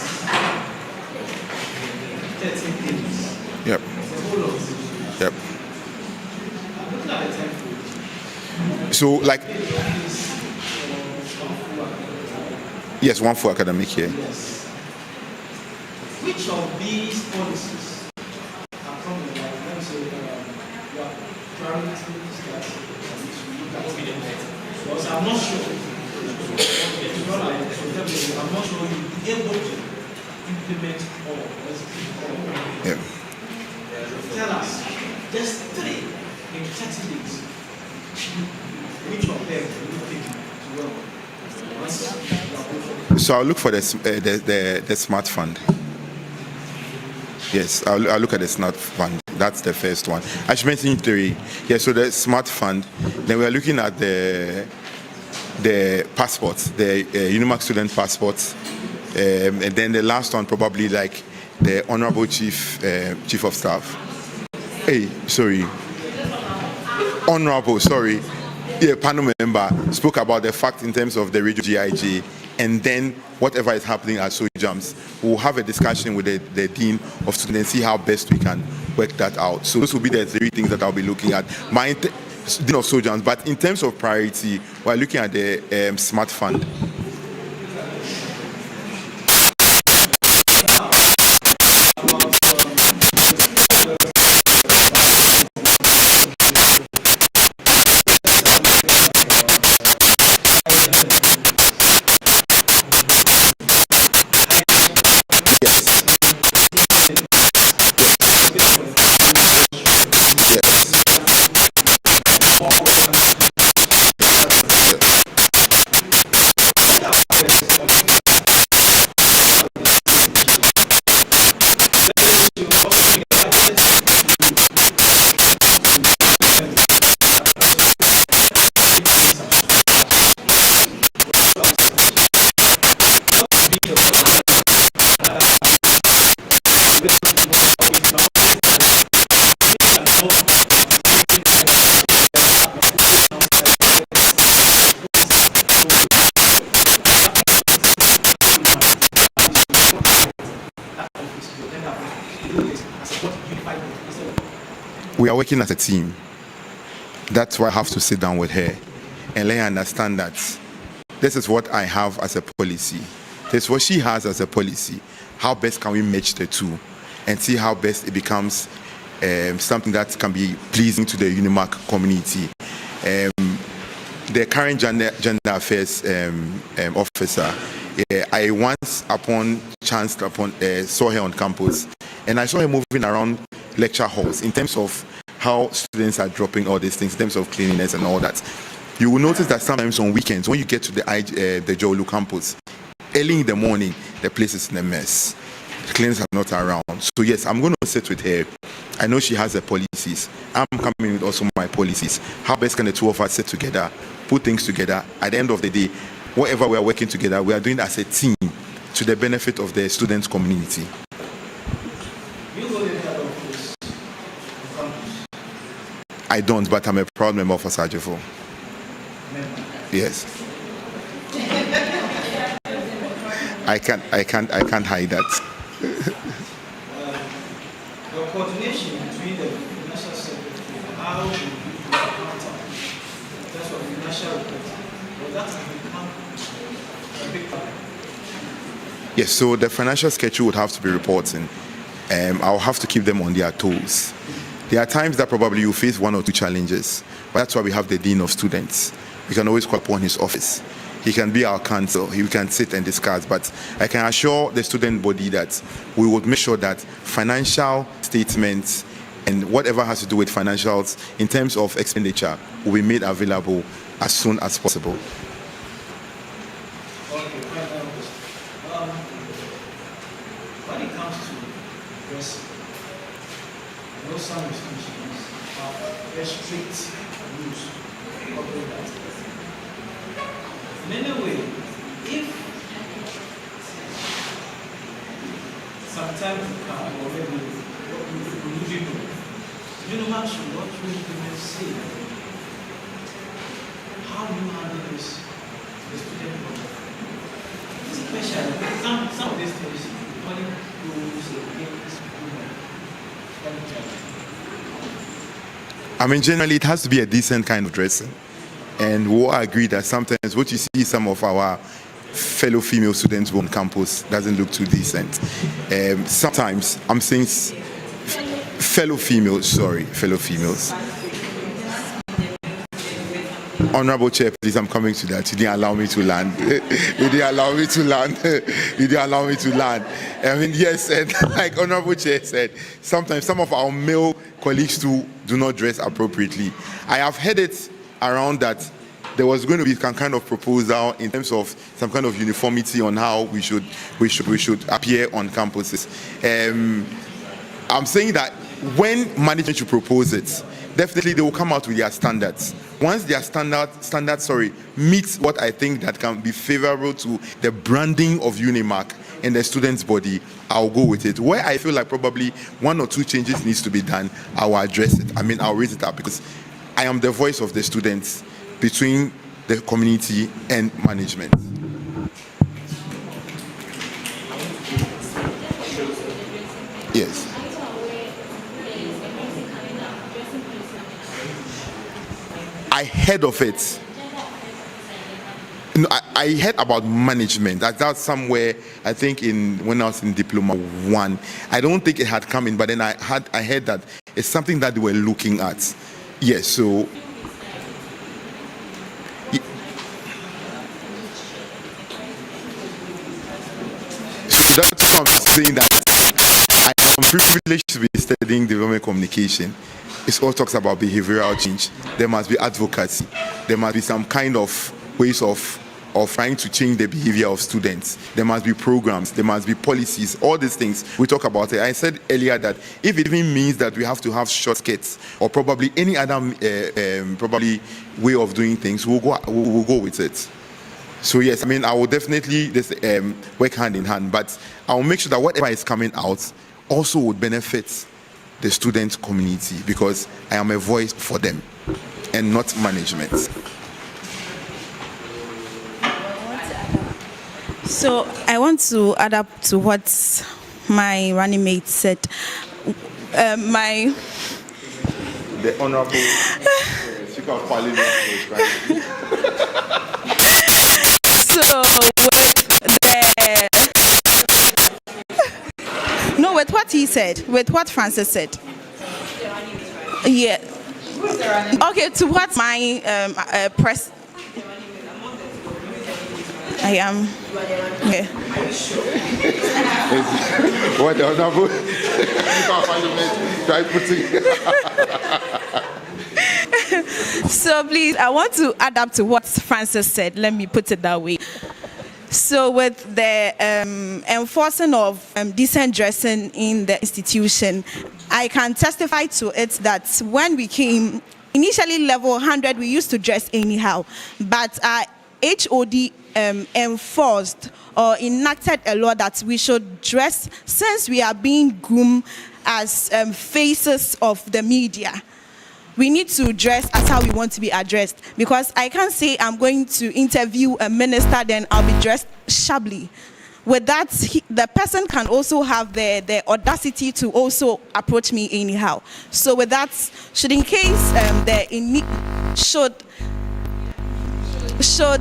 13 pages. Yep. The whole of it. Yep. Looking at the 10 pages. So, like, yes, one for academic year. Yes. Which of these policies are coming? Like, let me say, your priorities that you should look at. Because I'm not sure. I'm not sure you'll be able to implement all. Yeah. Tell us, just 3 in 30 days. Which of them will you think to work? So I'll look for the smart fund. Yes, I'll look at the smart fund. That's the first one. I should mention 3. Yeah, so the smart fund. Then we are looking at the passports, the UniMAC student passports, and then the last one probably like the Honorable Chief of Staff. Hey, sorry. Honorable, sorry. Yeah, panel member spoke about the fact in terms of the radio GIJ, and then whatever is happening at SOJAMS, we'll have a discussion with the Dean of Students and see how best we can work that out. So those will be the 3 things that I'll be looking at. My Dean of SOJAMS, but in terms of priority, we're looking at the smart fund. We are working as a team. That's why I have to sit down with her and let her understand that this is what I have as a policy. This is what she has as a policy. How best can we match the two and see how best it becomes something that can be pleasing to the UniMAC community. The current gender affairs officer, I once saw her on campus, and I saw her moving around lecture halls in terms of how students are dropping all these things, in terms of cleanliness and all that. You will notice that sometimes on weekends, when you get to the Jolu campus, early in the morning, the place is in a mess. The cleaners are not around. So yes, I'm going to sit with her. I know she has the policies. I'm coming with also my policies. How best can the two of us sit together, put things together? At the end of the day, whatever we are working together, we are doing as a team to the benefit of the students' community. I don't, but I'm a proud member of Asajifo. Yes. I can't hide that. The coordination between the financial sector and how we counter that's what financial reporting. Well, that has become a big problem. Yes, so the financial schedule would have to be reporting. I'll have to keep them on their toes. There are times that probably you face 1 or 2 challenges, but that's why we have the Dean of Students. We can always call upon his office. He can be our counsel. He can sit and discuss. But I can assure the student body that we would make sure that financial statements and whatever has to do with financials in terms of expenditure will be made available as soon as possible. When it comes to dressing, I know some institutions have very strict rules covering that. In any way, if time to come, or maybe UniMAC should not really say how do you handle this, the student body. Especially some of these things, calling rules against women. I mean, generally, it has to be a decent kind of dressing. And we'll agree that sometimes what you see some of our fellow female students on campus doesn't look too decent. Sometimes, I'm saying fellow females. Honorable Chair, please, I'm coming to that. You didn't allow me to land. I mean, yes, and like Honorable Chair said, sometimes some of our male colleagues too do not dress appropriately. I have heard it around that there was going to be some kind of proposal in terms of some kind of uniformity on how we should appear on campuses. I'm saying that when management should propose it, definitely they will come out with their standards. Once their standards meet what I think that can be favorable to the branding of UniMAC and the students' body, I'll go with it. Where I feel like probably 1 or 2 changes needs to be done, I will address it. I mean, I'll raise it up because I am the voice of the students between the community and management. Yes. I heard of it. No, I heard about management. That's somewhere, I think, when I was in Diploma 1. I don't think it had come in, but then I heard that it's something that they were looking at. Yes, so that's why I'm saying that I am privileged to be studying development communication. It all talks about behavioral change. There must be advocacy. There must be some kind of ways of trying to change the behavior of students. There must be programs. There must be policies. All these things we talk about it. I said earlier that if it even means that we have to have short skirts or probably any other probably way of doing things, we'll go with it. So yes, I mean, I will definitely work hand in hand, but I will make sure that whatever is coming out also would benefit the student community because I am a voice for them and not management. So I want to add up to what my running mate said. The Honorable Speaker of Parliament is right. So with what he said, with what Francis said. Yeah. Okay, to what my press. I am. Okay. What the Honorable try putting. So please, I want to add up to what Francis said. Let me put it that way. So with the enforcing of decent dressing in the institution, I can testify to it that when we came, initially level 100, we used to dress anyhow. But HOD enforced or enacted a law that we should dress, since we are being groomed as faces of the media. We need to dress as how we want to be addressed, because I can't say I'm going to interview a minister, then I'll be dressed shabbily. With that, the person can also have the audacity to also approach me anyhow. So with that, should in case should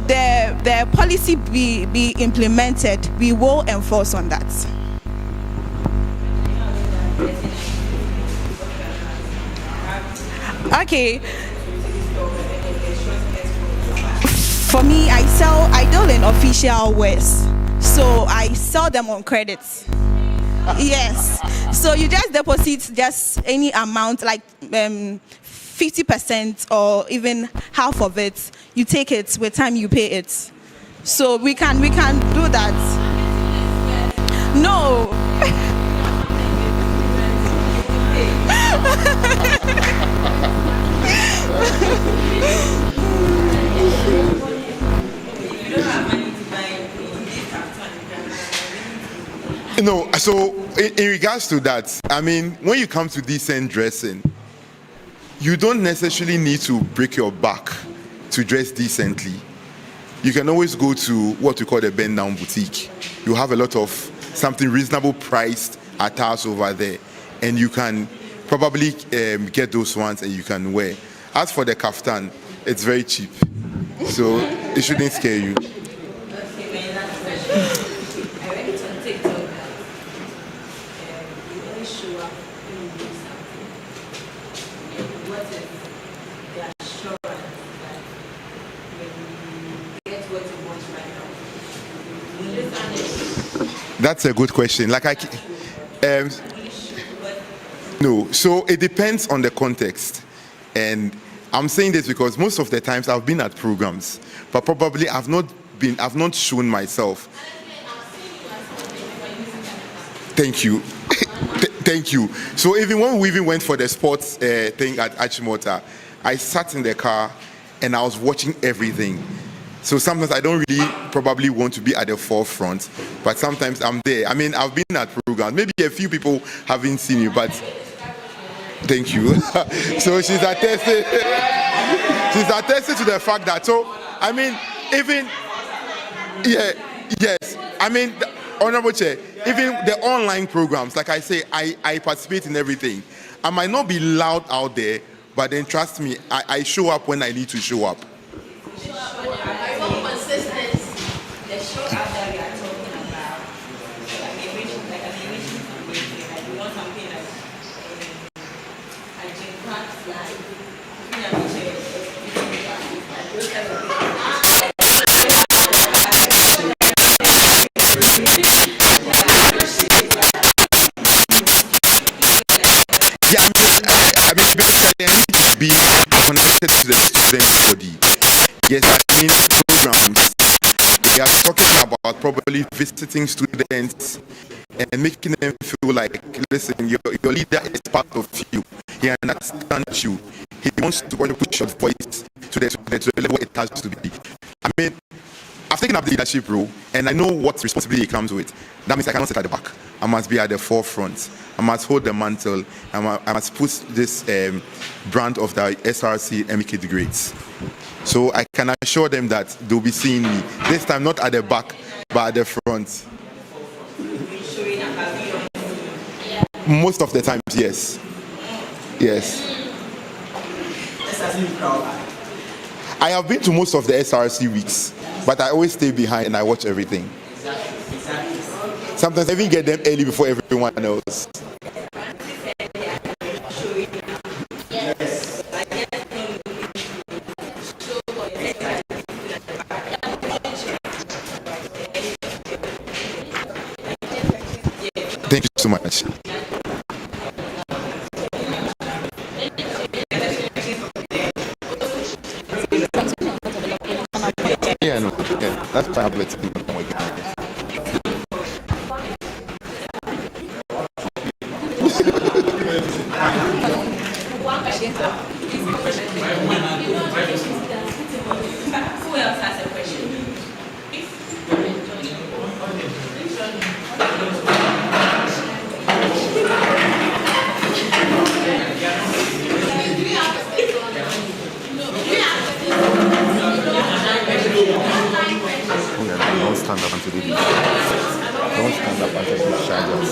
the policy be implemented, we will enforce on that. Okay. For me, I deal in official wares, so I sell them on credits. Yes. So you just deposit just any amount, like 50% or even half of it. You take it with time, you pay it. So we can do that. No. No, so in regards to that, I mean, when you come to decent dressing, you don't necessarily need to break your back to dress decently. You can always go to what we call the bend down boutique. You have a lot of something reasonable priced attires over there, and you can probably get those ones and you can wear. As for the kaftan, it's very cheap, so it shouldn't scare you. That's a good question. No, so it depends on the context, and I'm saying this because most of the times I've been at programs, but probably I've not shown myself. Thank you. Thank you. So even when we went for the sports thing at Achimota, I sat in the car and I was watching everything. So sometimes I don't really probably want to be at the forefront, but sometimes I'm there. I mean, I've been at programs. Maybe a few people haven't seen you, but thank you. So she's attested to the fact that, so, I mean, even, yes, I mean, Honorable Chair, even the online programs, like I say, I participate in everything. I might not be loud out there, but then trust me, I show up when I need to show up. Be connected to the student body. Yes, I mean programs. They are talking about probably visiting students and making them feel like, listen, your leader is part of you. He understands you. He wants to push your voice to the level it has to be. I mean, I've taken up the leadership role and I know what responsibility comes with. That means I cannot sit at the back. I must be at the forefront. I must hold the mantle. I must put this brand of the SRC MEK grades. So I can assure them that they'll be seeing me. This time not at the back, but at the front. Most of the times, yes. Yes. I have been to most of the SRC weeks, but I always stay behind and I watch everything. Sometimes I even get them early before everyone else. Thank you so much. Yeah, no, yeah, that's tablet. Who else has a question? Don't stand up until they don't stand up until they charge us.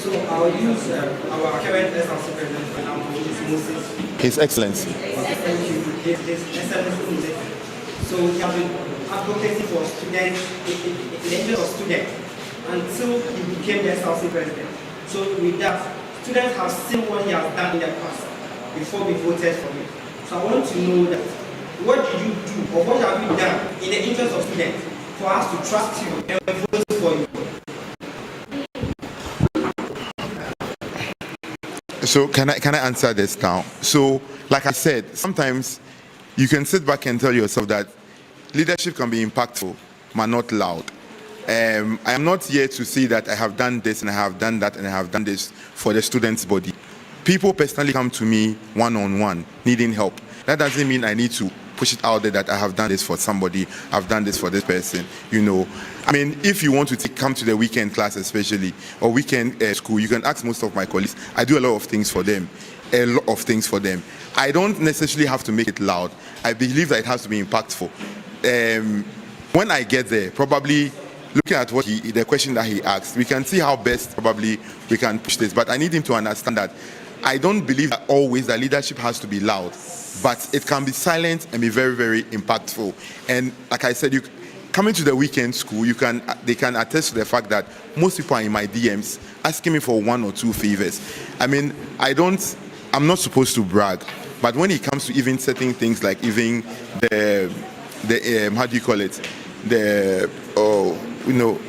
So I'll use our current SRC president, which is Moses. His Excellency. His Excellency. So he has been advocating for students, in the interest of students, until he became the SRC president. So with that, students have seen what he has done in the past before we voted for him. So I want to know that, what did you do, or what have you done in the interest of students for us to trust you and vote for you? So can I answer this now? So like I said, sometimes you can sit back and tell yourself that leadership can be impactful, but not loud. I am not here to say that I have done this and I have done that and I have done this for the students' body. People personally come to me one-on-one, needing help. That doesn't mean I need to push it out there that I have done this for somebody, I've done this for this person, you know. I mean, if you want to come to the weekend class especially, or weekend school, you can ask most of my colleagues. I do a lot of things for them. I don't necessarily have to make it loud. I believe that it has to be impactful. When I get there, probably looking at the question that he asked, we can see how best probably we can push this. But I need him to understand that I don't believe that always that leadership has to be loud, but it can be silent and be very, very impactful. And like I said, coming to the weekend school, they can attest to the fact that most people are in my DMs asking me for 1 or 2 favors. I mean, I'm not supposed to brag, but when it comes to even certain things like even the how do you call it?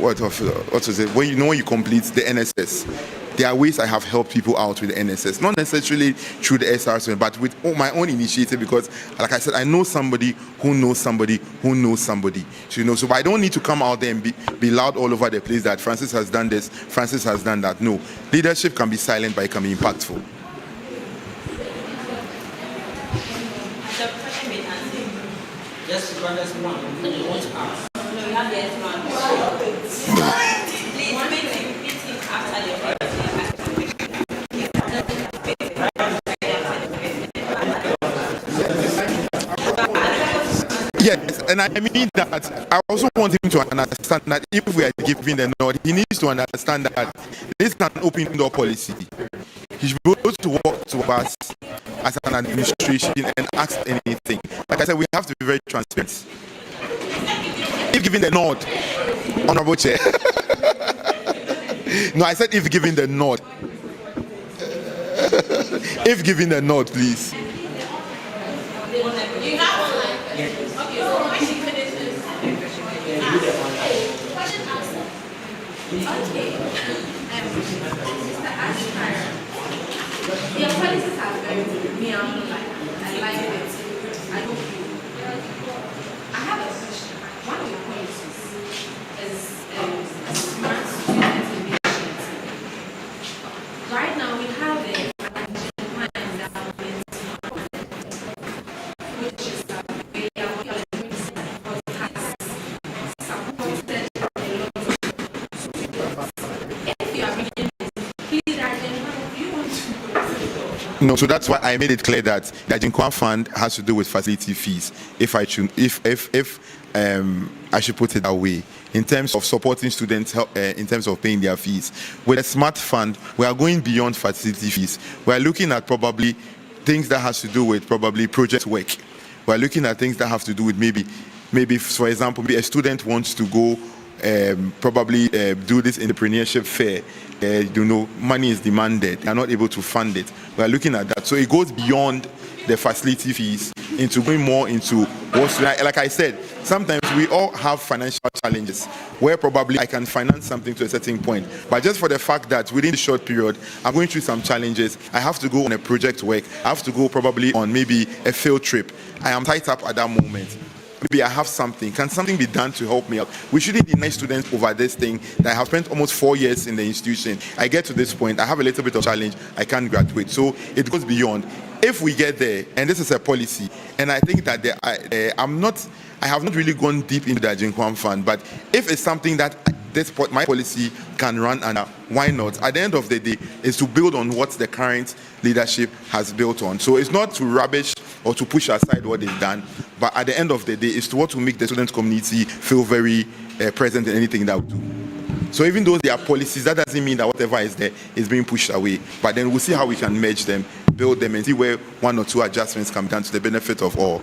What was it? When you complete the NSS, there are ways I have helped people out with the NSS, not necessarily through the SRC, but with my own initiative, because, like I said, I know somebody who knows somebody who knows somebody. So I don't need to come out there and be loud all over the place that Francis has done this, Francis has done that. No, leadership can be silent, but it can be impactful. Just one. You want to ask? No, you have the one. Please, meeting after the Yes, and I mean that I also want him to understand that if we are giving the nod, he needs to understand that this is an open door policy. He should be able to walk to us as an administration and ask anything. Like I said, we have to be very transparent. If giving the nod, Honorable Chair. No, I said if giving the nod. If giving the nod, please. You have one line. Okay, so when she finishes. Question answer. Okay. Mr. Aspire, your policies are very good. Me, I'm not like that. I like it. I hope you. I have a question. One of your policies is smart student initiative. Right now, we have a No, so that's why I made it clear that the Jinkwan Fund has to do with facility fees. If I should put it that way, in terms of supporting students, in terms of paying their fees. With a smart fund, we are going beyond facility fees. We are looking at probably things that has to do with probably project work. We are looking at things that have to do with maybe for example, maybe a student wants to go do this entrepreneurship fair. Money is demanded. They are not able to fund it. We are looking at that. So it goes beyond the facility fees into going more into what's like I said, sometimes we all have financial challenges where probably I can finance something to a certain point. But just for the fact that within the short period, I'm going through some challenges, I have to go on a project work, I have to go probably on maybe a field trip. I am tied up at that moment. Maybe I have something. Can something be done to help me out? We shouldn't deny students over this thing that I have spent almost 4 years in the institution. I get to this point, I have a little bit of challenge, I can't graduate. So it goes beyond. If we get there, and this is a policy, and I think that I have not really gone deep into the Jinkwan Fund, but if it's something that my policy can run under, why not? At the end of the day, it's to build on what the current leadership has built on. So it's not to rubbish or to push aside what they've done, but at the end of the day, it's to what to make the student community feel very present in anything that we do. So even though there are policies, that doesn't mean that whatever is there is being pushed away. But then we'll see how we can merge them, build them, and see where 1 or 2 adjustments can be done to the benefit of all.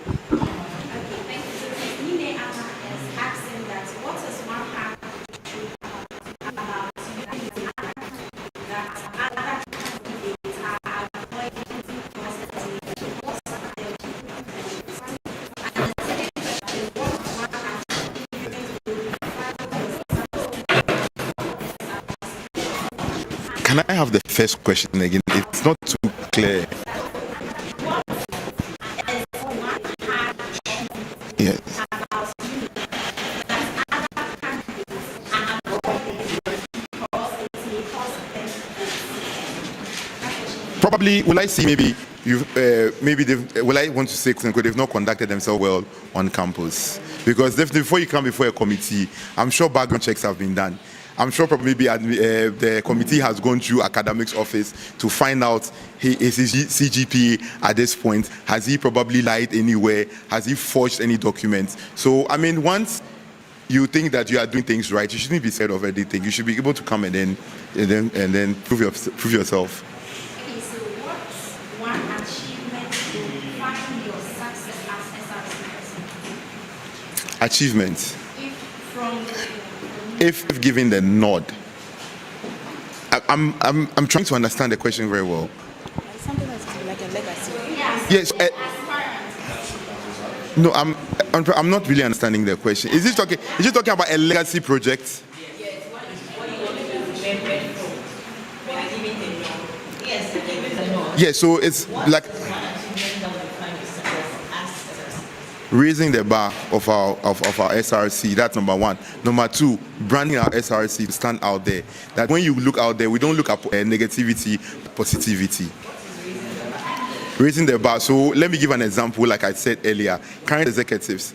Can I have the first question again? It's not too clear. Yes. Probably, will I see maybe maybe I want to say they've not conducted themselves well on campus, because definitely before you come before a committee, I'm sure background checks have been done. I'm sure probably the committee has gone through academics office to find out his CGPA at this point. Has he probably lied anywhere? Has he forged any documents? So, I mean, once you think that you are doing things right, you shouldn't be scared of anything. You should be able to come and then prove yourself. Okay, so what's one achievement to define your success as SRC person? Achievement. If given the nod, I'm trying to understand the question very well. Something that's like a legacy. Yes. No, I'm not really understanding the question. Is it talking about a legacy project? Yeah. So it's like raising the bar of our SRC. That's number one. Number two, branding our SRC to stand out there. That when you look out there, we don't look at negativity, positivity. Raising the bar. So let me give an example. Like I said earlier, current executives,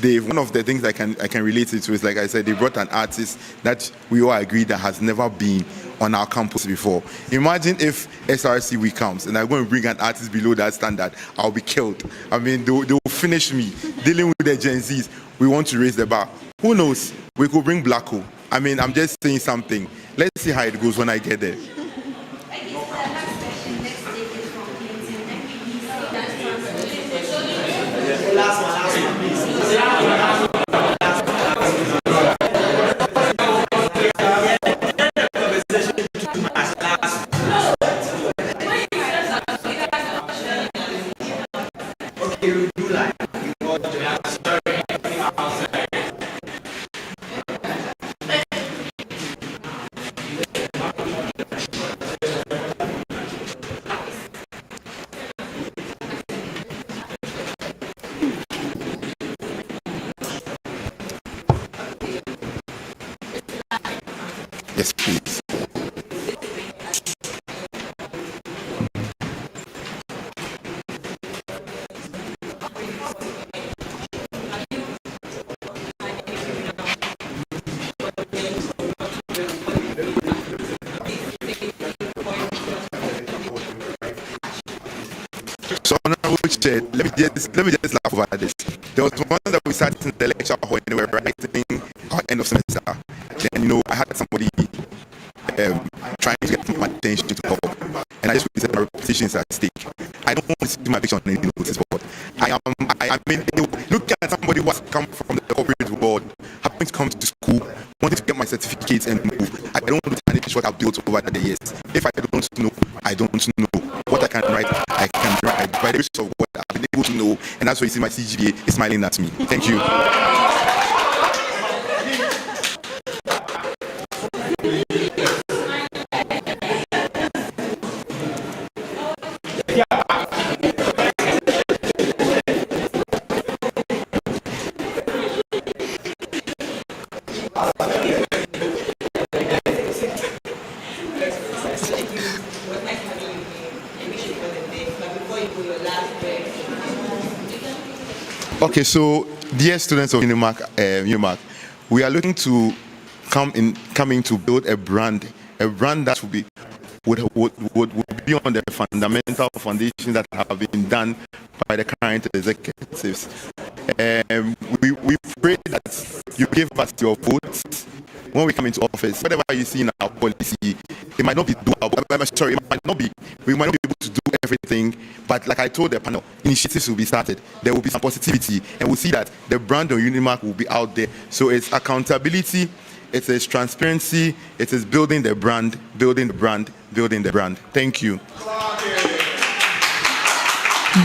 one of the things I can relate it to is, like I said, they brought an artist that we all agree that has never been on our campus before. Imagine if SRC week comes and I'm going to bring an artist below that standard, I'll be killed. I mean, they will finish me. Dealing with the Gen Zs, we want to raise the bar. Who knows? We could bring Blacko. I mean, I'm just saying something. Let's see how it goes when I get there. Yes, please. So, Honorable Chair, let me just laugh over this. There was one that we sat in the lecture hall and we were writing our end of semester. Then, I had somebody trying to get my attention to help, and I just said my reputation is at stake. I don't want to see my picture on any notice board. I mean, look at somebody who has come from the corporate world, having to come to school, wanting to get my certificates and move. I don't want to tarnish what I've built over the years. If I don't know, I don't know. What I can write, I can write. By the grace of God, I've been able to know, and that's why you see my CGPA is smiling at me. Thank you. Okay, so dear students of UniMAC, we are looking to coming to build a brand that would be on the fundamental foundation that have been done by the current executives. We pray that you give us your votes when we come into office. Whatever you see in our policy, it might not be doable. Sorry, it might not be. We might not be able to do everything, but like I told the panel, initiatives will be started. There will be some positivity, and we'll see that the brand on UniMAC will be out there. So it's accountability, it is transparency, it is building the brand, building the brand, building the brand. Thank you.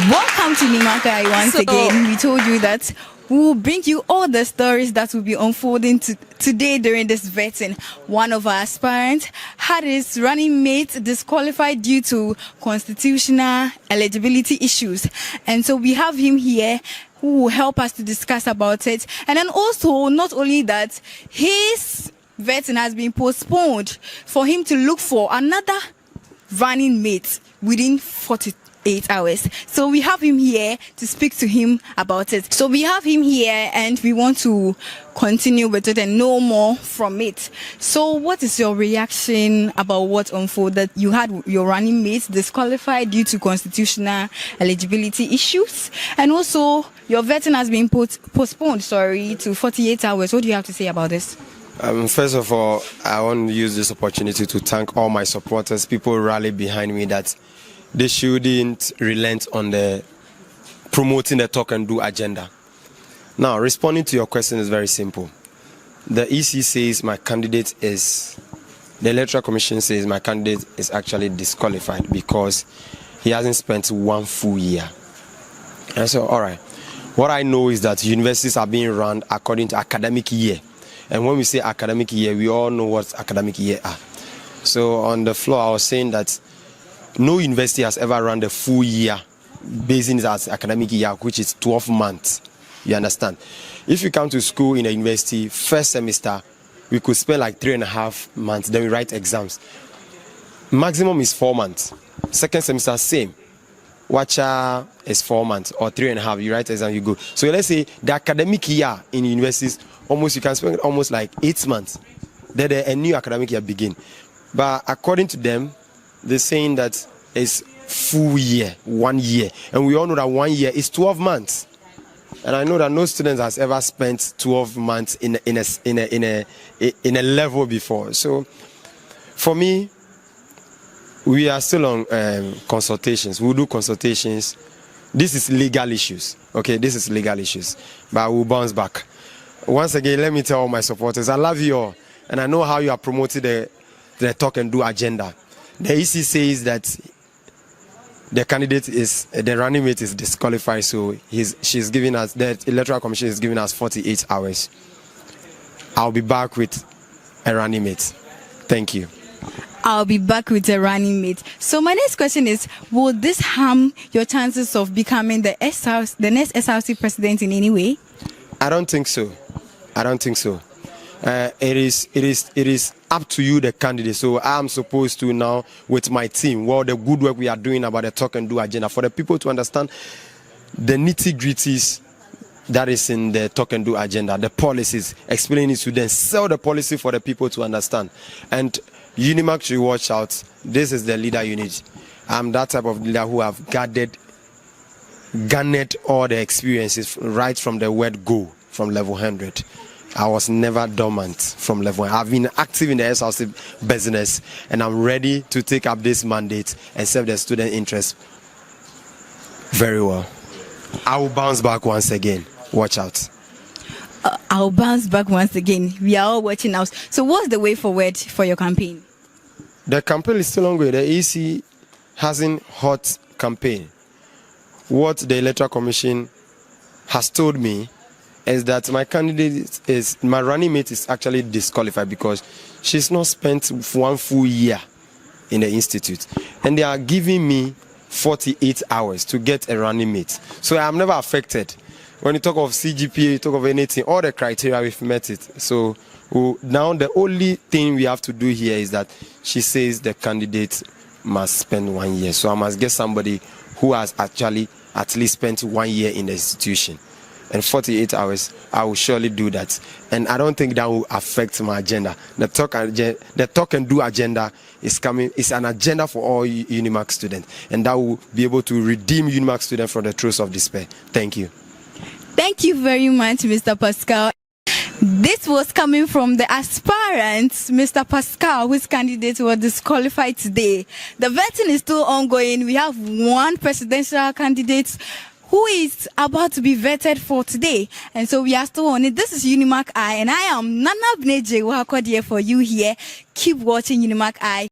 Welcome to UniMAC once again. We told you that we will bring you all the stories that will be unfolding today during this vetting. One of our aspirants had his running mate disqualified due to constitutional eligibility issues. And so we have him here who will help us to discuss about it. And then also, not only that, his vetting has been postponed for him to look for another running mate within 8 hours. So we have him here to speak to him about it. So we have him here and we want to continue with it and know more from it. So what is your reaction about what unfolded? You had your running mates disqualified due to constitutional eligibility issues, and also your vetting has been postponed to 48 hours. What do you have to say about this? First of all, I want to use this opportunity to thank all my supporters, people rally behind me, that they shouldn't relent on the promoting the talk and do agenda. Now, responding to your question is very simple. The EC says my candidate is, the Electoral Commission says my candidate is actually disqualified because he hasn't spent 1 full year. And so, all right, what I know is that universities are being run according to academic year. And when we say academic year, we all know what academic year are. So on the floor, I was saying that no university has ever run the full year, basing it as academic year, which is 12 months. You understand? If you come to school in a university, first semester, we could spend like 3.5 months, then we write exams. Maximum is 4 months. Second semester, same. Watcha is 4 months or 3.5. You write exam, you go. So let's say the academic year in universities, almost you can spend almost like 8 months. Then a new academic year begin. But according to them, they're saying that it's full year, 1 year, and we all know that 1 year is 12 months. And I know that no student has ever spent 12 months in a level before. So for me, we are still on consultations. We'll do consultations. This is legal issues. Okay, this is legal issues. But we'll bounce back. Once again, let me tell all my supporters, I love you all. And I know how you are promoting the talk and do agenda. The EC says that the candidate is, the running mate is disqualified, so she's giving us, the Electoral Commission is giving us 48 hours. I'll be back with a running mate. Thank you. I'll be back with a running mate. So my next question is, will this harm your chances of becoming the next SRC president in any way? I don't think so. I don't think so. It is up to you, the candidate. So I'm supposed to now, with my team, the good work we are doing about the talk and do agenda, for the people to understand the nitty-gritties that is in the talk and do agenda, the policies, explaining it to them, sell the policy for the people to understand. And UniMAC should watch out. This is the leader unit. I'm that type of leader who have garnered all the experiences right from the word go, from level 100. I was never dormant from level 1. I've been active in the SRC business, and I'm ready to take up this mandate and serve the student interest very well. I will bounce back once again. Watch out. I'll bounce back once again. We are all watching out. So what's the way forward for your campaign? The campaign is still ongoing. The EC hasn't hot campaign. What the Electoral Commission has told me is that my candidate is, my running mate is actually disqualified because she's not spent 1 full year in the institute. And they are giving me 48 hours to get a running mate. So I'm never affected. When you talk of CGPA, you talk of anything, all the criteria, we've met it. So now the only thing we have to do here is that she says the candidate must spend 1 year. So I must get somebody who has actually at least spent 1 year in the institution. And 48 hours, I will surely do that. And I don't think that will affect my agenda. The talk and do agenda is coming. It's an agenda for all UniMAC students. And that will be able to redeem UniMAC students from the throes of despair. Thank you. Thank you very much, Mr. Pascal. This was coming from the aspirant, Mr. Pascal, whose candidate was disqualified today. The vetting is still ongoing. We have one presidential candidate who is about to be vetted for today. And so we are still on it. This is UniMAC I, and I am Nana Bneje Wahakodie for you here. Keep watching UniMAC I.